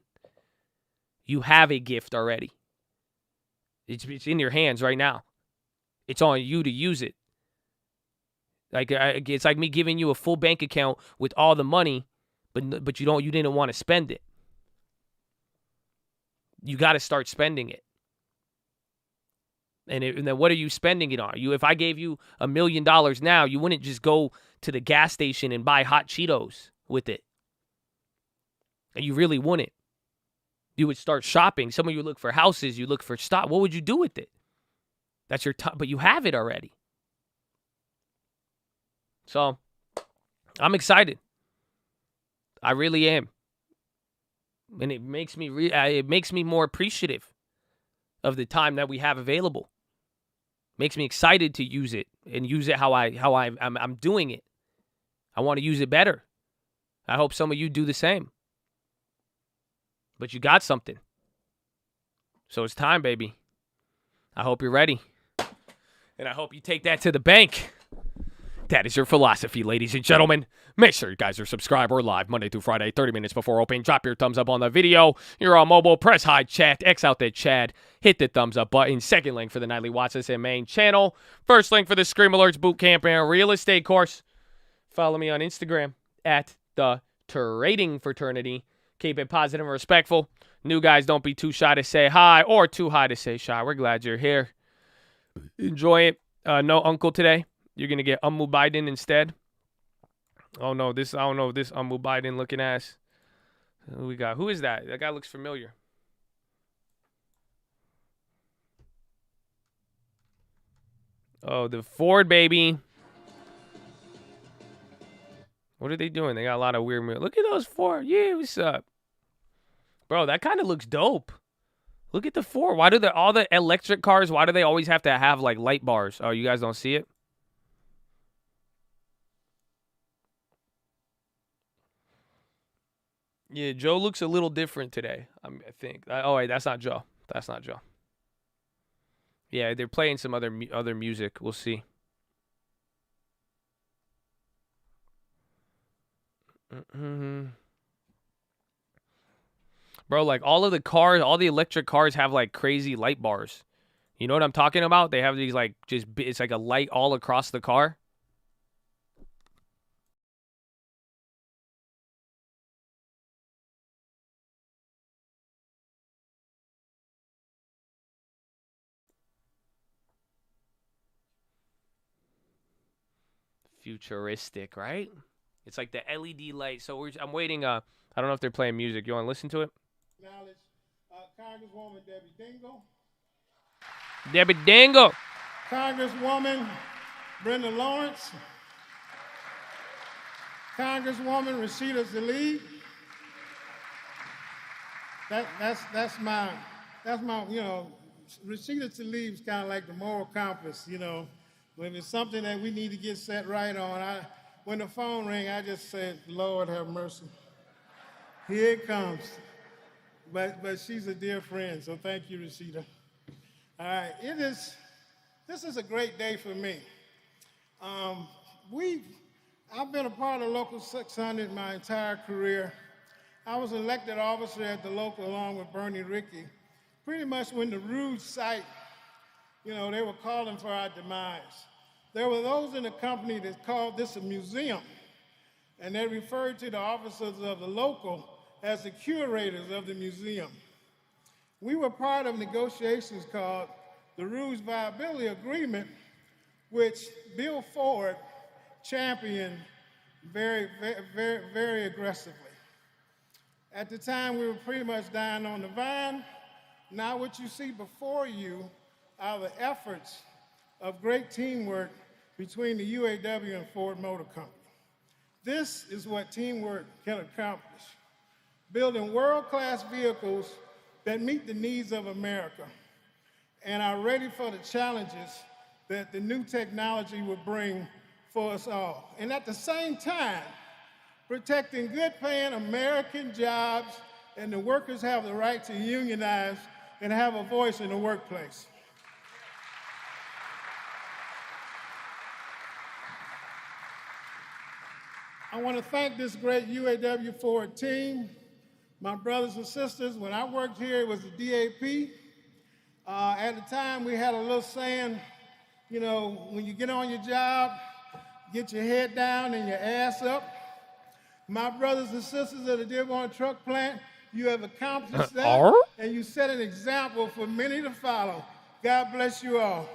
You have a gift already. It's in your hands right now. It's on you to use it. Like it's like me giving you a full bank account with all the money, but you didn't want to spend it. You got to start spending it. And then what are you spending it on? If I gave you $1 million now, you wouldn't just go to the gas station and buy hot Cheetos with it. And you really wouldn't. You would start shopping. Some of you look for houses. You look for stock. What would you do with it? That's your time, but you have it already. So, I'm excited. I really am. And it makes me more appreciative of the time that we have available. Makes me excited to use it and use it how I'm doing it. I want to use it better. I hope some of you do the same. But you got something. So it's time, baby. I hope you're ready. And I hope you take that to the bank. That is your philosophy, ladies and gentlemen. Make sure you guys are subscribed. We're live Monday through Friday, 30 minutes before opening. Drop your thumbs up on the video. You're on mobile. Press hide chat. X out that Chad. Hit the thumbs up button. Second link for the nightly Watchlist and main channel. First link for the Scream Alerts Bootcamp and Real Estate course. Follow me on Instagram at the Trading Fraternity. Keep it positive and respectful. New guys, don't be too shy to say hi or too high to say shy. We're glad you're here. Enjoy it. No uncle today. You're going to get Biden instead. Oh, no. I don't know this Biden looking ass. Who we got? Who is that? That guy looks familiar. Oh, the Ford baby. What are they doing? They got a lot of weird. Look at those Ford. Yeah, what's up? Bro, that kind of looks dope. Look at the Ford. Why do all the electric cars, why do they always have to have like light bars? Oh, you guys don't see it? Yeah, Joe looks a little different today, I think. Oh, wait, that's not Joe. That's not Joe. Yeah, they're playing some other music. We'll see. Bro, like all of the cars, all the electric cars have like crazy light bars. You know what I'm talking about? They have these like it's like a light all across the car. Futuristic, right? It's like the LED light. So I'm waiting. I don't know if they're playing music. You want to listen to it? Congresswoman Debbie Dingell. Debbie Dangle. Congresswoman Brenda Lawrence, Congresswoman Rashida Tlaib. That's my, Rashida Tlaib's kind of like the moral compass, When it's something that we need to get set right on, when the phone rang, I just said, Lord have mercy. Here it comes. But she's a dear friend, so thank you, Rashida. All right, this is a great day for me. I've been a part of Local 600 my entire career. I was elected officer at the local along with Bernie Rickey, pretty much when the Rouge site, they were calling for our demise. There were those in the company that called this a museum, and they referred to the officers of the local as the curators of the museum. We were part of negotiations called the Rouge Viability Agreement, which Bill Ford championed very, very, very aggressively. At the time, we were pretty much dying on the vine. Now what you see before you are the efforts of great teamwork between the UAW and Ford Motor Company. This is what teamwork can accomplish: building world-class vehicles that meet the needs of America and are ready for the challenges that the new technology will bring for us all. And at the same time, protecting good-paying American jobs, and the workers have the right to unionize and have a voice in the workplace. I want to thank this great UAW Ford team, my brothers and sisters. When I worked here, it was the DAP. At the time, we had a little saying, when you get on your job, get your head down and your ass up. My brothers and sisters at the Dearborn Truck Plant, you have accomplished that, and you set an example for many to follow. God bless you all.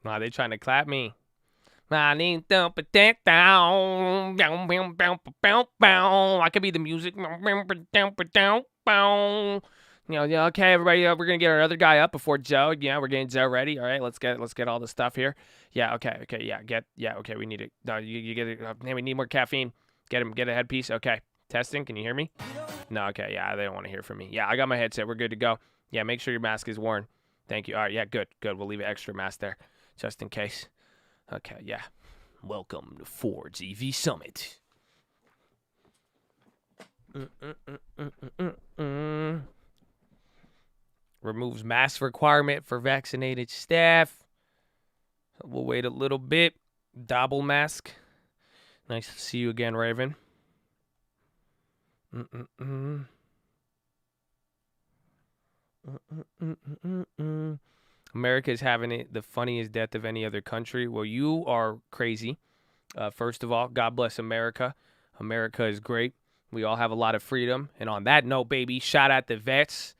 Nah, they trying to clap me. I need to protect down. I could be the music. Yeah, okay, everybody, we're gonna get our other guy up before Joe. Yeah, we're getting Joe ready. All right, let's get all the stuff here. Yeah, okay, okay, we need it. No, you get it. Hey, we need more caffeine. Get a headpiece. Okay, testing. Can you hear me? No, okay, yeah, they don't want to hear from me. Yeah, I got my headset. We're good to go. Yeah, make sure your mask is worn. Thank you. All right, yeah, good. We'll leave an extra mask there, just in case. Okay, yeah. Welcome to Ford's EV Summit. Removes mask requirement for vaccinated staff. We'll wait a little bit. Double mask. Nice to see you again, Raven. America is having it the funniest death of any other country. Well, you are crazy. First of all, God bless America. America is great. We all have a lot of freedom. And on that note, baby, shout out the vets.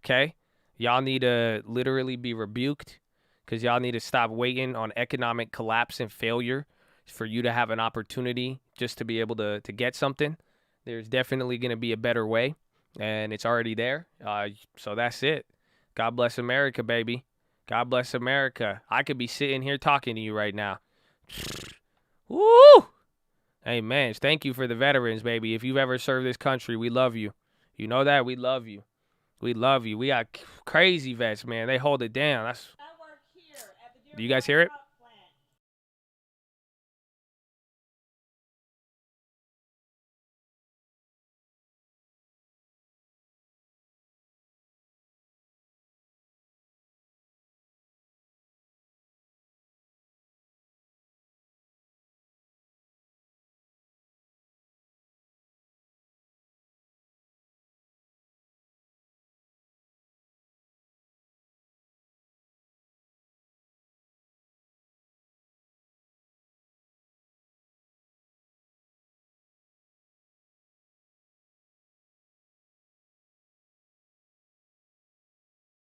Okay? Y'all need to literally be rebuked because y'all need to stop waiting on economic collapse and failure for you to have an opportunity just to be able to get something. There's definitely going to be a better way, and it's already there. So that's it. God bless America, baby. God bless America. I could be sitting here talking to you right now. Woo! Hey, man, thank you for the veterans, baby. If you've ever served this country, we love you. You know that? We love you. We love you. We got crazy vets, man. They hold it down. That's. I work here at the Dearborn Do you guys hear it? Truck Plant.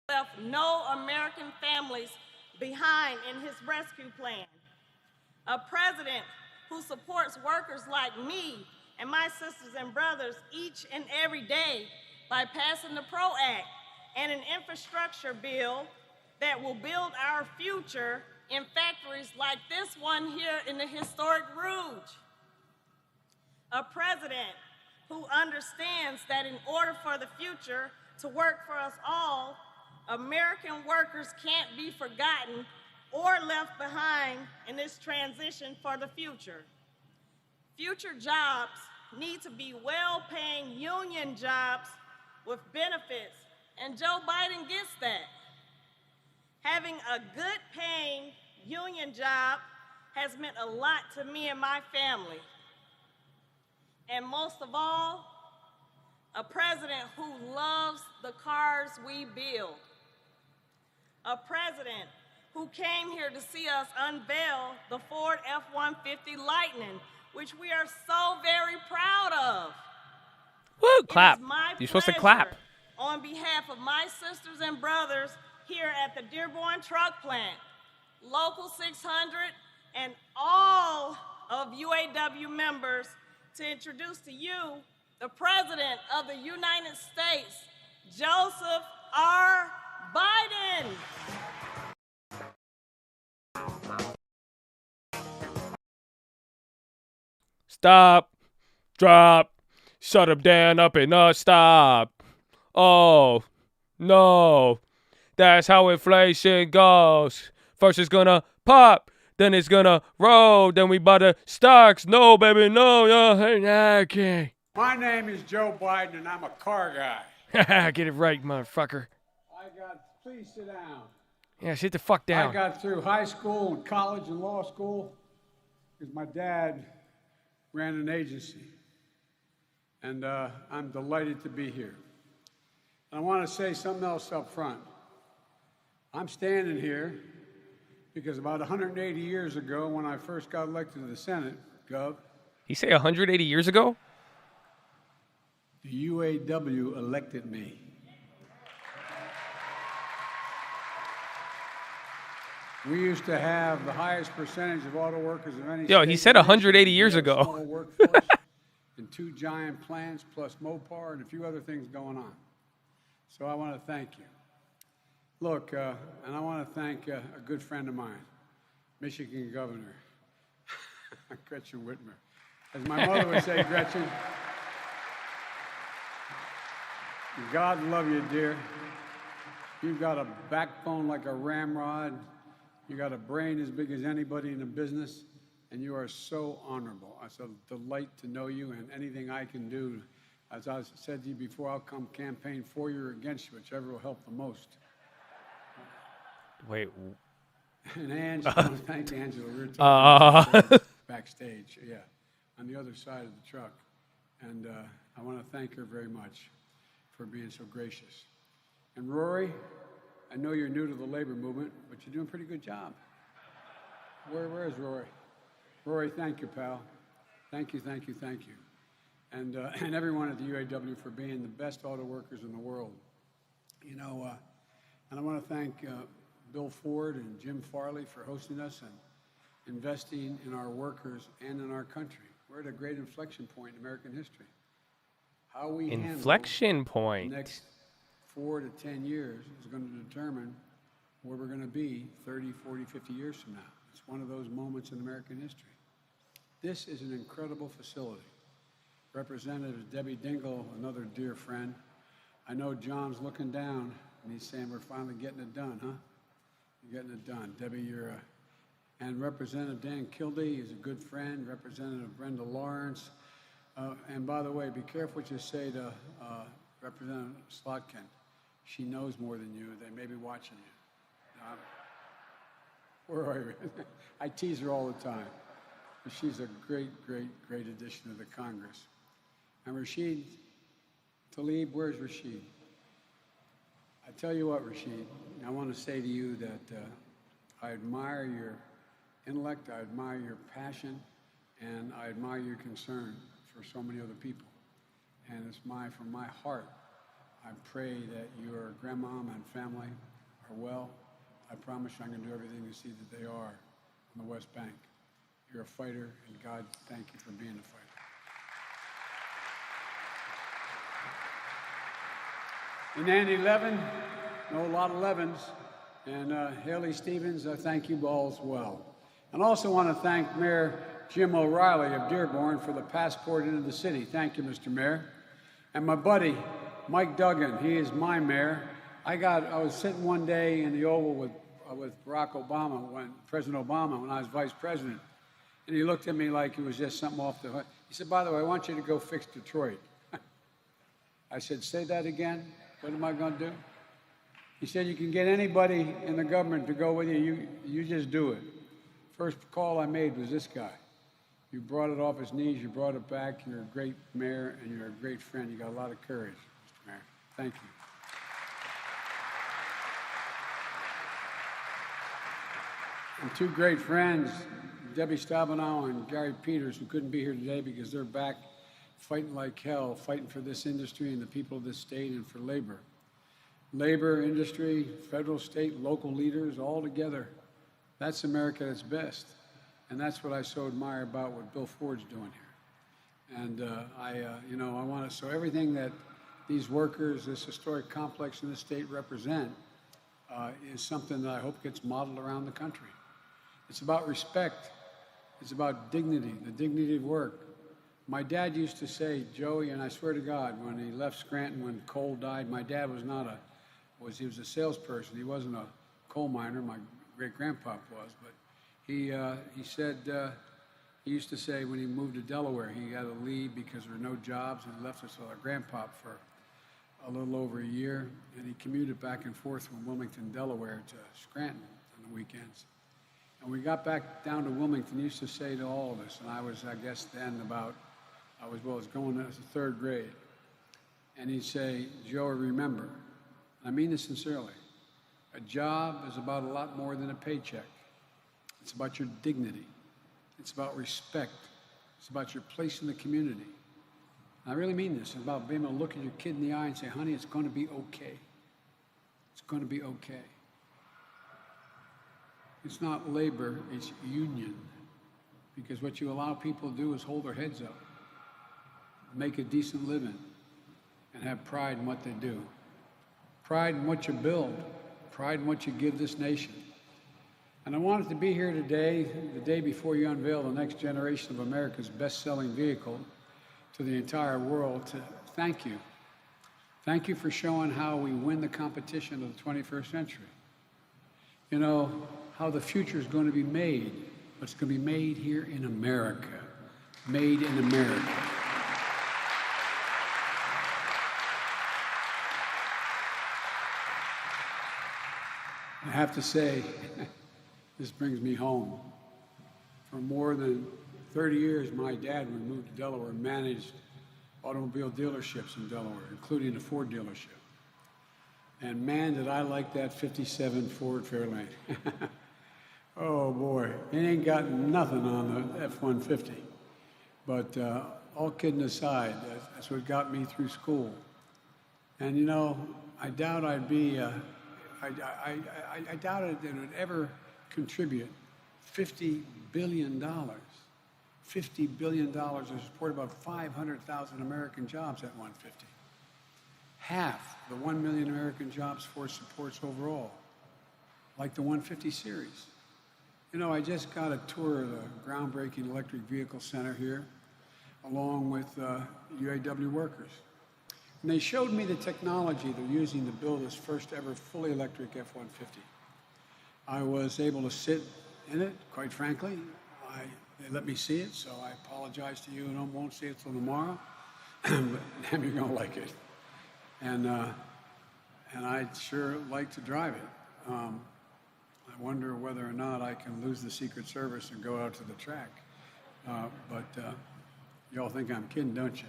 Left no American families behind in his rescue plan. A president who supports workers like me and my sisters and brothers each and every day by passing the PRO Act and an infrastructure bill that will build our future in factories like this one here in the historic Rouge. A president who understands that in order for the future to work for us all, American workers can't be forgotten or left behind in this transition for the future. Future jobs need to be well-paying union jobs with benefits, and Joe Biden gets that. Having a good-paying union job has meant a lot to me and my family. And most of all, a president who loves the cars we build. A president who came here to see us unveil the Ford F-150 Lightning, which we are so very proud of. Woo, clap. You're supposed to clap. On behalf of my sisters and brothers here at the Dearborn Truck Plant, Local 600, and all of UAW members, to introduce to you the President of the United States, Joseph R. Biden. Stop. Drop. Shut him down up and stop. Oh, no. That's how inflation goes. First it's gonna pop, then it's gonna roll, then we buy the stocks. No, baby, no. Okay. My name is Joe Biden, and I'm a car guy. Get it right, motherfucker. Please sit down. Yeah, sit the fuck down. I got through high school and college and law school because my dad ran an agency. And I'm delighted to be here. And I want to say something else up front. I'm standing here because about 180 years ago, when I first got elected to the Senate, Gov. He say 180 years ago? The UAW elected me. We used to have the highest percentage of auto workers of any Yo, state. he said 180 years ago. Small workforce and 2 giant plants plus Mopar and a few other things going on. So I want to thank you. Look, and I want to thank a good friend of mine, Michigan Governor Gretchen Whitmer. As my mother would say, Gretchen, God love you, dear. You've got a backbone like a ramrod. You got a brain as big as anybody in the business, and you are so honorable. It's a delight to know you, and anything I can do, as I said to you before, I'll come campaign for you or against you, whichever will help the most. Wait. And Angela, thank Angela. We were talking backstage, yeah, on the other side of the truck. And I want to thank her very much for being so gracious. And Rory, I know you're new to the labor movement, but you're doing a pretty good job. Where is Rory? Rory, thank you, pal. Thank you. And everyone at the UAW for being the best auto workers in the world. You know, and I want to thank Bill Ford and Jim Farley for hosting us and investing in our workers and in our country. We're at a great inflection point in American history. How we inflection point. The next 4 to 10 years is going to determine where we're going to be 30, 40, 50 years from now. It's one of those moments in American history. This is an incredible facility. Representative Debbie Dingell, another dear friend. I know John's looking down and he's saying, we're finally getting it done, huh? You're getting it done. Debbie, you're and Representative Dan Kildee is a good friend. Representative Brenda Lawrence. And by the way, be careful what you say to Representative Slotkin. She knows more than you. They may be watching you. Where are you? I tease her all the time. But she's a great addition to the Congress. And Rashid Tlaib, where's Rashid? I tell you what, Rashid, I want to say to you that I admire your intellect, I admire your passion, and I admire your concern for so many other people. And it's from my heart, I pray that your grandmom and family are well. I promise you I'm going to do everything to see that they are on the West Bank. You're a fighter, and God, thank you for being a fighter. And Andy Levin, know a lot of Levins, and Haley Stevens, I thank you all as well. And also want to thank Mayor Jim O'Reilly of Dearborn for the passport into the city. Thank you, Mr. Mayor. And my buddy, Mike Duggan, he is my mayor. I was sitting one day in the Oval with Barack Obama, President Obama, when I was vice president. And he looked at me like it was just something off the hook. He said, by the way, I want you to go fix Detroit. I said, say that again? What am I going to do? He said, you can get anybody in the government to go with you. You just do it. First call I made was this guy. You brought it off his knees. You brought it back. You're a great mayor, and you're a great friend. You got a lot of courage, Mr. Mayor. Thank you. And two great friends, Debbie Stabenow and Gary Peters, who couldn't be here today because they're back fighting like hell, fighting for this industry and the people of this state and for labor. Labor, industry, federal, state, local leaders, all together. That's America at its best. And that's what I so admire about what Bill Ford's doing here. And I want to, so everything that these workers, this historic complex in this state represent is something that I hope gets modeled around the country. It's about respect. It's about dignity, the dignity of work. My dad used to say, Joey, and I swear to God, when he left Scranton, when coal died, my dad was he was a salesperson. He wasn't a coal miner. My great-grandpop was, but he said, he used to say when he moved to Delaware, he had to leave because there were no jobs, and he left us with our grandpop for a little over a year, and he commuted back and forth from Wilmington, Delaware to Scranton on the weekends. And we got back down to Wilmington, he used to say to all of us, and I was, I guess then I was going to third grade, and he'd say, Joey, remember, and I mean this sincerely, a job is about a lot more than a paycheck. It's about your dignity. It's about respect. It's about your place in the community. And I really mean this. It's about being able to look at your kid in the eye and say, honey, it's going to be okay. It's going to be okay. It's not labor, it's union. Because what you allow people to do is hold their heads up, make a decent living, and have pride in what they do. Pride in what you build, pride in what you give this nation. And I wanted to be here today, the day before you unveil the next generation of America's best-selling vehicle to the entire world, to thank you. Thank you for showing how we win the competition of the 21st century. You know, how the future is going to be made, but it's going to be made here in America. Made in America. I have to say, this brings me home. For more than 30 years, my dad, when we moved to Delaware, managed automobile dealerships in Delaware, including a Ford dealership. And man, did I like that 57 Ford Fairlane. Oh boy, it ain't got nothing on the F-150. But all kidding aside, that's what got me through school. And you know, I doubt I'd be, I doubted that it would ever contribute $50 billion. $50 billion to support about 500,000 American jobs at 150. Half the 1 million American jobs Ford supports overall, like the 150 series. You know, I just got a tour of the groundbreaking electric vehicle center here, along with UAW workers. And they showed me the technology they're using to build this first ever fully electric F-150. I was able to sit in it, quite frankly. They let me see it, so I apologize to you and won't see it till tomorrow. But damn, you're gonna like it. And I'd sure like to drive it. I wonder whether or not I can lose the Secret Service and go out to the track. But y'all think I'm kidding, don't you?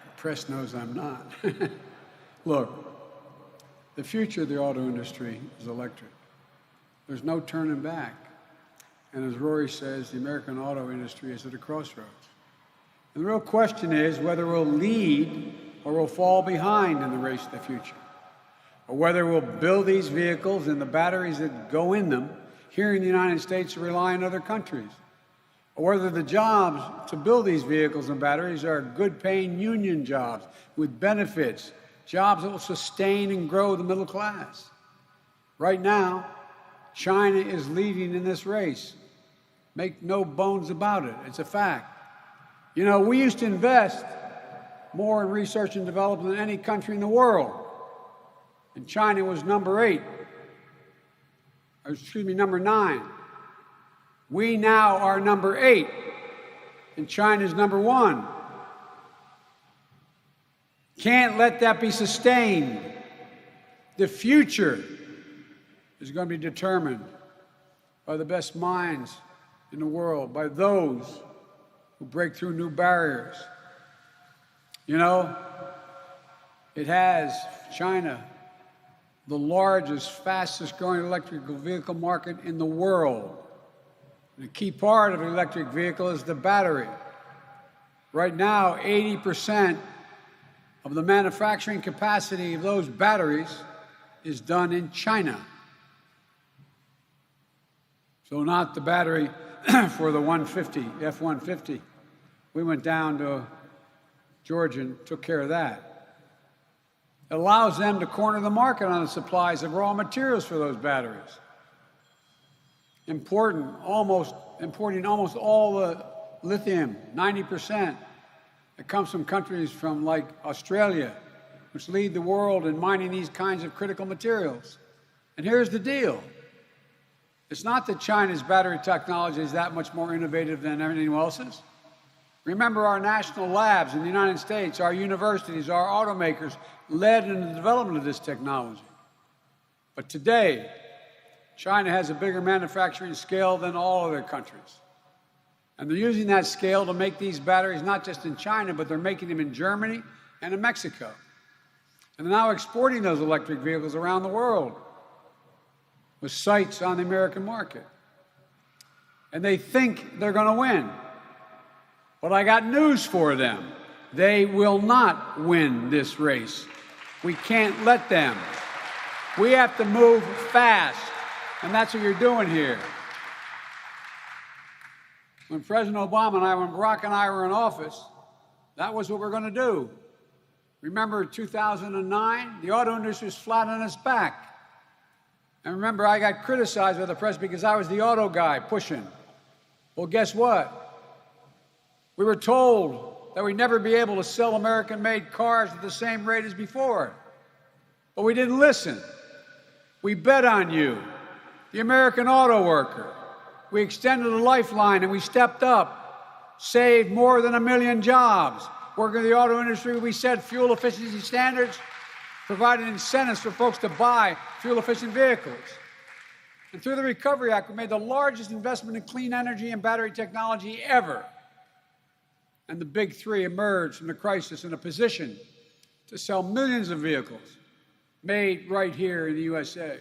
The press knows I'm not. Look, the future of the auto industry is electric. There's no turning back. And as Rory says, the American auto industry is at a crossroads. And the real question is whether we'll lead or we'll fall behind in the race to the future. Or whether we'll build these vehicles and the batteries that go in them here in the United States or rely on other countries. or whether the jobs to build these vehicles and batteries are good-paying union jobs with benefits, jobs that will sustain and grow the middle class. Right now, China is leading in this race. Make no bones about it. It's a fact. You know, we used to invest more in research and development than any country in the world. And China was number 9. We now are number 8, and China's number 1. Can't let that be sustained. The future is going to be determined by the best minds in the world, by those who break through new barriers. You know, it has, China, the largest, fastest growing electric vehicle market in the world. And a key part of an electric vehicle is the battery. Right now, 80% of the manufacturing capacity of those batteries is done in China. So not the battery for the F-150. We went down to Georgia and took care of that. It allows them to corner the market on the supplies of raw materials for those batteries. Importing almost all the lithium, 90%. It comes from countries from like Australia, which lead the world in mining these kinds of critical materials. And here's the deal. It's not that China's battery technology is that much more innovative than anyone else's. Remember, our national labs in the United States, our universities, our automakers led in the development of this technology. But today, China has a bigger manufacturing scale than all other countries. And they're using that scale to make these batteries not just in China, but they're making them in Germany and in Mexico. And they're now exporting those electric vehicles around the world with sights on the American market. And they think they're going to win. But I got news for them. They will not win this race. We can't let them. We have to move fast. And that's what you're doing here. When President Obama and when Barack and I were in office, that was what we're going to do. Remember 2009? The auto industry was flat on its back. And remember, I got criticized by the press because I was the auto guy pushing. Well, guess what? We were told that we'd never be able to sell American-made cars at the same rate as before. But we didn't listen. We bet on you, the American auto worker. We extended a lifeline and we stepped up, saved more than 1 million jobs. Working in the auto industry, we set fuel efficiency standards, provided incentives for folks to buy fuel-efficient vehicles. And through the Recovery Act, we made the largest investment in clean energy and battery technology ever. And the big three emerged from the crisis in a position to sell millions of vehicles made right here in the USA.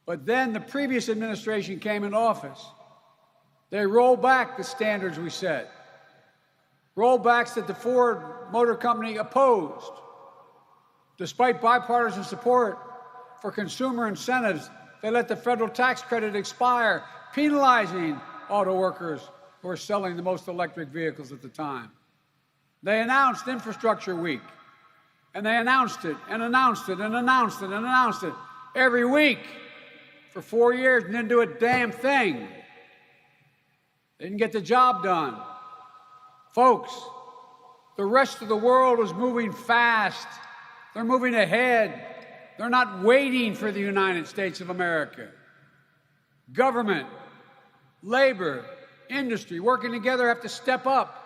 But then the previous administration came into office. They rolled back the standards we set, rollbacks that the Ford Motor Company opposed. Despite bipartisan support for consumer incentives, they let the federal tax credit expire, penalizing auto workers who were selling the most electric vehicles at the time. They announced Infrastructure Week, and they announced it, and announced it, and announced it, and announced it every week for 4 years and didn't do a damn thing. They didn't get the job done. Folks, the rest of the world is moving fast. They're moving ahead. They're not waiting for the United States of America. Government, labor, industry, working together have to step up.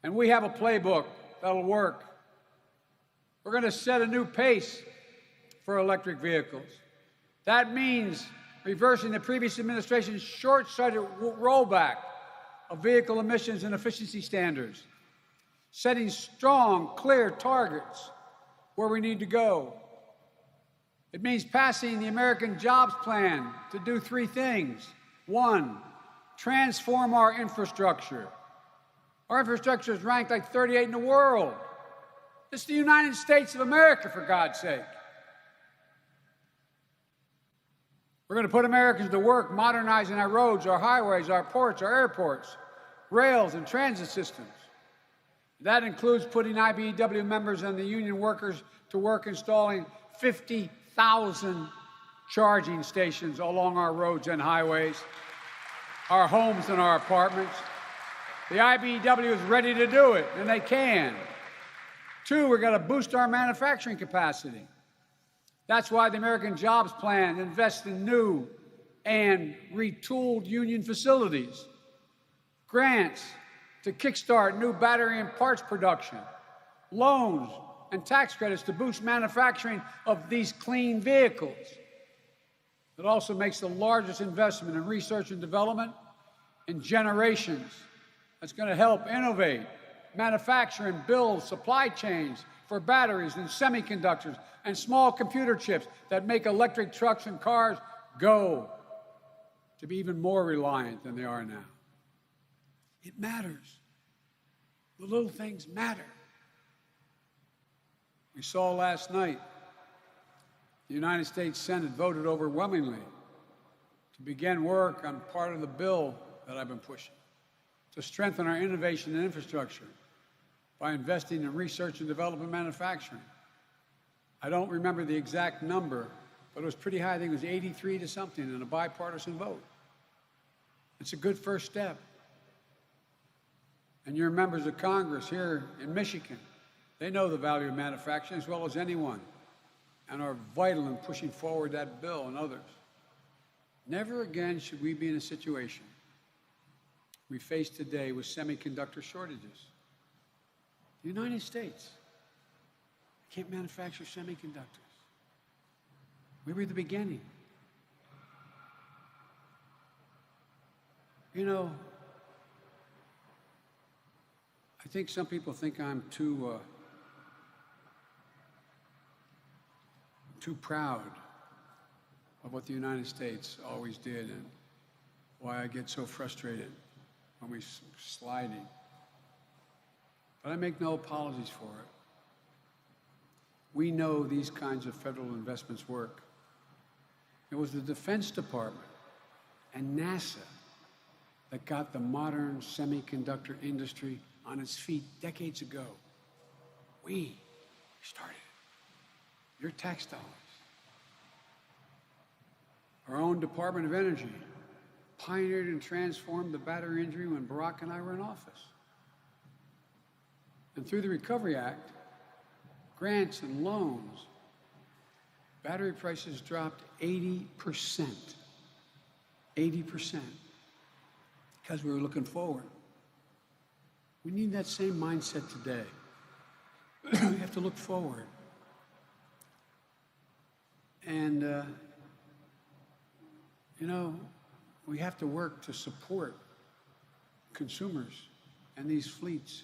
And we have a playbook that'll work. We're going to set a new pace for electric vehicles. That means reversing the previous administration's short-sighted rollback of vehicle emissions and efficiency standards, setting strong, clear targets where we need to go. It means passing the American Jobs Plan to do 3 things. 1, transform our infrastructure. Our infrastructure is ranked like 38 in the world. It's the United States of America, for God's sake. We're going to put Americans to work modernizing our roads, our highways, our ports, our airports, rails, and transit systems. That includes putting IBEW members and the union workers to work installing 50,000 charging stations along our roads and highways, our homes and our apartments. The IBEW is ready to do it, and they can. 2, we're going to boost our manufacturing capacity. That's why the American Jobs Plan invests in new and retooled union facilities, grants to kickstart new battery and parts production, loans and tax credits to boost manufacturing of these clean vehicles. It also makes the largest investment in research and development in generations. That's going to help innovate, manufacture, and build supply chains for batteries and semiconductors and small computer chips that make electric trucks and cars go to be even more reliant than they are now. It matters. The little things matter. We saw last night the United States Senate voted overwhelmingly to begin work on part of the bill that I've been pushing to strengthen our innovation and infrastructure by investing in research and development manufacturing. I don't remember the exact number, but it was pretty high. I think it was 83 to something in a bipartisan vote. It's a good first step. And your members of Congress here in Michigan, they know the value of manufacturing as well as anyone and are vital in pushing forward that bill and others. Never again should we be in a situation we face today with semiconductor shortages. The United States can't manufacture semiconductors. We were the beginning. You know, I think some people think I'm too proud of what the United States always did and why I get so frustrated when we're sliding. But I make no apologies for it. We know these kinds of federal investments work. It was the Defense Department and NASA that got the modern semiconductor industry on its feet decades ago. We started it. Your tax dollars. Our own Department of Energy pioneered and transformed the battery industry when Barack and I were in office. And through the Recovery Act, grants and loans, battery prices dropped 80%. 80%. Because we were looking forward. We need that same mindset today. We have to look forward. And, you know, we have to work to support consumers and these fleets.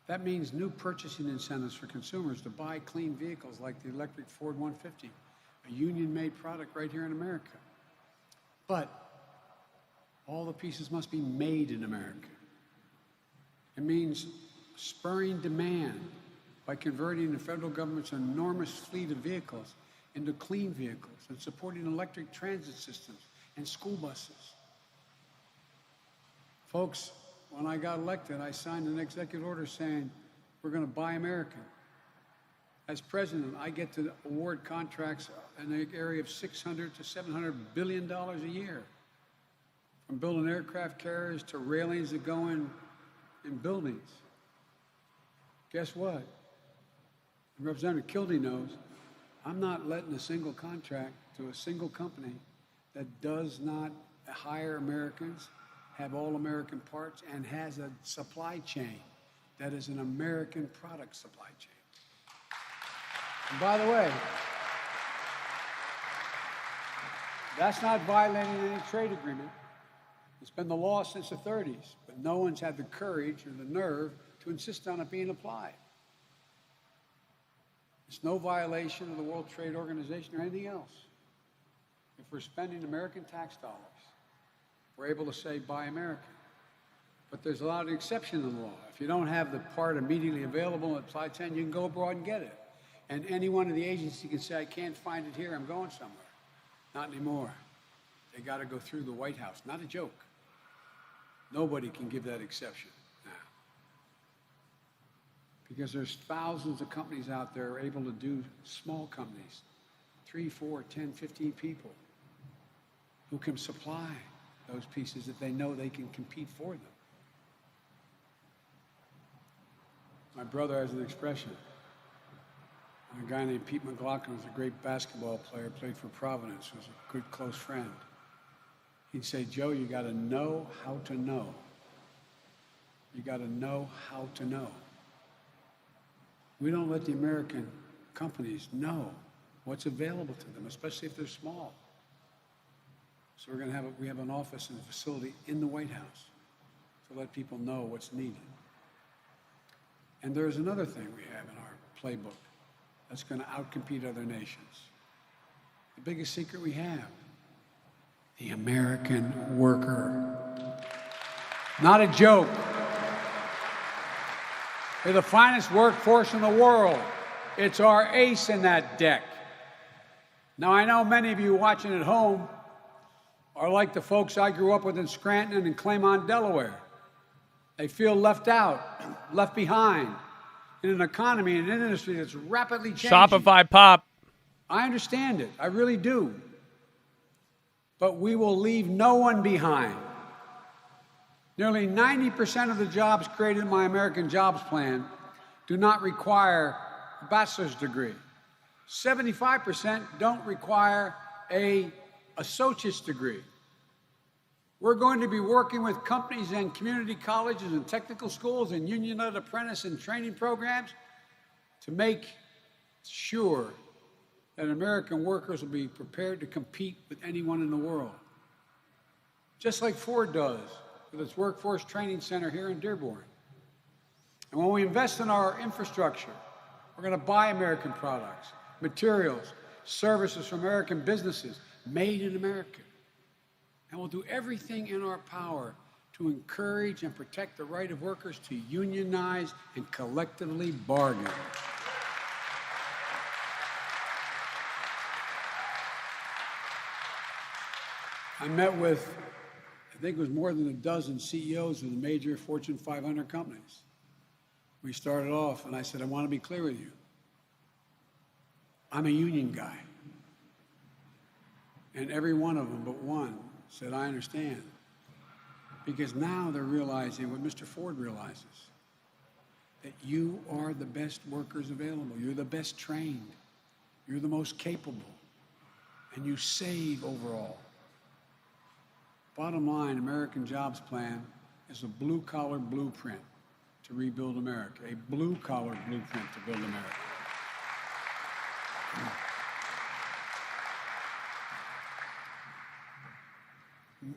That means new purchasing incentives for consumers to buy clean vehicles like the electric Ford 150, a union-made product right here in America. But all the pieces must be made in America. It means spurring demand by converting the federal government's enormous fleet of vehicles into clean vehicles and supporting electric transit systems and school buses. Folks, when I got elected, I signed an executive order saying we're going to buy American. As president, I get to award contracts in the area of $600 to $700 billion a year, from building aircraft carriers to railings that go in buildings. Guess what? Representative Kildee knows I'm not letting a single contract to a single company that does not hire Americans, have all American parts, and has a supply chain that is an American product supply chain. And by the way, that's not violating any trade agreement. It's been the law since the 30s, but no one's had the courage or the nerve to insist on it being applied. It's no violation of the World Trade Organization or anything else. If we're spending American tax dollars, we're able to say, buy American. But there's a lot of exceptions in the law. If you don't have the part immediately available at supply chain, you can go abroad and get it. And any one of the agencies can say, I can't find it here, I'm going somewhere. Not anymore. They got to go through the White House. Not a joke. Nobody can give that exception now. Because there's thousands of companies out there able to do, small companies, 3, 4, 10, 15 people, who can supply those pieces that they know they can compete for them. My brother has an expression. A guy named Pete McLaughlin was a great basketball player, played for Providence, was a good close friend. He'd say, Joe, you got to know how to know. You got to know how to know. We don't let the American companies know what's available to them, especially if they're small. So we have an office and a facility in the White House to let people know what's needed. And there's another thing we have in our playbook that's going to outcompete other nations. The biggest secret we have, the American worker. Not a joke. They're the finest workforce in the world. It's our ace in that deck. Now, I know many of you watching at home are like the folks I grew up with in Scranton and Claymont, Delaware. They feel left out, left behind in an economy, in an industry that's rapidly changing. Shopify Pop. I understand it. I really do. But we will leave no one behind. Nearly 90% of the jobs created in my American Jobs Plan do not require a bachelor's degree. 75% don't require an associate's degree. We're going to be working with companies and community colleges and technical schools and union-led apprentice and training programs to make sure that American workers will be prepared to compete with anyone in the world. Just like Ford does with its Workforce Training Center here in Dearborn. And when we invest in our infrastructure, we're going to buy American products, materials, services from American businesses, made in America. And we'll do everything in our power to encourage and protect the right of workers to unionize and collectively bargain. I met with, I think it was more than a dozen CEOs of the major Fortune 500 companies. We started off, and I said, I want to be clear with you. I'm a union guy. And every one of them but one said, I understand. Because now they're realizing what Mr. Ford realizes, that you are the best workers available. You're the best trained. You're the most capable. And you save overall. Bottom line, American Jobs Plan is a blue-collar blueprint to rebuild America, a blue-collar blueprint to build America.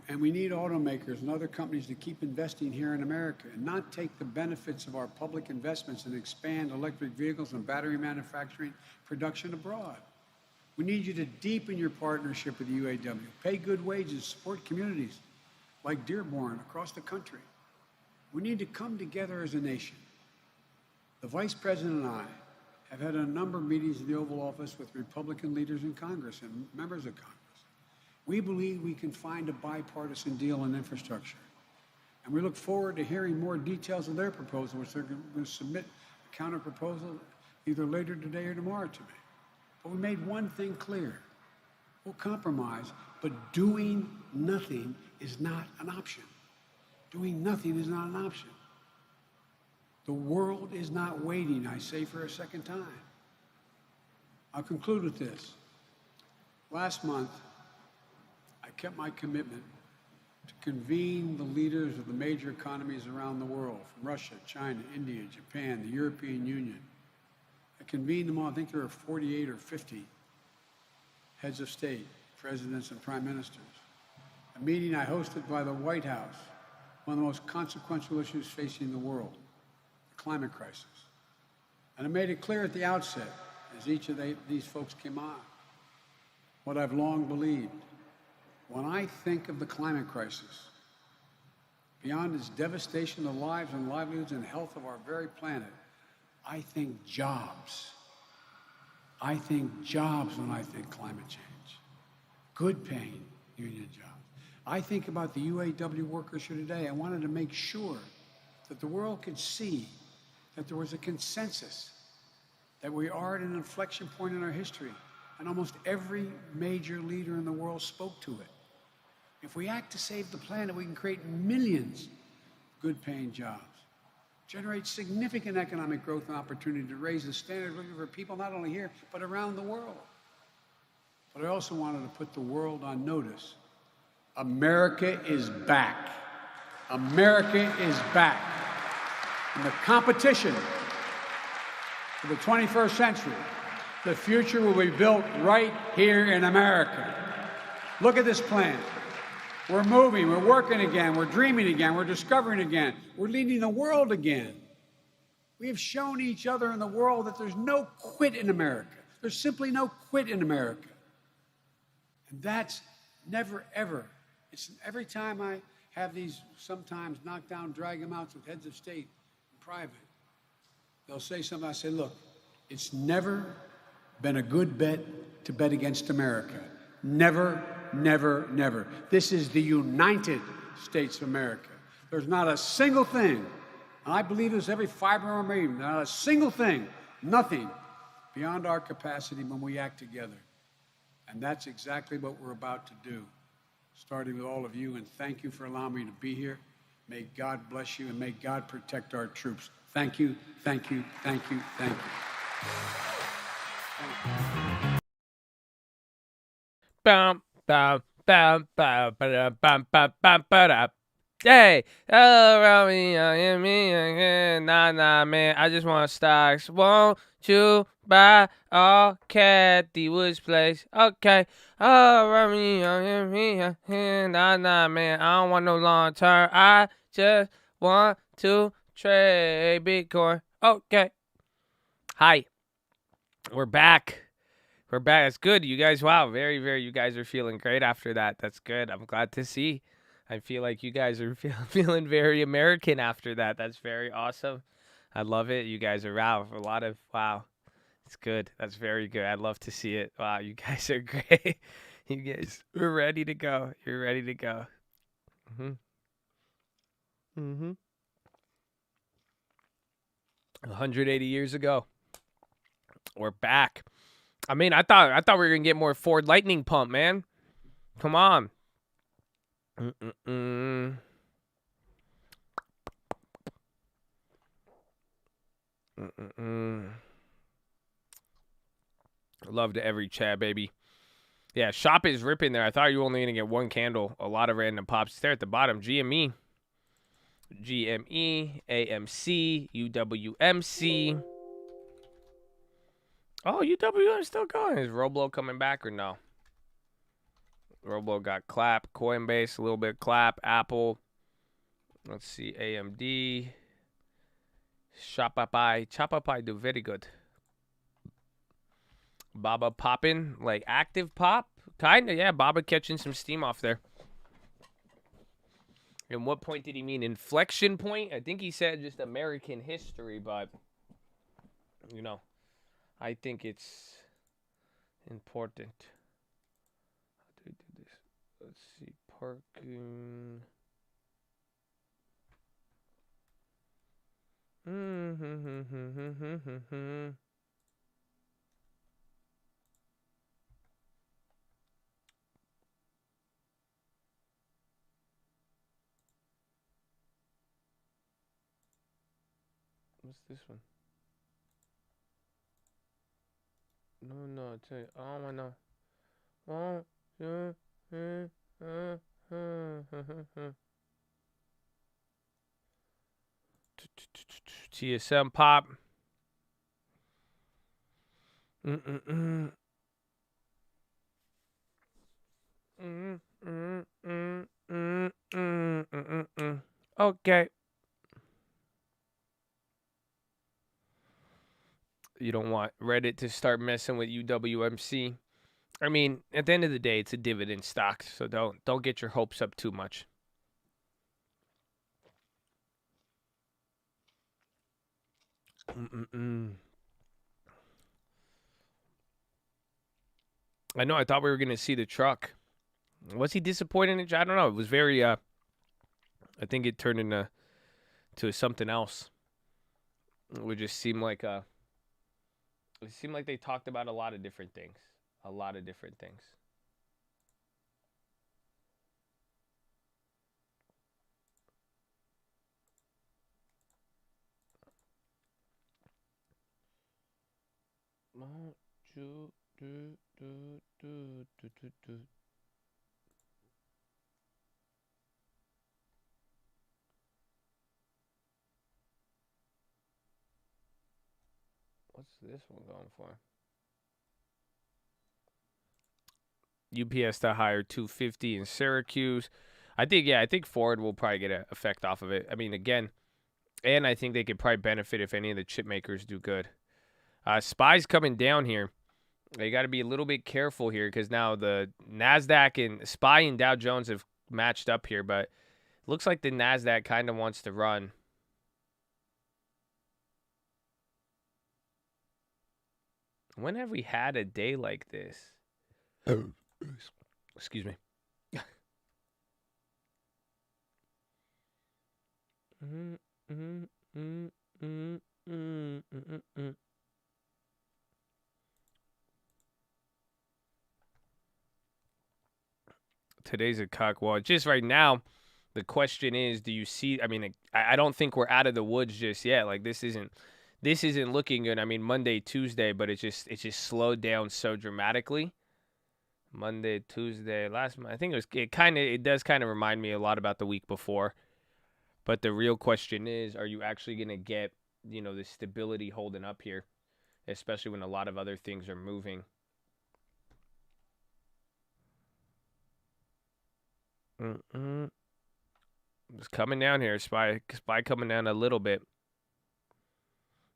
And we need automakers and other companies to keep investing here in America and not take the benefits of our public investments and expand electric vehicles and battery manufacturing production abroad. We need you to deepen your partnership with the UAW, pay good wages, support communities like Dearborn across the country. We need to come together as a nation. The Vice President and I have had a number of meetings in the Oval Office with Republican leaders in Congress and members of Congress. We believe we can find a bipartisan deal on infrastructure. And we look forward to hearing more details of their proposal, which they're going to submit a counter proposal either later today or tomorrow to me. But we made one thing clear. We'll compromise, but doing nothing is not an option. Doing nothing is not an option. The world is not waiting, I say for a second time. I'll conclude with this. Last month, I kept my commitment to convene the leaders of the major economies around the world, from Russia, China, India, Japan, the European Union. I convened them all. I think there were 48 or 50 heads of state, presidents and prime ministers. A meeting I hosted by the White House, one of the most consequential issues facing the world, the climate crisis. And I made it clear at the outset, as each of these folks came on, what I've long believed. When I think of the climate crisis, beyond its devastation of lives and livelihoods and health of our very planet, I think jobs. I think jobs when I think climate change. good paying union jobs. I think about the UAW workers here today. I wanted to make sure that the world could see that there was a consensus, that we are at an inflection point in our history, and almost every major leader in the world spoke to it. If we act to save the planet, we can create millions of good-paying jobs, generate significant economic growth and opportunity to raise the standard of living for people not only here, but around the world. But I also wanted to put the world on notice. America is back. America is back. And the competition for the 21st century, the future will be built right here in America. Look at this plan. We're moving, we're working again, we're dreaming again, we're discovering again, we're leading the world again. We have shown each other in the world that there's no quit in America. There's simply no quit in America. And that's never, ever. It's every time I have these sometimes knockdown, drag them out with heads of state in private, they'll say something, I say, look, it's never been a good bet to bet against America. Never, never, never. This is the United States of America. There's not a single thing, and I believe this every fiber of my being, not a single thing, nothing beyond our capacity when we act together. And that's exactly what we're about to do, starting with all of you. And thank you for allowing me to be here. May God bless you, and may God protect our troops. Thank you, thank you, thank you, thank you. Bum, bum, bum, bum, ba-da, bum, bum, bum, ba-da. Hey, hello, Robbie, nah, man, I just want stocks. Won't you buy all Kathy Woods' place? Okay, oh, Robbie, nah, man, I don't want no long term. I just want to trade Bitcoin. Okay. Hi, we're back. We're back. That's good. You guys, wow, very, you guys are feeling great after that. That's good. I'm glad to see. I feel like you guys are feeling very American after that. That's very awesome. I love it. You guys are wow. A lot of wow. It's good. That's very good. I'd love to see it. Wow, you guys are great. You guys are ready to go. You're ready to go. 180 years ago. We're back. I mean, I thought we were gonna get more Ford Lightning pump, man. Come on. Love to every chat, baby. Yeah, shop is ripping there. I thought you were only gonna get one candle. A lot of random pops. There at the bottom. GME, AMC, UWMC. Oh, UWM is still going. Is Roblo coming back or no? Roblo got clap. Coinbase, a little bit clap. Apple. Let's see. AMD. Shopify do very good. Baba popping. Like active pop? Kinda, yeah. Baba catching some steam off there. And what point did he mean? Inflection point? I think he said just American history, but, you know. I think it's important. How do we do this? Let's see. Parking. What's this one? No, it's a, oh my no. TSM pop. Okay. You don't want Reddit to start messing with UWMC. I mean, at the end of the day, it's a dividend stock, so don't get your hopes up too much. I know. I thought we were gonna see the truck. Was he disappointed in it? I don't know. It was very. I think it turned into something else. It would just seem like It seemed like they talked about a lot of different things. A lot of different things. What's this one going for? UPS to hire 250 in Syracuse. I think Ford will probably get an effect off of it. I mean, again, and I think they could probably benefit if any of the chip makers do good. SPY's coming down here. They got to be a little bit careful here because now the NASDAQ and SPY and Dow Jones have matched up here, but it looks like the NASDAQ kind of wants to run. When have we had a day like this? Excuse me. Today's a cockwall. Just right now, the question is, do you see? I mean, I don't think we're out of the woods just yet. Like this isn't looking good. I mean, Monday, Tuesday, but it just slowed down so dramatically. Monday, Tuesday, last month. I think it does kind of remind me a lot about the week before. But the real question is, are you actually going to get, the stability holding up here, especially when a lot of other things are moving? It's coming down here. SPY coming down a little bit.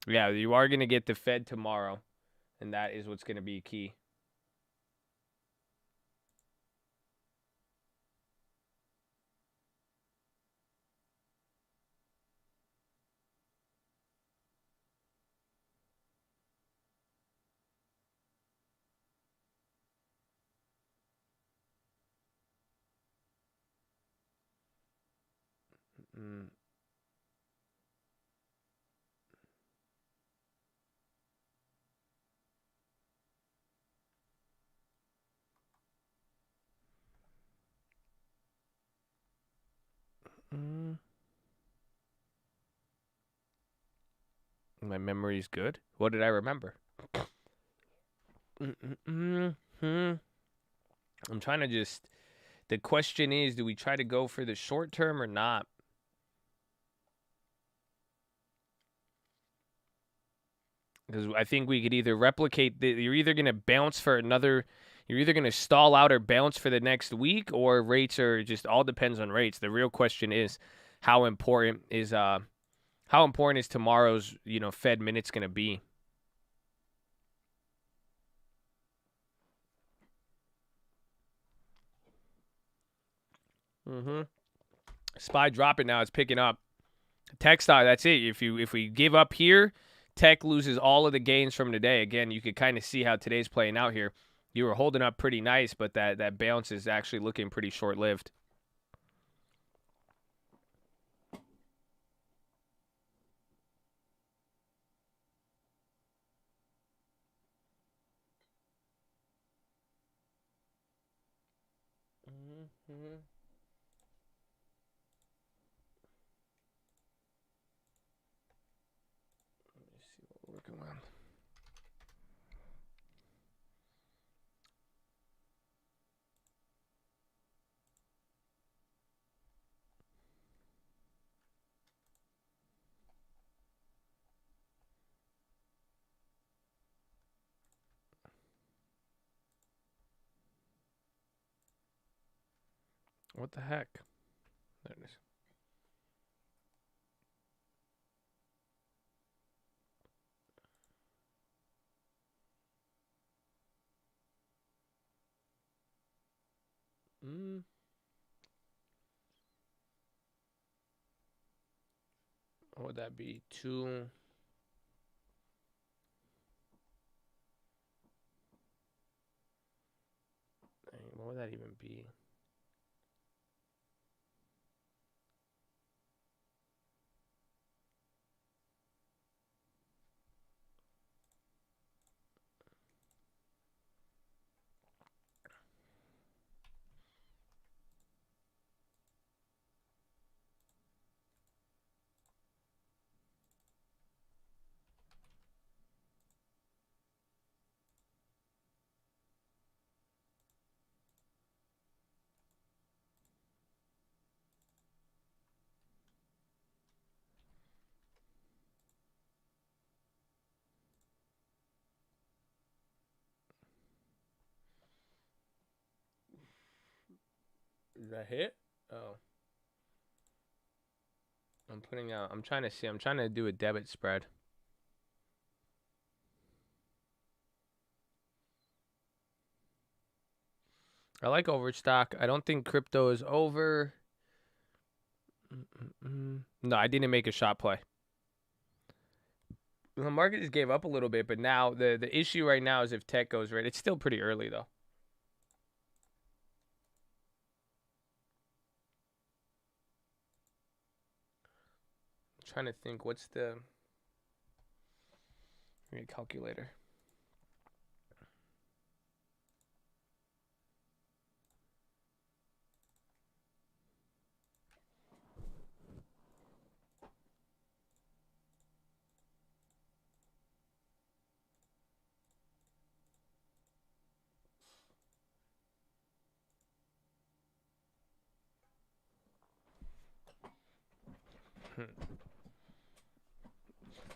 Yeah, you are going to get the Fed tomorrow, and that is what's going to be key. My memory's good. What did I remember? I'm trying to just. The question is, do we try to go for the short term or not? Because I think we could either replicate. You're either going to bounce for another. You're either going to stall out or bounce for the next week, or rates are just all depends on rates. The real question is, how important is tomorrow's Fed minutes going to be? SPY dropping now. It's picking up. Textile, that's it. If we give up here, tech loses all of the gains from today. Again, you could kind of see how today's playing out here. You were holding up pretty nice, but that bounce is actually looking pretty short-lived. Working well. What the heck? There it is. What would that be? 2. What would that even be? Did that hit? Oh. I'm putting out. I'm trying to see. I'm trying to do a debit spread. I like overstock. I don't think crypto is over. No, I didn't make a shot play. The market just gave up a little bit, but now the issue right now is if tech goes red. It's still pretty early though. I'm trying to think. What's the calculator?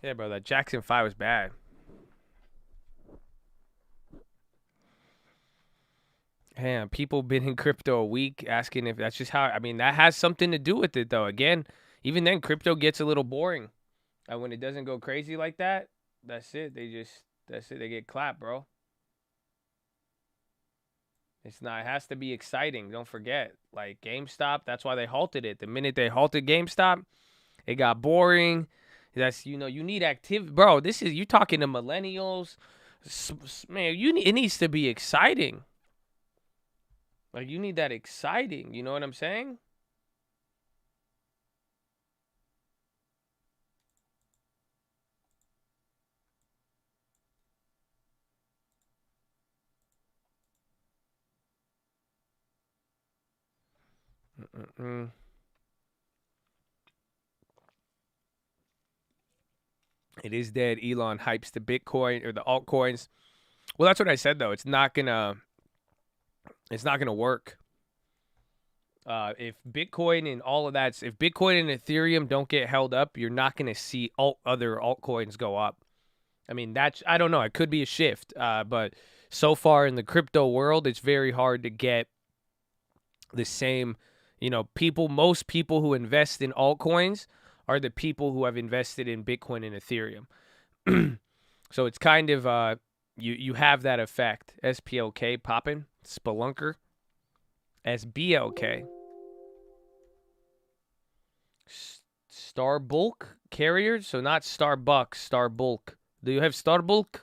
Yeah, bro, that Jackson 5 was bad. Damn, people been in crypto a week asking if that's just how. I mean, that has something to do with it, though. Again, even then, crypto gets a little boring. And when it doesn't go crazy like that, that's it. That's it. They get clapped, bro. It's not. It has to be exciting. Don't forget, like GameStop. That's why they halted it. The minute they halted GameStop, it got boring. That's you need activity, bro. This is you talking to millennials, man. It needs to be exciting. Like you need that exciting. You know what I'm saying? It is dead. Elon hypes the Bitcoin or the altcoins. Well, that's what I said though. It's not gonna work. If Bitcoin and all of that, if Bitcoin and Ethereum don't get held up, you're not gonna see other altcoins go up. I mean, I don't know. It could be a shift, but so far in the crypto world, it's very hard to get the same. Most people who invest in altcoins are the people who have invested in Bitcoin and Ethereum. So it's kind of you have that effect. SPLK popping, Spelunker, SBLK, Starbulk carriers. So not Starbucks, Starbulk. Do you have Starbulk?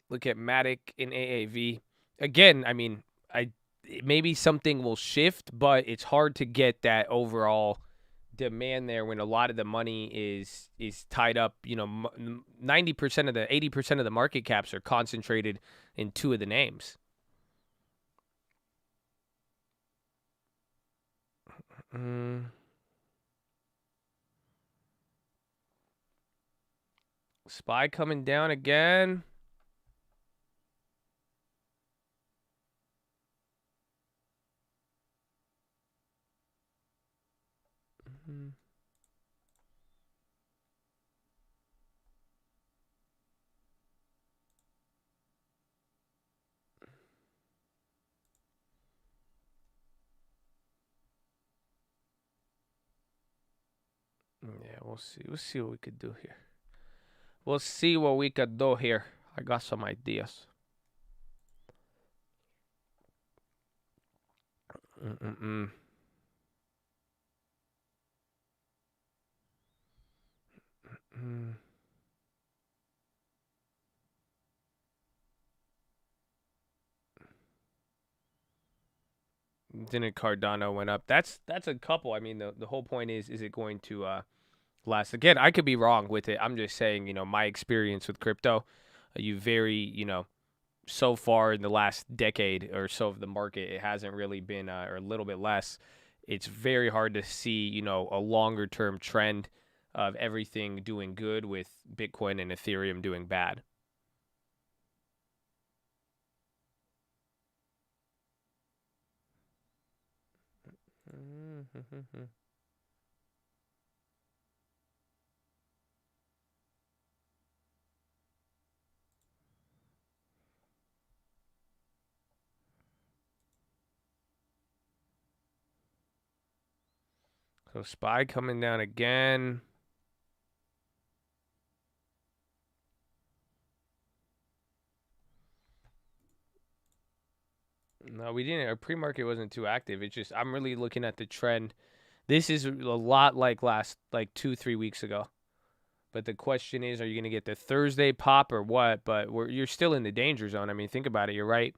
Look at Matic in AAV. Again, I mean, maybe something will shift, but it's hard to get that overall demand there when a lot of the money is tied up. 90% of the 80% of the market caps are concentrated in two of the names. SPY coming down again. Yeah, we'll see. We'll see what we could do here. We'll see what we could do here. I got some ideas. Didn't Cardano went up? That's a couple. I mean, the whole point is it going to last? Again, I could be wrong with it. I'm just saying, my experience with crypto, you very, so far in the last decade or so of the market, it hasn't really been, or a little bit less. It's very hard to see, a longer term trend of everything doing good with Bitcoin and Ethereum doing bad. So SPY coming down again. No, we didn't. Our pre-market wasn't too active. It's just I'm really looking at the trend. This is a lot like 2-3 weeks ago. But the question is, are you going to get the Thursday pop or what? But you're still in the danger zone. I mean, think about it. You're right.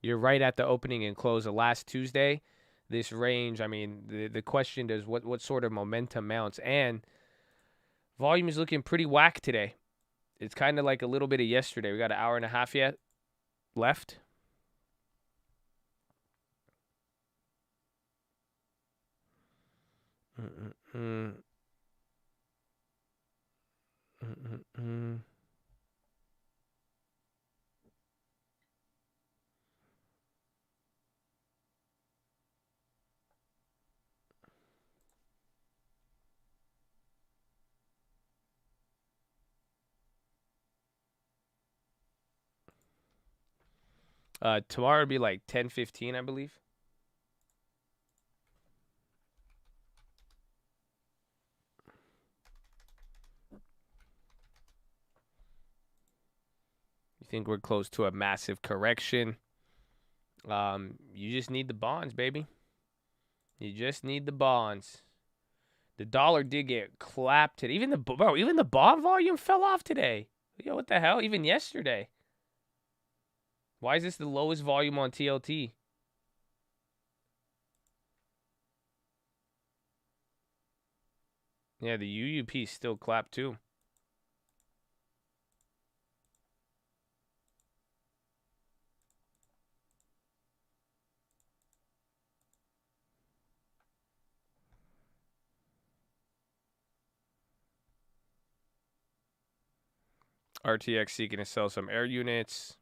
You're right at the opening and close of last Tuesday. This range, I mean, the question is what sort of momentum mounts. And volume is looking pretty whack today. It's kind of like a little bit of yesterday. We got an hour and a half yet left. Tomorrow would be like 10:15, I believe. You think we're close to a massive correction? You just need the bonds, baby. You just need the bonds. The dollar did get clapped today. Even the bond volume fell off today. Yo, what the hell? Even yesterday. Why is this the lowest volume on TLT? Yeah, the UUP still clapped too. RTX seeking to sell some air units.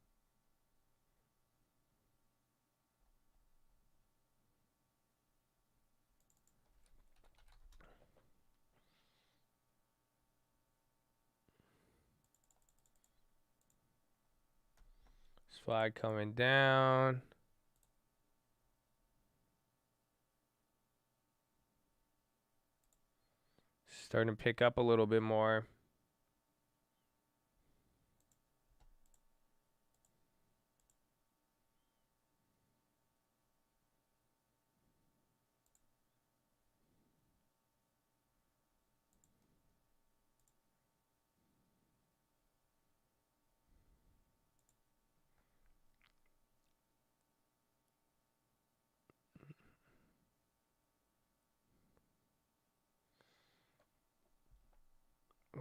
SPY coming down. Starting to pick up a little bit more.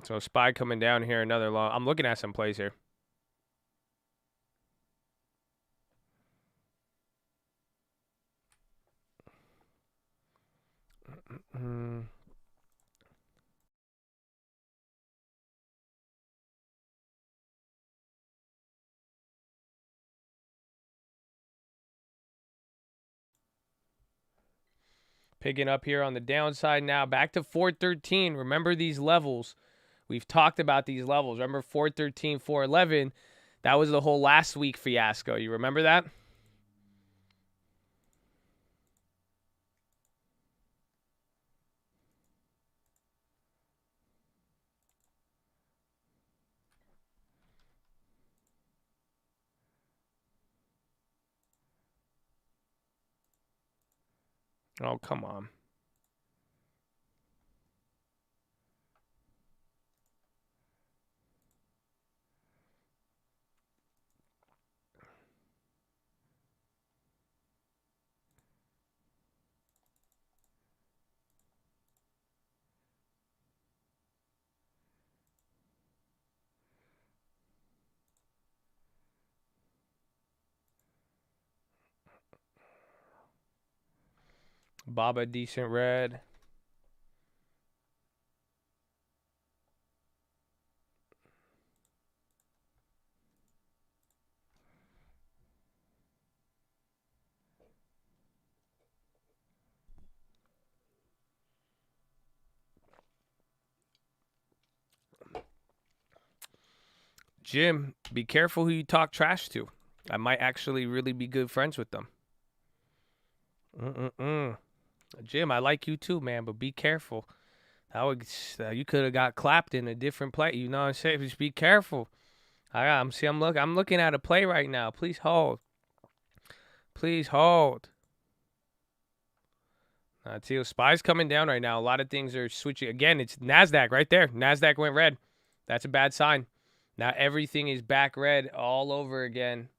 So SPY coming down here, another long. I'm looking at some plays here. Picking up here on the downside now. Back to 413. Remember these levels. We've talked about these levels. Remember 413, 411. That was the whole last week fiasco. You remember that? Oh, come on. Baba decent red. Jim, be careful who you talk trash to. I might actually really be good friends with them. Jim, I like you too, man, but be careful. You could have got clapped in a different play. You know what I'm saying? Just be careful. I'm looking at a play right now. Please hold. Please hold. Teal SPY's coming down right now. A lot of things are switching. Again, it's NASDAQ right there. NASDAQ went red. That's a bad sign. Now everything is back red all over again.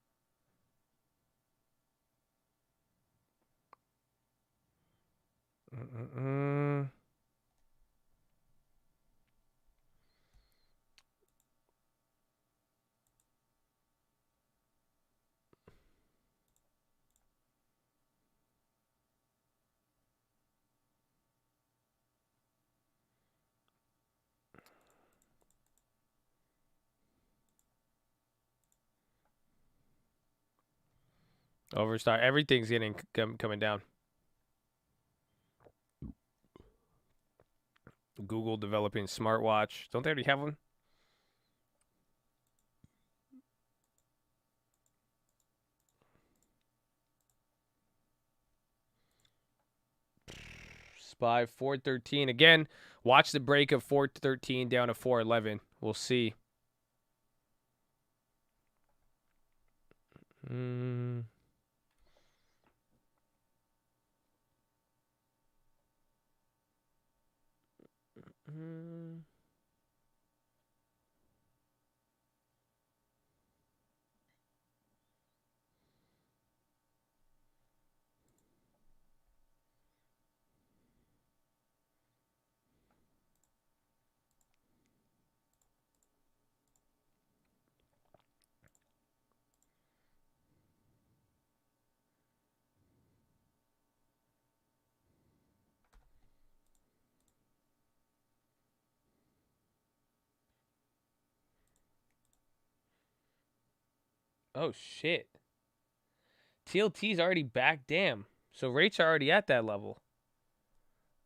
Overstock. Everything's coming down. Google developing smartwatch. Don't they already have one? SPY 413 again. Watch the break of 413 down to 411. We'll see. Oh, shit. TLT's already back. Damn. So rates are already at that level.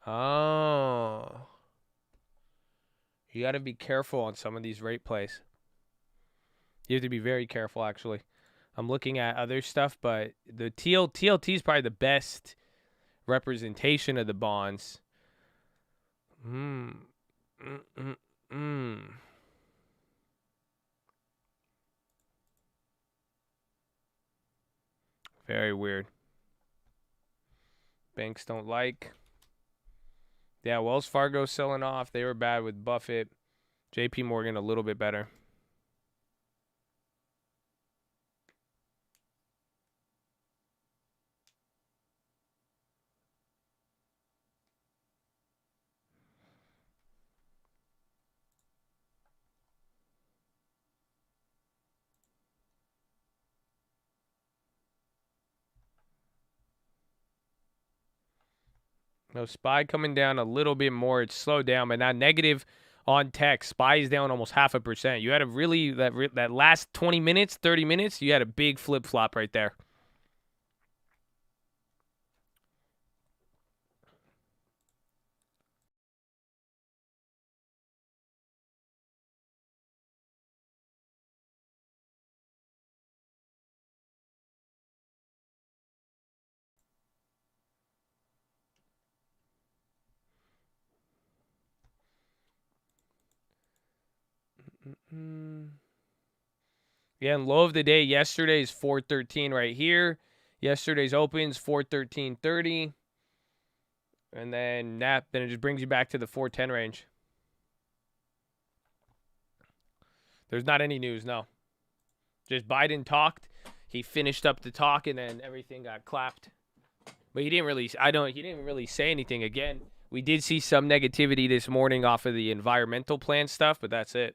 Oh. You got to be careful on some of these rate plays. You have to be very careful, actually. I'm looking at other stuff, but the TLT is probably the best representation of the bonds. Very weird. Banks don't like. Yeah, Wells Fargo selling off. They were bad with Buffett. JP Morgan a little bit better. No, SPY coming down a little bit more. It's slowed down, but now negative on tech. SPY is down almost 0.5%. You had a really, that last 20 minutes, 30 minutes, you had a big flip-flop right there. Yeah, and low of the day yesterday's 413 right here. Yesterday's opens 413.30. And then it just brings you back to the 410 range. There's not any news, no. Just Biden talked. He finished up the talk and then everything got clapped. But he didn't really say anything again. We did see some negativity this morning off of the environmental plan stuff, but that's it.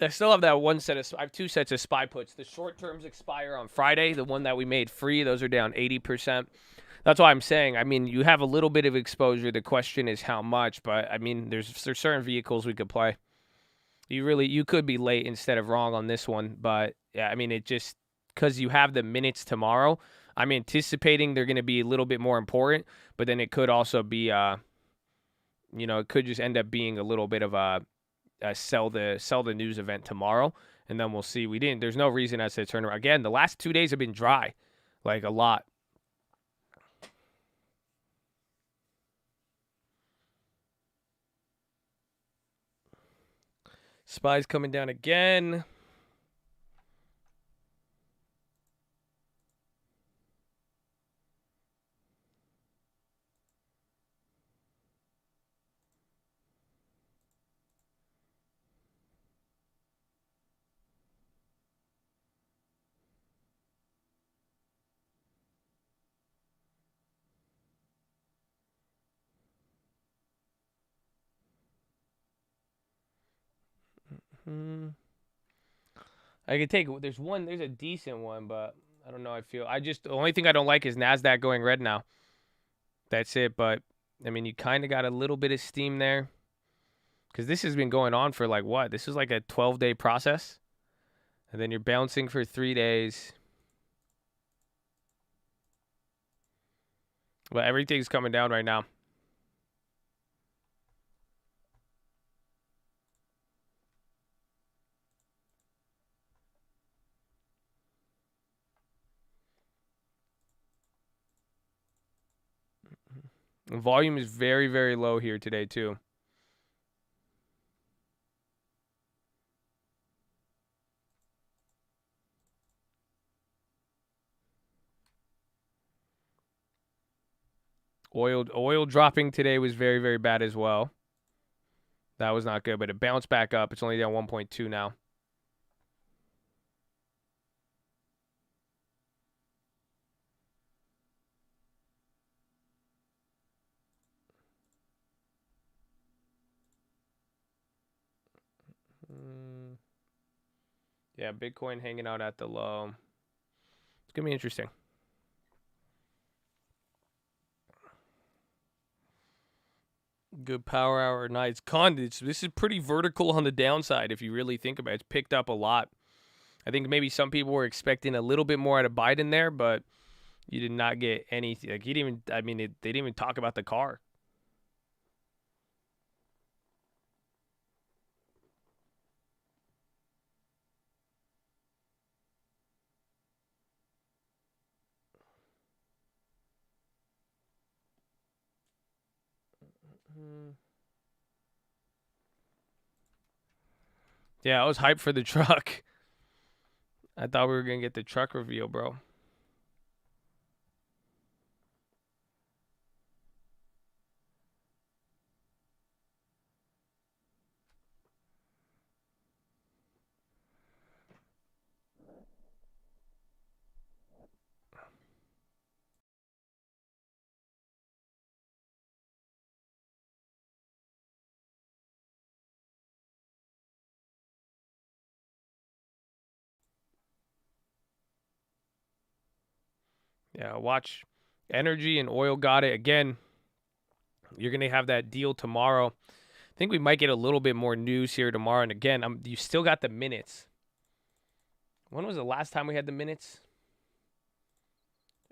I still have that one set of. I have two sets of SPY puts. The short terms expire on Friday. The one that we made free, those are down 80%. That's why I'm saying. I mean, you have a little bit of exposure. The question is how much. But I mean, there's certain vehicles we could play. You could be late instead of wrong on this one. But yeah, I mean, it just because you have the minutes tomorrow. I'm anticipating they're going to be a little bit more important. But then it could also be, it could just end up being a little bit of a. sell the news event tomorrow, and then we'll see. There's no reason as to turn around. Again, the last 2 days have been dry, like a lot. SPY's coming down again. I could take. There's a decent one, but I don't know. The only thing I don't like is NASDAQ going red now. That's it. But I mean, you kind of got a little bit of steam there, because this has been going on for like what? This is like a 12-day process, and then you're bouncing for 3 days. But everything's coming down right now. Volume is very, very low here today, too. Oil dropping today was very, very bad as well. That was not good, but it bounced back up. It's only down 1.2 now. Yeah, Bitcoin hanging out at the low. It's going to be interesting. Good power hour nights. This is pretty vertical on the downside if you really think about it. It's picked up a lot. I think maybe some people were expecting a little bit more out of Biden there, but you did not get anything. Like, they didn't even talk about the car. Yeah, I was hyped for the truck. I thought we were going to get the truck reveal, bro. Yeah, watch. Energy and oil got it. Again, you're going to have that deal tomorrow. I think we might get a little bit more news here tomorrow. And again, you still got the minutes. When was the last time we had the minutes?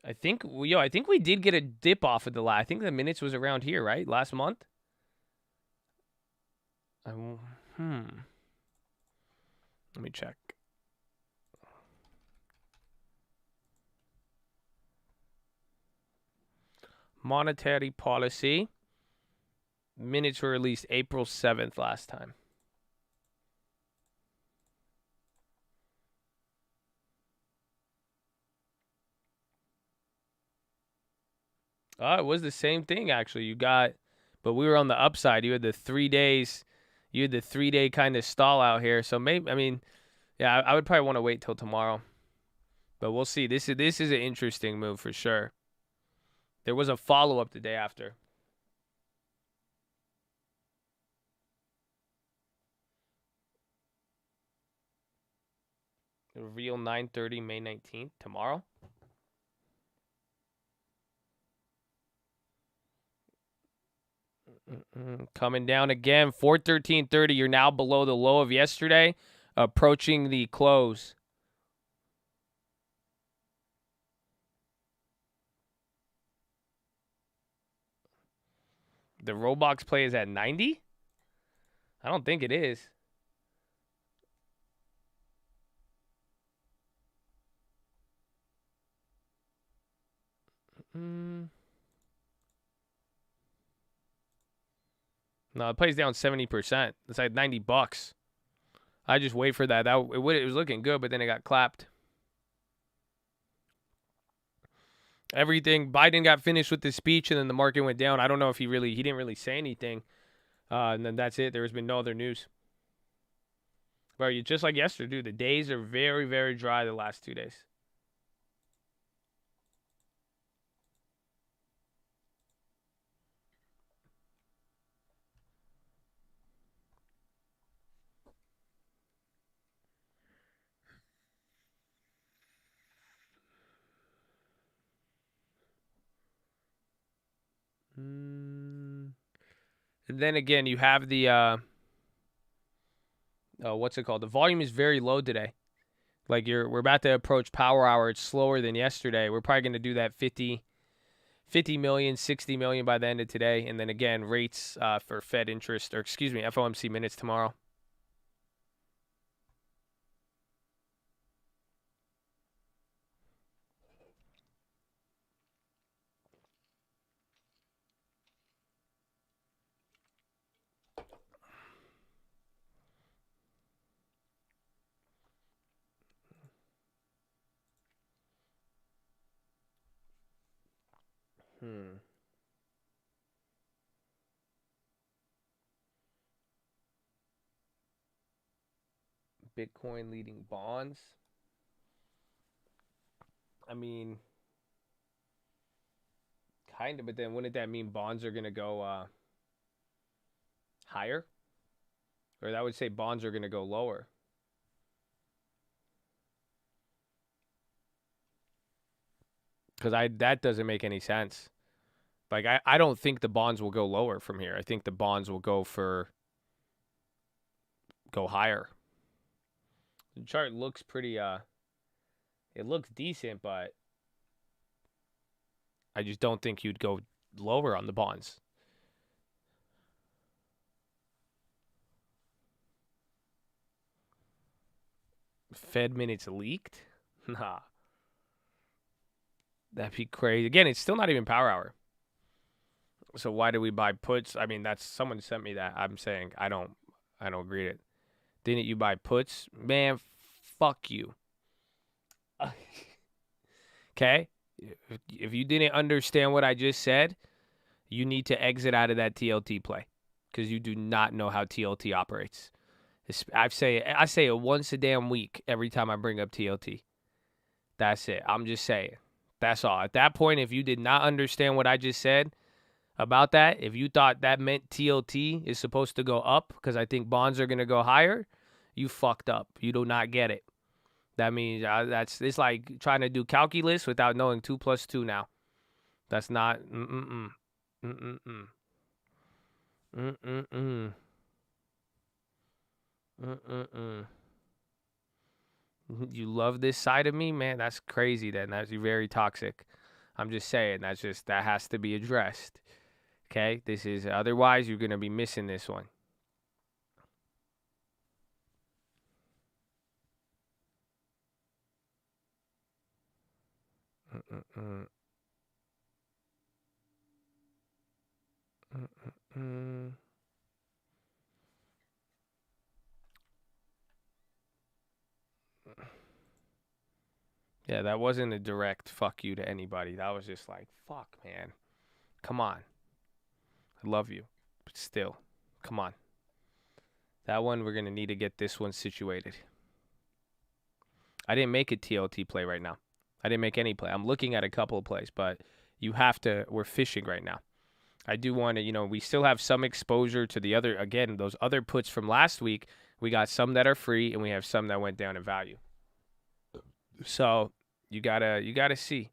I think we did get a dip off of I think the minutes was around here, right? Last month? Let me check. Monetary policy. Minutes were released April 7th last time. It was the same thing, actually. But we were on the upside. You had the 3 days. You had the 3-day kind of stall out here. So maybe, I would probably want to wait till tomorrow. But we'll see. This is an interesting move for sure. There was a follow-up the day after. Reveal 9:30 May 19th tomorrow. Coming down again, 413.30. You're now below the low of yesterday, approaching the close. The Roblox play is at 90? I don't think it is. No, it plays down 70%. It's like $90. I just wait for that. It was looking good, but then it got clapped. Everything. Biden got finished with his speech, and then the market went down. I don't know if he didn't really say anything. And then that's it. There has been no other news. Bro, just like yesterday, dude. The days are very, very dry the last 2 days. And then again, you have the what's it called? The volume is very low today. Like we're about to approach power hour. It's slower than yesterday. We're probably going to do that 50 million, 60 million by the end of today. And then again, rates for Fed interest, or excuse me, FOMC minutes tomorrow. Bitcoin leading bonds. I mean, kind of, but then wouldn't that mean bonds are going to go higher? Or that would say bonds are going to go lower. Because that doesn't make any sense. Like, I don't think the bonds will go lower from here. I think the bonds will go higher. The chart looks pretty, it looks decent, but I just don't think you'd go lower on the bonds. Fed minutes leaked? Nah. That'd be crazy. Again, it's still not even power hour. So why do we buy puts? I mean, someone sent me that. I'm saying I don't agree with it. Didn't you buy puts? Man, fuck you. Okay? If you didn't understand what I just said, you need to exit out of that TLT play because you do not know how TLT operates. I say it once a damn week every time I bring up TLT. That's it. I'm just saying. That's all. At that point, if you did not understand what I just said about that, if you thought that meant TLT is supposed to go up because I think bonds are going to go higher, you fucked up. You do not get it. That means it's like trying to do calculus without knowing 2 + 2 now. That's not. You love this side of me, man? That's crazy. Then that's very toxic. I'm just saying that has to be addressed. Okay, otherwise you're gonna be missing this one. Yeah, that wasn't a direct fuck you to anybody. That was just like, fuck, man. Come on. I love you. But still, come on. That one, we're going to need to get this one situated. I didn't make a TLT play right now. I didn't make any play. I'm looking at a couple of plays, but we're fishing right now. I do want to, we still have some exposure to those other puts from last week. We got some that are free, and we have some that went down in value. So you gotta see.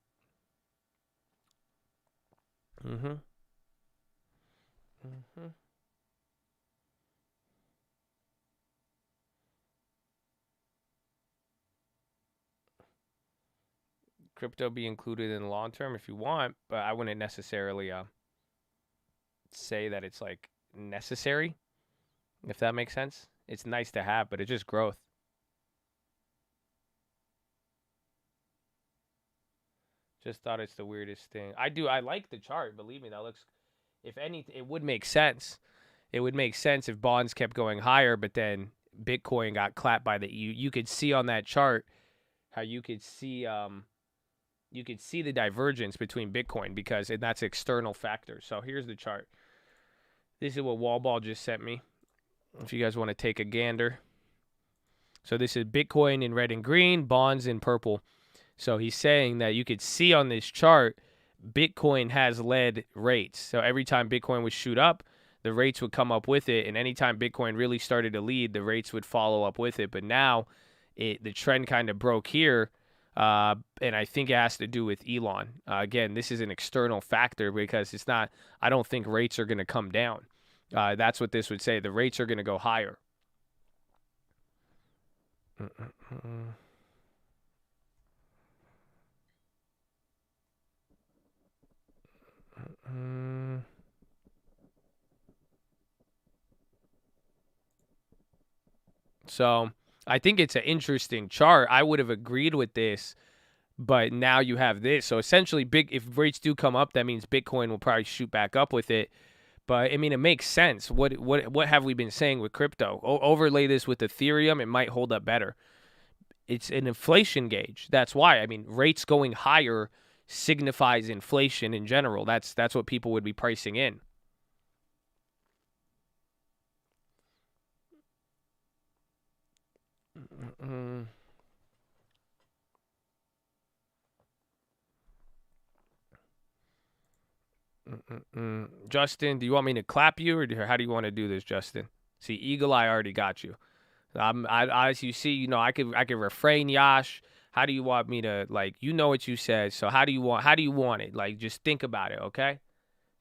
Crypto be included in the long term if you want, but I wouldn't necessarily say that it's like necessary, if that makes sense. It's nice to have, but it's just growth. Just thought it's the weirdest thing. I like the chart. Believe me, that looks. If anything, it would make sense. It would make sense if bonds kept going higher, but then Bitcoin got clapped by the. You could see on that chart how you could see the divergence between Bitcoin because that's external factors. So here's the chart. This is what Wallball just sent me. If you guys want to take a gander. So this is Bitcoin in red and green, bonds in purple. So he's saying that you could see on this chart, Bitcoin has led rates. So every time Bitcoin would shoot up, the rates would come up with it. And anytime Bitcoin really started to lead, the rates would follow up with it. But now the trend kind of broke here. And I think it has to do with Elon. Again, this is an external factor because it's not, I don't think rates are going to come down. That's what this would say. The rates are going to go higher. So I think it's an interesting chart. I would have agreed with this, but now you have this. So essentially, if rates do come up, that means Bitcoin will probably shoot back up with it. But I mean, it makes sense. What have we been saying with crypto? Overlay this with Ethereum, it might hold up better. It's an inflation gauge. That's why. I mean, rates going higher signifies inflation in general. That's what people would be pricing in. Justin, do you want me to clap you, or how do you want to do this, Justin? See, Eagle Eye already got you. As you see, I could refrain, Yash. How do you want me to, you know what you said, so how do you want it? Just think about it, okay?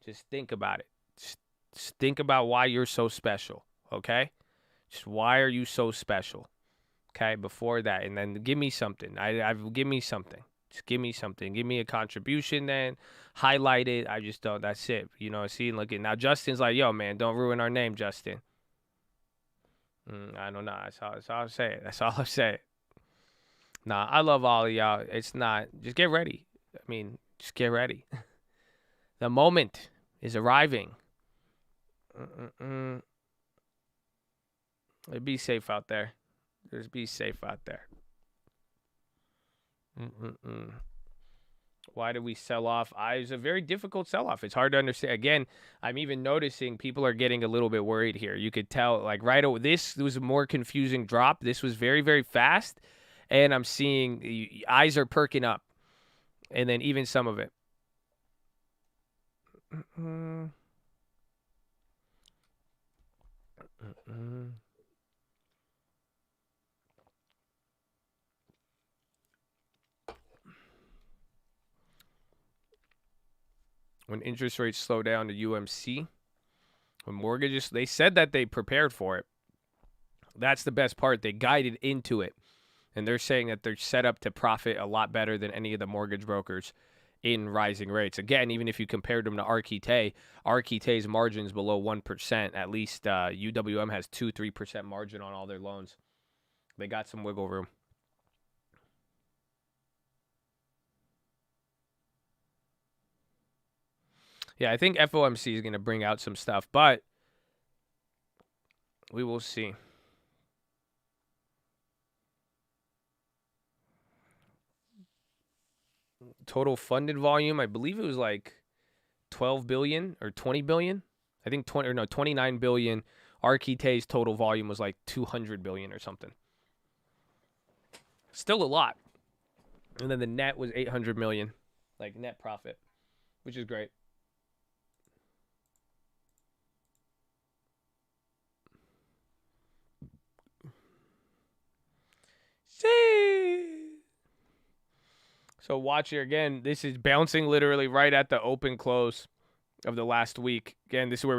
Just think about it. Just think about why you're so special, okay? Just why are you so special, okay? Before that, and then give me something. Give me something. Just give me something. Give me a contribution then. Highlight it. I just don't. That's it. See, look at now. Justin's like, yo, man, don't ruin our name, Justin. I don't know. That's all I'll say. That's all I'll say. Nah, I love all of y'all. It's not. Just get ready. I mean, just get ready. The moment is arriving. Be safe out there. Just be safe out there. Why did we sell off? It was a very difficult sell-off. It's hard to understand. Again, I'm even noticing people are getting a little bit worried here. You could tell, this was a more confusing drop. This was very, very fast. And I'm seeing eyes are perking up. And then even some of it. When interest rates slow down to UMC, when mortgages, they said that they prepared for it. That's the best part. They guided into it. And they're saying that they're set up to profit a lot better than any of the mortgage brokers in rising rates. Again, even if you compared them to Architay's margins below 1%. At least UWM has 2-3% margin on all their loans. They got some wiggle room. Yeah, I think FOMC is going to bring out some stuff, but we will see. Total funded volume, I believe it was 12 billion or 20 billion. I think 29 billion. Architay's total volume was 200 billion or something. Still a lot. And then the net was 800 million, net profit, which is great. So watch here again. This is bouncing literally right at the open close of the last week. Again, this is where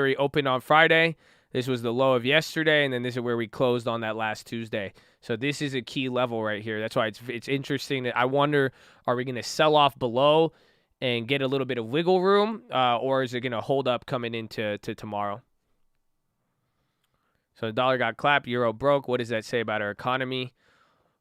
we opened on Friday. This was the low of yesterday, and then this is where we closed on that last Tuesday. So this is a key level right here. That's why it's interesting. That I wonder, are we going to sell off below and get a little bit of wiggle room, or is it going to hold up coming into tomorrow? So the dollar got clapped, euro broke. What does that say about our economy?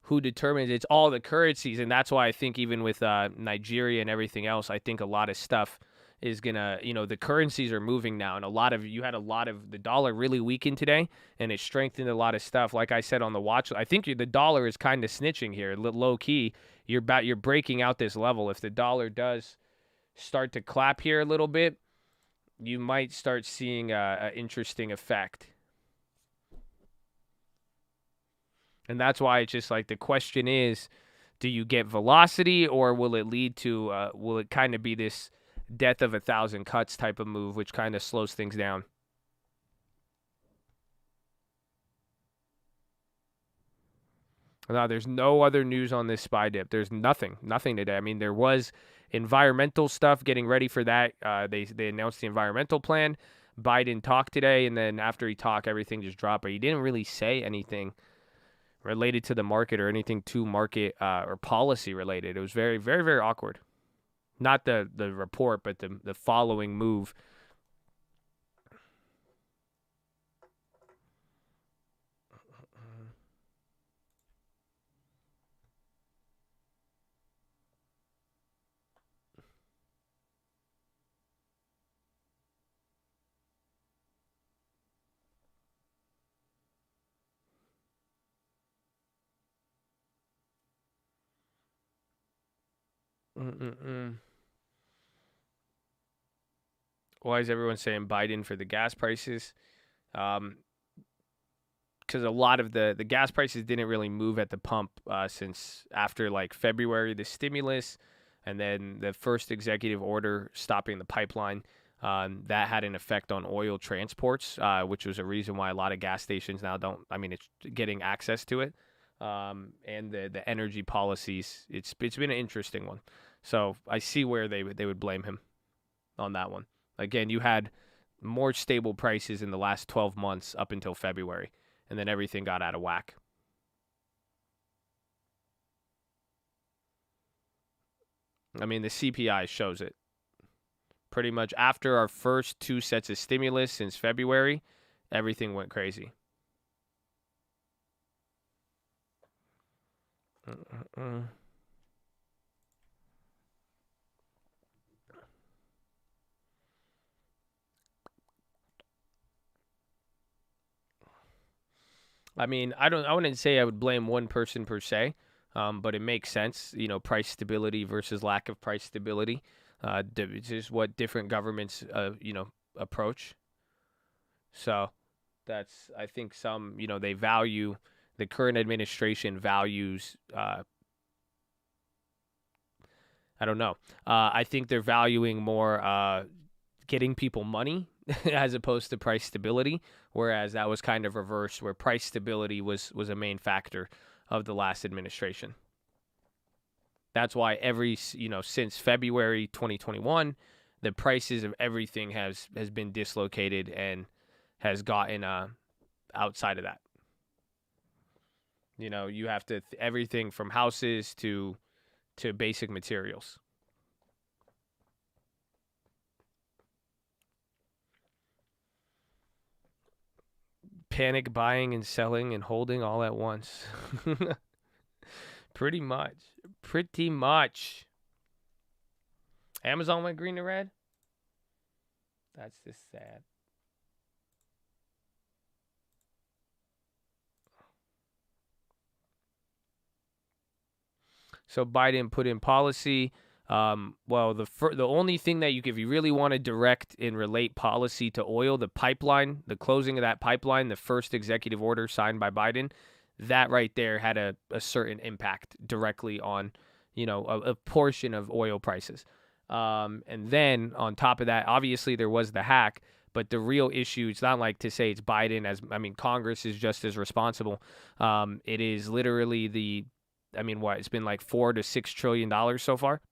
who determines. It's all the currencies, and that's why I think even with Nigeria and everything else, I think a lot of stuff is gonna, the currencies are moving now, and you had a lot of the dollar really weakened today, and it strengthened a lot of stuff. Like I said on the watch, I think the dollar is kind of snitching here, low key. You're breaking out this level. If the dollar does start to clap here a little bit, you might start seeing an interesting effect. And that's why it's just like the question is, do you get velocity, or will it lead to, will it kind of be this death of 1,000 cuts type of move, which kind of slows things down? Now, there's no other news on this SPY dip. There's nothing today. I mean, there was environmental stuff, getting ready for that. They announced the environmental plan. Biden talked today, and then after he talked, everything just dropped. But he didn't really say anything related to the market or anything to market or policy related. It was very, very, very awkward. Not the report, but the following move. Why is everyone saying Biden for the gas prices? Because a lot of the gas prices didn't really move at the pump since after like February, the stimulus, and then the first executive order stopping the pipeline. That had an effect on oil transports, which was a reason why a lot of gas stations now it's getting access to it. And the energy policies, it's been an interesting one. So I see where they would blame him on that one. Again, you had more stable prices in the last 12 months up until February, and then everything got out of whack. I mean, the CPI shows it. Pretty much after our first two sets of stimulus since February, everything went crazy. I mean, I wouldn't say I would blame one person per se, but it makes sense. Price stability versus lack of price stability. It's just what different governments, approach. So I think some, they value, the current administration values, I don't know. I think they're valuing more getting people money as opposed to price stability, whereas that was kind of reversed, where price stability was a main factor of the last administration. That's why since February 2021, the prices of everything has been dislocated and has gotten outside of that. You have to everything from houses to basic materials. Panic buying and selling and holding all at once. Pretty much. Amazon went green to red? That's just sad. So Biden put in policy. The only thing that if you really want to direct and relate policy to oil, the pipeline, the closing of that pipeline, the first executive order signed by Biden, that right there had a certain impact directly on, a portion of oil prices. And then on top of that, obviously there was the hack, but the real issue, it's not like to say it's Biden Congress is just as responsible. It is literally it's been like $4 to $6 trillion so far.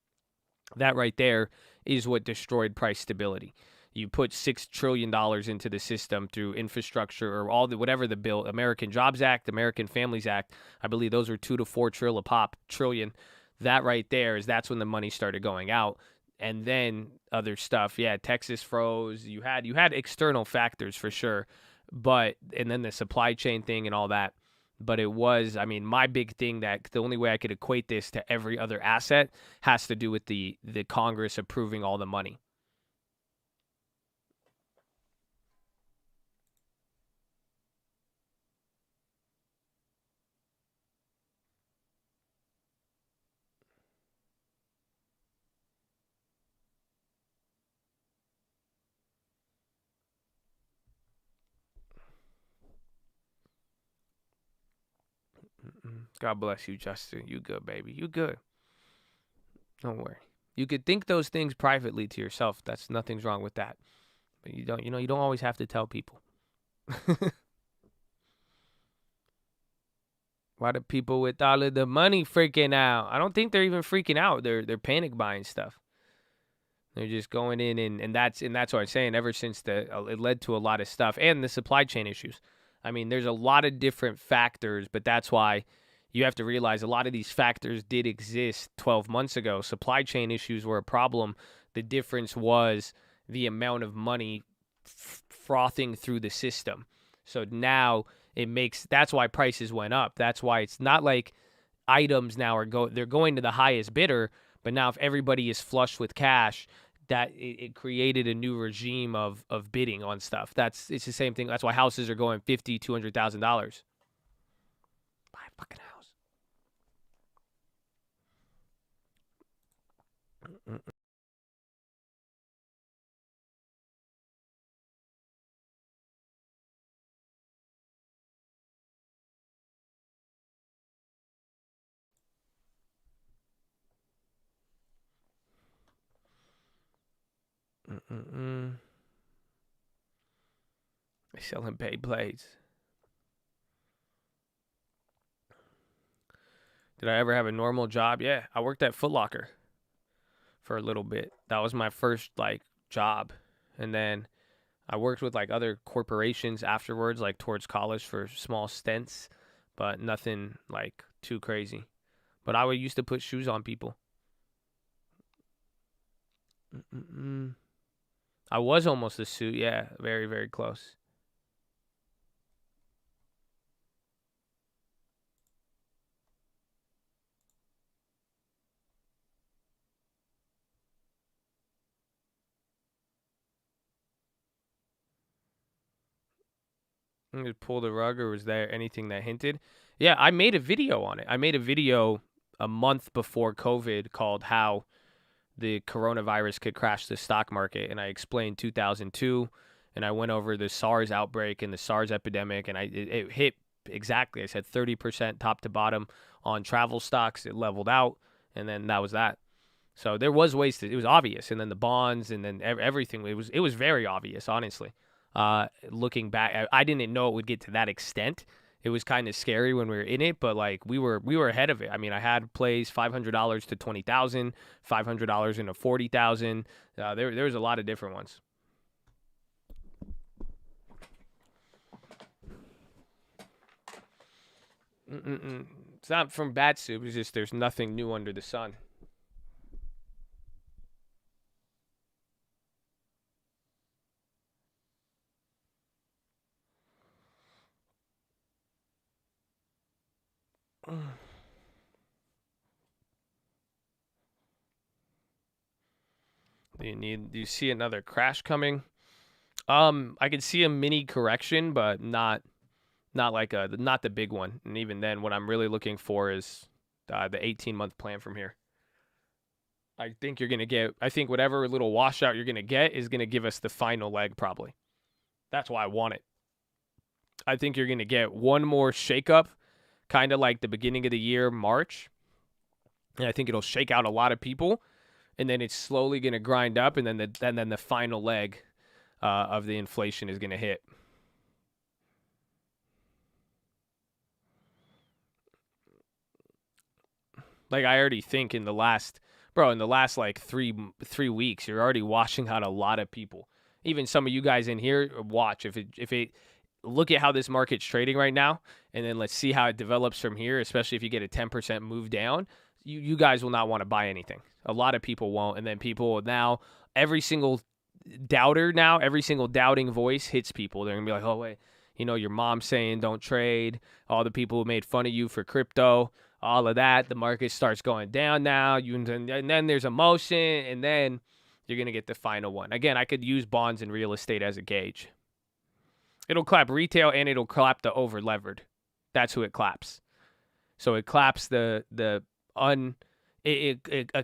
That right there is what destroyed price stability. You put $6 trillion into the system through infrastructure or whatever the bill, American Jobs Act, American Families Act. I believe those are $2 to $4 trillion. That right there that's when the money started going out. And then other stuff. Yeah, Texas froze. You had external factors for sure. And then the supply chain thing and all that. But it was, I mean, my big thing that the only way I could equate this to every other asset has to do with the Congress approving all the money. God bless you, Justin. You good, baby. You good. Don't worry. You could think those things privately to yourself. That's nothing's wrong with that. But you don't, you don't always have to tell people. Why do people with all of the money freaking out? I don't think they're even freaking out. They're panic buying stuff. They're just going in and that's what I'm saying. Ever since it led to a lot of stuff and the supply chain issues. I mean, there's a lot of different factors, but that's why you have to realize a lot of these factors did exist 12 months ago. Supply chain issues were a problem. The difference was the amount of money frothing through the system. So now that's why prices went up. That's why it's not like items now they're going to the highest bidder, but now if everybody is flush with cash, that it created a new regime of bidding on stuff. It's the same thing. That's why houses are going $50,000, $200,000. Buy a fucking house. They're selling Beyblades. Did I ever have a normal job? Yeah, I worked at Foot Locker for a little bit. That was my first job, and then I worked with other corporations afterwards, towards college for small stints, but nothing too crazy. But I used to put shoes on people. I was almost a suit, yeah, very, very close. Just pull the rug, or was there anything that hinted? Yeah, I made a video on it. I made a video a month before COVID called How the Coronavirus Could Crash the Stock Market, and I explained 2002, and I went over the SARS outbreak and the SARS epidemic, and it hit exactly. I said 30% top to bottom on travel stocks. It leveled out, and then that was that. So there was ways it was obvious, and then the bonds, and then everything. It was very obvious, honestly. Looking back, I didn't know it would get to that extent. It was kind of scary when we were in it, but we were ahead of it. I mean, I had plays $500 to $20,000, $500 into $40,000. There was a lot of different ones. It's not from bat soup. It's just there's nothing new under the sun. Do you see another crash coming? I could see a mini correction, but not the big one. And even then, what I'm really looking for is the 18-month plan from here. I think whatever little washout you're gonna get is gonna give us the final leg, probably. That's why I want it. I think you're gonna get one more shakeup, kind of like the beginning of the year, March. And I think it'll shake out a lot of people, and then it's slowly going to grind up, and then the final leg of the inflation is going to hit. I already think in the last 3 weeks, you're already washing out a lot of people. Even some of you guys in here, watch if it look at how this market's trading right now, and then let's see how it develops from here, especially if you get a 10% move down. You guys will not want to buy anything. A lot of people won't, and then people now, every single doubting voice hits people. They're going to be like, oh, wait, You know, your mom saying don't trade, all the people who made fun of you for crypto, all of that. The market starts going down now. And then there's emotion, and then you're going to get the final one. Again, I could use bonds and real estate as a gauge. It'll clap retail and it'll clap the over levered. That's who it claps. So it claps it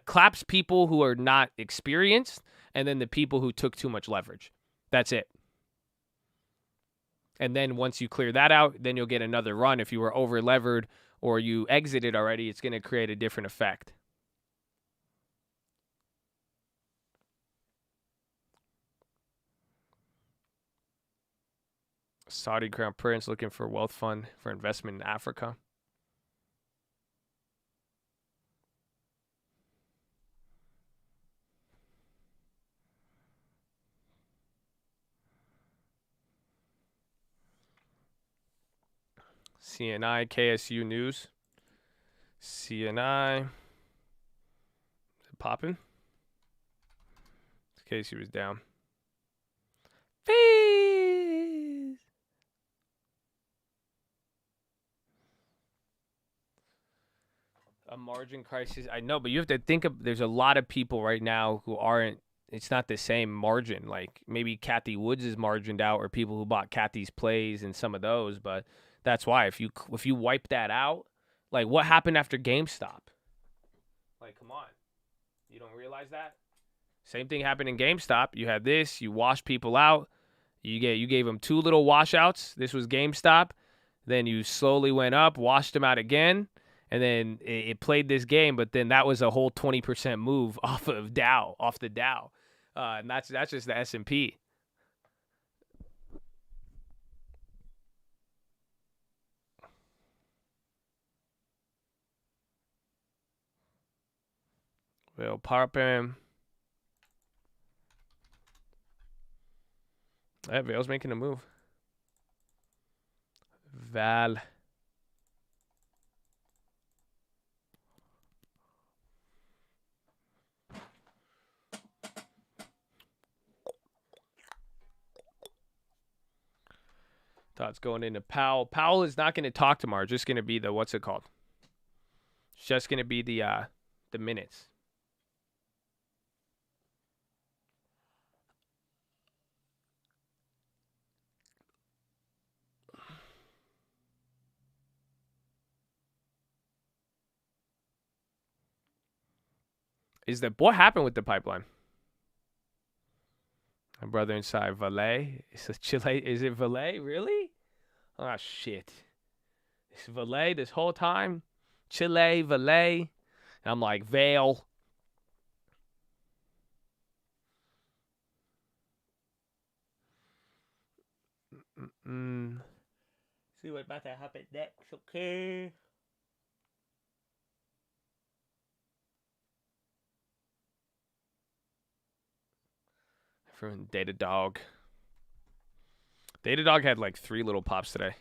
claps people who are not experienced, and then the people who took too much leverage. That's it. And then once you clear that out, then you'll get another run. If you were over levered or you exited already, it's going to create a different effect. Saudi Crown Prince looking for wealth fund for investment in Africa. CNI, KSU News. CNI. Is it popping? KSU was down. Fees. A margin crisis. I know, but you have to think of, there's a lot of people right now who aren't, it's not the same margin. Like maybe Kathy Woods is margined out, or people who bought Kathy's plays and some of those, but that's why if you wipe that out, like what happened after GameStop? Like, come on. You don't realize that? Same thing happened in GameStop. You had this, you washed people out. You gave them 2 little washouts. This was GameStop. Then you slowly went up, washed them out again, and then it played this game, but then that was a whole 20% move off of Dow, off the Dow. And that's just the S&P. Well, popping. That Vale's making a move. Val. Thoughts going into Powell. Powell is not going to talk tomorrow. Just going to be the, what's it called? It's just going to be the minutes. What happened with the pipeline? My brother inside Valet. It's a Chile. Is it Valet? Really? Oh, shit. It's Valet this whole time? Chile, Valet. And I'm like, Vale. See what about to happen next, okay? From DOW. DOW had like 3 little pops today.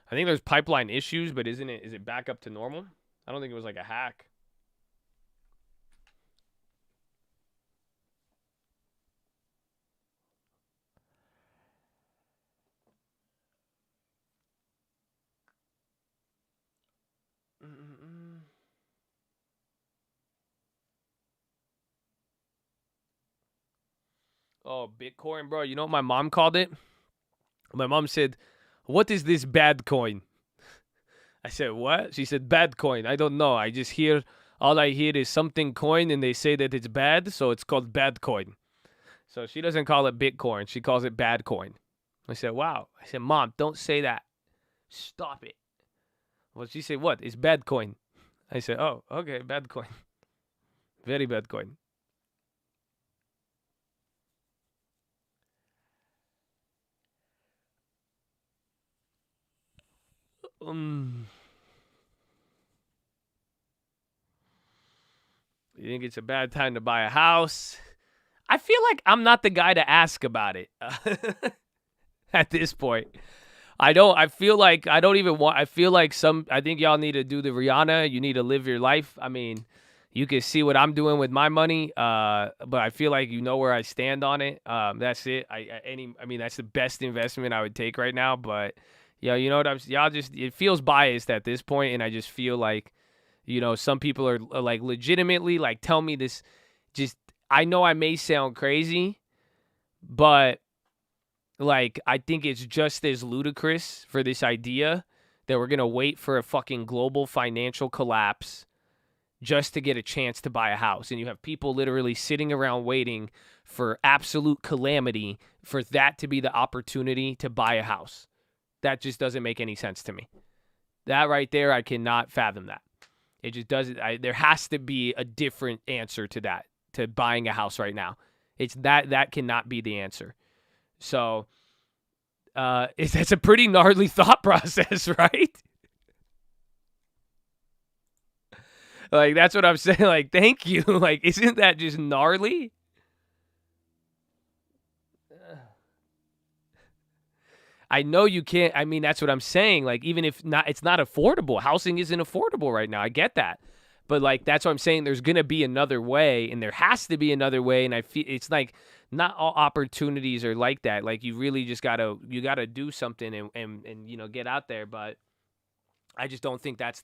I think there's pipeline issues, but is it back up to normal? I don't think it was like a hack. Oh, Bitcoin, bro. You know what my mom called it? My mom said, "What is this bad coin?" I said, "What?" She said, "Bad coin." I don't know. All I hear is something coin, and they say that it's bad, so it's called bad coin. So she doesn't call it Bitcoin. She calls it bad coin. I said, "Wow." I said, "Mom, don't say that. Stop it." Well, she said, "What? It's bad coin." I said, "Oh, okay, bad coin. Very bad coin." You think it's a bad time to buy a house? I feel like I'm not the guy to ask about it at this point. I feel like I think y'all need to do the Rihanna. You need to live your life. I mean, You can see what I'm doing with my money, but I feel like you know where I stand on it. That's it. I mean, that's the best investment I would take right now. But yeah, you know what y'all just it feels biased at this point, and I just feel like, some people are like legitimately like tell me this. Just I know I may sound crazy, but like I think it's just as ludicrous for this idea that we're gonna wait for a fucking global financial collapse just to get a chance to buy a house. And you have people literally sitting around waiting for absolute calamity for that to be the opportunity to buy a house. That just doesn't make any sense to me. That right there, I cannot fathom that. It just doesn't. There has to be a different answer to that, to buying a house right now. It's that cannot be the answer. So that's a pretty gnarly thought process, right? Like, that's what I'm saying. Like, thank you. Like, isn't that just gnarly? I know you can't. I mean, that's what I'm saying. Like, even if not, it's not affordable. Housing isn't affordable right now. I get that. But, like, that's what I'm saying. There's going to be another way, and there has to be another way. And I feel it's like not all opportunities are like that. Like, you really just got to do something and get out there. But I just don't think that's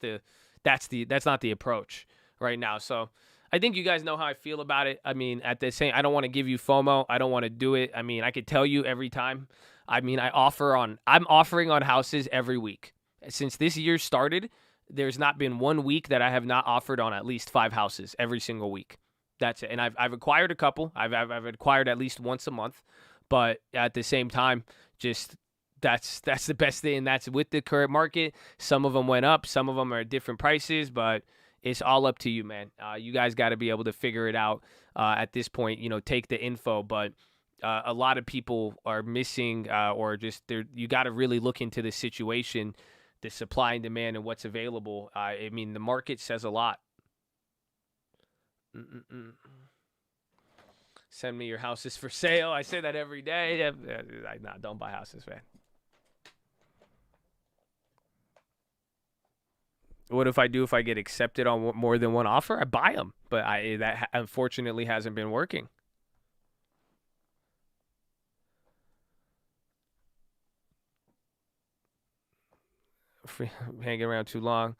not the approach right now. So I think you guys know how I feel about it. I mean, at the same, I don't want to give you FOMO. I don't want to do it. I mean, I could tell you every time. I mean, I'm offering on houses every week. Since this year started, there's not been 1 week that I have not offered on at least 5 houses every single week. That's it. And I've acquired a couple. I've acquired at least once a month. But at the same time, just that's the best thing. And that's with the current market. Some of them went up. Some of them are at different prices. But it's all up to you, man. You guys got to be able to figure it out at this point. Take the info. But a lot of people are missing or just you got to really look into the situation, the supply and demand, and what's available. I mean, the market says a lot. Send me your houses for sale. I say that every day. Nah, don't buy houses, man. What if I get accepted on more than one offer? I buy them, but that unfortunately hasn't been working. Hanging around too long.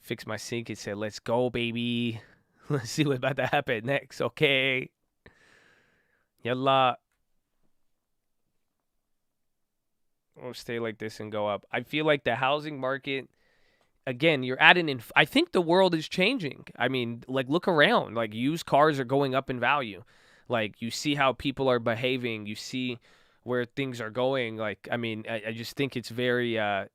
Fix my sink and said, "Let's go, baby. Let's see what's about to happen next." Okay. Yalla. We'll stay like this and go up. I feel like the housing market, again, you're at I think the world is changing. I mean, like, look around. Like, used cars are going up in value. Like, you see how people are behaving. You see where things are going. Like, I mean, I just think it's very, I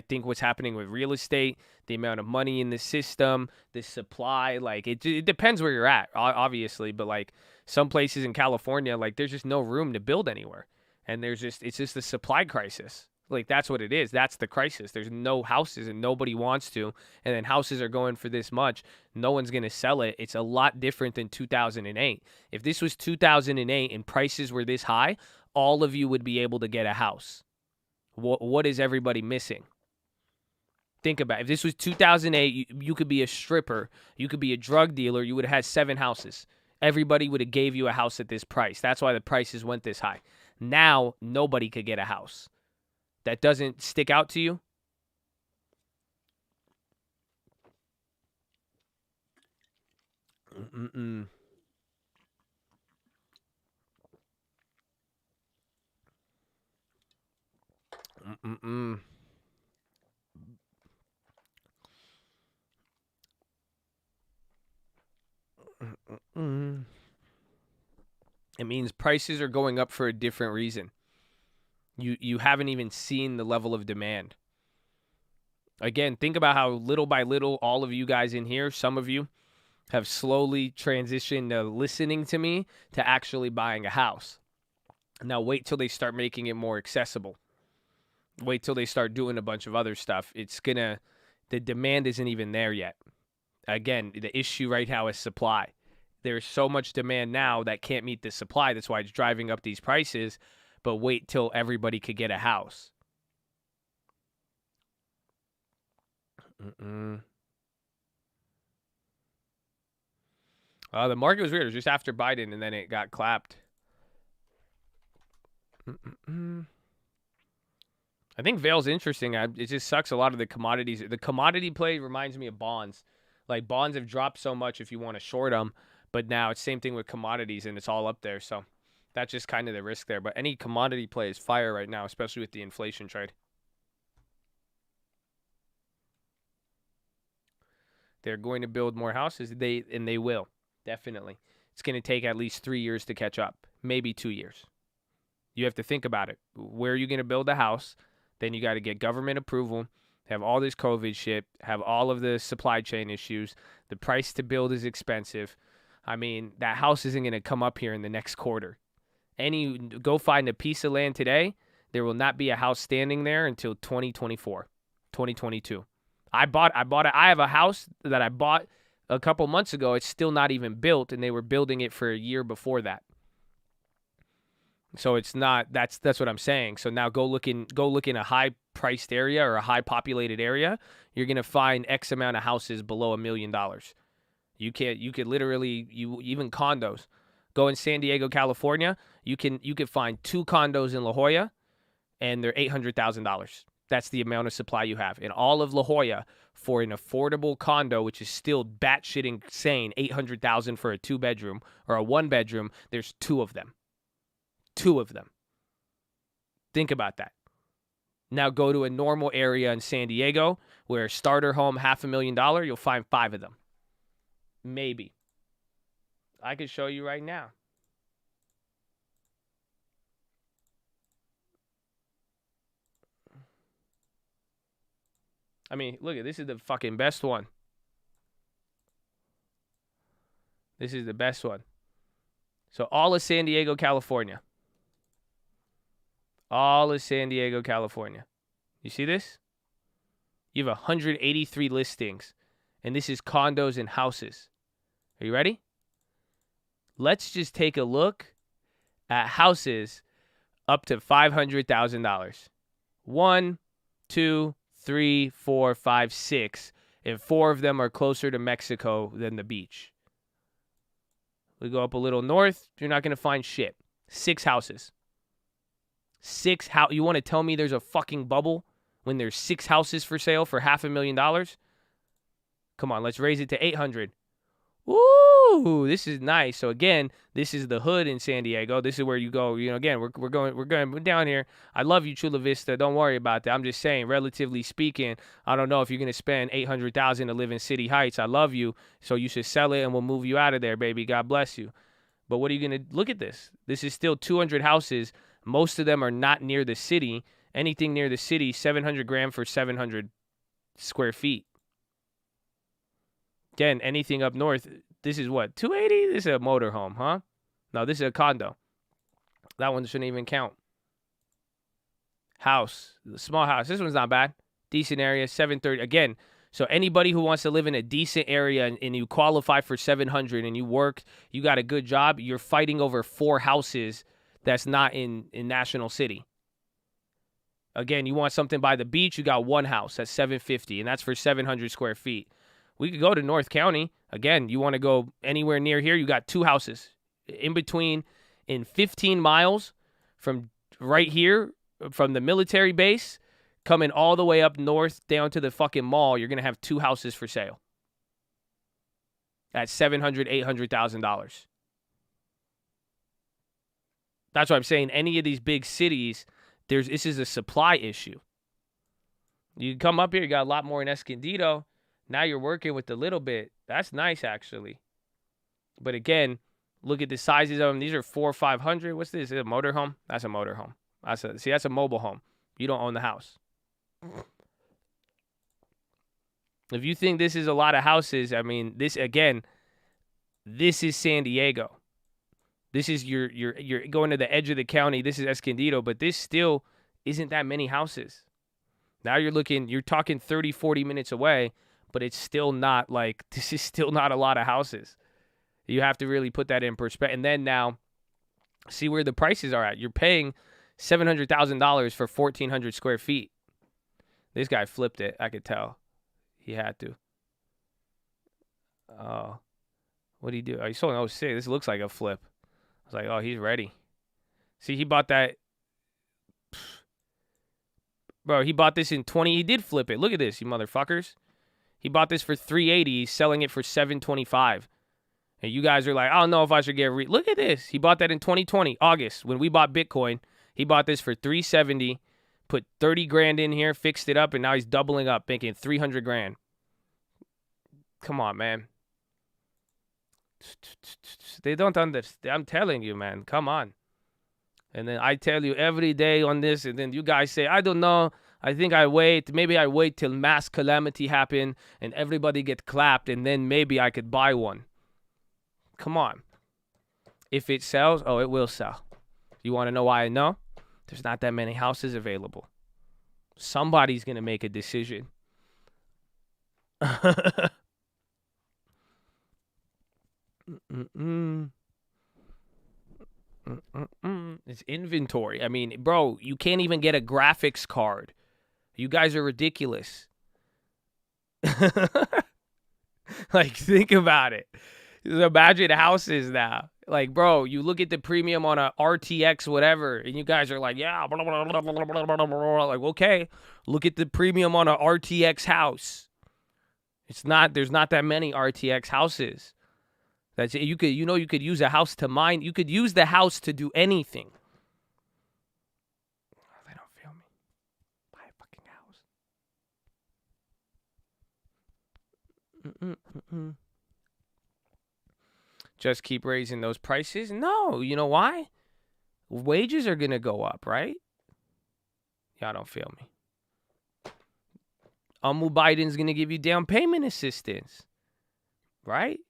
think what's happening with real estate, the amount of money in the system, the supply, like, it depends where you're at, obviously. But, like, some places in California, like, there's just no room to build anywhere. And it's just a supply crisis. Like, that's what it is. That's the crisis. There's no houses and nobody wants to. And then houses are going for this much. No one's going to sell it. It's a lot different than 2008. If this was 2008 and prices were this high, all of you would be able to get a house. What is everybody missing? Think about it. If this was 2008, you could be a stripper. You could be a drug dealer. You would have had 7 houses. Everybody would have gave you a house at this price. That's why the prices went this high. Now, nobody could get a house. That doesn't stick out to you? Mm-mm. Mm-mm. Mm-mm. It means prices are going up for a different reason. You haven't even seen the level of demand. Again, think about how little by little all of you guys in here, some of you, have slowly transitioned to listening to me to actually buying a house. Now wait till they start making it more accessible. Wait till they start doing a bunch of other stuff. The demand isn't even there yet. Again, the issue right now is supply. There's so much demand now that can't meet the supply. That's why it's driving up these prices. But wait till everybody could get a house. The market was weird. It was just after Biden, and then it got clapped. I think Vail's interesting. It just sucks a lot of the commodities. The commodity play reminds me of bonds. Like, bonds have dropped so much if you want to short them, but now it's same thing with commodities, and it's all up there. So that's just kind of the risk there. But any commodity play is fire right now, especially with the inflation trade. They're going to build more houses. They will. Definitely. It's going to take at least 3 years to catch up. Maybe 2 years. You have to think about it. Where are you going to build a house? Then you got to get government approval, have all this COVID shit, have all of the supply chain issues. The price to build is expensive. I mean, that house isn't going to come up here in the next quarter. Go find a piece of land today, there will not be a house standing there until 2024, 2022. I have a house that I bought a couple months ago. It's still not even built, and they were building it for a year before that. So it's not. That's what I'm saying. So now go look in a high priced area or a high populated area. You're gonna find X amount of houses below $1 million. You could literally even condos. Go in San Diego, California. You could find 2 condos in La Jolla, and they're $800,000. That's the amount of supply you have in all of La Jolla for an affordable condo, which is still batshit insane. $800,000 for a 2-bedroom or a 1-bedroom. There's 2 of them. 2 of them. Think about that. Now go to a normal area in San Diego where a starter home, $500,000, you'll find 5 of them. Maybe. I could show you right now. I mean, look, this is the fucking best one. This is the best one. So all of San Diego, California. All of San Diego, California. You see this? You have 183 listings, and this is condos and houses. Are you ready? Let's just take a look at houses up to $500,000. 1, 2, 3, 4, 5, 6, and 4 of them are closer to Mexico than the beach. We go up a little north, you're not going to find shit. 6 houses. 6 You want to tell me there's a fucking bubble when there's 6 houses for sale for $500,000? Come on, let's raise it to 800. Ooh, this is nice. So again, this is the hood in San Diego. This is where you go. You know, again, we're going down here. I love you, Chula Vista. Don't worry about that. I'm just saying, relatively speaking, I don't know if you're gonna spend $800,000 to live in City Heights. I love you, so you should sell it, and we'll move you out of there, baby. God bless you. But what are you gonna look at this? This is still 200 houses. Most of them are not near the city. Anything near the city, $700,000 for 700 square feet. Again, anything up north, this is what, 280? This is a motorhome, huh? No, this is a condo. That one shouldn't even count. House, the small house. This one's not bad. Decent area, 730. Again, so anybody who wants to live in a decent area and you qualify for 700 and you work, you got a good job, you're fighting over 4 houses that's not in National City. Again, you want something by the beach, you got 1 house that's 750, and that's for 700 square feet. We could go to North County. Again, you want to go anywhere near here, you got 2 houses. In between, in 15 miles from right here, from the military base, coming all the way up north down to the fucking mall, you're going to have 2 houses for sale at $700,000, $800,000. That's what I'm saying. Any of these big cities, this is a supply issue. You come up here, you got a lot more in Escondido. Now you're working with a little bit. That's nice, actually. But again, look at the sizes of them. These are 400 or 500. What's this? Is it a motorhome? That's a motorhome. That's a mobile home. You don't own the house. If you think this is a lot of houses, I mean, this is San Diego. This is you're going to the edge of the county. This is Escondido, but this still isn't that many houses. Now you're talking 30, 40 minutes away, but it's still not this is still not a lot of houses. You have to really put that in perspective. And then now, see where the prices are at. You're paying $700,000 for 1,400 square feet. This guy flipped it. I could tell. He had to. Oh. What did he do? Oh, he sold an 06. This looks like a flip. I was like, oh, he's ready. See, he bought that. Bro, he bought this in 20. He did flip it. Look at this, you motherfuckers. He bought this for 380. He's selling it for 725. And you guys are like, I don't know if I should get look at this. He bought that in 2020, August, when we bought Bitcoin. He bought this for 370, put 30 grand in here, fixed it up, and now he's doubling up, making 300 grand. Come on, man. They don't understand. I'm telling you, man. Come on. And then I tell you every day on this, and then you guys say, I don't know. I think I wait. Maybe I wait till mass calamity happen and everybody get clapped, and then maybe I could buy one. Come on. If it sells, oh, it will sell. You want to know why I know? There's not that many houses available. Somebody's going to make a decision. It's inventory. I mean, bro, you can't even get a graphics card. You guys are ridiculous. Like, think about it. Imagine houses now. Like, bro, you look at the premium on a RTX whatever, and you guys are like, yeah, blah, blah, blah, blah, blah, blah, blah. Like, okay, look at the premium on a RTX house. There's not that many RTX houses. That's it. You could use a house to mine. You could use the house to do anything. They don't feel me. Buy a fucking house. Just keep raising those prices? No. You know why? Wages are going to go up, right? Y'all don't feel me. Biden's going to give you down payment assistance, right?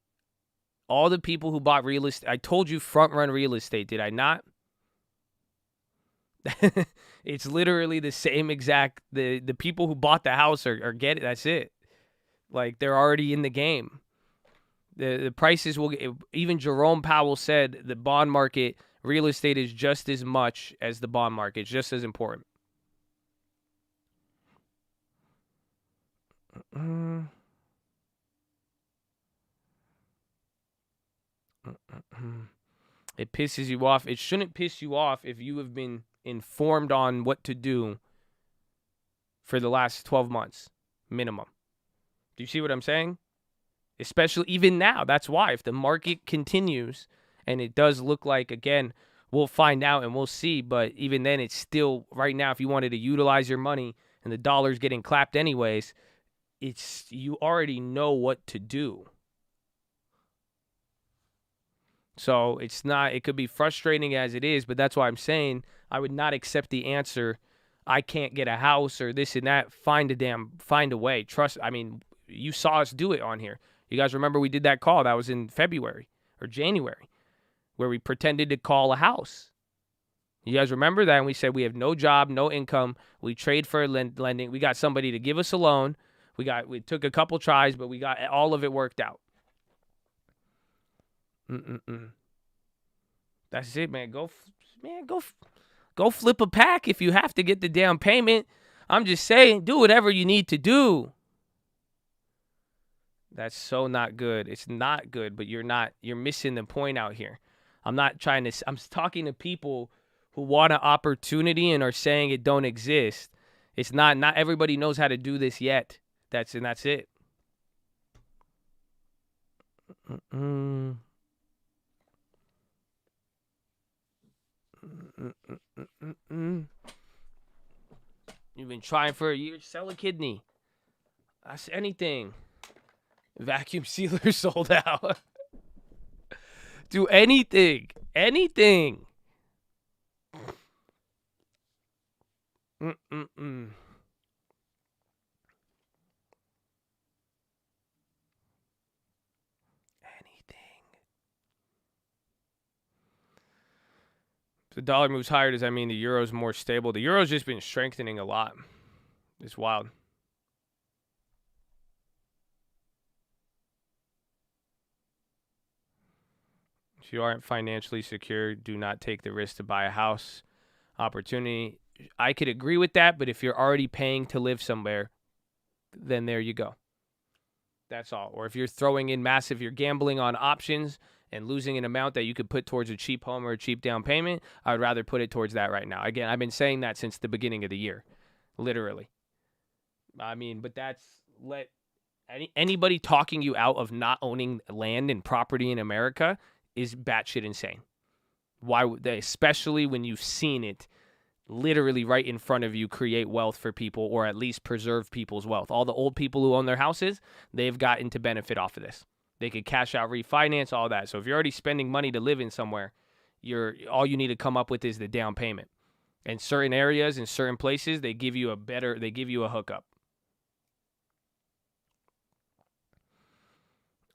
All the people who bought real estate. I told you front run real estate, did I not? It's literally the same exact. The people who bought the house are get it. That's it. Like, they're already in the game. The prices will get, even Jerome Powell said the bond market, real estate is just as much as the bond market. It's just as important. It pisses you off. It shouldn't piss you off if you have been informed on what to do for the last 12 months, minimum. Do you see what I'm saying? Especially even now. That's why. If the market continues, and it does look like, again, we'll find out and we'll see, but even then, it's still, right now, if you wanted to utilize your money and the dollar's getting clapped anyways, you already know what to do. So it could be frustrating as it is, but that's why I'm saying I would not accept the answer, I can't get a house or this and that. Find a way. Trust. I mean, you saw us do it on here. You guys remember we did that call? That was in February or January, where we pretended to call a house. You guys remember that? And we said we have no job, no income. We trade for lending. We got somebody to give us a loan. We took a couple tries, but we got all of it worked out. That's it, man. Go flip a pack if you have to get the down payment. I'm just saying, do whatever you need to do. That's so not good. It's not good, but you're missing the point out here. I'm talking to people who want an opportunity and are saying it don't exist. It's not everybody knows how to do this yet. That's it. You've been trying for a year. Sell a kidney. That's anything. Vacuum sealer sold out. Do anything. Anything. Anything. If the dollar moves higher, does that mean the euro's more stable? The euro's just been strengthening a lot. It's wild. If you aren't financially secure, do not take the risk to buy a house. Opportunity. I could agree with that, but if you're already paying to live somewhere, then there you go. That's all. Or if you're throwing in massive, you're gambling on options and losing an amount that you could put towards a cheap home or a cheap down payment, I would rather put it towards that right now. Again, I've been saying that since the beginning of the year, literally. I mean, but that's anybody talking you out of not owning land and property in America is batshit insane. Why would they, especially when you've seen it literally right in front of you create wealth for people, or at least preserve people's wealth. All the old people who own their houses, they've gotten to benefit off of this. They could cash out, refinance, all that. So if you're already spending money to live in somewhere, all you need to come up with is the down payment. In certain areas, in certain places, they give you a hookup.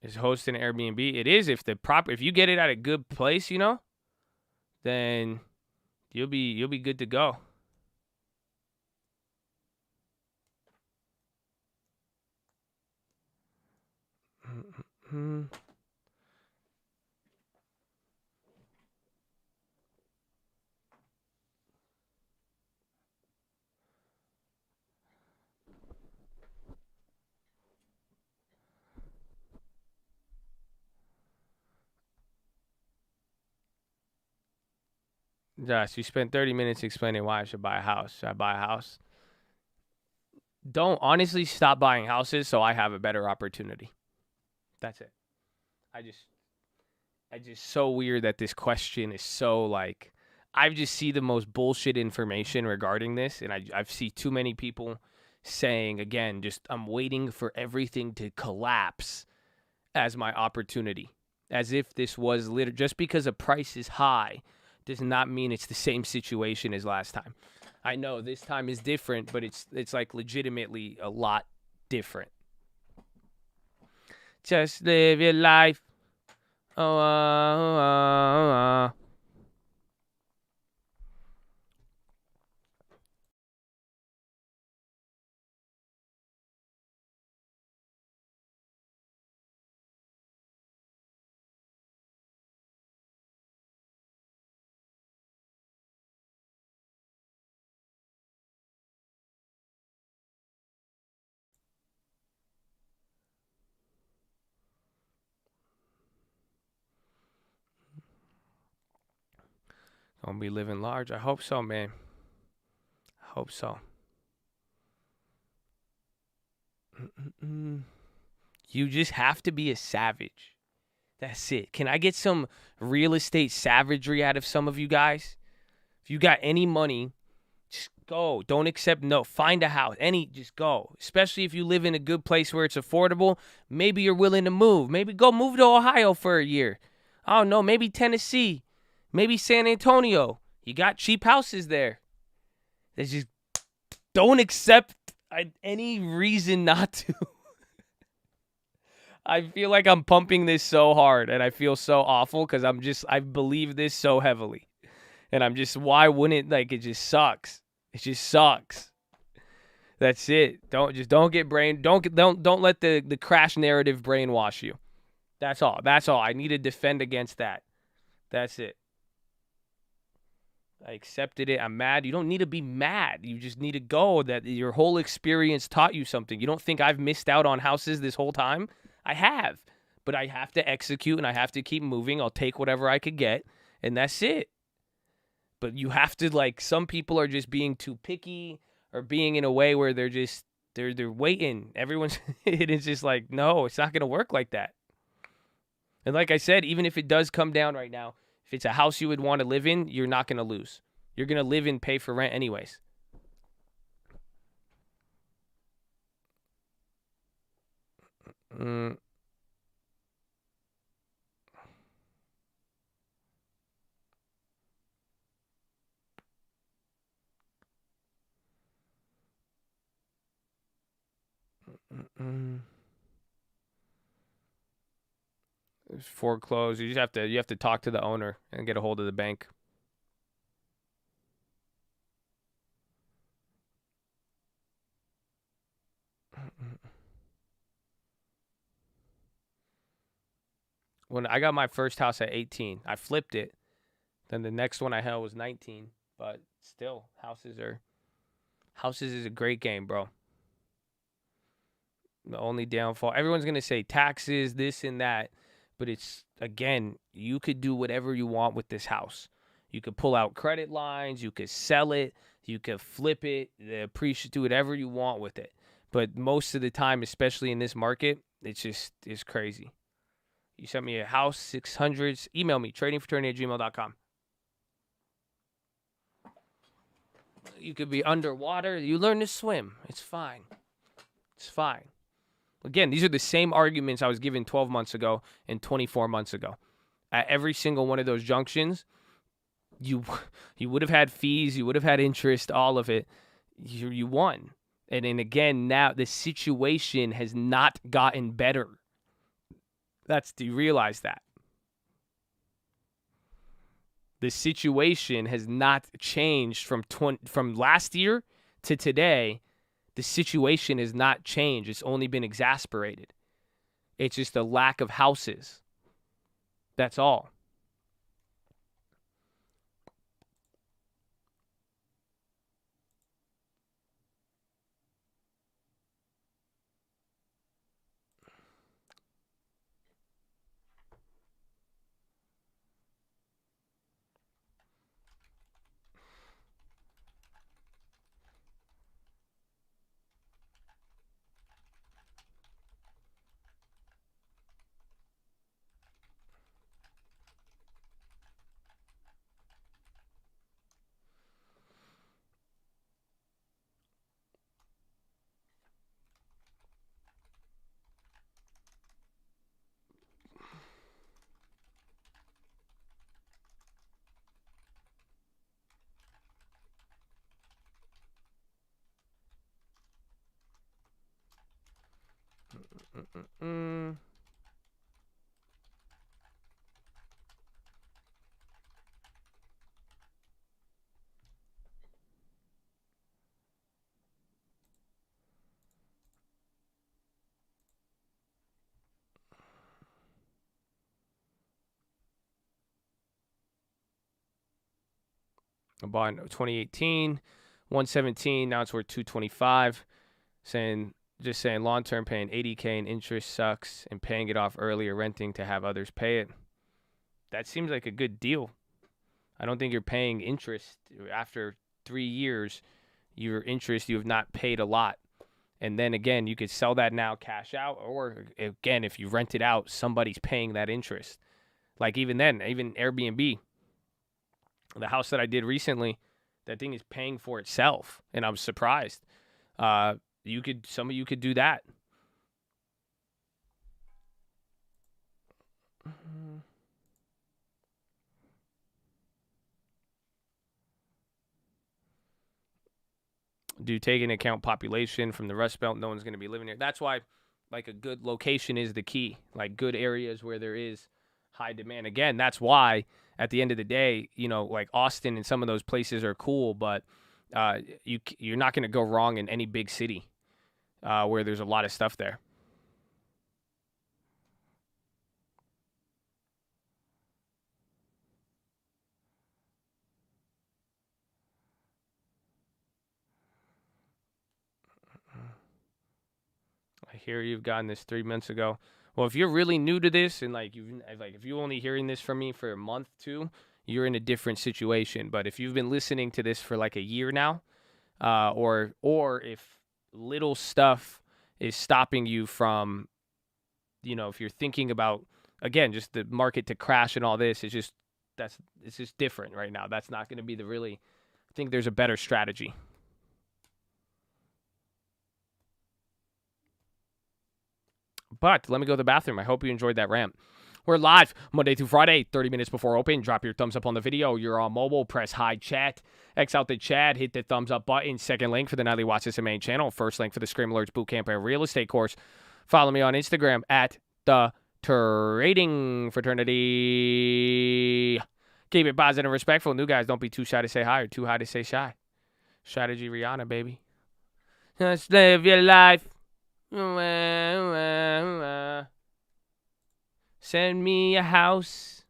Is hosting Airbnb? It is if you get it at a good place, then you'll be good to go. Josh, you spent 30 minutes explaining why I should buy a house. Should I buy a house? Don't honestly stop buying houses so I have a better opportunity. That's it. I just so weird that this question is so like, I just see the most bullshit information regarding this, and I see too many people saying, again, just I'm waiting for everything to collapse as my opportunity. As if this was just because a price is high does not mean it's the same situation as last time. I know this time is different, but it's like legitimately a lot different. Just live your life. Gonna be living large. I hope so, man. I hope so. You just have to be a savage. That's it. Can I get some real estate savagery out of some of you guys? If you got any money, just go. Don't accept no. Find a house. Just go. Especially if you live in a good place where it's affordable. Maybe you're willing to move. Maybe go move to Ohio for a year. I don't know. Maybe Tennessee. Maybe San Antonio. You got cheap houses there. They just don't accept any reason not to. I feel like I'm pumping this so hard, and I feel so awful because I believe this so heavily. And I'm just, why wouldn't, it just sucks. It just sucks. That's it. Don't let the crash narrative brainwash you. That's all. I need to defend against that. That's it. I accepted it. I'm mad. You don't need to be mad. You just need to go. That your whole experience taught you something. You don't think I've missed out on houses this whole time? I have. But I have to execute and I have to keep moving. I'll take whatever I could get. And that's it. But you have to, some people are just being too picky or being in a way where they're waiting. It is just no, it's not going to work like that. And like I said, even if it does come down right now, if it's a house you would want to live in, you're not going to lose. You're going to live and pay for rent anyways. It's foreclosed. You have to talk to the owner and get a hold of the bank. When I got my first house at 18, I flipped it. Then the next one I held was 19. But still, houses is a great game, bro. The only downfall, everyone's going to say taxes, this and that. But it's, again, you could do whatever you want with this house. You could pull out credit lines. You could sell it. You could flip it. Appreciate, do whatever you want with it. But most of the time, especially in this market, it's crazy. You sent me a house, 600s. Email me, tradingfraternity@gmail.com. You could be underwater. You learn to swim. It's fine. It's fine. Again, these are the same arguments I was given 12 months ago and 24 months ago. At every single one of those junctions, you would have had fees, you would have had interest, all of it. You won. And then again, now the situation has not gotten better. Do you realize that? The situation has not changed from last year to today. The situation has not changed. It's only been exacerbated. It's just a lack of houses. That's all. I bought in 2018, 117. Now it's worth 225. Just saying long-term paying $80K in interest sucks, and paying it off early or renting to have others pay it. That seems like a good deal. I don't think you're paying interest after 3 years. Your interest, you have not paid a lot. And then again, you could sell that now, cash out, or again, if you rent it out, somebody's paying that interest. Like even then, even Airbnb, the house that I did recently, that thing is paying for itself, and I'm surprised. Some of you could do that. Do take into account population from the Rust Belt? No one's going to be living here. That's why, like, a good location is the key. Like, good areas where there is high demand. Again, that's why at the end of the day, like Austin and some of those places are cool, but you're not going to go wrong in any big city where there's a lot of stuff there. I hear you've gotten this 3 months ago. Well, if you're really new to this and if you're only hearing this from me for a month, 2, you're in a different situation. But if you've been listening to this for like a year now, or if little stuff is stopping you from, if you're thinking about, again, just the market to crash and all this, it's just different right now. That's not going to be I think there's a better strategy. But let me go to the bathroom. I hope you enjoyed that rant. We're live Monday through Friday, 30 minutes before open. Drop your thumbs up on the video. You're on mobile. Press hi chat. X out the chat. Hit the thumbs up button. Second link for the Nightly Watchlist and main channel. First link for the Scream Alerts Bootcamp and Real Estate course. Follow me on Instagram at the Trading Fraternity. Keep it positive and respectful. New guys, don't be too shy to say hi or too high to say shy. Strategy Rihanna, baby. Just live your life. Send me a house.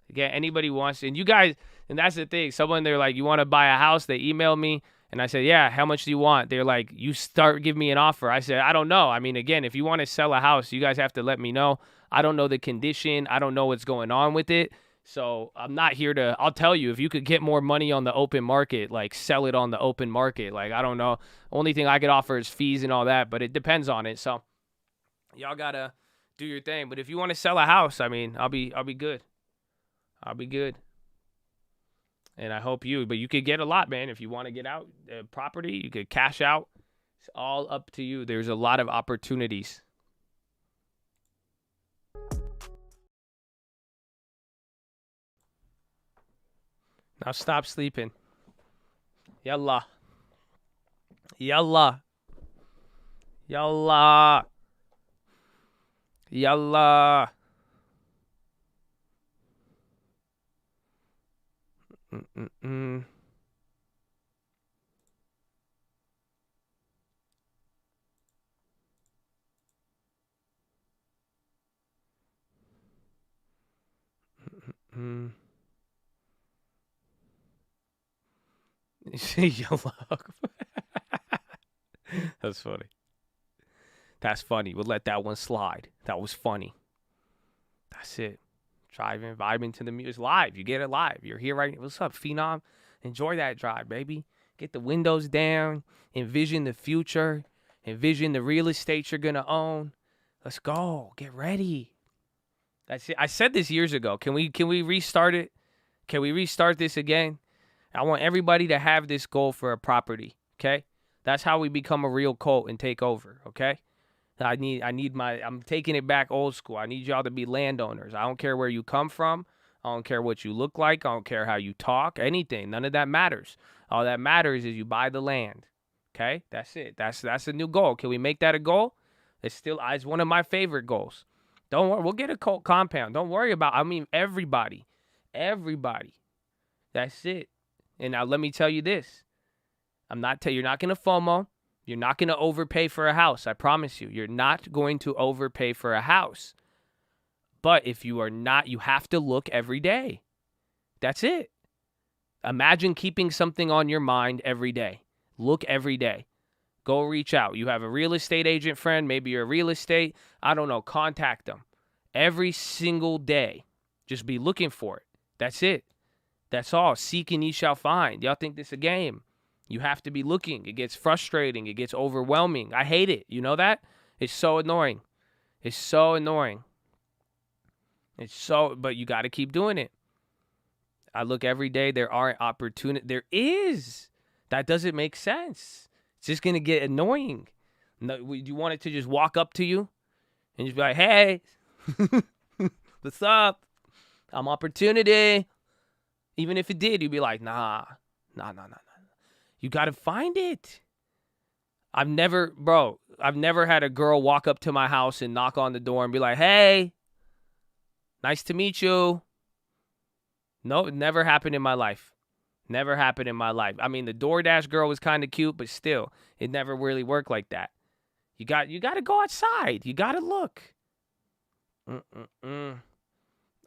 Again, anybody wants, and you guys, and that's the thing. Someone, they're like, you want to buy a house? They email me, And I said, yeah, how much do you want? They're like, you start giving me an offer. I said, I don't know. I mean, again, if you want to sell a house, you guys have to let me know. I don't know the condition. I don't know what's going on with it. So I'm not here to, I'll tell you, if you could get more money on the open market, like sell it on the open market. Like, I don't know. Only thing I could offer is fees and all that, but it depends on it. So y'all got to do your thing. But if you want to sell a house, I mean, I'll be good. I'll be good. And I hope but you could get a lot, man. If you want to get out property, you could cash out. It's all up to you. There's a lot of opportunities. Now stop sleeping. Yalla. Yalla. Yalla. Yalla. Mm-mm-mm. Mm-mm. You see, yellow. That's funny. That's funny. We'll let that one slide. That was funny. That's it. Driving, vibing to the music live. You get it live. You're here right now. What's up, Phenom? Enjoy that drive, baby. Get the windows down. Envision the future. Envision the real estate you're going to own. Let's go. Get ready. That's it. I said this years ago. Can we restart it? Can we restart this again? I want everybody to have this goal for a property, okay? That's how we become a real cult and take over, okay? I'm taking it back old school. I need y'all to be landowners. I don't care where you come from. I don't care what you look like. I don't care how you talk, anything. None of that matters. All that matters is you buy the land, okay? That's it. That's a new goal. Can we make that a goal? It's one of my favorite goals. Don't worry. We'll get a cult compound. Don't worry about, everybody. Everybody. That's it. And now let me tell you this. You're not going to FOMO. You're not going to overpay for a house. I promise you. You're not going to overpay for a house. But if you are not, you have to look every day. That's it. Imagine keeping something on your mind every day. Look every day. Go reach out. You have a real estate agent friend. Maybe you're a real estate. I don't know. Contact them. Every single day. Just be looking for it. That's it. That's all. Seek and ye shall find. Y'all think this is a game. You have to be looking. It gets frustrating. It gets overwhelming. I hate it. You know that? It's so annoying. It's so annoying. But you got to keep doing it. I look every day. There are opportunities. There is. That doesn't make sense. It's just going to get annoying. No, you want it to just walk up to you and just be like, hey, what's up? I'm opportunity. Even if it did, you'd be like, nah. You got to find it. I've never had a girl walk up to my house and knock on the door and be like, hey, nice to meet you. No, it never happened in my life. Never happened in my life. I mean, the DoorDash girl was kind of cute, but still, it never really worked like that. You got to go outside. You got to look.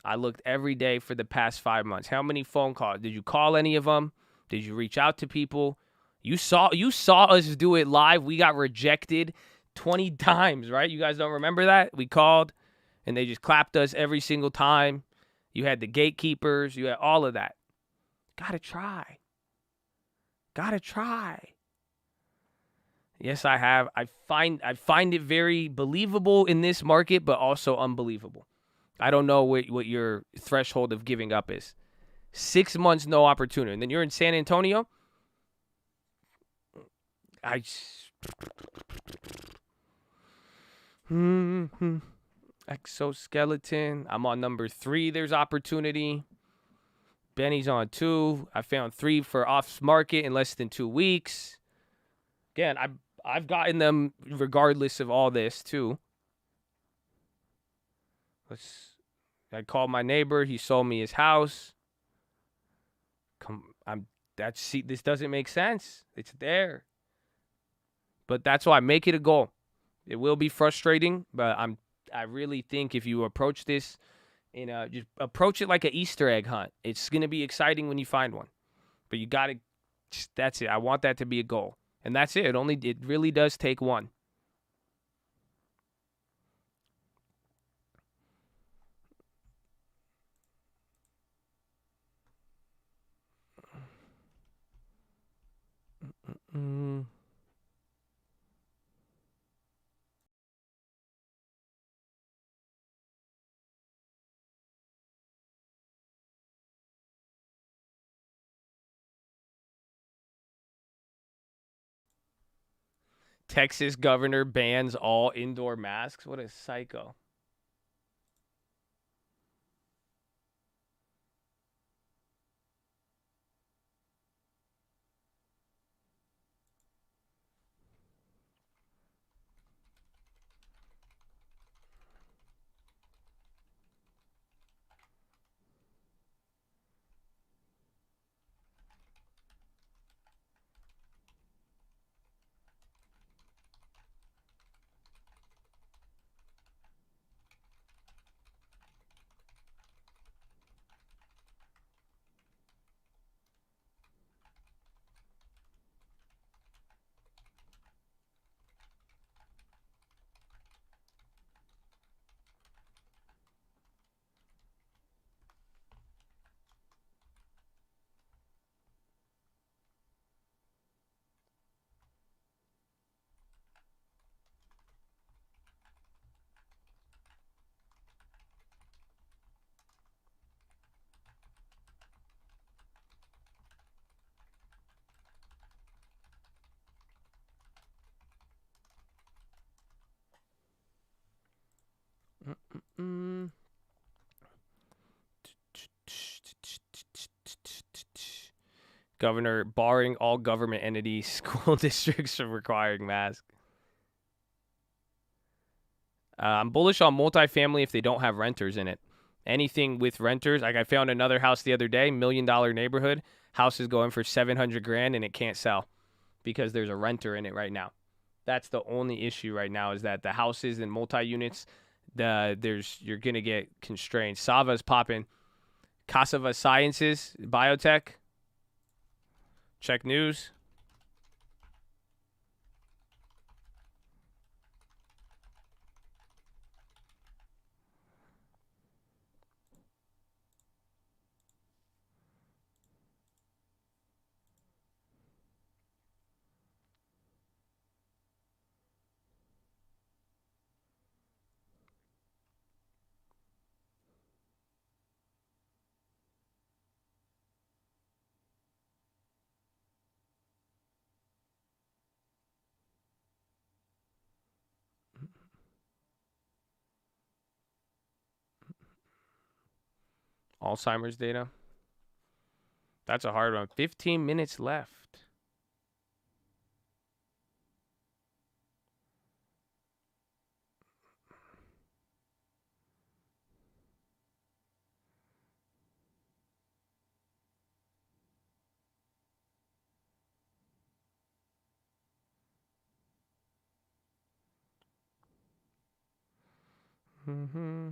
I looked every day for the past 5 months. How many phone calls? Did you call any of them? Did you reach out to people? You saw us do it live. We got rejected 20 times, right? You guys don't remember that? We called, and they just clapped us every single time. You had the gatekeepers. You had all of that. Gotta try. Yes, I have. I find it very believable in this market, but also unbelievable. I don't know what your threshold of giving up is. 6 months, no opportunity. And then you're in San Antonio. Exoskeleton. I'm on number 3. There's opportunity. Benny's on 2. I found 3 for off market in less than 2 weeks. Again, I've gotten them regardless of all this too. I called my neighbor. He sold me his house. This doesn't make sense. It's there. But that's why I make it a goal. It will be frustrating, but I really think if you approach this just approach it like an Easter egg hunt. It's going to be exciting when you find one. But you got to That's it. I want that to be a goal. And that's it. It really does take one. Mm. Texas governor bans all indoor masks. What a psycho. Mm. Governor barring all government entities, school districts from requiring masks. I'm bullish on multifamily if they don't have renters in it. Anything with renters, like I found another house the other day, $1 million neighborhood. House is going for $700,000 and it can't sell because there's a renter in it right now. That's the only issue right now is that the houses and multi-units, you're gonna get constrained. Sava's popping. Cassava Sciences, biotech. Check news. Alzheimer's data. That's a hard one. 15 minutes left. Mm-hmm.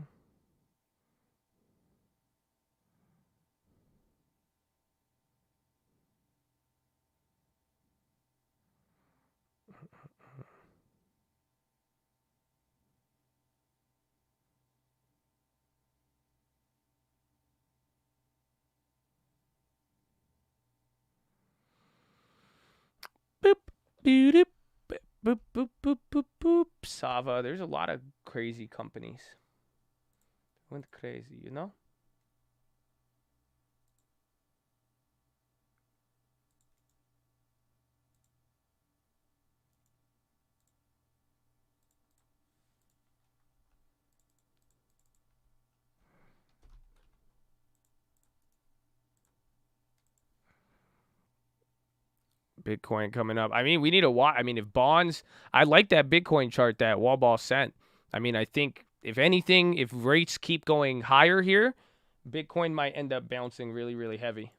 Boop, boop, boop, boop, boop, boop, boop, boop. Sava. There's a lot of crazy companies. Went crazy, you know? Bitcoin coming up. I mean, we need a watch. I mean, if bonds, I like that Bitcoin chart that Wallball sent. I mean, I think if anything, if rates keep going higher here, Bitcoin might end up bouncing really, really heavy.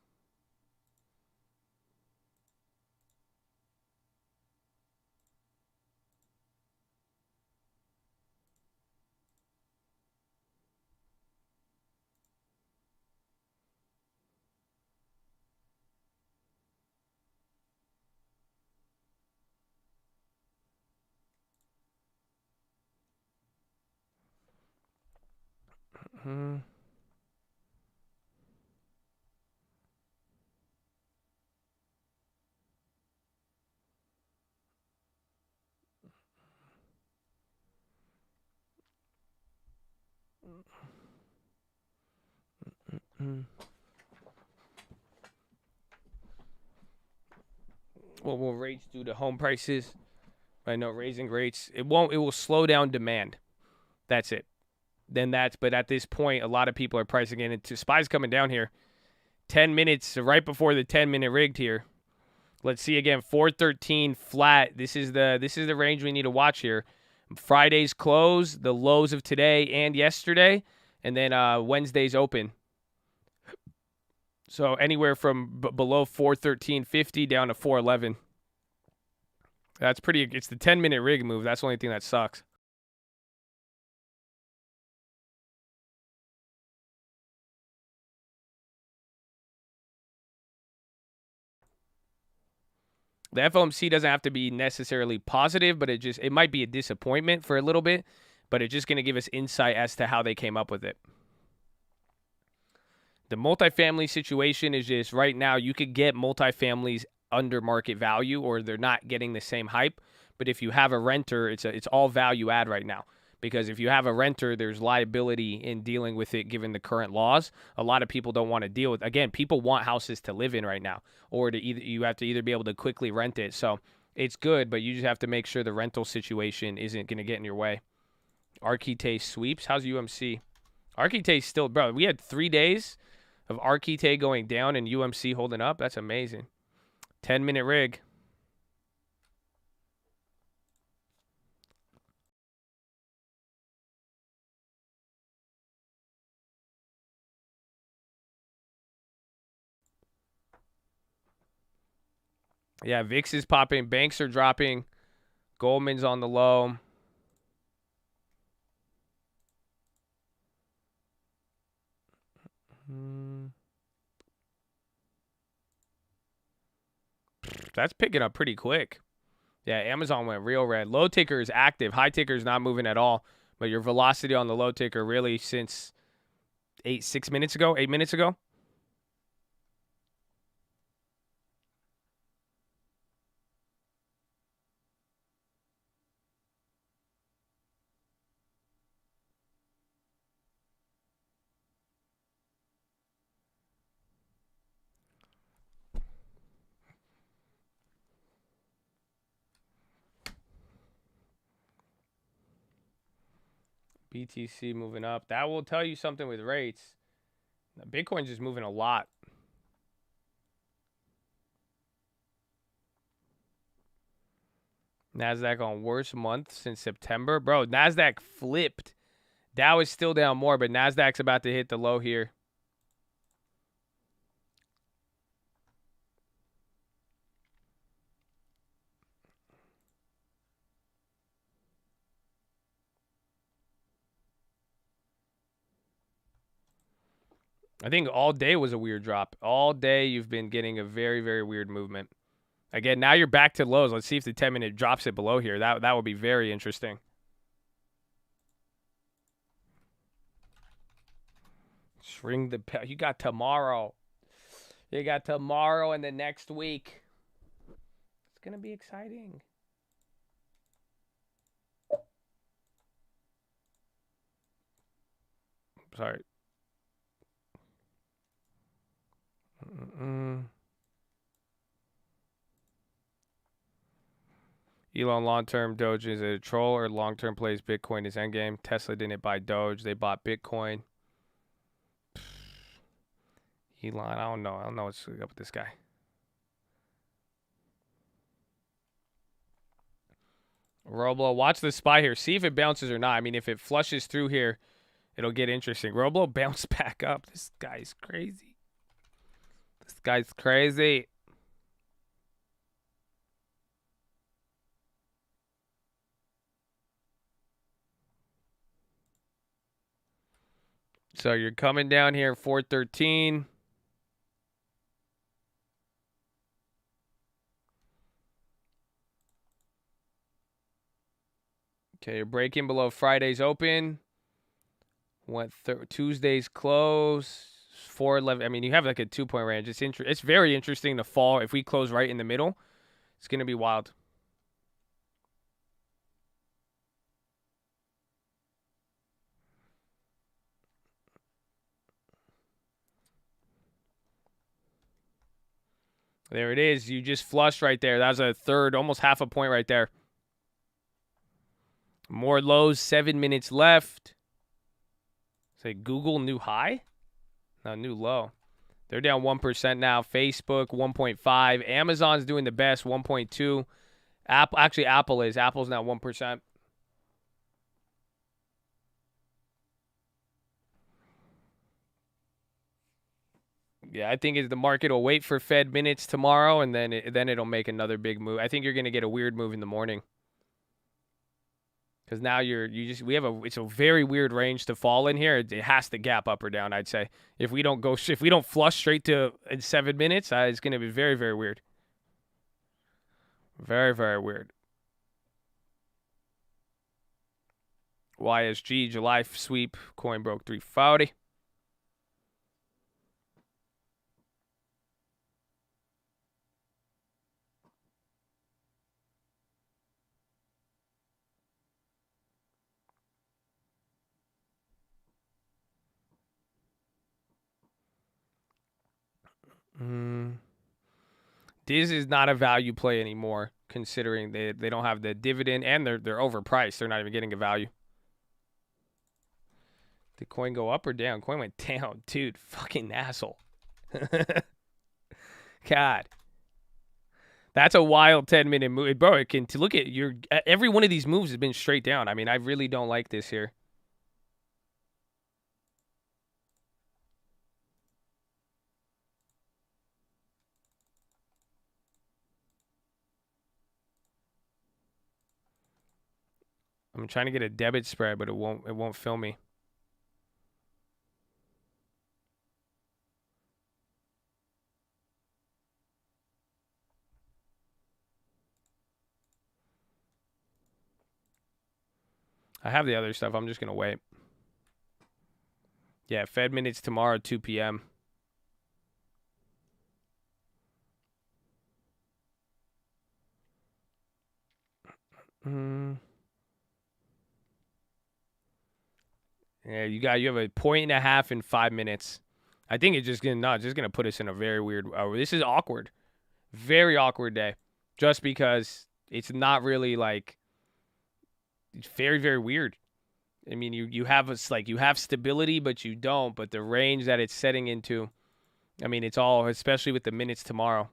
What will rates do to home prices? I know raising rates, it won't. It will slow down demand. That's it. But at this point, a lot of people are pricing in into SPY's coming down here. 10 minutes right before the 10-minute rigged here. Let's see again. 413 flat. This is the range we need to watch here. Friday's close, the lows of today and yesterday, and then Wednesday's open. So anywhere from below 413.50 down to 411. That's pretty. It's the 10-minute rig move. That's the only thing that sucks. The FOMC doesn't have to be necessarily positive, but it might be a disappointment for a little bit, but it's just going to give us insight as to how they came up with it. The multifamily situation is just right now you could get multifamilies under market value or they're not getting the same hype. But if you have a renter, it's all value add right now. Because if you have a renter, there's liability in dealing with it given the current laws. A lot of people don't want to deal with. Again, people want houses to live in right now, or you have to either be able to quickly rent it. So it's good, but you just have to make sure the rental situation isn't going to get in your way. Archite sweeps. How's UMC? Archite still, bro. We had 3 days of Archite going down and UMC holding up. That's amazing. 10-minute rig. Yeah, VIX is popping. Banks are dropping. Goldman's on the low. That's picking up pretty quick. Yeah, Amazon went real red. Low ticker is active. High ticker is not moving at all. But your velocity on the low ticker really since 8 minutes ago. BTC moving up. That will tell you something with rates. Bitcoin's just moving a lot. NASDAQ on worst month since September. Bro, NASDAQ flipped. Dow is still down more, but NASDAQ's about to hit the low here. I think all day was a weird drop. All day you've been getting a very, very weird movement. Again, now you're back to lows. Let's see if the 10-minute drops it below here. That would be very interesting. Ring the bell. You got tomorrow. You got tomorrow and the next week. It's going to be exciting. Sorry. Elon long-term Doge is a troll or long-term plays Bitcoin is endgame. Tesla didn't buy Doge. They bought Bitcoin. Elon, I don't know. I don't know what's up with this guy. Roblo, watch the SPY here. See if it bounces or not. I mean, if it flushes through here, it'll get interesting. Roblo bounced back up. This guy's crazy. This guy's crazy. So you're coming down here, 413. Okay, you're breaking below Friday's open. Tuesday's close 411. I mean, you have like a 2-point range. It's very interesting to fall. If we close right in the middle, it's gonna be wild. There it is. You just flushed right there. That was a third, almost half a point right there. More lows, 7 minutes left. Say Google new high? No, new low. They're down 1% now. Facebook, 1.5. Amazon's doing the best, 1.2. Apple is. Apple's now 1%. Yeah, I think the market will wait for Fed minutes tomorrow, and then it'll make another big move. I think you're going to get a weird move in the morning. Because now it's a very weird range to fall in here. It has to gap up or down, I'd say. If we don't flush straight to in 7 minutes, it's going to be very, very weird. Very, very weird. YSG, July sweep, coin broke 340. This is not a value play anymore, considering they don't have the dividend and they're overpriced. They're not even getting a value. Did coin go up or down? Coin went down. Dude, fucking asshole. God. That's a wild 10-minute move. Bro, look at every one of these moves has been straight down. I mean, I really don't like this here. I'm trying to get a debit spread, but it won't fill me. I have the other stuff. I'm just going to wait. Yeah, Fed minutes tomorrow, 2 p.m. Yeah, you have a point and a half in 5 minutes. I think it's just gonna put us in a very weird. This is awkward, very awkward day, just because it's not really like. It's very, very weird. I mean, you have stability, but you don't. But the range that it's setting into, I mean, it's all, especially with the minutes tomorrow.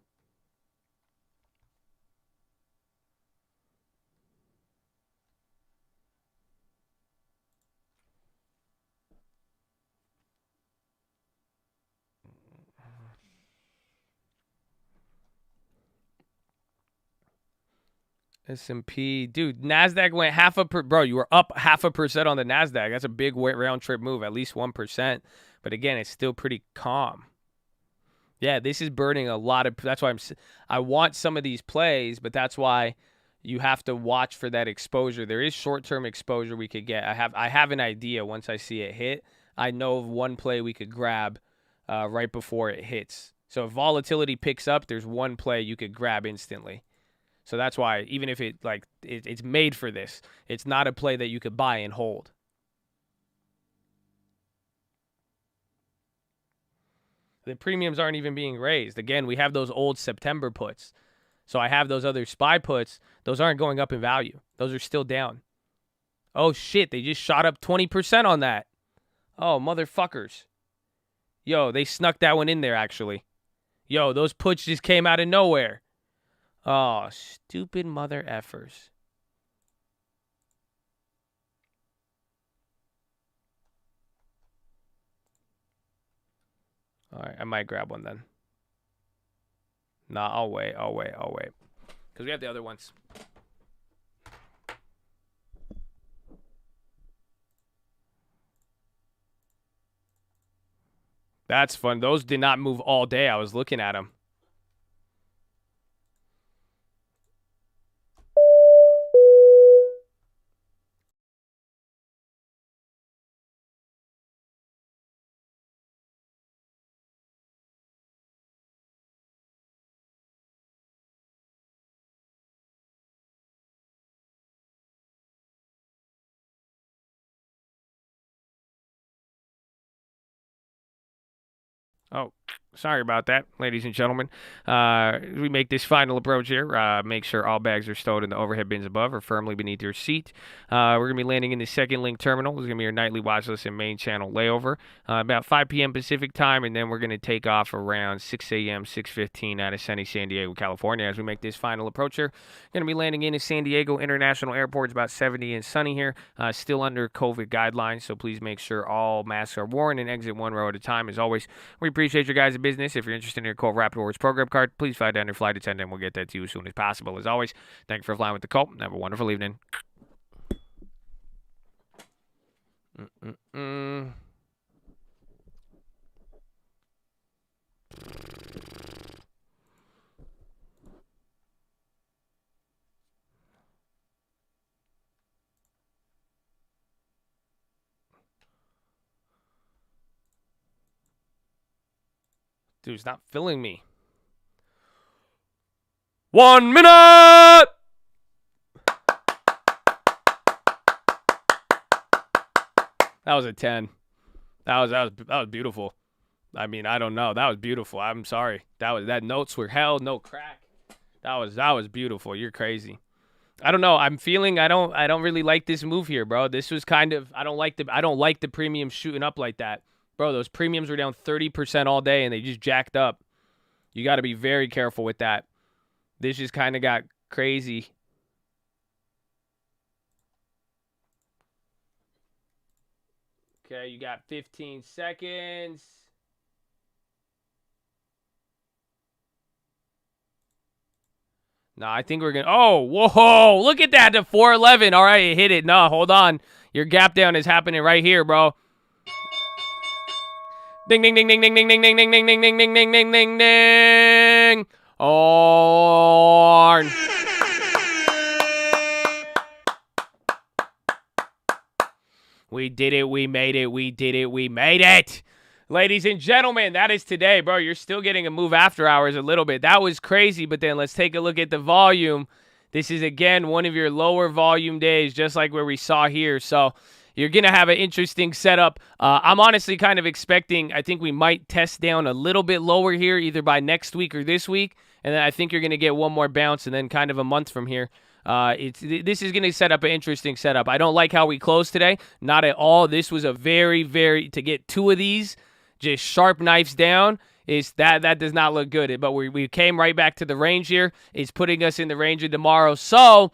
S&P, dude, NASDAQ went bro, you were up 0.5% on the NASDAQ. That's a big round trip move, at least 1%. But again, it's still pretty calm. Yeah, this is burning a lot of, that's why I want some of these plays, but that's why you have to watch for that exposure. There is short-term exposure we could get. I have an idea once I see it hit. I know of one play we could grab right before it hits. So if volatility picks up, there's one play you could grab instantly. So that's why, even if it's made for this, it's not a play that you could buy and hold. The premiums aren't even being raised. Again, we have those old September puts. So I have those other SPY puts. Those aren't going up in value. Those are still down. Oh, shit. They just shot up 20% on that. Oh, motherfuckers. Yo, they snuck that one in there, actually. Yo, those puts just came out of nowhere. Oh, stupid mother effers. All right, I might grab one then. Nah, I'll wait. Because we have the other ones. That's fun. Those did not move all day. I was looking at them. Oh, sorry about that, ladies and gentlemen. We make this final approach here. Make sure all bags are stowed in the overhead bins above or firmly beneath your seat. We're going to be landing in the second link terminal. This is going to be your nightly watch list and main channel layover. About 5 p.m. Pacific time, and then we're going to take off around 6 a.m., 6:15 out of sunny San Diego, California. As we make this final approach here, going to be landing in San Diego International Airport. It's about 70 and sunny here. Still under COVID guidelines, so please make sure all masks are worn and exit one row at a time. As always, we appreciate your guys' business. If you're interested in your Colt Rapid Rewards program card, please fly down your flight attendant. We'll get that to you as soon as possible. As always, thank you for flying with the Colt. Have a wonderful evening. Dude, it's not filling me. 1 minute! That was a 10. That was beautiful. I mean, I don't know. That was beautiful. I'm sorry. That notes were held, no crack. That was beautiful. You're crazy. I don't know. I'm feeling I don't really like this move here, bro. This was kind of I don't like the premiums shooting up like that. Bro, those premiums were down 30% all day, and they just jacked up. You got to be very careful with that. This just kind of got crazy. Okay, you got 15 seconds. No, I think we're going to... Oh, whoa, look at that, to 411. All right, it hit it. No, hold on. Your gap down is happening right here, bro. Ding, ding, ding, ding, ding, ding, ding, ding, ding, ding, ding, ding, ding, ding, ding, ding, ding. Oh. We did it. We made it. We did it. We made it. Ladies and gentlemen, that is today, bro. You're still getting a move after hours a little bit. That was crazy, but then let's take a look at the volume. This is, again, one of your lower volume days, just like where we saw here. So you're going to have an interesting setup. I'm honestly kind of expecting, I think we might test down a little bit lower here, either by next week or this week. And then I think you're going to get one more bounce and then kind of a month from here. This is going to set up an interesting setup. I don't like how we closed today. Not at all. This was a very, to get two of these, just sharp knives down, that does not look good. But we came right back to the range here. It's putting us in the range of tomorrow. So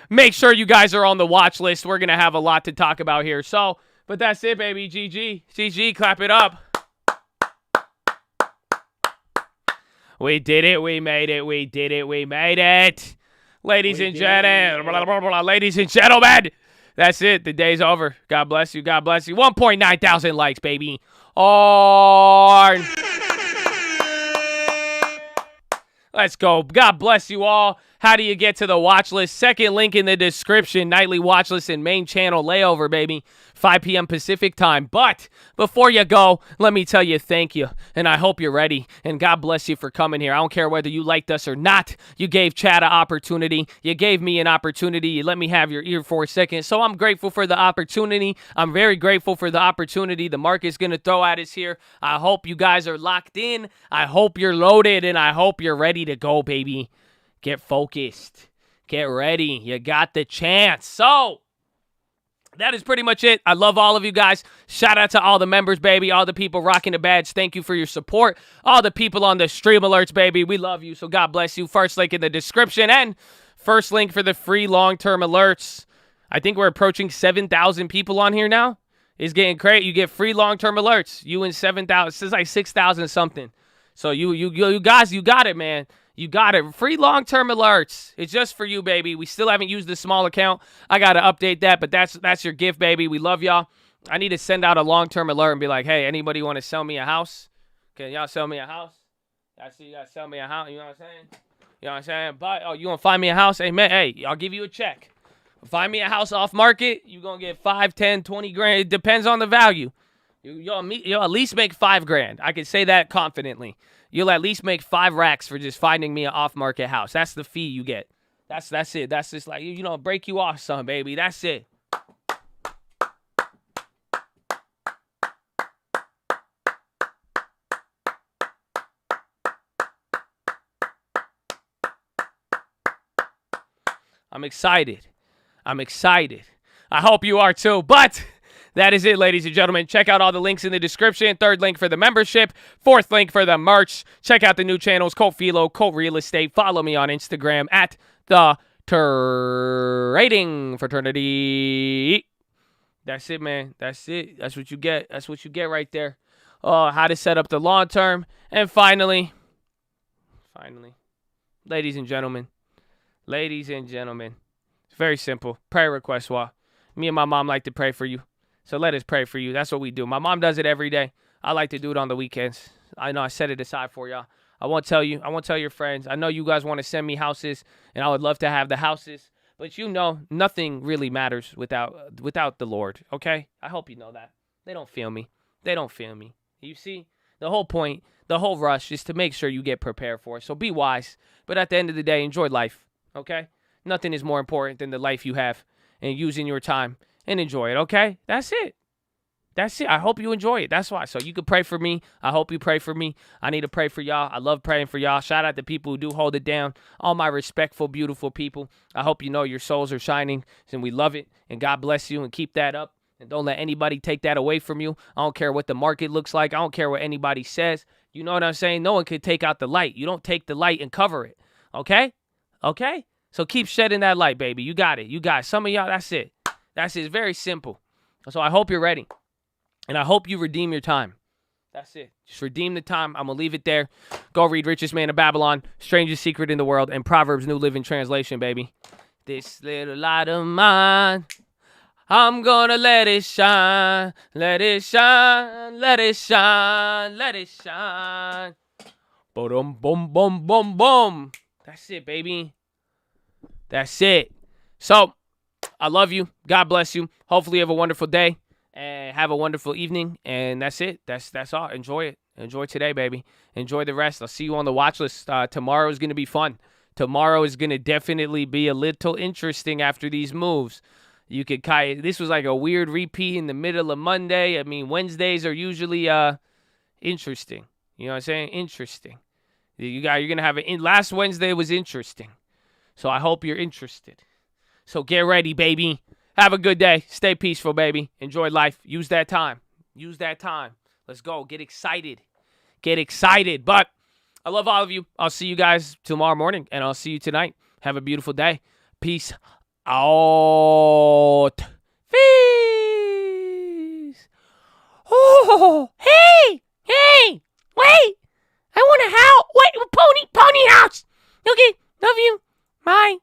make sure you guys are on the watch list. We're going to have a lot to talk about here. So, but that's it, baby. GG. Clap it up. We did it. We made it. We did it. We made it. Ladies and gentlemen, that's it. The day's over. God bless you. God bless you. 1.9 thousand likes, baby. Oh, let's go. God bless you all. How do you get to the watch list? Second link in the description. Nightly watch list and main channel layover, baby. 5 p.m. Pacific time. But before you go, let me tell you thank you. And I hope you're ready. And God bless you for coming here. I don't care whether you liked us or not. You gave Chad an opportunity. You gave me an opportunity. You let me have your ear for a second. So I'm grateful for the opportunity. I'm very grateful for the opportunity the market's going to throw at us here. I hope you guys are locked in. I hope you're loaded. And I hope you're ready to go, baby. Get focused. Get ready. You got the chance. So that is pretty much it. I love all of you guys. Shout out to all the members, baby. All the people rocking the badge. Thank you for your support. All the people on the stream alerts, baby. We love you. So God bless you. First link in the description and first link for the free long-term alerts. I think we're approaching 7,000 people on here now. It's getting great. You get free long-term alerts. You and 7,000. It's like 6,000 something. So you guys, you got it, man. You got it. Free long-term alerts. It's just for you, baby. We still haven't used the small account. I got to update that, but that's your gift, baby. We love y'all. I need to send out a long-term alert and be like, hey, anybody want to sell me a house? Can y'all sell me a house? I see you guys sell me a house. You know what I'm saying? You know what I'm saying? But, you want to find me a house? Hey, man, hey, I'll give you a check. Find me a house off market. You're going to get 5, 10, 20 grand. It depends on the value. You'll at least make 5 grand. I can say that confidently. You'll at least make 5 racks for just finding me an off-market house. That's the fee you get. That's it. That's just like, break you off some, baby. That's it. I'm excited. I'm excited. I hope you are too. But that is it, ladies and gentlemen. Check out all the links in the description. Third link for the membership. Fourth link for the merch. Check out the new channels, Cult PHILO, Cult Real Estate. Follow me on Instagram at the Trading Fraternity. That's it, man. That's it. That's what you get. That's what you get right there. How to set up the long term. And finally, ladies and gentlemen, it's very simple. Prayer request wall. Me and my mom like to pray for you. So let us pray for you. That's what we do. My mom does it every day. I like to do it on the weekends. I know I set it aside for y'all. I won't tell you. I won't tell your friends. I know you guys want to send me houses, and I would love to have the houses. But you know, nothing really matters without the Lord, okay? I hope you know that. They don't feel me. You see, the whole point, the whole rush is to make sure you get prepared for it. So be wise. But at the end of the day, enjoy life, okay? Nothing is more important than the life you have and using your time and enjoy it, okay? That's it. I hope you enjoy it. That's why. So you can pray for me. I hope you pray for me. I need to pray for y'all. I love praying for y'all. Shout out to people who do hold it down. All my respectful, beautiful people. I hope you know your souls are shining and we love it. And God bless you and keep that up. And don't let anybody take that away from you. I don't care what the market looks like. I don't care what anybody says. You know what I'm saying? No one can take out the light. You don't take the light and cover it. Okay? Okay? So keep shedding that light, baby. You got it. Some of y'all, that's it. That's it. It's very simple. So I hope you're ready. And I hope you redeem your time. That's it. Just redeem the time. I'm going to leave it there. Go read Richest Man of Babylon, Strangest Secret in the World, and Proverbs New Living Translation, baby. This little light of mine, I'm going to let it shine. Let it shine. Let it shine. Let it shine. Boom, boom, boom, boom, boom. That's it, baby. That's it. So, I love you. God bless you. Hopefully you have a wonderful day. And have a wonderful evening. And that's it. That's all. Enjoy it. Enjoy today, baby. Enjoy the rest. I'll see you on the watch list. Tomorrow is going to be fun. Tomorrow is going to definitely be a little interesting after these moves. You could this was like a weird repeat in the middle of Monday. I mean, Wednesdays are usually interesting. You know what I'm saying? Interesting. You're going to have last Wednesday was interesting. So I hope you're interested. So get ready, baby. Have a good day. Stay peaceful, baby. Enjoy life. Use that time. Let's go. Get excited. But I love all of you. I'll see you guys tomorrow morning, and I'll see you tonight. Have a beautiful day. Peace out. Peace. Oh, hey, wait. I want a house. Wait, pony house. Okay, love you. Bye.